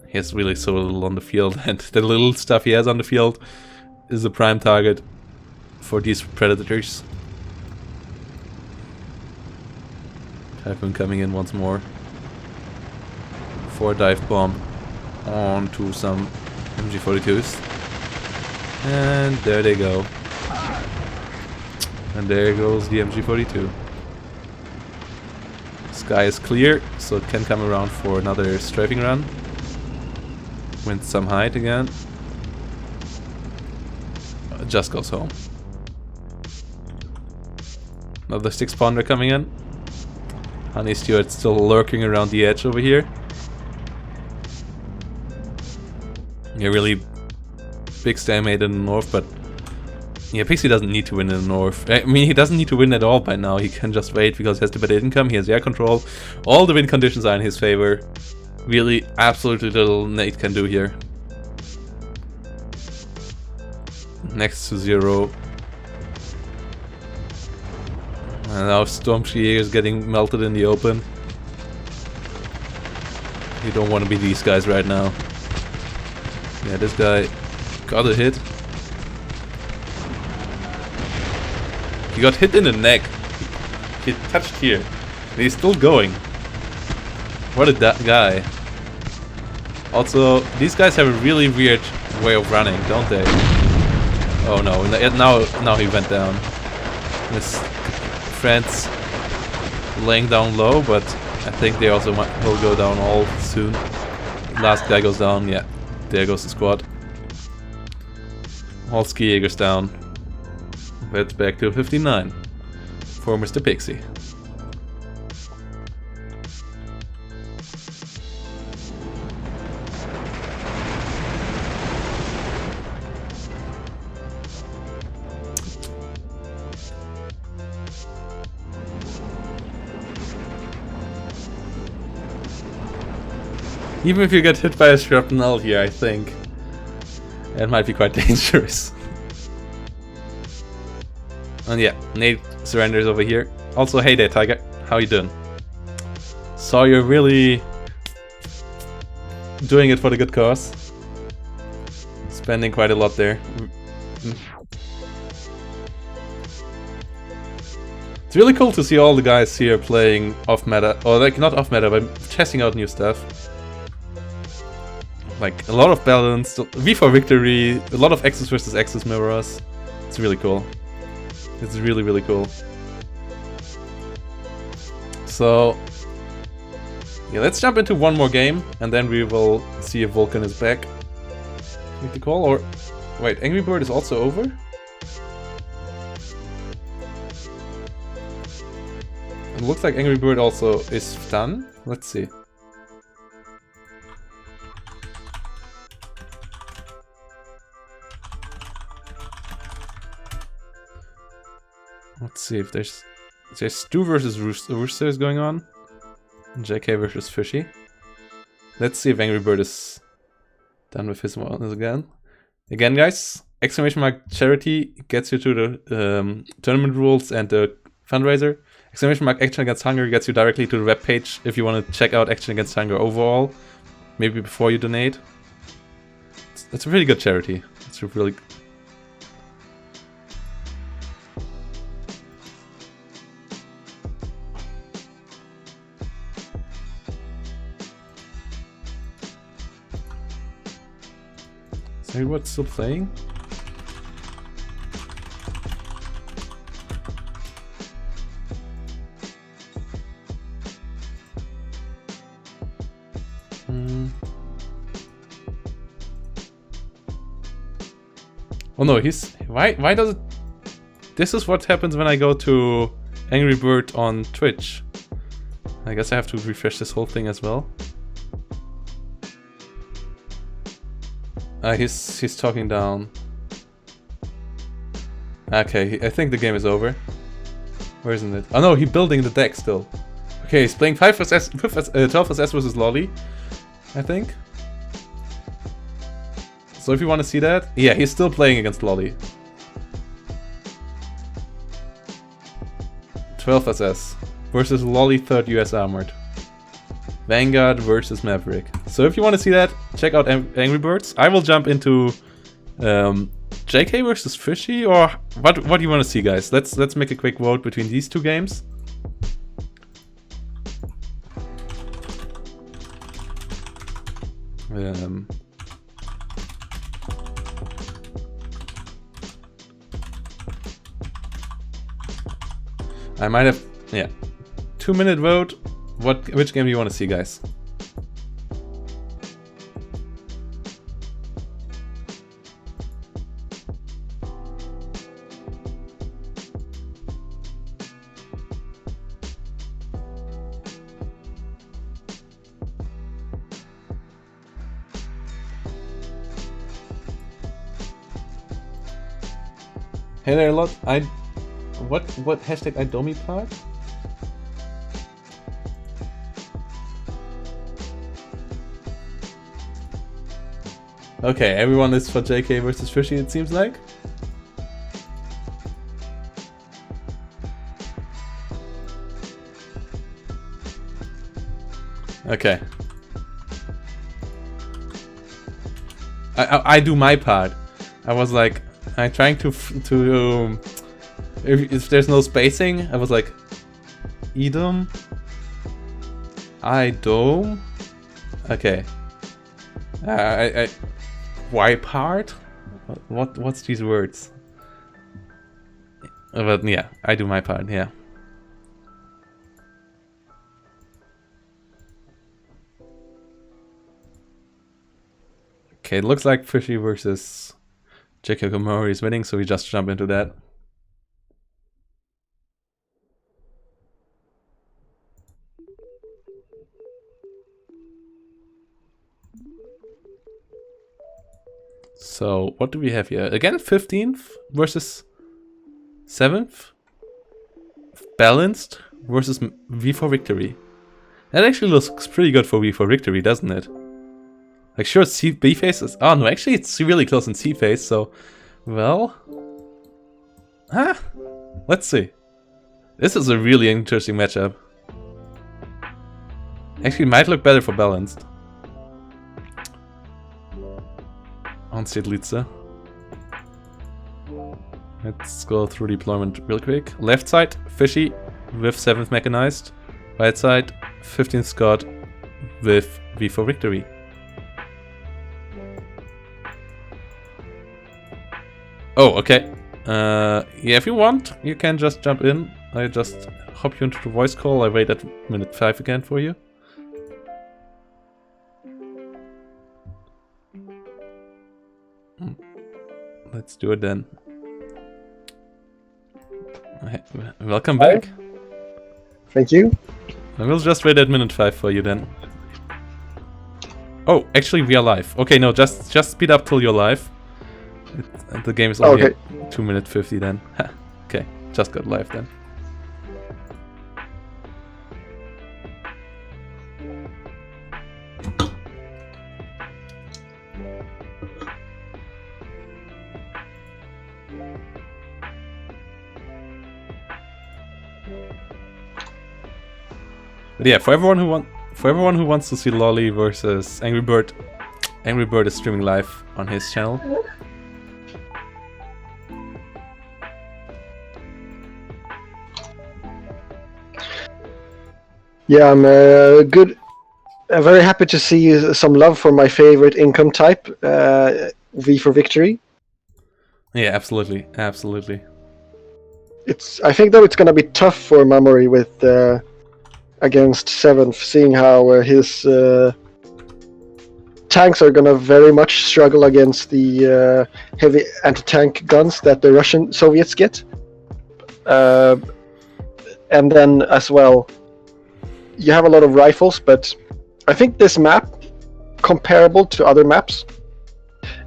He has really so little on the field, and the little stuff he has on the field is a prime target for these predators. Typhoon coming in once more. 4 dive bomb onto some MG42s. And there they go. And there goes the MG42. Sky is clear, so it can come around for another strafing run. Wins some height again. Just goes home. Another 6-pounder coming in. Honey Stewart still lurking around the edge over here. Yeah, really big stalemate in the north, but yeah, Pixie doesn't need to win in the north. I mean, he doesn't need to win at all by now. He can just wait because he has the better income, he has air control. All the win conditions are in his favor. Really, absolutely little Nate can do here. Next to 0. And now Stormtree is getting melted in the open. You don't want to be these guys right now. Yeah, this guy got a hit. He got hit in the neck. He touched here. And he's still going. What a guy. Also, these guys have a really weird way of running, don't they? Oh no, now he went down. His friend's laying down low, but I think they also will go down all soon. Last guy goes down, yeah. There goes the squad. All Ski Jaegers down. That's back to 59 for Mr. Pixie. Even if you get hit by a shrapnel here, I think it might be quite dangerous. And yeah, Nate surrenders over here. Also, hey there, Tiger. How you doing? So you're really doing it for the good cause. Spending quite a lot there. It's really cool to see all the guys here playing off meta, or like not off meta, but testing out new stuff. Like a lot of balance, V for victory, a lot of Axis versus Axis mirrors. It's really cool. It's really, really cool. So yeah, let's jump into one more game and then we will see if Vulcan is back. Make the call, or wait, Angry Bird is also over? It looks like Angry Bird also is done. Let's see. Let's see if there's Stu versus Rooster is going on. JK versus Fishy. Let's see if Angry Bird is done with his one again. Again, guys, exclamation mark charity gets you to the tournament rules and the fundraiser. Exclamation mark Action Against Hunger gets you directly to the webpage if you want to check out Action Against Hunger overall. Maybe before you donate. It's a really good charity. It's a really... Is everyone still playing? Oh no, he's... Why does it... This is what happens when I go to Angry Bird on Twitch. I guess I have to refresh this whole thing as well. He's talking down. Okay, I think the game is over. Where isn't it? Oh no, he's building the deck still. Okay, he's playing 5 vs 12 vs versus Lolly, I think. So if you want to see that, yeah, he's still playing against Lolly. 12 SS versus Lolly 3rd US Armored. Vanguard versus Maverick. So if you want to see that, check out Angry Birds. I will jump into JK versus Fishy, or what do you want to see, guys? Let's make a quick vote between these two games. I might have, yeah, 2-minute vote. Which game do you want to see, guys? Hey there, lot. What hashtag Idomi part? Okay, everyone is for JK versus Fishy, it seems like. Okay. I do my part. I was like, I'm trying to if there's no spacing, I was like, Edom, Idom. Okay. Why part? What's these words? But yeah, I do my part. Yeah. Okay, it looks like Fishy versus JK Komori is winning, so we just jump into that. So, what do we have here? Again, 15th versus 7th? Balanced versus V for Victory. That actually looks pretty good for V for Victory, doesn't it? Like, sure, B phase is... Oh, no, actually, it's really close in C phase, so... Well... Huh? Let's see. This is a really interesting matchup. Actually, might look better for Balanced. On Sidlitza. Let's go through deployment real quick. Left side, Fishy with 7th Mechanized. Right side, 15th Scott with V for Victory. Oh, okay. Yeah, if you want, you can just jump in. I just hop you into the voice call. I wait at minute 5 again for you. Let's do it then. Welcome back. Thank you. I will just wait at minute 5 for you then. Oh, actually we are live. Okay, no, just speed up till you're live. The game is only at 2 minute 50 then. Okay, just got live then. But yeah, for everyone who wants to see Lolly versus Angry Bird is streaming live on his channel. Yeah, I'm very happy to see some love for my favorite income type, V for Victory. Yeah, absolutely, absolutely. I think though it's gonna be tough for Mamori with against 7th, seeing how his tanks are gonna very much struggle against the heavy anti-tank guns that the Russian Soviets get, and then as well, you have a lot of rifles, but I think this map, comparable to other maps,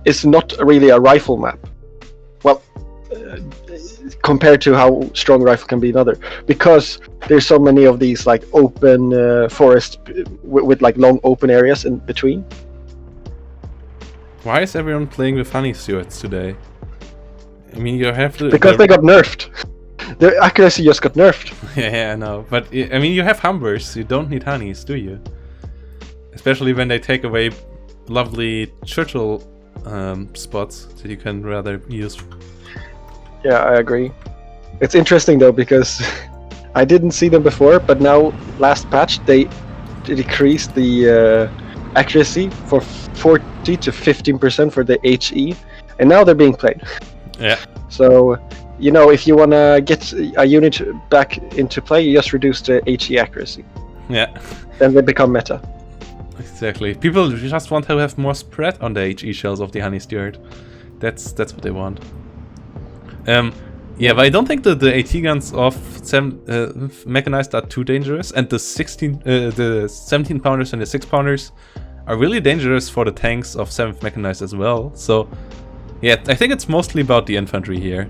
is not really a rifle map. Well, compared to how strong rifle can be in other, because there's so many of these like open forest with like long open areas in between. Why is everyone playing with honey stewards today? I mean, you have to... Because they got nerfed. Their accuracy just got nerfed. Yeah, I know. But, I mean, you have Humbers. You don't need honeys, do you? Especially when they take away lovely Churchill spots that you can rather use. Yeah, I agree. It's interesting, though, because I didn't see them before, but now, last patch, they decreased the accuracy for 40 to 15% for the HE, and now they're being played. Yeah. So, you know, if you want to get a unit back into play, you just reduce the HE accuracy. Yeah. Then they become meta. Exactly. People just want to have more spread on the HE shells of the Honey Steward. That's what they want. Yeah, but I don't think that the AT guns of mechanized are too dangerous, and the 17 pounders and the 6 pounders are really dangerous for the tanks of 7th mechanized as well. So, yeah, I think it's mostly about the infantry here,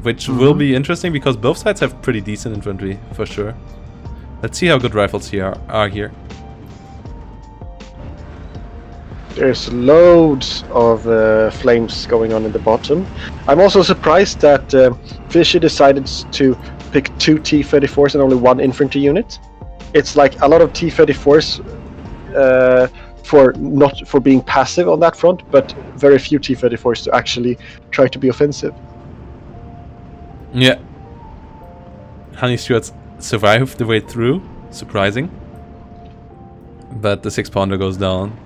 which will be interesting because both sides have pretty decent infantry for sure. Let's see how good rifles here are here. There's loads of flames going on in the bottom. I'm also surprised that Fishy decided to pick 2 T-34s and only 1 infantry unit. It's like a lot of T-34s for being passive on that front, but very few T-34s to actually try to be offensive. Yeah. Honey Stewards survived the way through, surprising. But the 6 pounder goes down.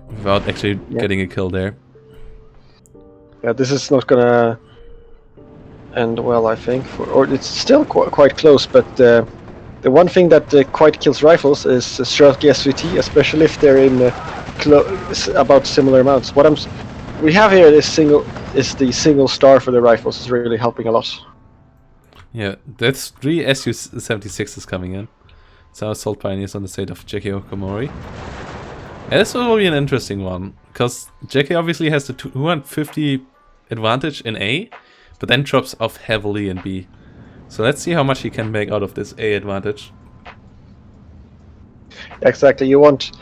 Without actually getting a kill there. Yeah, this is not gonna end well, I think. Or it's still quite close, but the one thing that quite kills rifles is Strelke SVT, especially if they're in about similar amounts. We have here is the single star for the rifles is really helping a lot. Yeah, that's 3 SU-76s coming in. So Assault Pioneers on the side of Jackie Okamori. Yeah, this will be an interesting one, because JK obviously has the 250 advantage in A, but then drops off heavily in B. So let's see how much he can make out of this A advantage. Exactly, you want,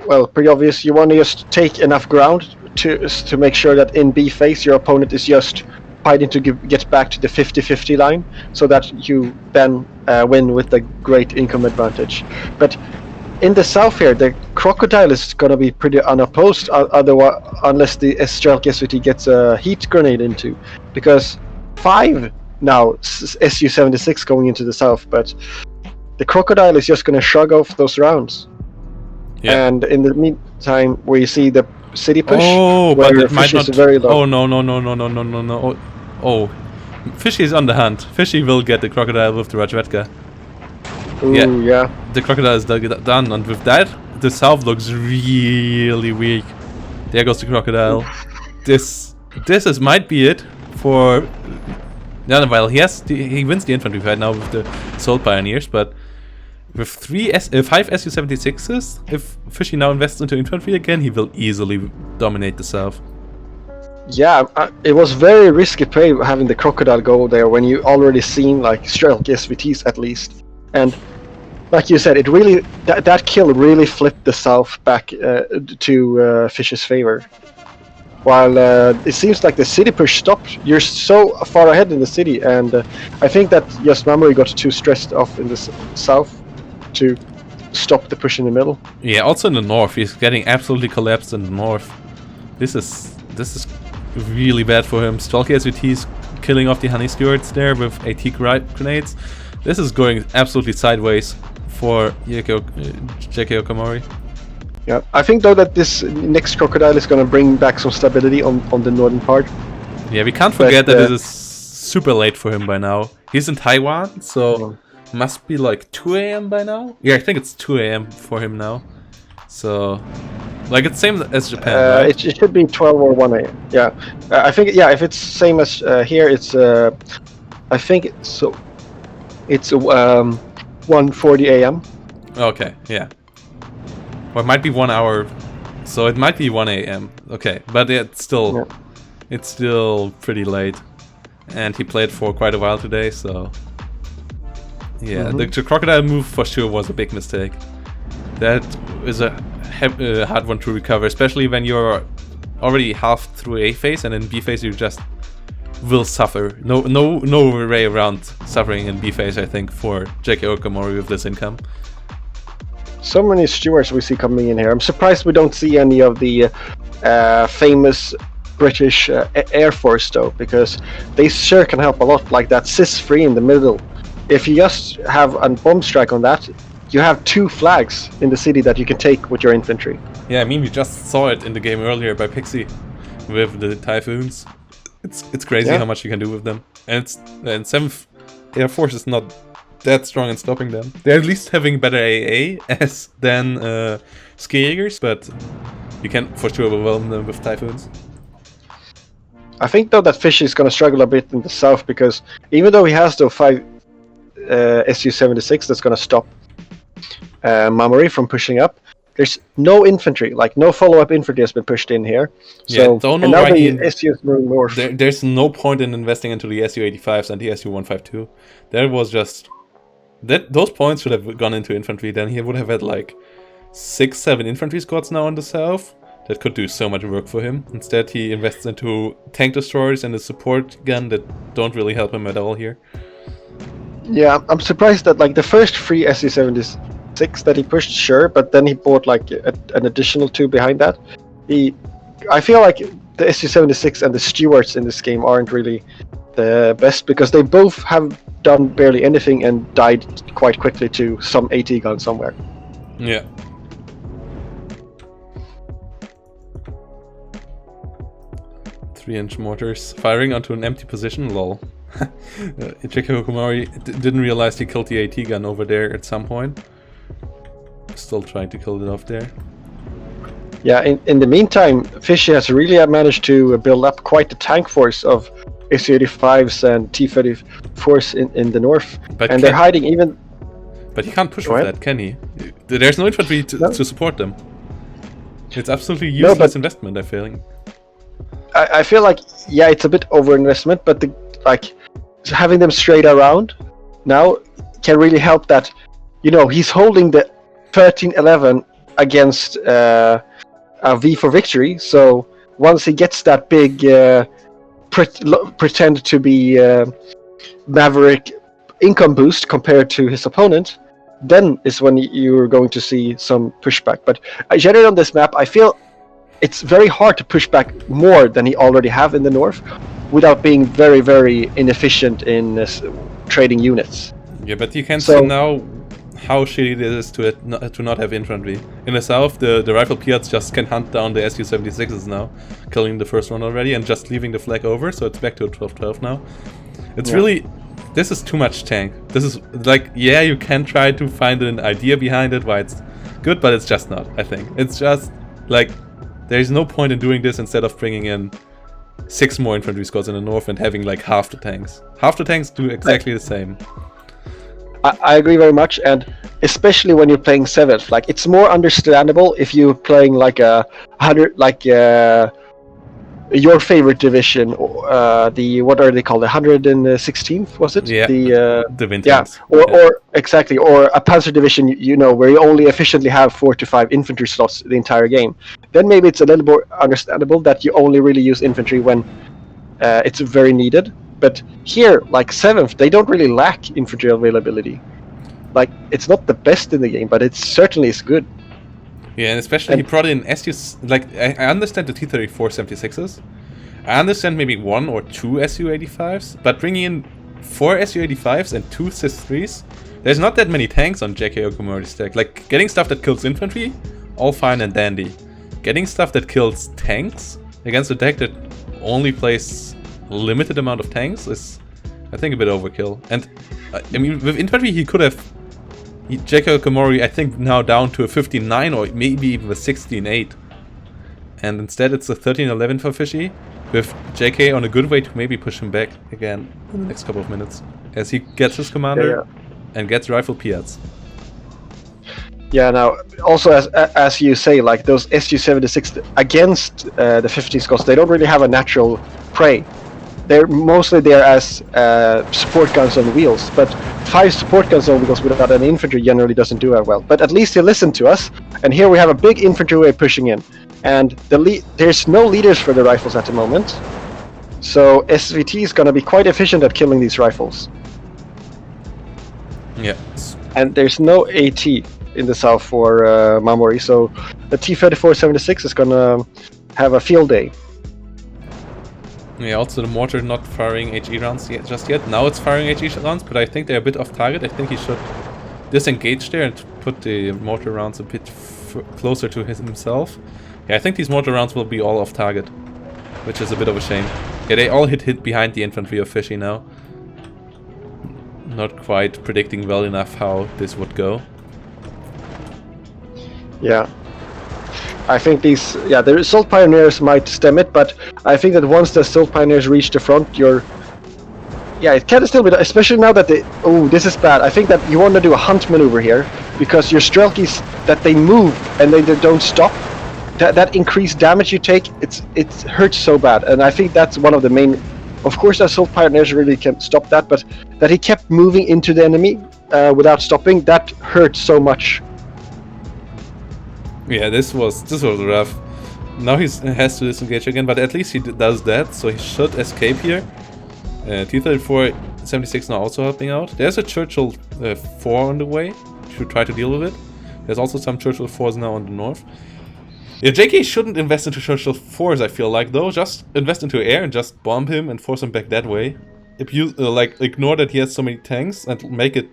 well, pretty obvious, you want to just take enough ground to make sure that in B phase your opponent is just fighting to get back to the 50-50 line, so that you then win with the great income advantage. But in the south here, the Crocodile is going to be pretty unopposed, otherwise, unless the Strelke SVT gets a heat grenade into, because 5 now SU-76 going into the south, but the Crocodile is just going to shrug off those rounds. Yeah. And in the meantime, we see the city push. Oh, but it might not. Very low. Oh no! Oh, Fishy is on the hunt. Fishy will get the Crocodile with the Rajvetka. Ooh, yeah. The Crocodile is done, and with that, the south looks really weak. There goes the Crocodile. This might be it for. Yeah, well, he wins the infantry fight now with the Assault Pioneers, but with 5 SU-76s, if Fishy now invests into infantry again, he will easily dominate the south. Yeah, it was very risky play having the Crocodile go there when you already seen like Strelke SVTs at least. And like you said, it really that kill really flipped the south back to Fish's favor. While it seems like the city push stopped, you're so far ahead in the city, and I think that Yasmamori got too stressed off in the south to stop the push in the middle. Yeah, also in the north, he's getting absolutely collapsed in the north. This is really bad for him. Strelke SVT's killing off the Honey Stewards there with AT grenades. This is going absolutely sideways for Jackie Okamori. Yeah, I think though that this next Crocodile is going to bring back some stability on the northern part. Yeah, we can't forget that it is super late for him by now. He's in Taiwan, so must be like 2 AM by now? Yeah, I think it's 2 AM for him now. So, like it's same as Japan, right? It should be 12 or 1 AM. Yeah, I think, yeah, if it's same as here, it's, I think so. It's 1:40 AM. Okay, yeah. Well, it might be 1 hour So it might be 1 a.m. Okay, but it's still pretty late, and he played for quite a while today. So yeah, the crocodile move for sure was a big mistake. That is a hard one to recover, especially when you're already half through A phase, and in B phase you just will suffer. No way around suffering in B phase, I think, for JK Okamori with this income. So many stewards we see coming in here. I'm surprised we don't see any of the famous British Air Force though, because they sure can help a lot. Like that CIS-3 in the middle. If you just have a bomb strike on that, you have 2 flags in the city that you can take with your infantry. Yeah, I mean, we just saw it in the game earlier by Pixie with the Typhoons. It's crazy how much you can do with them. And 7th Air Force is not that strong in stopping them. They're at least having better AA than Skijägers, but you can for sure overwhelm them with Typhoons. I think though that Fishy is going to struggle a bit in the south, because even though he has those 5 Su-76 that's going to stop Mamori from pushing up, there's no infantry, like no follow-up infantry has been pushed in here. So, yeah, don't know and now why the SU is moving north. There's no point in investing into the Su-85s and the Su-152. That was just... those points should have gone into infantry. Then he would have had like 6-7 infantry squads now in the south. That could do so much work for him. Instead, he invests into tank destroyers and a support gun that don't really help him at all here. Yeah, I'm surprised that like the first 3 Su-76 that he pushed, sure, but then he bought like an additional 2 behind that. I feel like the Su-76 and the Stewards in this game aren't really the best, because they both have done barely anything and died quite quickly to some AT gun somewhere. Yeah. Three-inch mortars firing onto an empty position. Lol. JK Okamori didn't realize he killed the AT gun over there at some point. Still trying to kill it off there. Yeah, in the meantime, Fishy has really managed to build up quite the tank force of Su-85s and T-34s in the north. And they're hiding even... But he can't push with that, can he? There's no infantry to support them. It's absolutely useless investment, I feel. I feel like, yeah, it's a bit over-investment, but having them straight around now can really help that, you know, he's holding the 13-11 against a V for victory, so once he gets that big pretend to be Maverick income boost compared to his opponent, then is when you're going to see some pushback. But generally on this map, I feel it's very hard to push back more than he already have in the north without being very, very inefficient in trading units. Yeah, but you can see now how shitty it is to not have infantry. In the south, the rifle Piats just can hunt down the Su-76s now, killing the first one already and just leaving the flag over, so it's back to a 12-12 now. It's really... This is too much tank. This is like, yeah, you can try to find an idea behind it why it's good, but it's just not, I think. It's just, like, there's no point in doing this instead of bringing in 6 more infantry squads in the north and having like half the tanks. Half the tanks do exactly the same. I agree very much, and especially when you're playing 7th, like it's more understandable if you're playing like a 100, like your favorite division, the what are they called? The 116th, was it? Yeah. The Vintage. Yeah. Or exactly, or a Panzer division, you know, where you only efficiently have 4 to 5 infantry slots the entire game. Then maybe it's a little more understandable that you only really use infantry when it's very needed. But here, like 7th, they don't really lack infantry availability. Like, it's not the best in the game, but it certainly is good. Yeah, and especially he brought in SUs, like, I understand the T-34 76s. I understand maybe 1 or 2 Su-85s, but bringing in 4 Su-85s and 2 CIS-3s, there's not that many tanks on JK Okamori's deck. Like, getting stuff that kills infantry, all fine and dandy. Getting stuff that kills tanks against a deck that only plays limited amount of tanks is, I think, a bit overkill. And I mean, with infantry he could have JK Okamori, I think, now down to a 15-9 or maybe even a 16-8. And instead it's a 13-11 for Fishy, with JK on a good way to maybe push him back again in the next couple of minutes, as he gets his commander and gets rifle Piats. Yeah. Now, also as you say, like those SU-76 against the 15 Scots, they don't really have a natural prey. They're mostly there as support guns on wheels. But 5 support guns on wheels without any infantry generally doesn't do that well. But at least he listened to us, and here we have a big infantry wave pushing in, and there's no leaders for the rifles at the moment. So SVT is going to be quite efficient at killing these rifles. Yeah. And there's no AT in the south for Mamori, so the T-34-76 is going to have a field day. Yeah, also the mortar not firing HE rounds just yet. Now it's firing HE rounds, but I think they're a bit off target. I think he should disengage there and put the mortar rounds a bit closer to himself. Yeah, I think these mortar rounds will be all off target, which is a bit of a shame. Yeah, they all hit behind the infantry of Fishy now. Not quite predicting well enough how this would go. Yeah. I think the Assault Pioneers might stem it, but I think that once the Assault Pioneers reach the front, it can still be, especially now that this is bad. I think that you want to do a hunt maneuver here, because your Strelkys, that they move and they don't stop, that increased damage you take, it hurts so bad, and I think that's one of the main. Of course, the Assault Pioneers really can stop that, but that he kept moving into the enemy without stopping, that hurt so much. Yeah, this was rough. Now he has to disengage again, but at least he does that, so he should escape here. T-34-76 now also helping out. There's a Churchill 4 on the way. Should try to deal with it. There's also some Churchill 4s now on the north. Yeah, JK shouldn't invest into Churchill 4s, I feel like, though. Just invest into air and just bomb him and force him back that way. If you, ignore that he has so many tanks and make it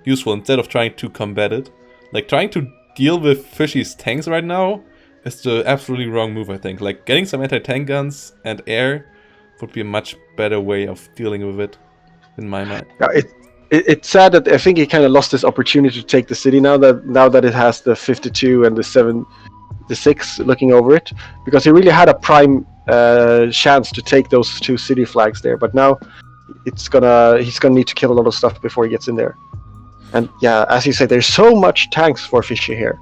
useful instead of trying to combat it. Like, trying to deal with Fishy's tanks right now is the absolutely wrong move, I think. Like, getting some anti-tank guns and air would be a much better way of dealing with it, in my mind. Yeah, it's sad that I think he kind of lost this opportunity to take the city now that it has the 52 and the 6 looking over it, because he really had a prime chance to take those 2 city flags there. But now he's gonna need to kill a lot of stuff before he gets in there. And yeah, as you say, there's so much tanks for Fishy here.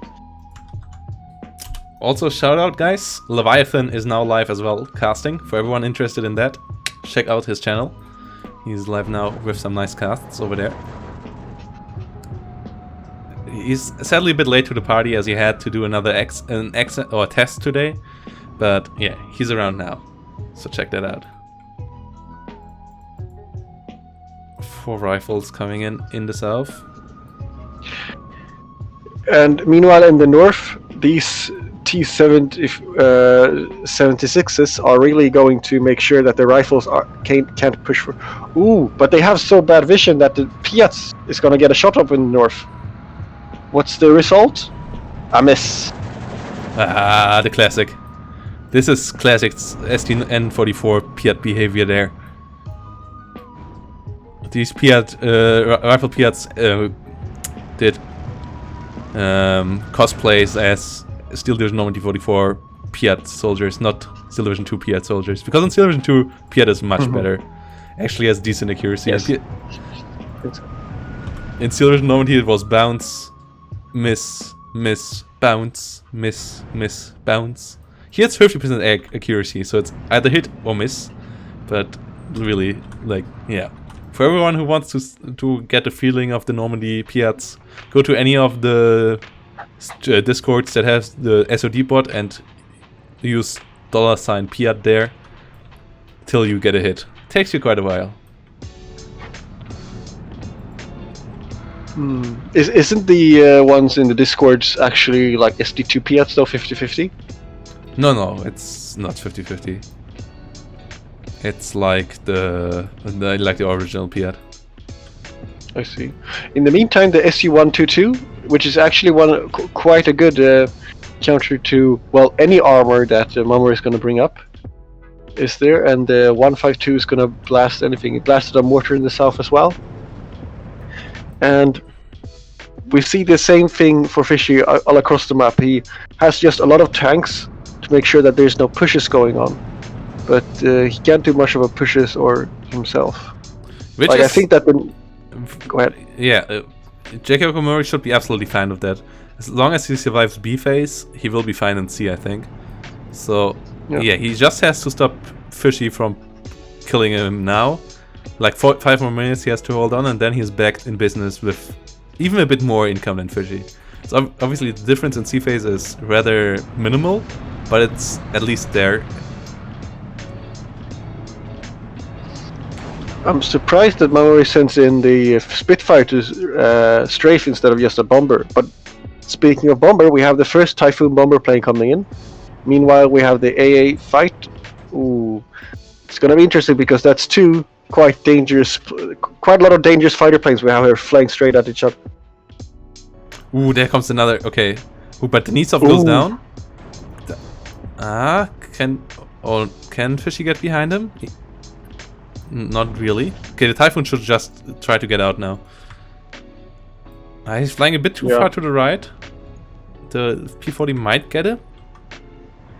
Also, shout out, guys. Leviathan is now live as well, casting. For everyone interested in that, check out his channel. He's live now with some nice casts over there. He's sadly a bit late to the party as he had to do another test today. But yeah, he's around now. So check that out. 4 rifles coming in the south. And meanwhile, in the north, these T-76s are really going to make sure that the rifles can't push for. Ooh, but they have so bad vision that the Piats is going to get a shot up in the north. What's the result? A miss. Ah, the classic. This is classic STN-44 Piat behavior there. These Piat, rifle Piats did cosplays as Steel Division Normandy 44 Piat soldiers, not Steel Division 2 Piat soldiers. Because in Steel Division 2, Piat is much better. Actually has decent accuracy. Yes. In Steel Division Normandy it was bounce, miss, miss, bounce, miss, miss, bounce. Here it's 50% accuracy, so it's either hit or miss. But really, yeah. For everyone who wants to get the feeling of the Normandy Piats, go to any of the Discords that has the SOD bot and use $Piat there till you get a hit. Takes you quite a while. Isn't the ones in the Discords actually like SD2 Piats though, 50-50? No, it's not 50-50. It's like the original Piat. I see. In the meantime, the SU-122, which is actually quite a good counter to any armor that Mamor is going to bring up, is there, and the 152 is going to blast anything. It blasted a mortar in the south as well, and we see the same thing for Fishy all across the map. He has just a lot of tanks to make sure that there's no pushes going on. But he can't do much of a pushes or himself. I think that Go ahead. Yeah, Jacob Komori should be absolutely fine with that. as long as he survives B phase, he will be fine in C, I think. So, yeah, he just has to stop Fishy from killing him now. Like 5 more minutes he has to hold on, and then he's back in business with even a bit more income than Fishy. So obviously the difference in C phase is rather minimal, but it's at least there. I'm surprised that Maori sends in the Spitfire to strafe instead of just a bomber. But speaking of bomber, we have the first Typhoon bomber plane coming in. Meanwhile, we have the AA fight. Ooh, it's gonna be interesting because that's two quite a lot of dangerous fighter planes we have here flying straight at each other. Ooh, there comes another. Okay. Ooh, but the Nisov goes down. Can Fishy get behind him? Not really. Okay, the Typhoon should just try to get out now. He's flying a bit too far to the right. The P-40 might get it.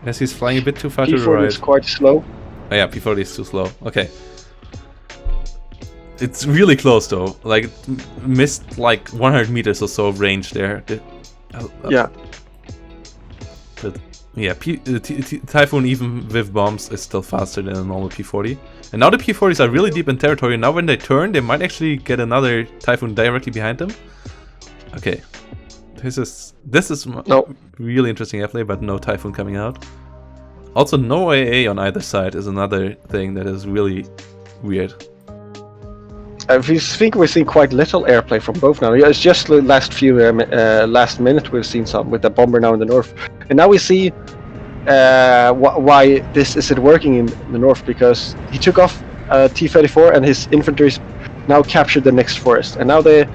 Yes, he's flying a bit too far to the right. P-40 is quite slow. Oh yeah, P-40 is too slow. Okay. It's really close though. Like, missed like 100 meters or so of range there. Yeah. But yeah, Typhoon even with bombs is still faster than a normal P-40. And now the P-40s are really deep in territory. Now when they turn, they might actually get another Typhoon directly behind them. Okay. This is really interesting airplay, but no Typhoon coming out. Also, no AA on either side is another thing that is really weird. I think we're seeing quite little airplay from both now. It's just the last minute we've seen some with the bomber now in the north, and now we see why this isn't working in the north, because he took off T-34 and his infantry's now captured the next forest, and now the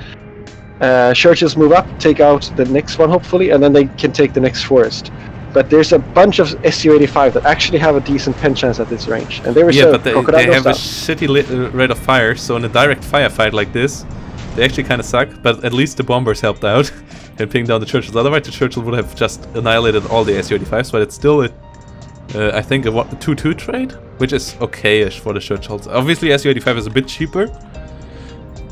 Churchills move up, take out the next one hopefully, and then they can take the next forest. But there's a bunch of Su-85 that actually have a decent pen chance at this range, and they were but they have a shitty rate of fire, so in a direct firefight like this, they actually kind of suck. But at least the bombers helped out and pinged down the Churchills. Otherwise, the Churchill would have just annihilated all the Su-85s. But it's still, I think, a 2-2 trade, which is okay-ish for the Churchills. Obviously, Su-85 is a bit cheaper,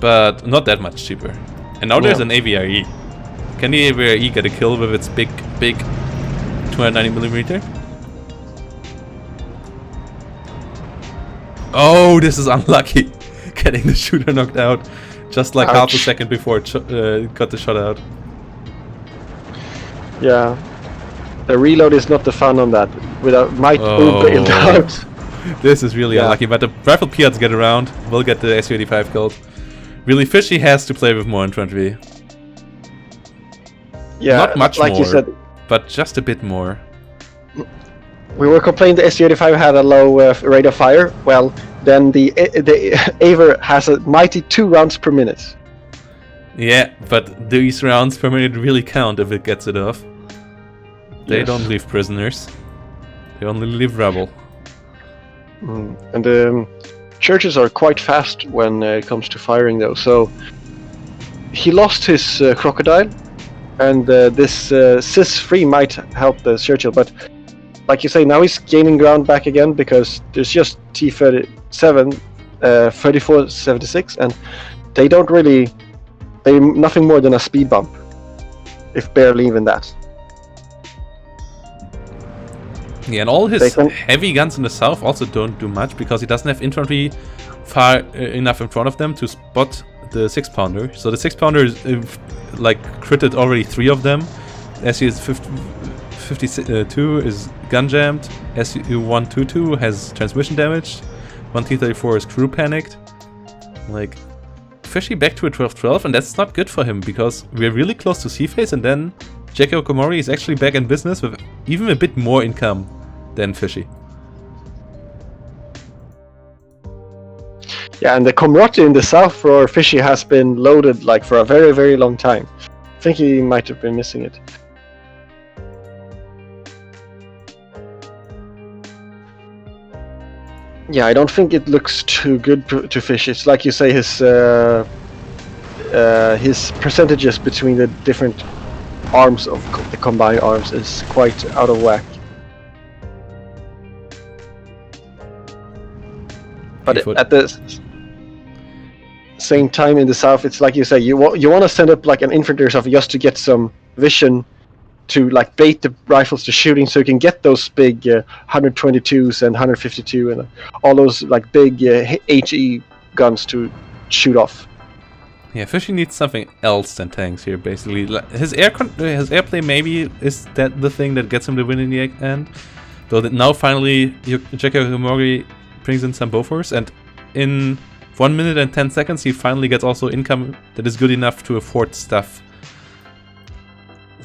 but not that much cheaper. And now there's an AVRE. Can the AVRE get a kill with its big 290mm? Oh, this is unlucky. Getting the shooter knocked out just like half a second before it got the shot out. Yeah. The reload is not the fun on that. Might bailed out. This is really unlucky, but the rifle Piats get around. We'll get the Su-85 killed. Really, Fishy has to play with more infantry. Yeah, not much like more, you said, but just a bit more. We were complaining the Su-85 had a low rate of fire. Well, then the Aver has a mighty 2 rounds per minute. Yeah, but these rounds per minute really count if it gets it off. They don't leave prisoners. They only leave rubble. And Churches are quite fast when it comes to firing though. So he lost his Crocodile, and this Sis-3 might help the Churchill, but like you say, now he's gaining ground back again because there's just T-37, 3476, and they don't really, they're nothing more than a speed bump, if barely even that. Yeah, and all his heavy guns in the south also don't do much because he doesn't have infantry far enough in front of them to spot the 6-pounder. So the 6-pounder is like critted already 3 of them. Su-52 is gun jammed. Su-122 has transmission damage. 1 T-34 is crew panicked. Like, Fishy back to a 12-12, and that's not good for him because we're really close to C-phase, and then Jackie Okomori is actually back in business with even a bit more income than Fishy. Yeah, and the Komroti in the south for Fishy has been loaded like for a very, very long time. I think he might have been missing it. Yeah, I don't think it looks too good to Fish. It's like you say, his percentages between the different arms of the combined arms is quite out of whack. But at the same time in the south, it's like you say, you want to send up like an infantry or something just to get some vision to like bait the rifles to shooting, so you can get those big 122s and 152 and all those like big HE guns to shoot off. Yeah, Fishy needs something else than tanks here, basically. His airplay maybe is that the thing that gets him the win in the end. Though that now finally Jacko Himori brings in some Bofors, and in 1 minute and 10 seconds he finally gets also income that is good enough to afford stuff.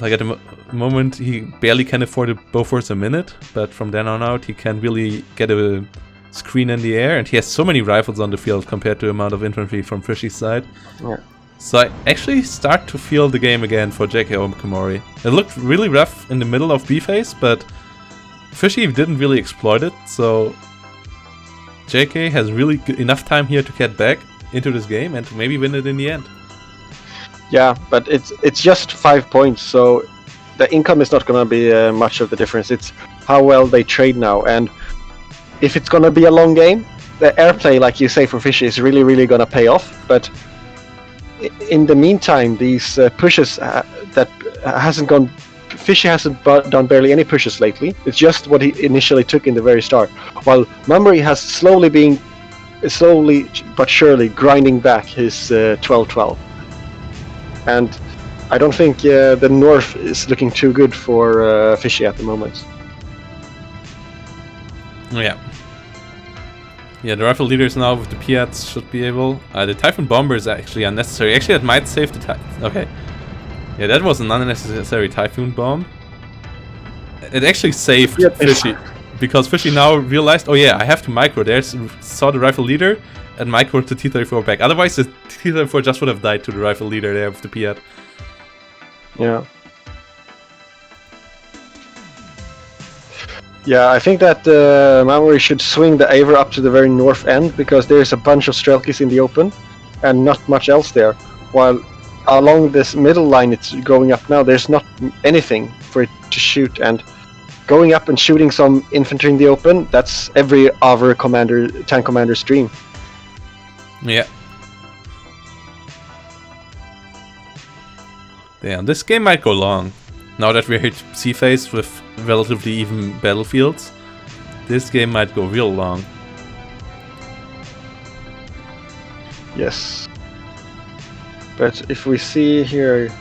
Like at the moment he barely can afford a Bofors a minute, but from then on out he can really get a screen in the air, and he has so many rifles on the field compared to the amount of infantry from Fishy's side. Yeah. So I actually start to feel the game again for J.K. Okamori. It looked really rough in the middle of B phase, but Fishy didn't really exploit it, so JK has really enough time here to get back into this game and to maybe win it in the end. Yeah, but it's just 5 points, so the income is not going to be much of the difference. It's how well they trade now, and if it's going to be a long game, the airplay, like you say, for Fishy is really, really going to pay off. But in the meantime, these pushes that hasn't gone. Fishy hasn't done barely any pushes lately. It's just what he initially took in the very start. While Mummery has slowly but surely grinding back his 12-12. And I don't think the North is looking too good for Fishy at the moment. Yeah. Yeah, the rifle leaders now with the Piats should be able. The Typhoon Bomber is actually unnecessary. Actually, that might save the Okay. Yeah, that was an unnecessary Typhoon Bomb. It actually saved Fishy. Because Fishy now realized, oh yeah, I have to micro. Saw the rifle leader and micro the T-34 back. Otherwise, the T-34 just would have died to the rifle leader there with the Piat. Yeah. Yeah, I think that Mamoru should swing the Aver up to the very north end, because there's a bunch of Strelkis in the open and not much else there. While along this middle line it's going up now, there's not anything for it to shoot, and going up and shooting some infantry in the open, that's every other tank commander's dream. Yeah. Damn, this game might go long. Now that we're hit C-phase with relatively even battlefields, this game might go real long. Yes. But if we see here,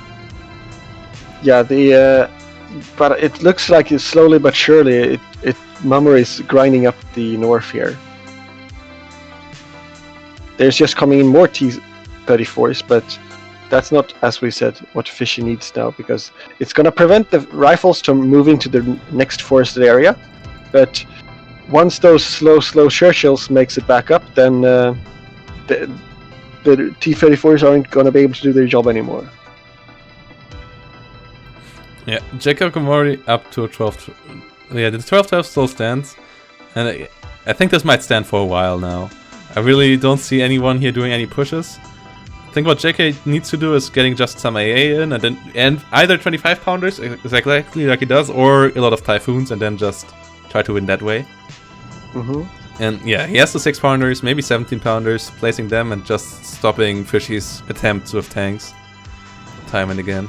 yeah, but it looks like it's slowly but surely Mummery is grinding up the north here. There's just coming in more T-34s, but that's not, as we said, what Fishy needs now, because it's going to prevent the rifles from moving to the next forested area. But once those slow Churchills makes it back up, then the T-34s aren't going to be able to do their job anymore. Yeah, Jacob Komori up to a 12. Yeah, the 12-12 still stands, and I think this might stand for a while now. I really don't see anyone here doing any pushes. I think what JK needs to do is getting just some AA in, and either 25 pounders exactly like he does, or a lot of Typhoons, and then just try to win that way. Mm-hmm. And yeah, he has the 6 pounders, maybe 17 pounders, placing them and just stopping Fishy's attempts with tanks time and again.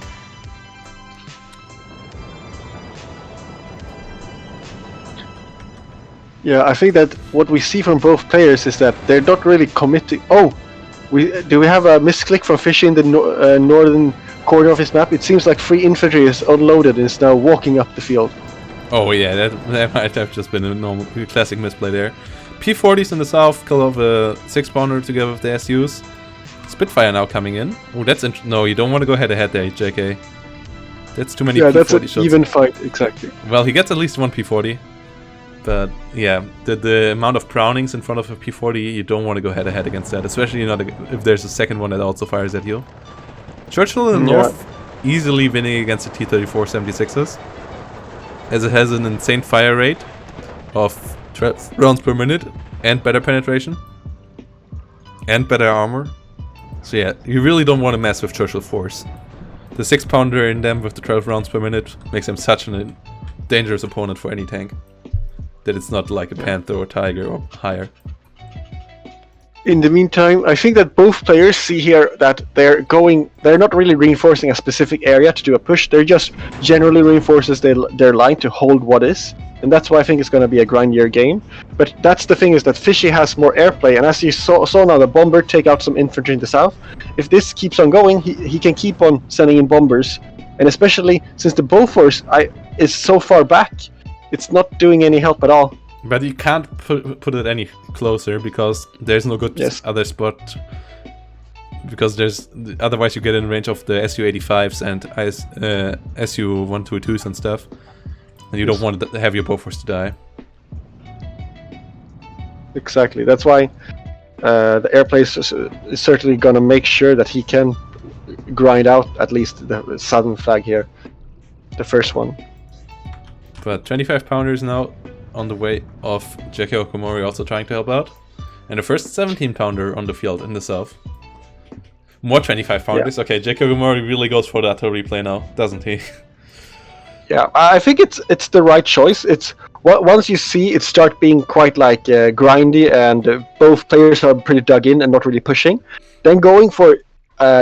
Yeah, I think that what we see from both players is that they're not really committing. Oh, we have a misclick from Fishy in the northern corner of his map. It seems like free infantry is unloaded and is now walking up the field. Oh yeah, that might have just been a classic misplay there. P-40s in the south kill off a 6-pounder together with the SUs. Spitfire now coming in. Oh, that's no, you don't want to go head-to-head there, JK. That's too many P-40 shots. Yeah, that's an even fight, exactly. Well, he gets at least one P-40. But yeah, the amount of Brownings in front of a P-40, you don't want to go head-to-head against that. Especially not if there's a second one that also fires at you. Churchill in the north, easily winning against the T-34 76s. As it has an insane fire rate of 12 rounds per minute, and better penetration, and better armor. So yeah, you really don't want to mess with Churchill force. The 6-pounder in them with the 12 rounds per minute makes them such a dangerous opponent for any tank, that it's not like a Panther or Tiger or higher. In the meantime, I think that both players see here that they're not really reinforcing a specific area to do a push, they're just generally reinforces their line to hold what is. And that's why I think it's going to be a grindier game. But that's the thing, is that Fishy has more airplay, and as you saw now, the bomber take out some infantry in the south. If this keeps on going, he can keep on sending in bombers. And especially since the Bofors is so far back, it's not doing any help at all. But you can't put it any closer because there's no good other spot. Because otherwise you get in range of the Su-85s and Su-122s and stuff, and you don't want to have your Bofors to die. Exactly. That's why the airplay is certainly going to make sure that he can grind out at least the southern flag here, the first one. But 25 pounders now on the way of Jackie Okomori also trying to help out. And the first 17 pounder on the field in the south. More 25 pounders. Yeah. Okay, Jackie Okomori really goes for the artillery play now, doesn't he? Yeah, I think it's the right choice. It's once you see it start being quite like grindy, and both players are pretty dug in and not really pushing, then going for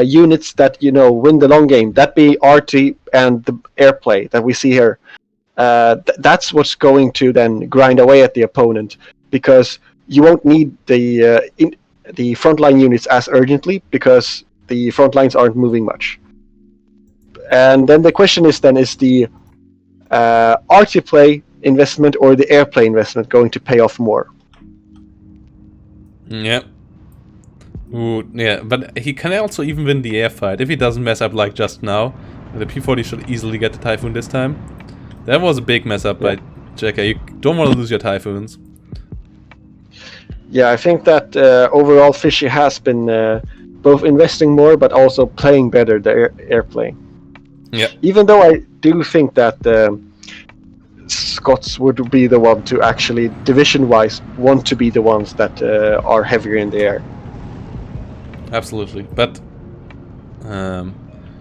units that win the long game, that be RT and the airplay that we see here. That's what's going to then grind away at the opponent, because you won't need the frontline units as urgently because the front lines aren't moving much. And then the question is the RT play investment or the airplay investment going to pay off more? Yeah. Ooh, yeah, but he can also even win the air fight if he doesn't mess up like just now. The P-40 should easily get the Typhoon this time. That was a big mess up by Jackie. You don't want to lose your Typhoons. Yeah, I think that overall Fishy has been both investing more but also playing better the airplay. Yeah. Even though I do think that Scots would be the one to actually, division-wise, want to be the ones that are heavier in the air. Absolutely, but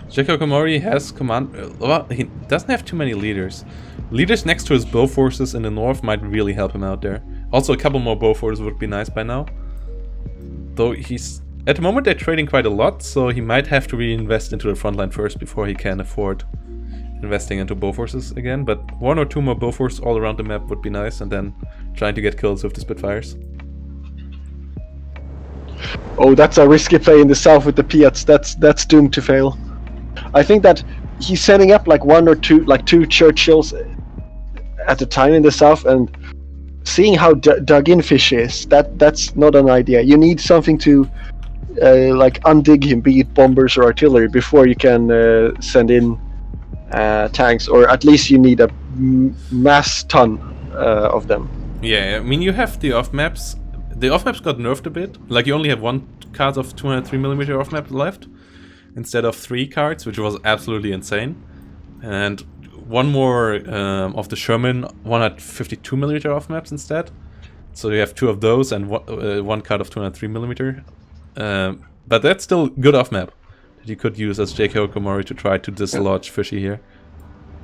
Jackie Okomori has command. Well, he doesn't have too many leaders. Leaders next to his Boforces in the north might really help him out there. Also, a couple more Bofors would be nice by now. Though at the moment they're trading quite a lot, so he might have to reinvest into the front line first before he can afford investing into Boforces again. But one or two more Bofors all around the map would be nice, and then trying to get kills with the Spitfires. Oh, that's a risky play in the south with the Piats. That's doomed to fail. I think that he's setting up like one or two, like two Churchills at a time in the south, and seeing how dug in Fish is, that's not an idea. You need something to like undig him, be it bombers or artillery, before you can send in tanks, or at least you need a mass ton of them. Yeah, I mean, you have the off maps. The off maps got nerfed a bit. Like, you only have one card of 203mm off map left instead of 3 cards, which was absolutely insane. And one more of the Sherman 152mm off maps instead. So you have 2 of those and one card of 203mm. But that's still good off map that you could use as Jackie Okomori to try to dislodge Fishy here.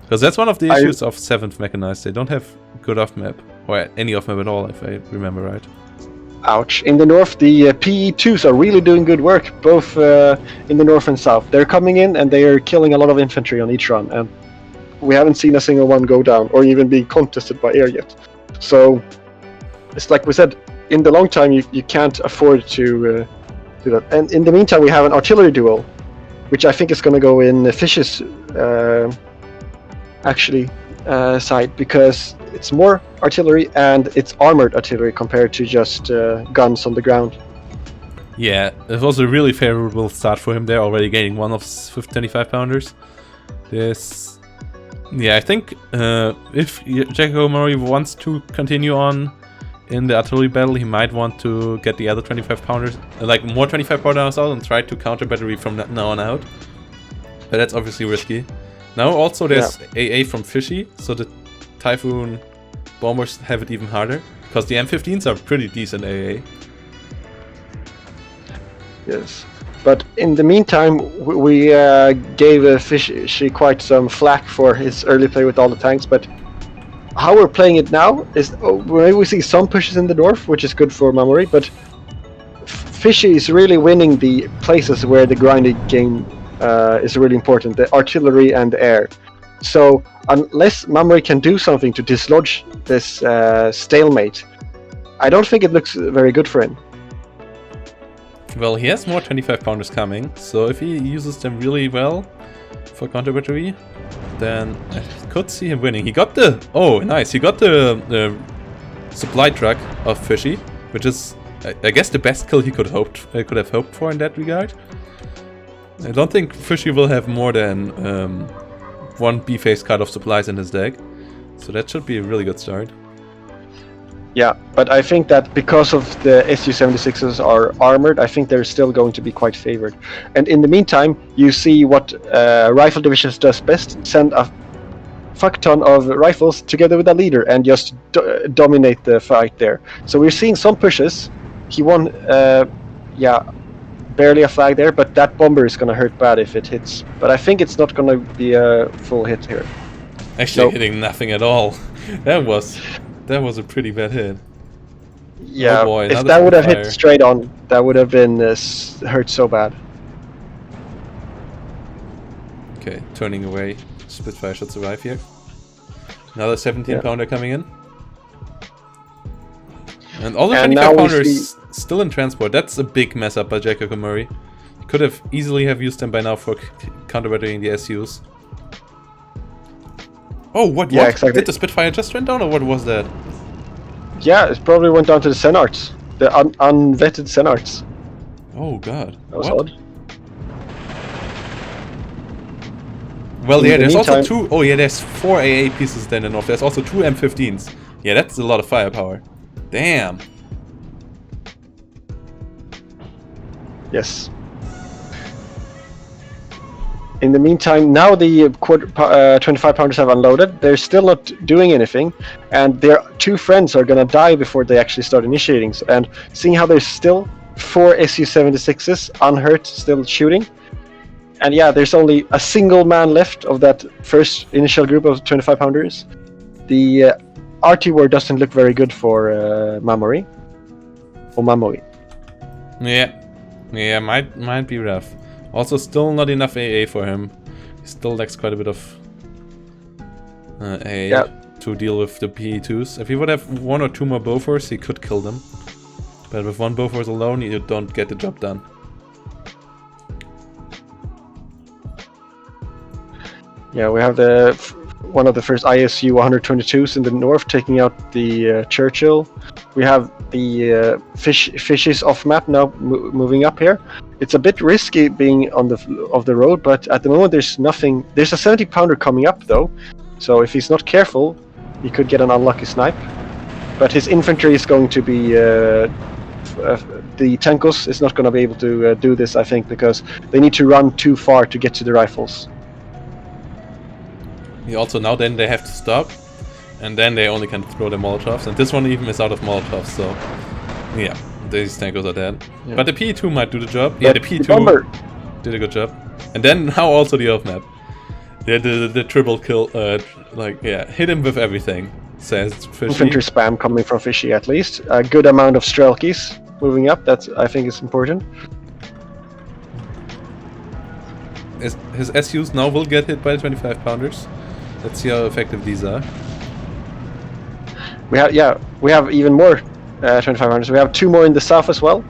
Because that's one of the issues of 7th Mechanized. They don't have good off map, or any off map at all, if I remember right. Ouch. In the north, the PE2s are really doing good work, both in the north and south. They're coming in and they are killing a lot of infantry on each run, and we haven't seen a single one go down or even be contested by air yet. So it's like we said, in the long time you can't afford to do that. And in the meantime, we have an artillery duel, which I think is going to go in Fish's side, because it's more artillery and it's armored artillery compared to just guns on the ground. Yeah, it was a really favorable start for him there, already gaining one of 25 pounders. Yeah, I think if Jackie Okomori wants to continue on in the artillery battle, he might want to get the other 25 pounders, like more 25 pounders out, and try to counter battery from now on out. But that's obviously risky. Now also there's AA from Fishy, so the Typhoon bombers have it even harder, because the M15s are pretty decent AA. Yes, but in the meantime, we gave Fishy quite some flack for his early play with all the tanks, but how we're playing it now is maybe we see some pushes in the north, which is good for Mamori, but Fishy is really winning the places where the grinding game is really important, the artillery and the air. So unless Mamori can do something to dislodge this stalemate, I don't think it looks very good for him. Well, he has more 25-pounders coming, so if he uses them really well for counter battery, then I could see him winning. He got the... Oh, nice. He got the supply truck of Fishy, which is, I guess, the best kill he could have hoped for in that regard. I don't think Fishy will have more than one B-phase card of supplies in his deck, so that should be a really good start. Yeah, but I think that because of the SU-76s are armored, I think they're still going to be quite favored. And in the meantime, you see what Rifle Divisions does best: send a fuck ton of rifles together with a leader and just dominate the fight there. So we're seeing some pushes. He won, barely a flag there, but that bomber is going to hurt bad if it hits. But I think it's not going to be a full hit here. Actually, hitting nothing at all. That was a pretty bad hit. Yeah, oh boy, if that would have hit straight on, that would have been hurt so bad. Okay, turning away. Spitfire should survive here. Another 17-pounder coming in. And all the 25-pounders still in transport. That's a big mess up by Jacob Murray. He could have easily have used them by now for counter-battering the SUs. Oh, what? Yeah, exactly. Did the Spitfire just run down, or what was that? Yeah, it probably went down to the Senarts. The unvetted Senarts. Oh god. That was odd. Well, yeah, there's also two... Oh yeah, there's 4 AA pieces then in the north. There's also 2 M15s. Yeah, that's a lot of firepower. Damn. Yes. In the meantime, now the 25-pounders have unloaded. They're still not doing anything, and their 2 friends are gonna die before they actually start initiating. And seeing how there's still 4 Su-76s unhurt, still shooting, and yeah, there's only a single man left of that first initial group of 25-pounders. The RT war doesn't look very good for Mamori. Or Mamori. Yeah, might be rough. Also, still not enough AA for him. He still lacks quite a bit of AA to deal with the PE2s. If he would have 1 or 2 more Bofors, he could kill them. But with 1 Bofors alone, you don't get the job done. Yeah, we have one of the first ISU 122s in the north taking out the Churchill. We have the fishes off map now moving up here. It's a bit risky being on the road, but at the moment there's nothing. There's a 70-pounder coming up though, so if he's not careful, he could get an unlucky snipe. But his infantry is going to be the Tankos is not going to be able to do this, I think, because they need to run too far to get to the rifles. Yeah, also now then they have to stop, and then they only can throw the Molotovs, and this one even is out of Molotovs, so yeah, these Tankos are dead. Yeah. But the PE2 might do the job. Yeah, the PE2 did a good job. And then now also the off map. Yeah, the triple kill, hit him with everything, says Fishy. Infantry spam coming from Fishy at least. A good amount of Strelkis moving up, that I think is important. His SUs now will get hit by the 25-pounders. Let's see how effective these are. We have even more 25-pounders. We have 2 more in the south as well.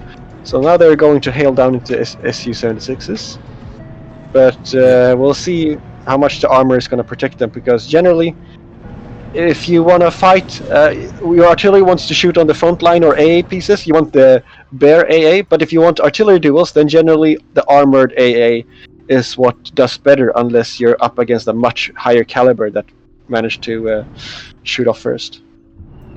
So now they're going to hail down into Su-76s. But we'll see how much the armor is going to protect them, because generally, if you want to fight, your artillery wants to shoot on the front line or AA pieces, you want the bare AA, but if you want artillery duels, then generally the armored AA is what does better, unless you're up against a much higher caliber that managed to shoot off first.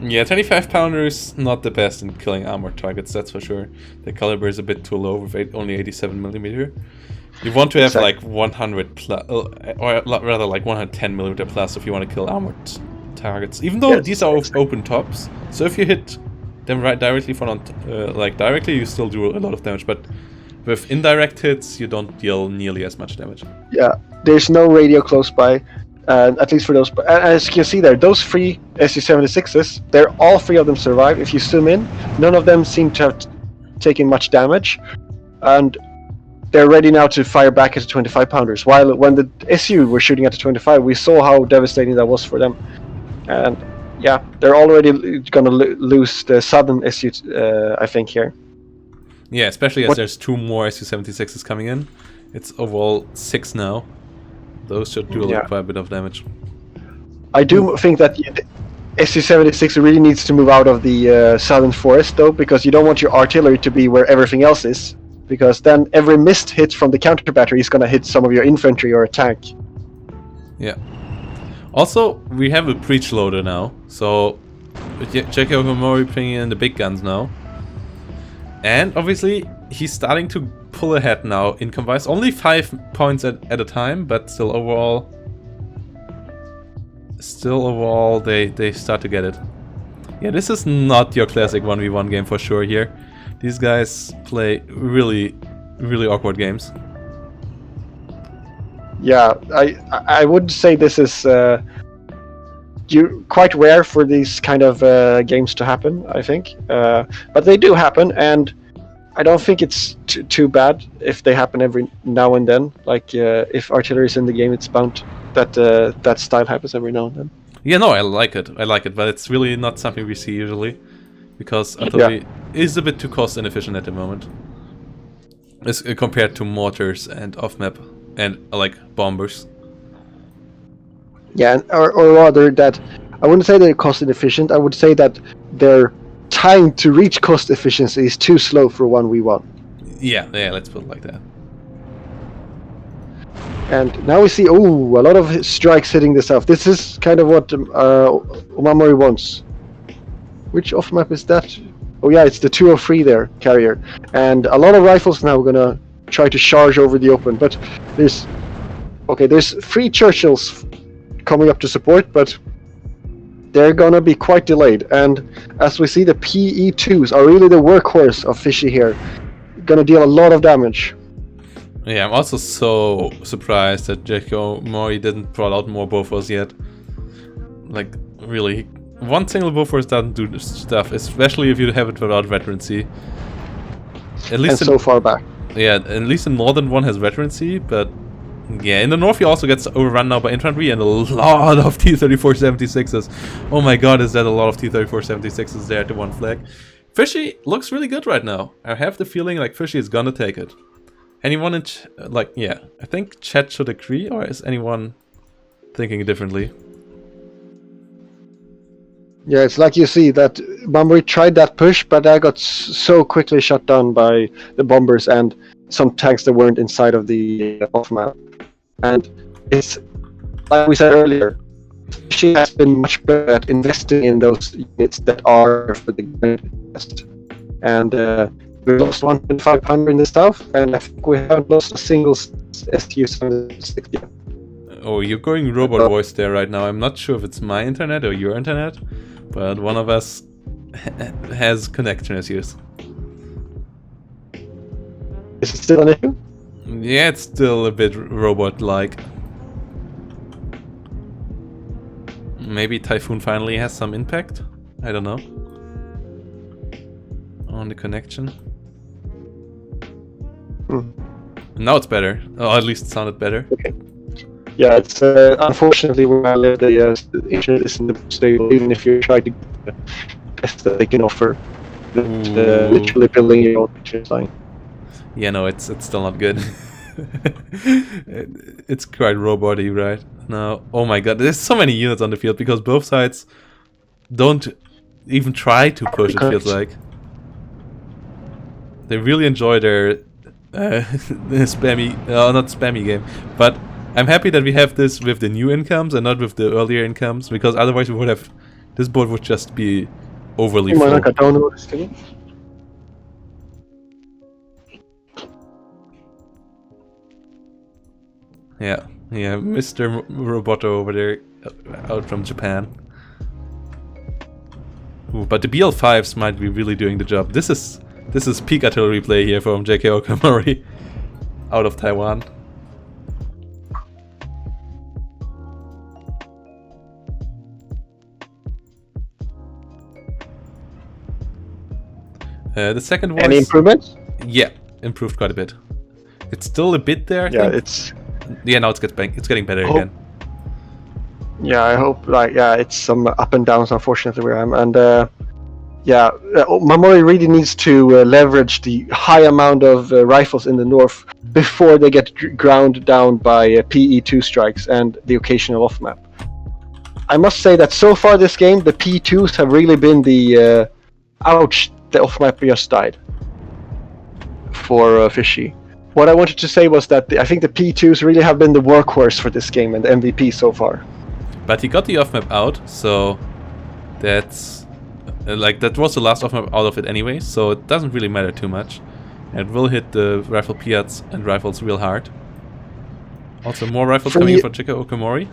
Yeah, 25-pounders not the best in killing armored targets, that's for sure. The caliber is a bit too low with only 87mm. You want to have like 100 plus, or rather like 110mm plus if you want to kill armored targets. Even though these are open tops, so if you hit them directly from directly, you still do a lot of damage. But with indirect hits, you don't deal nearly as much damage. Yeah, there's no radio close by, at least for those. As you can see there, those 3 Su-76s, all 3 of them survive. If you zoom in, none of them seem to have taking much damage, and they're ready now to fire back at the 25 pounders. While when the SU were shooting at the 25, we saw how devastating that was for them. And yeah, they're already gonna lose the southern SU, I think here. Yeah, especially as there's 2 more SU-76s coming in. It's overall 6 now. Those should do quite a bit of damage. I do think that the SU-76 really needs to move out of the southern forest, though, because you don't want your artillery to be where everything else is, because then every missed hit from the counter battery is going to hit some of your infantry or a tank. Yeah. Also, we have a breech loader now, so Jackie Okamori bringing in the big guns now. And obviously, he's starting to pull ahead now, income-wise. Only 5 points at a time, but still overall... they start to get it. Yeah, this is not your classic 1v1 game for sure here. These guys play really, really awkward games. Yeah, I would say this is quite rare for these kind of games to happen, I think. But they do happen, and I don't think it's too bad if they happen every now and then. Like if artillery is in the game, it's bound that style happens every now and then. Yeah, no, I like it, but it's really not something we see usually, because artillery is a bit too cost inefficient at the moment, as compared to mortars and off-map and like bombers. Yeah, or rather that I wouldn't say they're cost inefficient. I would say that their time to reach cost efficiency is too slow for 1v1. Yeah, let's put it like that. And now we see, a lot of strikes hitting the south. This is kind of what Omamori wants. Which off-map is that? Oh yeah, it's the 203 there, carrier. And a lot of rifles now are gonna try to charge over the open, but there's 3 Churchills coming up to support, but they're gonna be quite delayed. And as we see, the PE2s are really the workhorse of Fishy here. Gonna deal a lot of damage. Yeah, I'm also so surprised that Jacko Mori didn't brought out more Bofors yet. Like, really, one single Bofors doesn't do stuff, especially if you have it without veterancy. At least so far back. Yeah, at least the northern one has veterancy, but yeah, in the north he also gets overrun now by infantry and a lot of T-34-76s. Oh my god, is that a lot of T-34-76s there to one flag. Fishy looks really good right now. I have the feeling like Fishy is gonna take it. Anyone in I think chat should agree, or is anyone thinking differently? Yeah, it's like you see that Bomber tried that push, but that got so quickly shut down by the bombers and some tanks that weren't inside of the off-map. And it's like we said earlier, she has been much better at investing in those units that are for the best. And we lost 1,500 in the south, and I think we haven't lost a single SU-76 yet. Oh, you're going robot voice there right now. I'm not sure if it's my internet or your internet, but one of us has connection issues. Is it still an issue? Yeah, it's still a bit robot-like. Maybe Typhoon finally has some impact? I don't know. On the connection. Now it's better. Oh, at least it sounded better. Okay. Yeah, it's unfortunately where I live, the internet isn't stable, even if you try to get the best that they can offer. Literally building your own internet line. Yeah, no, it's still not good. It's quite robot-y, right? Now, oh my god, there's so many units on the field because both sides don't even try to push, it feels like. They really enjoy their spammy, not spammy game, but I'm happy that we have this with the new incomes and not with the earlier incomes, because otherwise we would have, this board would just be overly full. Yeah, Mr. Roboto over there, out from Japan. Ooh, but the BL5s might be really doing the job. This is peak artillery play here from JK Okamori, out of Taiwan. The second was... Any improvements? Yeah, improved quite a bit. It's still a bit there, I think. It's... Yeah, now it's getting better again. Yeah, I hope, it's some up and downs, unfortunately, where I'm, and, Mamori really needs to leverage the high amount of rifles in the north before they get ground down by PE2 strikes and the occasional off-map. I must say that so far this game, the P2s have really been the, ouch, the off-map just died for Fishy. What I wanted to say was that I think the P2s really have been the workhorse for this game and the MVP so far. But he got the off-map out, so that's... that was the last off-map out of it anyway, so it doesn't really matter too much. And it will hit the rifle Piats and rifles real hard. Also more rifles coming in for Chika Okamori.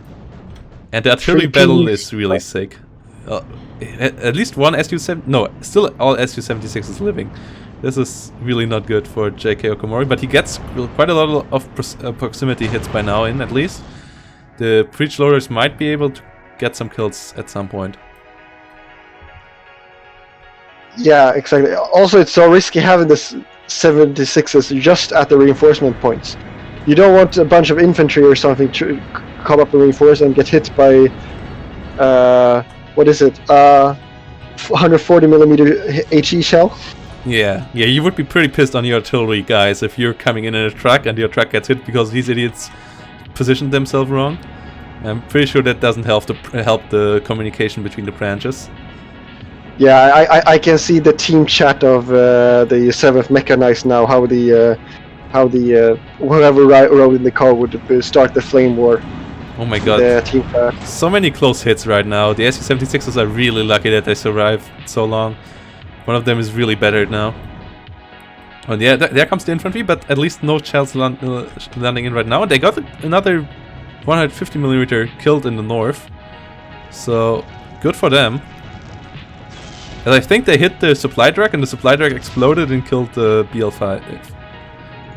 And the artillery battle is really sick. At least one SU-7... No, still all SU-76 is living. This is really not good for JK Okamori, but he gets quite a lot of proximity hits by now in, at least. The breech loaders might be able to get some kills at some point. Yeah, exactly. Also, it's so risky having this 76s just at the reinforcement points. You don't want a bunch of infantry or something to come up and reinforce and get hit by, what is it, 140mm HE shell? Yeah, you would be pretty pissed on your artillery guys if you're coming in a truck and your truck gets hit because these idiots positioned themselves wrong. I'm pretty sure that doesn't help the communication between the branches. Yeah, I can see the team chat of the 7th Mechanized now, how the whoever rode in the car would start the flame war. Oh my god, the team so many close hits right now. The SU-76s are really lucky that they survived so long. One of them is really battered now. And yeah, there comes the infantry, but at least no shells landing in right now. They got another 150mm killed in the north. So, good for them. And I think they hit the supply truck, and the supply truck exploded and killed the BL5. You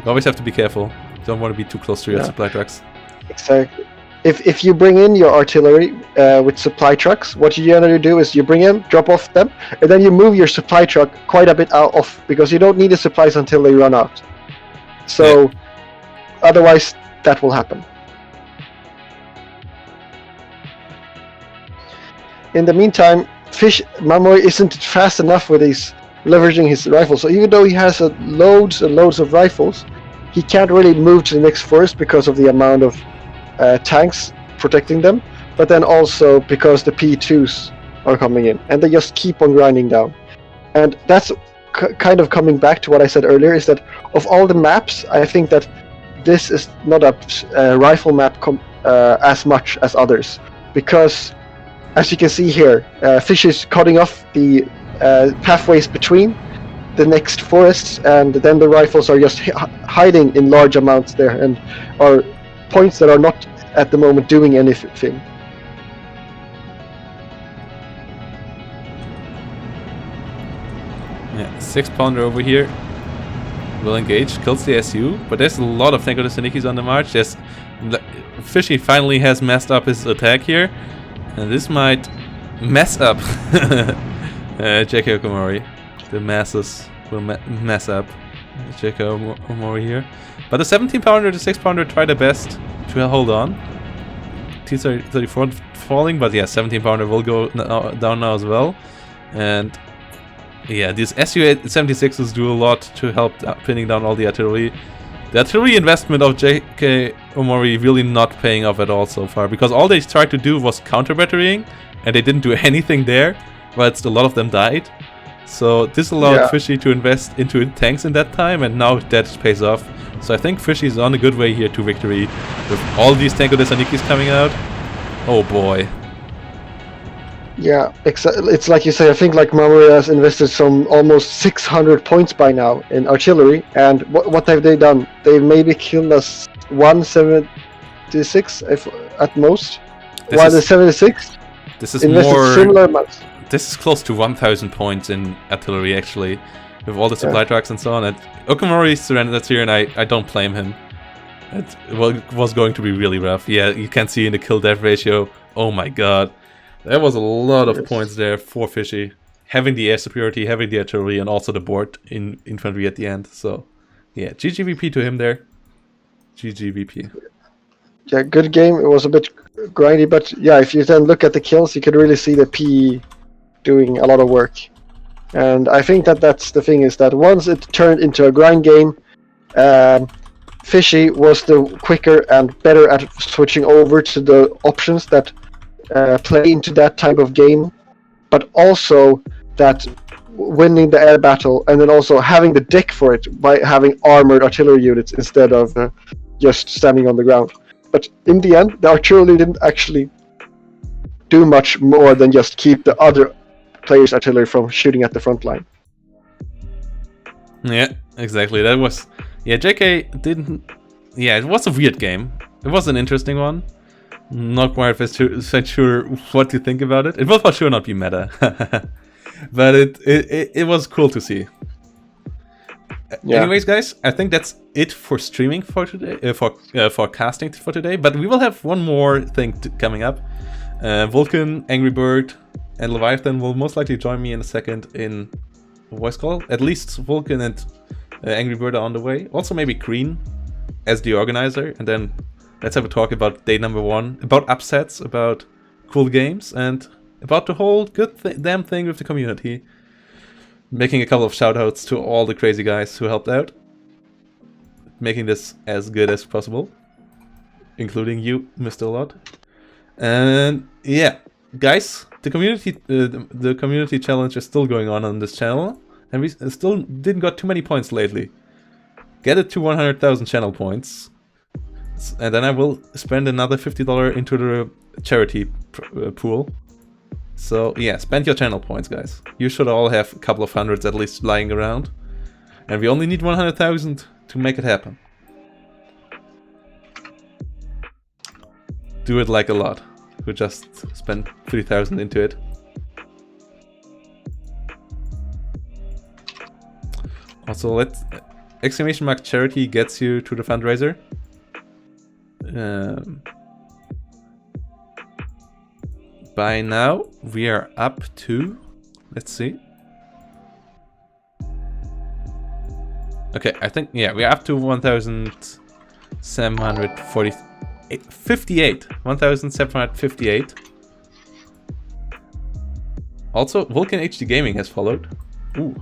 always have to be careful. You don't want to be too close to your supply trucks. Exactly. If you bring in your artillery with supply trucks, what you generally do is you bring in, drop off them, and then you move your supply truck quite a bit off, because you don't need the supplies until they run out. So, otherwise, that will happen. In the meantime, Mamori isn't fast enough with his leveraging his rifles. So even though he has loads and loads of rifles, he can't really move to the next forest because of the amount of tanks protecting them, but then also because the P2s are coming in, and they just keep on grinding down. And that's kind of coming back to what I said earlier, is that of all the maps, I think that this is not a rifle map as much as others, because as you can see here, Fish is cutting off the pathways between the next forests, and then the rifles are just hiding in large amounts there, and are points that are not at the moment doing anything. Yeah, 6-pounder over here will engage, kills the SU, but there's a lot of Tanko Sanikis on the march. Fishy finally has messed up his attack here, and this might mess up JK Okamori. The masses will mess up JK Okamori here. But the 17-pounder, the 6-pounder try their best to hold on. T-34 falling, but yeah, 17-pounder will go down now as well. And yeah, these SU-76s do a lot to help pinning down all the artillery. The artillery investment of JK Omori really not paying off at all so far, because all they tried to do was counter-batterying, and they didn't do anything there, but a lot of them died. So this allowed Fishy to invest into tanks in that time, and now that pays off. So I think Fishy is on a good way here to victory, with all these Tanko Desanikis coming out. Oh boy. Yeah, it's like you say, I think like Mamori has invested some almost 600 points by now in artillery, and what have they done? They've maybe killed us 176 at most, while the 76 invested similar amounts. This is close to 1,000 points in artillery actually, with all the supply trucks and so on. And Okamori surrendered here, and I don't blame him. It was going to be really rough. Yeah, you can see in the kill-death ratio. Oh my god. There was a lot of points there for Fishy. having the air superiority, having the artillery, and also the board in infantry at the end. So, yeah, GGVP to him there. GGVP. Yeah, good game. It was a bit grindy, but yeah, if you then look at the kills, you could really see the PE doing a lot of work. And I think that's the thing, is that once it turned into a grind game, Fishy was the quicker and better at switching over to the options that play into that type of game, but also that winning the air battle and then also having the deck for it by having armored artillery units instead of just standing on the ground. But in the end, the artillery didn't actually do much more than just keep the other players' artillery from shooting at the front line. Yeah, exactly. That was... Yeah, JK didn't... Yeah, it was a weird game. It was an interesting one. Not quite sure what to think about it. It will for sure not be meta. But it was cool to see. Yeah. Anyways, guys, I think that's it for streaming for today, for casting for today. But we will have one more thing coming up. Vulcan, Angry Bird, and Leviathan will most likely join me in a second in a voice call. At least Vulcan and Angry Bird are on the way. Also maybe Green as the organizer. And then let's have a talk about day number 1, about upsets, about cool games, and about the whole good damn thing with the community. Making a couple of shoutouts to all the crazy guys who helped out. Making this as good as possible. Including you, Mr. Lot. And yeah, guys, the community challenge is still going on this channel. And we still didn't got too many points lately. Get it to 100,000 channel points. And then I will spend another $50 into the charity pool. So yeah, spend your channel points, guys. You should all have a couple of hundreds at least lying around. And we only need 100,000 to make it happen. Do it like a lot. We just spent 3,000 into it. Also, let's... Exclamation mark charity gets you to the fundraiser. By now, we are up to... Let's see. Okay, I think... Yeah, we're up to 1,758. 1,758. Also, Vulcan HD Gaming has followed. Ooh.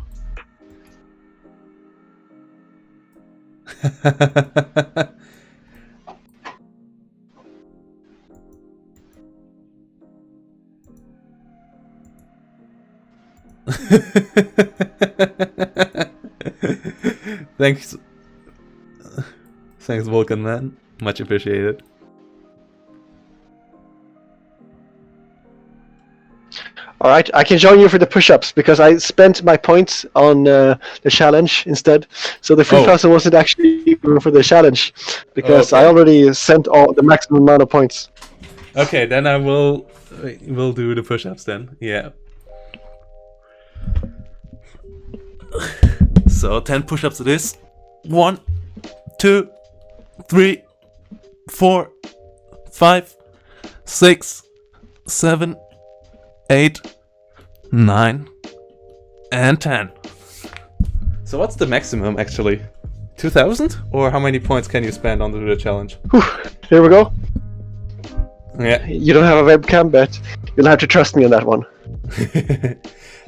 Thanks. Thanks, Vulcan, man. Much appreciated. Alright, I can join you for the push-ups because I spent my points on the challenge instead. So the 3,000 wasn't actually for the challenge because I already sent all the maximum amount of points. Okay, then I will do the push-ups then. Yeah. So 10 push-ups it is. 1, 2, 3, 4, 5, 6, 7, 8, 9, and 10. So what's the maximum actually? 2,000? Or how many points can you spend on the challenge? Whew, here we go. Yeah. You don't have a webcam, but you'll have to trust me on that one.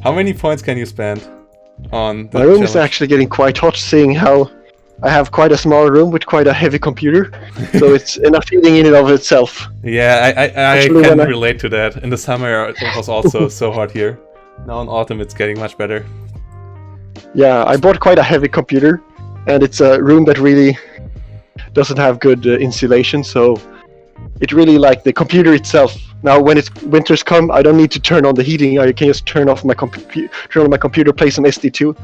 How many points can you spend on the My room challenge? is actually getting quite hot, seeing how I have quite a small room with quite a heavy computer, so it's enough heating in and of itself. Yeah, I can relate to that. In the summer it was also so hot here. Now in autumn it's getting much better. Yeah, I bought quite a heavy computer, and it's a room that really doesn't have good insulation, so it really like the computer itself. Now when winters come, I don't need to turn on the heating. I can just turn off my computer, play some SD2,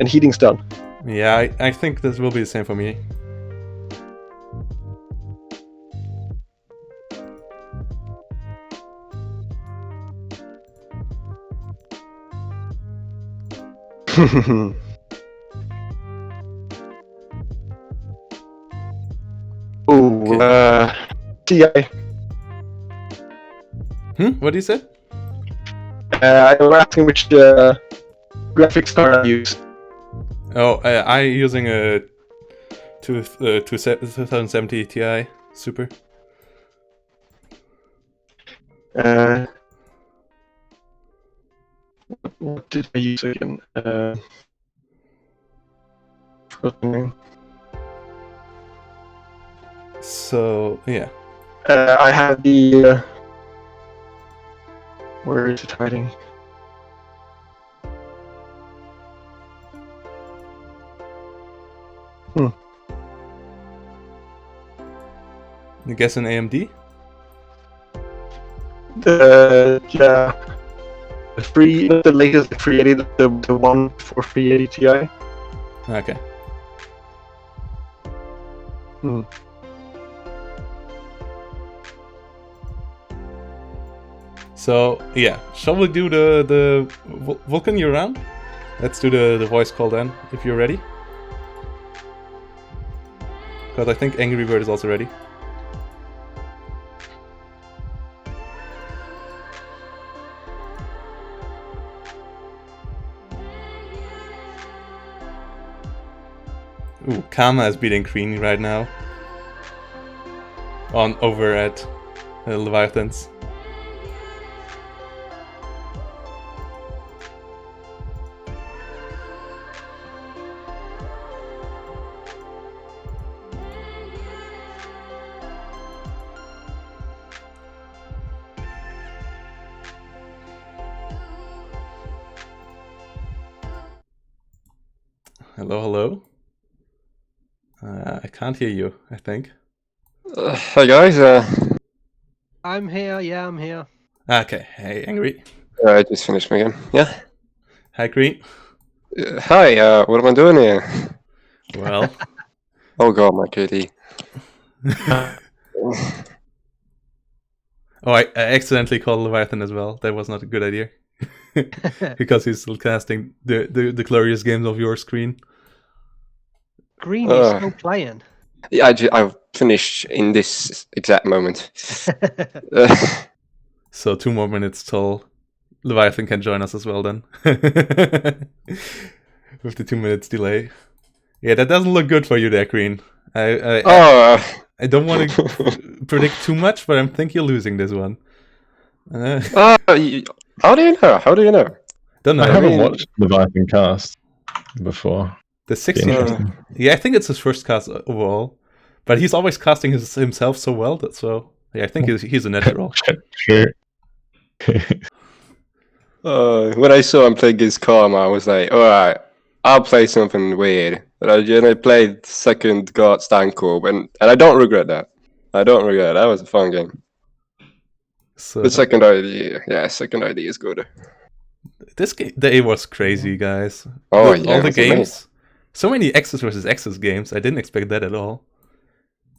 and heating's done. Yeah, I think this will be the same for me. Ooh, TI. What do you say? I'm asking which graphics card I use. Oh, I'm using a 2070 Ti Super. What did I use again? Forgot the name. So yeah. I have the. Where is it hiding? You guess an AMD? Yeah. The latest 380, the one for 380 Ti. Okay. So yeah, shall we do the Vulcan? You around? Let's do the voice call then, if you're ready. Because I think Angry Bird is also ready. Ooh, Kama is beating Green right now. Over at Leviathans. Hello, hello. I can't hear you, I think. Hi guys, I'm here, yeah, I'm here. Okay, hey, Angry. I just finished my game. Yeah. Hi, Green. Hi, what am I doing here? Well. Oh god, my kitty. Oh, I accidentally called Leviathan as well. That was not a good idea. Because he's still casting the glorious games of your screen. Green is still playing. Yeah, I've finished in this exact moment. So 2 more minutes till Leviathan can join us as well then. With the 2 minutes delay. Yeah, that doesn't look good for you there, Green. I don't want to predict too much, but I think you're losing this one. How do you know? How do you know? Don't know. I haven't watched Leviathan cast before. The 60. Yeah, I think it's his first cast overall. But he's always casting himself so well that yeah, I think he's a natural. Sure. When I saw him play against Karma, I was like, alright, I'll play something weird. And I played second God Stancorp, and I don't regret that. I don't regret it. That was a fun game. So, The second idea is good. This day was crazy, guys. Oh yeah, all the games. amazing. So many X's versus X's games. I didn't expect that at all.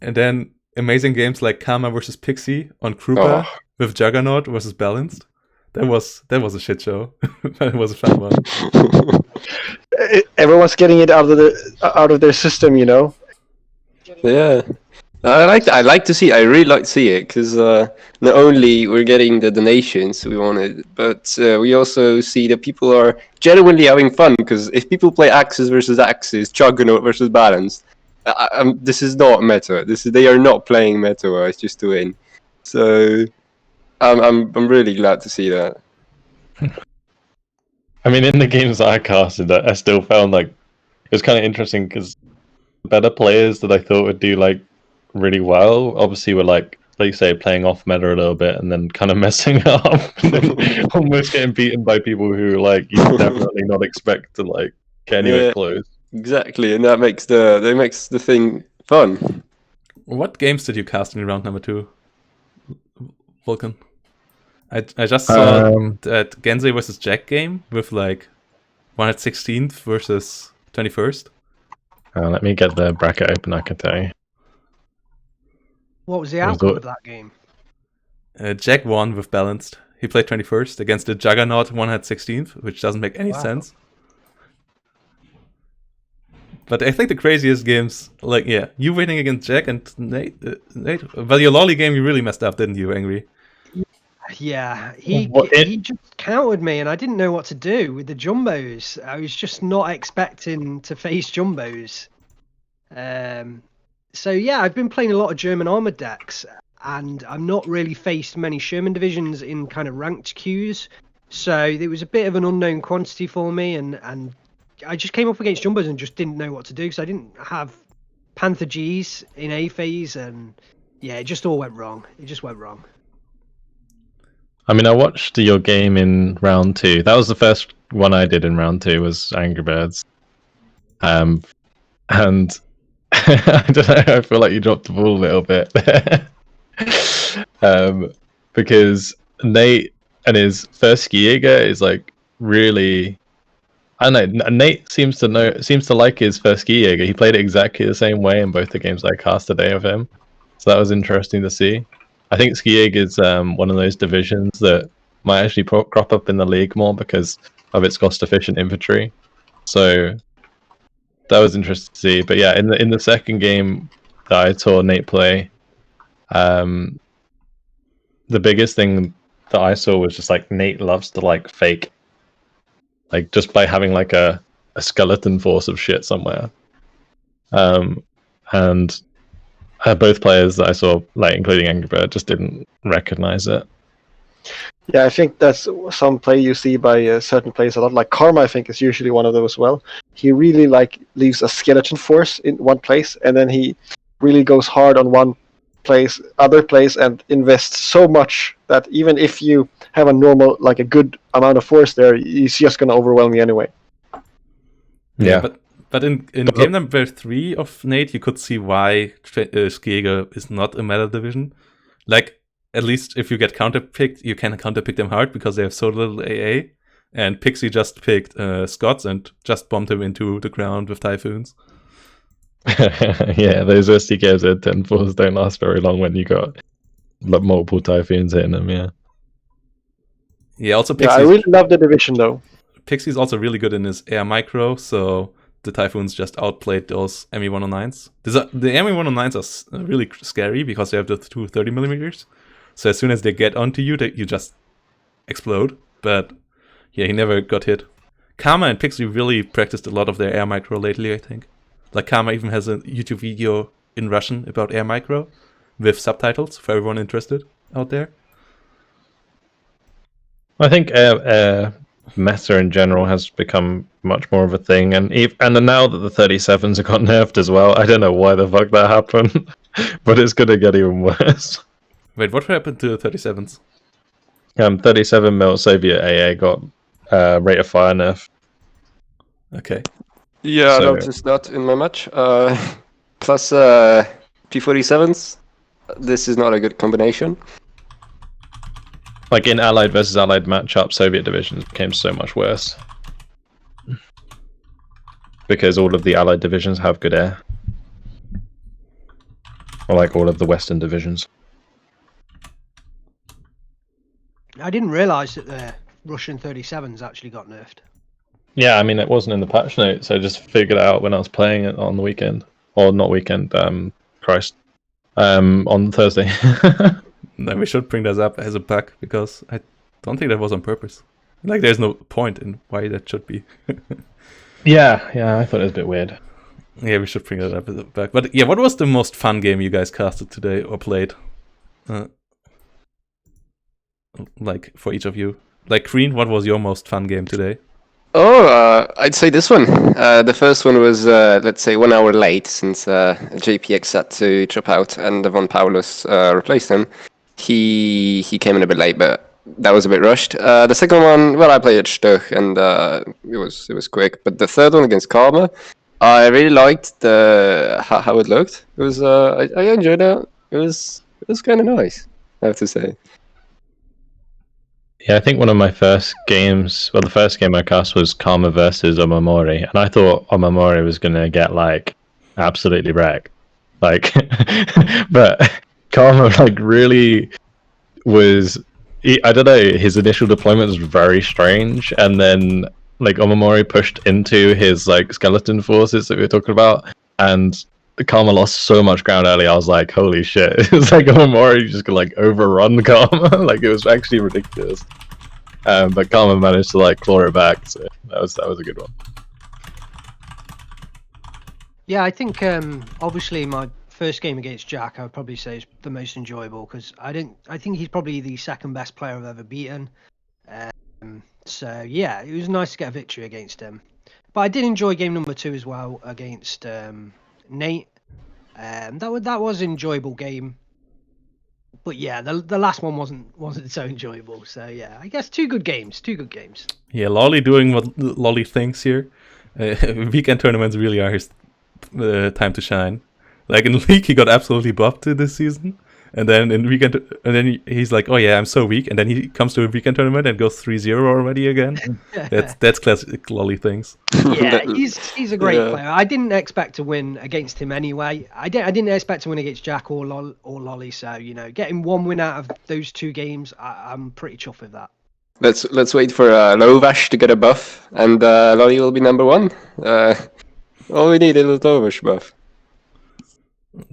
And then amazing games like Karma versus Pixie on Krupa with Juggernaut versus Balanced. That was a shit show. But it was a fun one. Everyone's getting it out of their system, you know. Yeah, I like to see. I really like to see it because not only we're getting the donations we wanted, but we also see that people are genuinely having fun. Because if people play Axis versus Axis, Juggernaut versus Balance, this is not meta. They are not playing meta. It's just to win. So I'm really glad to see that. I mean, in the games that I casted, I still found like it was kind of interesting because better players that I thought would do like really well, obviously were like you say, playing off meta a little bit and then kind of messing it up, and then almost getting beaten by people who like you definitely not expect to like get anywhere close. Exactly, and that makes the thing fun. What games did you cast in round number 2, Vulcan? I just saw that Gensei versus Jack game with like 116th versus 21st. Let me get the bracket open, I can tell you. What was the outcome of that game? Jack won with Balanced. He played 21st against the Juggernaut 116th, which doesn't make any sense. But I think the craziest games, like, yeah, you winning against Jack and Nate. Well, your lolly game, you really messed up, didn't you, Angry? Yeah, What he just countered me, and I didn't know what to do with the jumbos. I was just not expecting to face jumbos. So yeah, I've been playing a lot of German armored decks, and I've not really faced many Sherman divisions in kind of ranked queues. So it was a bit of an unknown quantity for me, and I just came up against jumbos and just didn't know what to do because I didn't have Panther Gs in A phase, and yeah, it just all went wrong. It just went wrong. I mean, I watched your game in round 2. That was the first one I did in round 2. Was Angry Birds. And I don't know. I feel like you dropped the ball a little bit, because Nate and his first Skiega is like really. I don't know. Nate seems to like his first Skiega. He played it exactly the same way in both the games I cast today of him. So that was interesting to see. I think Skieg is one of those divisions that might actually crop up in the league more because of its cost-efficient infantry. So that was interesting to see. But yeah, in the second game that I saw Nate play, the biggest thing that I saw was just like Nate loves to like fake, like just by having like a skeleton force of shit somewhere. And both players that I saw, like including Angry Bird, just didn't recognize it. Yeah, I think that's some play you see by certain players a lot. Like Karma, I think, is usually one of those as well. He really like leaves a skeleton force in one place, and then he really goes hard on other place, and invests so much that even if you have a normal, like a good amount of force there, he's just gonna overwhelm you anyway. Yeah. But in game number 3 of Nate, you could see why Skiega is not a meta division. Like, at least if you get counterpicked, you can counterpick them hard because they have so little AA. And Pixie just picked Scots and just bombed him into the ground with Typhoons. Yeah, those SDKs at 10-4s don't last very long when you got multiple Typhoons hitting them, yeah. Yeah, also Yeah, I really love the division though. Pixie's also really good in his air micro, so the Typhoons just outplayed those ME109s. The ME109s are really scary because they have the two 30mm. So as soon as they get onto you, you just explode. But yeah, he never got hit. Karma and Pixie really practiced a lot of their air micro lately, I think. Like Karma even has a YouTube video in Russian about air micro with subtitles for everyone interested out there. I think meta in general has become much more of a thing, and now that the 37s have got nerfed as well, I don't know why the fuck that happened, but it's gonna get even worse. Wait, what happened to the 37s? 37 mil Soviet AA got rate of fire nerf. Okay. Yeah, So- I noticed that in my match. Plus P47s. This is not a good combination. Like in Allied versus Allied matchup, Soviet divisions became so much worse. Because all of the Allied divisions have good air. Or like all of the Western divisions. I didn't realise that the Russian 37s actually got nerfed. Yeah, I mean, it wasn't in the patch notes, so I just figured it out when I was playing it on the weekend. Or not weekend, on Thursday. Then we should bring this up as a bug because I don't think that was on purpose. Like, there's no point in why that should be. Yeah, I thought it was a bit weird. Yeah, we should bring that up as a bug. But yeah, what was the most fun game you guys casted today or played? Like, for each of you. Like, Green, what was your most fun game today? Oh, I'd say this one. The first one was, let's say, 1 hour late since JPX had to drop out and Von Paulus replaced him. He came in a bit late, but that was a bit rushed. The second one, well, I played at Stoch and it was quick. But the third one against Karma, I really liked how it looked. It was I enjoyed it. It was kind of nice, I have to say. Yeah, I think one of my first games, well, the first game I cast was Karma versus Omamori, and I thought Omamori was going to get, like, absolutely wrecked. Like, but Karma, like, really was, I don't know, his initial deployment was very strange, and then, like, Omamori pushed into his, like, skeleton forces that we were talking about, and Karma lost so much ground early. I was like, holy shit! It was like Omori just could like overrun Karma. Like it was actually ridiculous. But Karma managed to like claw it back. So that was a good one. Yeah, I think obviously my first game against Jack, I would probably say is the most enjoyable because I think he's probably the second best player I've ever beaten. So yeah, it was nice to get a victory against him. But I did enjoy game number 2 as well against Nate. That was an enjoyable game. But yeah, the last one wasn't so enjoyable. So yeah, I guess two good games. Yeah, Lolly doing what Lolly thinks here. Weekend tournaments really are his time to shine. Like in League, he got absolutely buffed this season, and then in weekend, and then he's like, "Oh yeah, I'm so weak," and then he comes to a weekend tournament and goes 3-0 already again. That's classic Lolly things. Yeah, he's a great player. I didn't expect to win against him anyway. I didn't expect to win against Jack or Lolly. So getting one win out of those 2 games, I'm pretty chuffed with that. Let's wait for Lovash to get a buff, and Lolly will be number 1. All we need is a Lovash buff.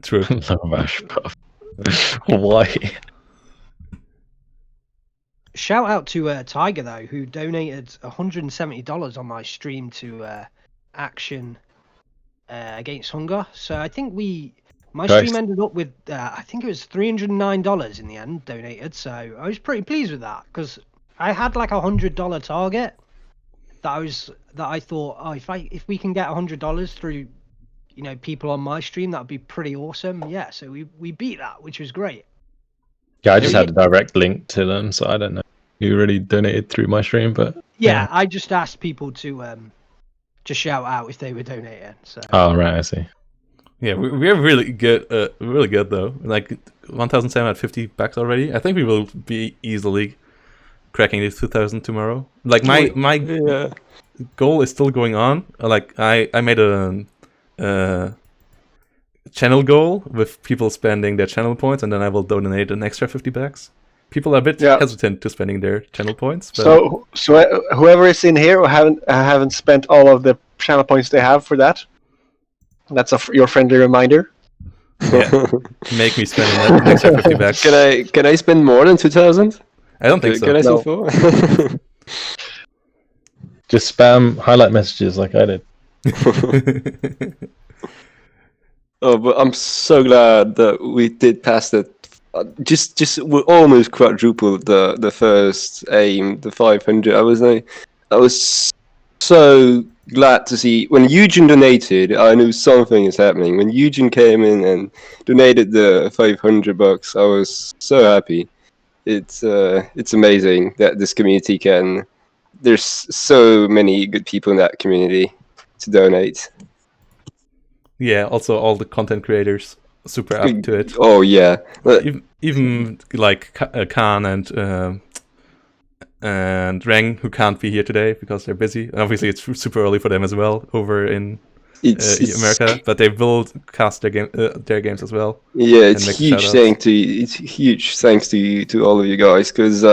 True. Lovash buff. Why? Shout out to Tiger though, who donated $170 on my stream to Action against Hunger. So I think my stream ended up with I think it was $309 in the end donated. So I was pretty pleased with that because I had like $100 target that I thought, oh, if we can get $100 through people on my stream, that'd be pretty awesome. Yeah, so we beat that, which was great. Yeah, I just had a direct link to them, so I don't know who really donated through my stream, but yeah, I just asked people to shout out if they were donating. So. Oh right, I see. Yeah, we're really good though. Like 1,750 bucks already. I think we will be easily cracking this 2,000 tomorrow. Like my goal is still going on. Like I made a channel goal with people spending their channel points, and then I will donate an extra 50 bucks. People are a bit hesitant to spending their channel points. But... So whoever is in here who haven't spent all of the channel points they have for that, that's your friendly reminder. Yeah, make me spend an extra 50 bucks. Can I spend more than 2,000? I don't think so. Can I spend 4? Just spam highlight messages like I did. Oh, but I'm so glad that we did pass that. Just we almost quadrupled the first aim, the 500. I was so glad to see when Eugene donated. I knew something is happening. When Eugene came in and donated the $500, I was so happy. It's amazing that this community can. There's so many good people in that community to donate. Yeah, also all the content creators super up to it. Oh yeah, even like Khan and Reng, who can't be here today because they're busy. And obviously, it's super early for them as well over in America, but they will cast their games as well. Yeah, it's huge thanks to all of you guys because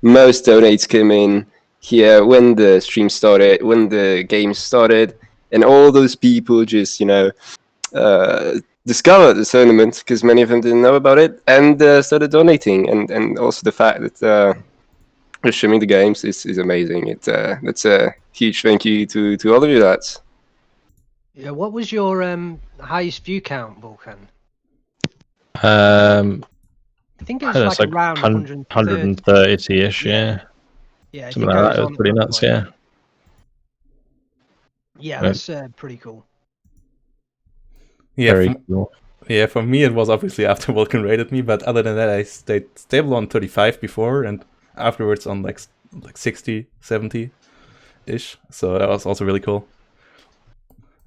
most donates came in here when the stream started, when the game started. And all those people just, discovered the tournament because many of them didn't know about it and started donating. And also the fact that they're streaming the games is amazing. That's a huge thank you to all of you lads. Yeah, what was your highest view count, Vulcan? I think it was like around 130-ish, yeah. Yeah, something like that. It was pretty nuts, yeah. Yeah, that's pretty cool. Yeah, very cool. Yeah, for me it was obviously after Vulcan raided me, but other than that I stayed stable on 35 before and afterwards on like 60, 70-ish. So that was also really cool.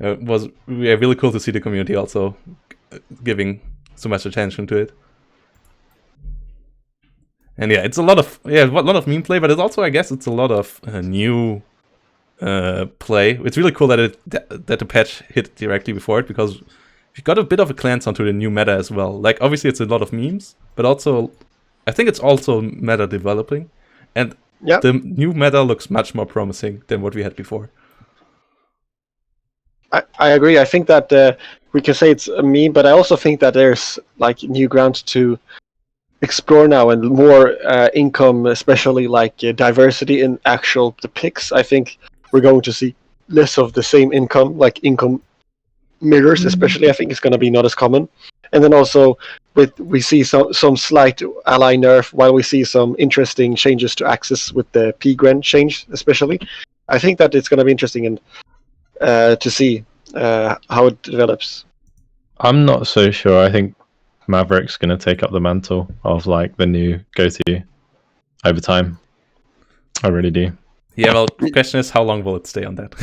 It was really cool to see the community also giving so much attention to it. And yeah, it's a lot of meme play, but it's also, I guess, it's a lot of new play. It's really cool that the patch hit directly before it, because we got a bit of a glance onto the new meta as well. Like, obviously it's a lot of memes, but also I think it's also meta developing, and the new meta looks much more promising than what we had before. I agree. I think that we can say it's a meme, but I also think that there's like new ground to explore now and more income, especially like diversity in actual the picks. I think we're going to see less of the same income, like income mirrors, especially. I think it's going to be not as common. And then also we see some slight ally nerf, while we see some interesting changes to access with the P-Gren change, especially. I think that it's going to be interesting and to see how it develops. I'm not so sure. I think Maverick's going to take up the mantle of like the new go-to over time. I really do. Yeah, well, the question is, how long will it stay on that?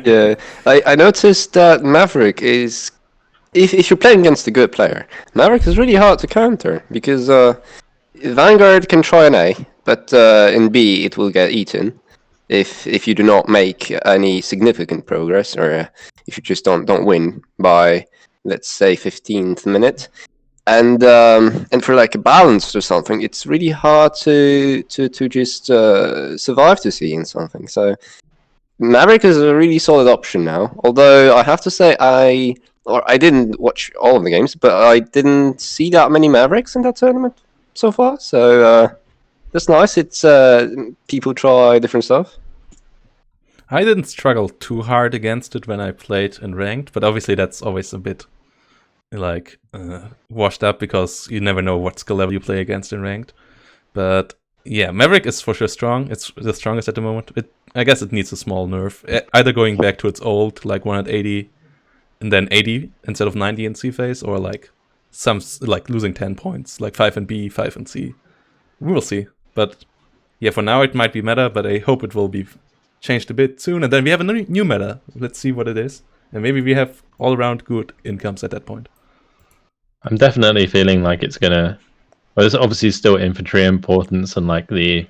Yeah, I noticed that Maverick is, if you're playing against a good player, Maverick is really hard to counter because Vanguard can try an A, but in B it will get eaten if you do not make any significant progress, or if you just don't win by, let's say, 15th minute. And for like a balance or something, it's really hard to just survive to see in something. So Maverick is a really solid option now. Although I have to say I didn't watch all of the games, but I didn't see that many Mavericks in that tournament so far. So that's nice. It's people try different stuff. I didn't struggle too hard against it when I played in ranked, but obviously that's always a bit like washed up because you never know what skill level you play against in ranked. But yeah, Maverick is for sure strong. It's the strongest at the moment. I guess it needs a small nerf, either going back to its old like 180 and then 80 instead of 90 in C phase, or like like losing 10 points, like 5 in B, 5 in C. We will see. But yeah, for now it might be meta, but I hope it will be changed a bit soon, and then we have a new meta. Let's see what it is, and maybe we have all around good incomes at that point. I'm definitely feeling like it's gonna. Well, there's obviously still infantry importance and like the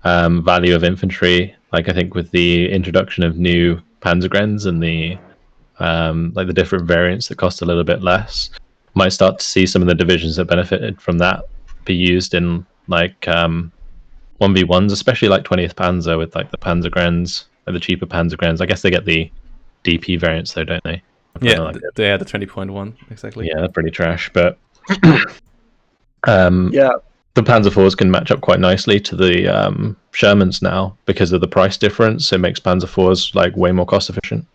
value of infantry. Like I think with the introduction of new Panzergrens and the like the different variants that cost a little bit less, might start to see some of the divisions that benefited from that be used in like 1v1s, especially like 20th Panzer with like the Panzergrens, like the cheaper Panzergrens. I guess they get the DP variants though, don't they? Yeah, like they had the 20.1 exactly. Yeah, they're pretty trash, but Yeah, the Panzer IVs can match up quite nicely to the Shermans now because of the price difference. It makes Panzer IVs like way more cost efficient.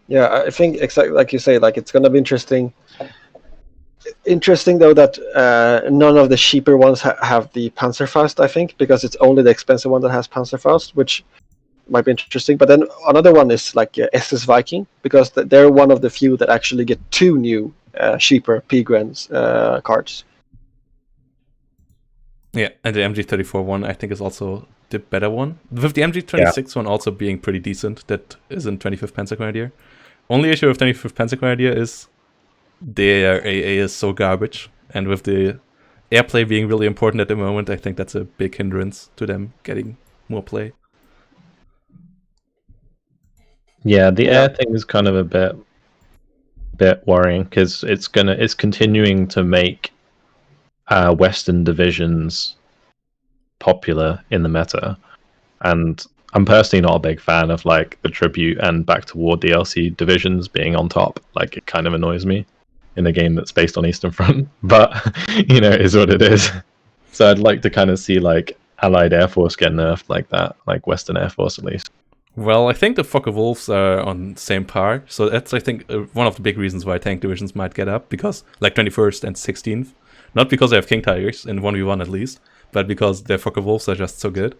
yeah, I think exactly like you say, like it's gonna be interesting. Interesting though that none of the cheaper ones have the Panzerfaust. I think because it's only the expensive one that has Panzerfaust, which might be interesting. But then another one is like SS Viking, because they're one of the few that actually get 2 new cheaper P-Grens cards. Yeah, and the MG34 one I think is also the better one. With the MG26 one also being pretty decent, that isn't 25th Panzergrenadier. Only issue with 25th Panzergrenadier is their AA is so garbage, and with the airplay being really important at the moment, I think that's a big hindrance to them getting more play. Yeah, the air thing is kind of a bit worrying because it's continuing to make Western divisions popular in the meta, and I'm personally not a big fan of like the tribute and back to war DLC divisions being on top. Like it kind of annoys me in a game that's based on Eastern Front, but you know, it is what it is. So I'd like to kind of see like Allied Air Force get nerfed like that, like Western Air Force at least. Well, I think the Fokker Wolves are on the same par, so that's, I think, one of the big reasons why tank divisions might get up, because, like 21st and 16th, not because they have King Tigers, in 1v1 at least, but because their Fokker Wolves are just so good.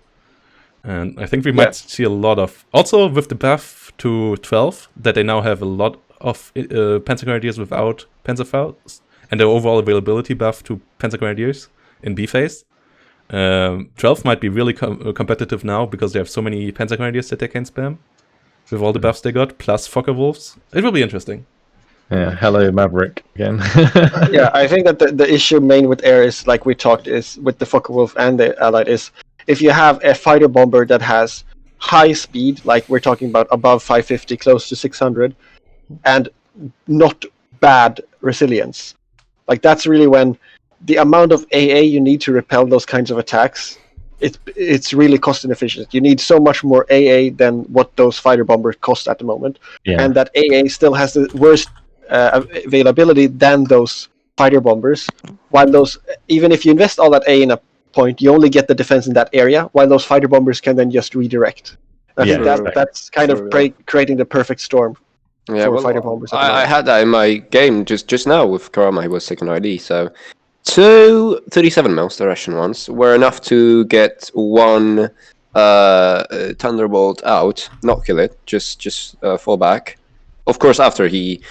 And I think we might see a lot of, also with the buff to 12, that they now have a lot of Panzer Grenadiers without Panzerfaust, and the overall availability buff to Panzer Grenadiers in B phase. 12 might be really competitive now because they have so many Panzer Grenadiers that they can spam with all the buffs they got, plus Fokker Wolves. It will be interesting. Yeah, hello Maverick again. Yeah, I think that the issue main with air is, like we talked, is with the Fokker Wolf and the Allied, is if you have a fighter bomber that has high speed, like we're talking about above 550, close to 600, and not bad resilience, like that's really when the amount of AA you need to repel those kinds of attacks it's really cost inefficient. You need so much more AA than what those fighter bombers cost at the moment, and that AA still has the worst availability than those fighter bombers. While those, even if you invest all that A in a point, you only get the defense in that area, while those fighter bombers can then just redirect. I think that's kind of creating the perfect storm for fighter bombers. I had that in my game just now with Karama. He was second ID, so 2 37 mils direction ones were enough to get one Thunderbolt out, not kill it, just fall back. Of course, after he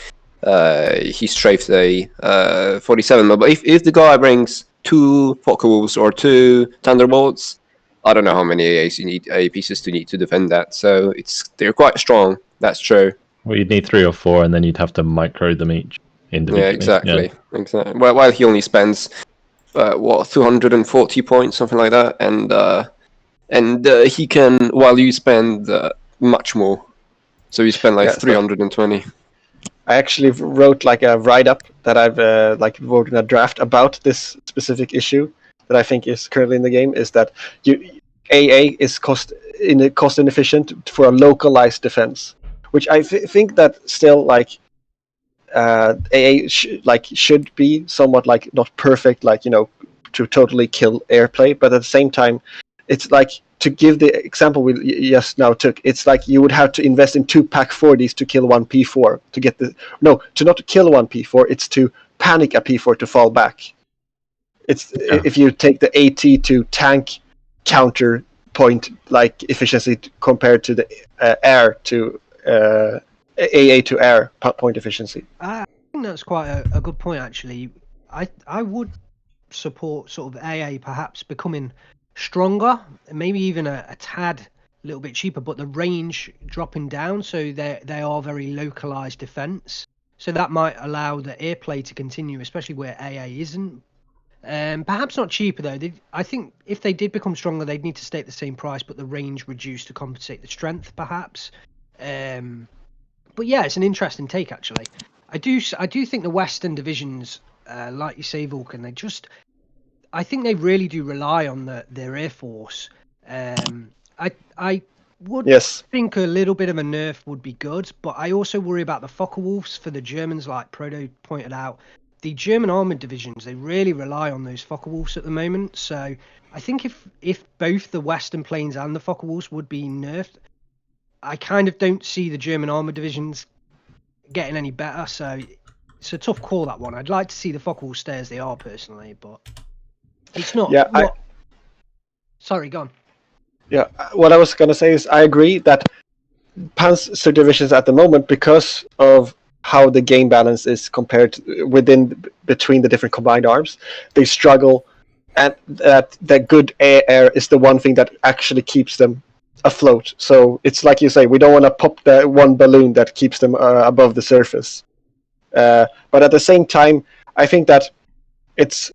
strafed a 47 mil. But if the guy brings 2 Focke-Wulfs or 2 Thunderbolts, I don't know how many AAs you need, AA pieces to need to defend that. So they're quite strong. That's true. Well, you'd need 3 or 4, and then you'd have to micro them each individually. Yeah, exactly. While he only spends 240 points, something like that, and he can, while you spend much more. So you spend 320. I actually wrote like a write-up that I've wrote in a draft about this specific issue that I think is currently in the game, is that AA is cost inefficient for a localized defense, which I think that still AA should be somewhat not perfect, to totally kill airplay, but at the same time, it's to give the example we just now took, it's like you would have to invest in 2 Pack 40s to kill 1 P4 to get to not kill 1 P4, it's to panic a P4 to fall back. If you take the AT to tank counter point efficiency compared to the air to AA to air point efficiency. I think that's quite a good point, actually. I would support sort of AA perhaps becoming stronger, maybe even a tad little bit cheaper, but the range dropping down, so they are very localized defense. So that might allow the airplay to continue, especially where AA isn't. Perhaps not cheaper though. I think if they did become stronger, they'd need to stay at the same price, but the range reduced to compensate the strength, perhaps. But yeah, it's an interesting take actually. I do think the Western divisions, like you say, Vulcan, I think they really do rely on their air force. I would think a little bit of a nerf would be good, but I also worry about the Focke-Wulfs for the Germans, like Proto pointed out. The German armored divisions, they really rely on those Focke-Wulfs at the moment. So I think if both the Western planes and the Focke-Wulfs would be nerfed, I kind of don't see the German armored divisions getting any better. So it's a tough call, that one. I'd like to see the Focke-Wulfs stay as they are personally, but it's not. Yeah, Sorry, go on. Yeah, what I was going to say is I agree that Panzer divisions at the moment, because of how the game balance is compared between the different combined arms, they struggle, and that good air is the one thing that actually keeps them afloat. So it's like you say, we don't want to pop the one balloon that keeps them above the surface. But at the same time, I think that it's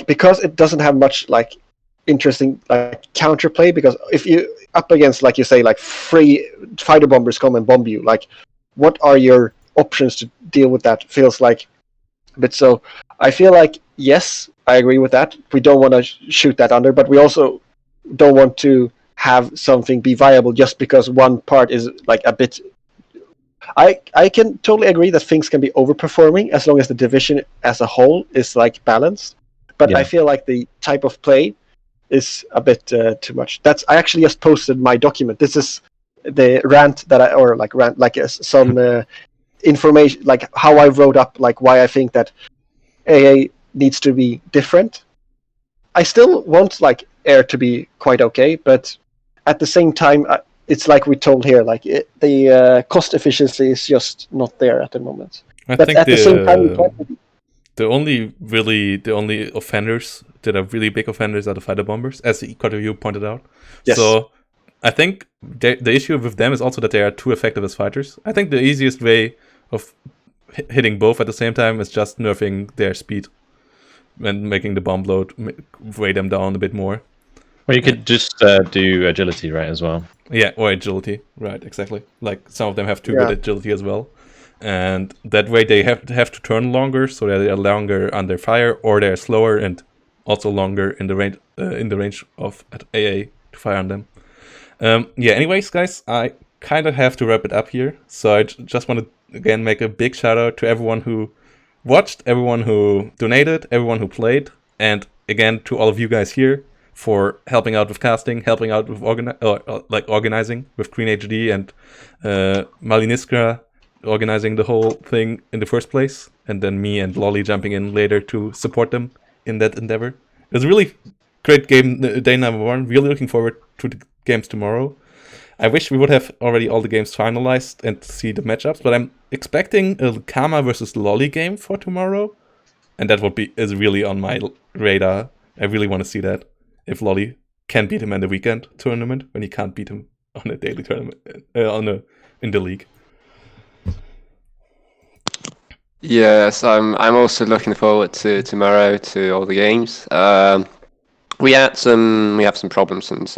because it doesn't have much interesting counterplay, because if you up against, like you say, free fighter bombers come and bomb you, what are your options to deal with that? Feels like a bit. So I feel yes, I agree with that. We don't want to shoot that under, but we also don't want to have something be viable just because one part is a bit. I can totally agree that things can be overperforming as long as the division as a whole is balanced, but I feel like the type of play is a bit too much. I actually just posted my document. This is the rant that some information, how I wrote up why I think that AA needs to be different. I still want air to be quite okay, but at the same time, it's like we told here, the cost efficiency is just not there at the moment. I but think at the same time, the only offenders that are really big offenders are the fighter bombers, as you pointed out. Yes. So I think the issue with them is also that they are too effective as fighters. I think the easiest way of hitting both at the same time is just nerfing their speed and making the bomb load weigh them down a bit more. Well, you could just do agility, right, as well. Yeah, or agility, right, exactly. Some of them have too good agility as well. And that way they have to turn longer, so that they are longer under fire, or they're slower and also longer in the range of at AA to fire on them. Yeah. Anyways, guys, I kind of have to wrap it up here. So I just want to again make a big shout out to everyone who watched, everyone who donated, everyone who played, and again to all of you guys here for helping out with casting, helping out with organizing with Green HD and Maliniskra organizing the whole thing in the first place, and then me and Lolly jumping in later to support them in that endeavor. It was a really great game, day number 1. Really looking forward to the games tomorrow. I wish we would have already all the games finalized and see the matchups, but I'm expecting a Kama versus Lolly game for tomorrow, and that is really on my radar. I really want to see that. If Lolly can beat him in the weekend tournament when he can't beat him on a daily tournament in the league. Yes, I'm also looking forward to tomorrow, to all the games. We have some problems since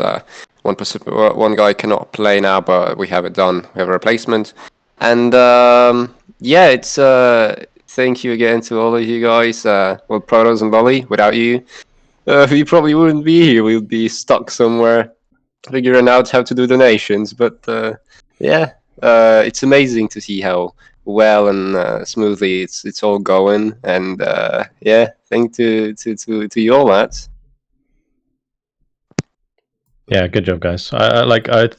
one guy cannot play now, but we have it done. We have a replacement, and yeah, it's thank you again to all of you guys. Well, Protos and Lolly, without you, we probably wouldn't be here. We'd be stuck somewhere figuring out how to do donations. But yeah, it's amazing to see how well and smoothly it's all going. And yeah, thank to you all, lads. Yeah, good job, guys. I've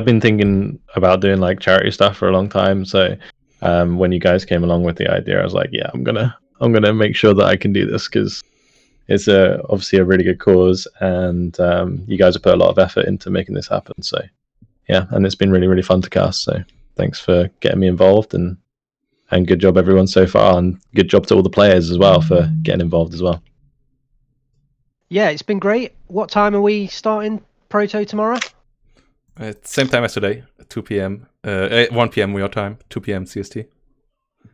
been thinking about doing like charity stuff for a long time. So when you guys came along with the idea, I was like, yeah, I'm gonna make sure that I can do this because it's obviously a really good cause, and you guys have put a lot of effort into making this happen. So yeah, and it's been really, really fun to cast. So thanks for getting me involved, and good job everyone so far, and good job to all the players as well for getting involved as well. Yeah, it's been great. What time are we starting Proto tomorrow? Same time as today, 2 p.m. 1 p.m. your time, 2 p.m. CST.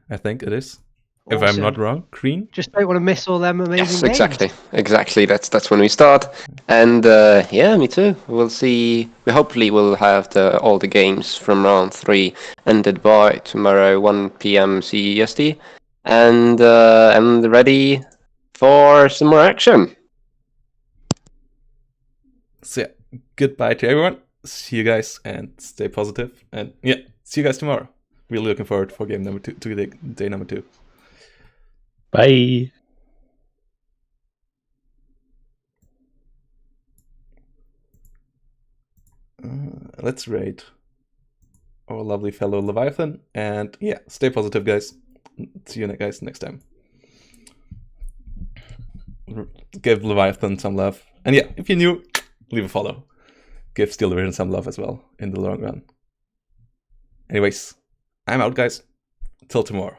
I think it is. If I'm not wrong, Green? Just don't want to miss all them amazing Yes, games. exactly. That's when we start. And yeah, me too. We'll see. We hopefully will have all the games from round 3 ended by tomorrow 1 p.m. CEST, and I'm ready for some more action. So yeah, goodbye to everyone. See you guys and stay positive. And yeah, see you guys tomorrow. Really looking forward for game number 2, to day number 2. Bye. Let's rate our lovely fellow Leviathan. And yeah, stay positive, guys. See you guys next time. Give Leviathan some love. And yeah, if you're new, leave a follow. Give Steel Division some love as well in the long run. Anyways, I'm out, guys. Till tomorrow.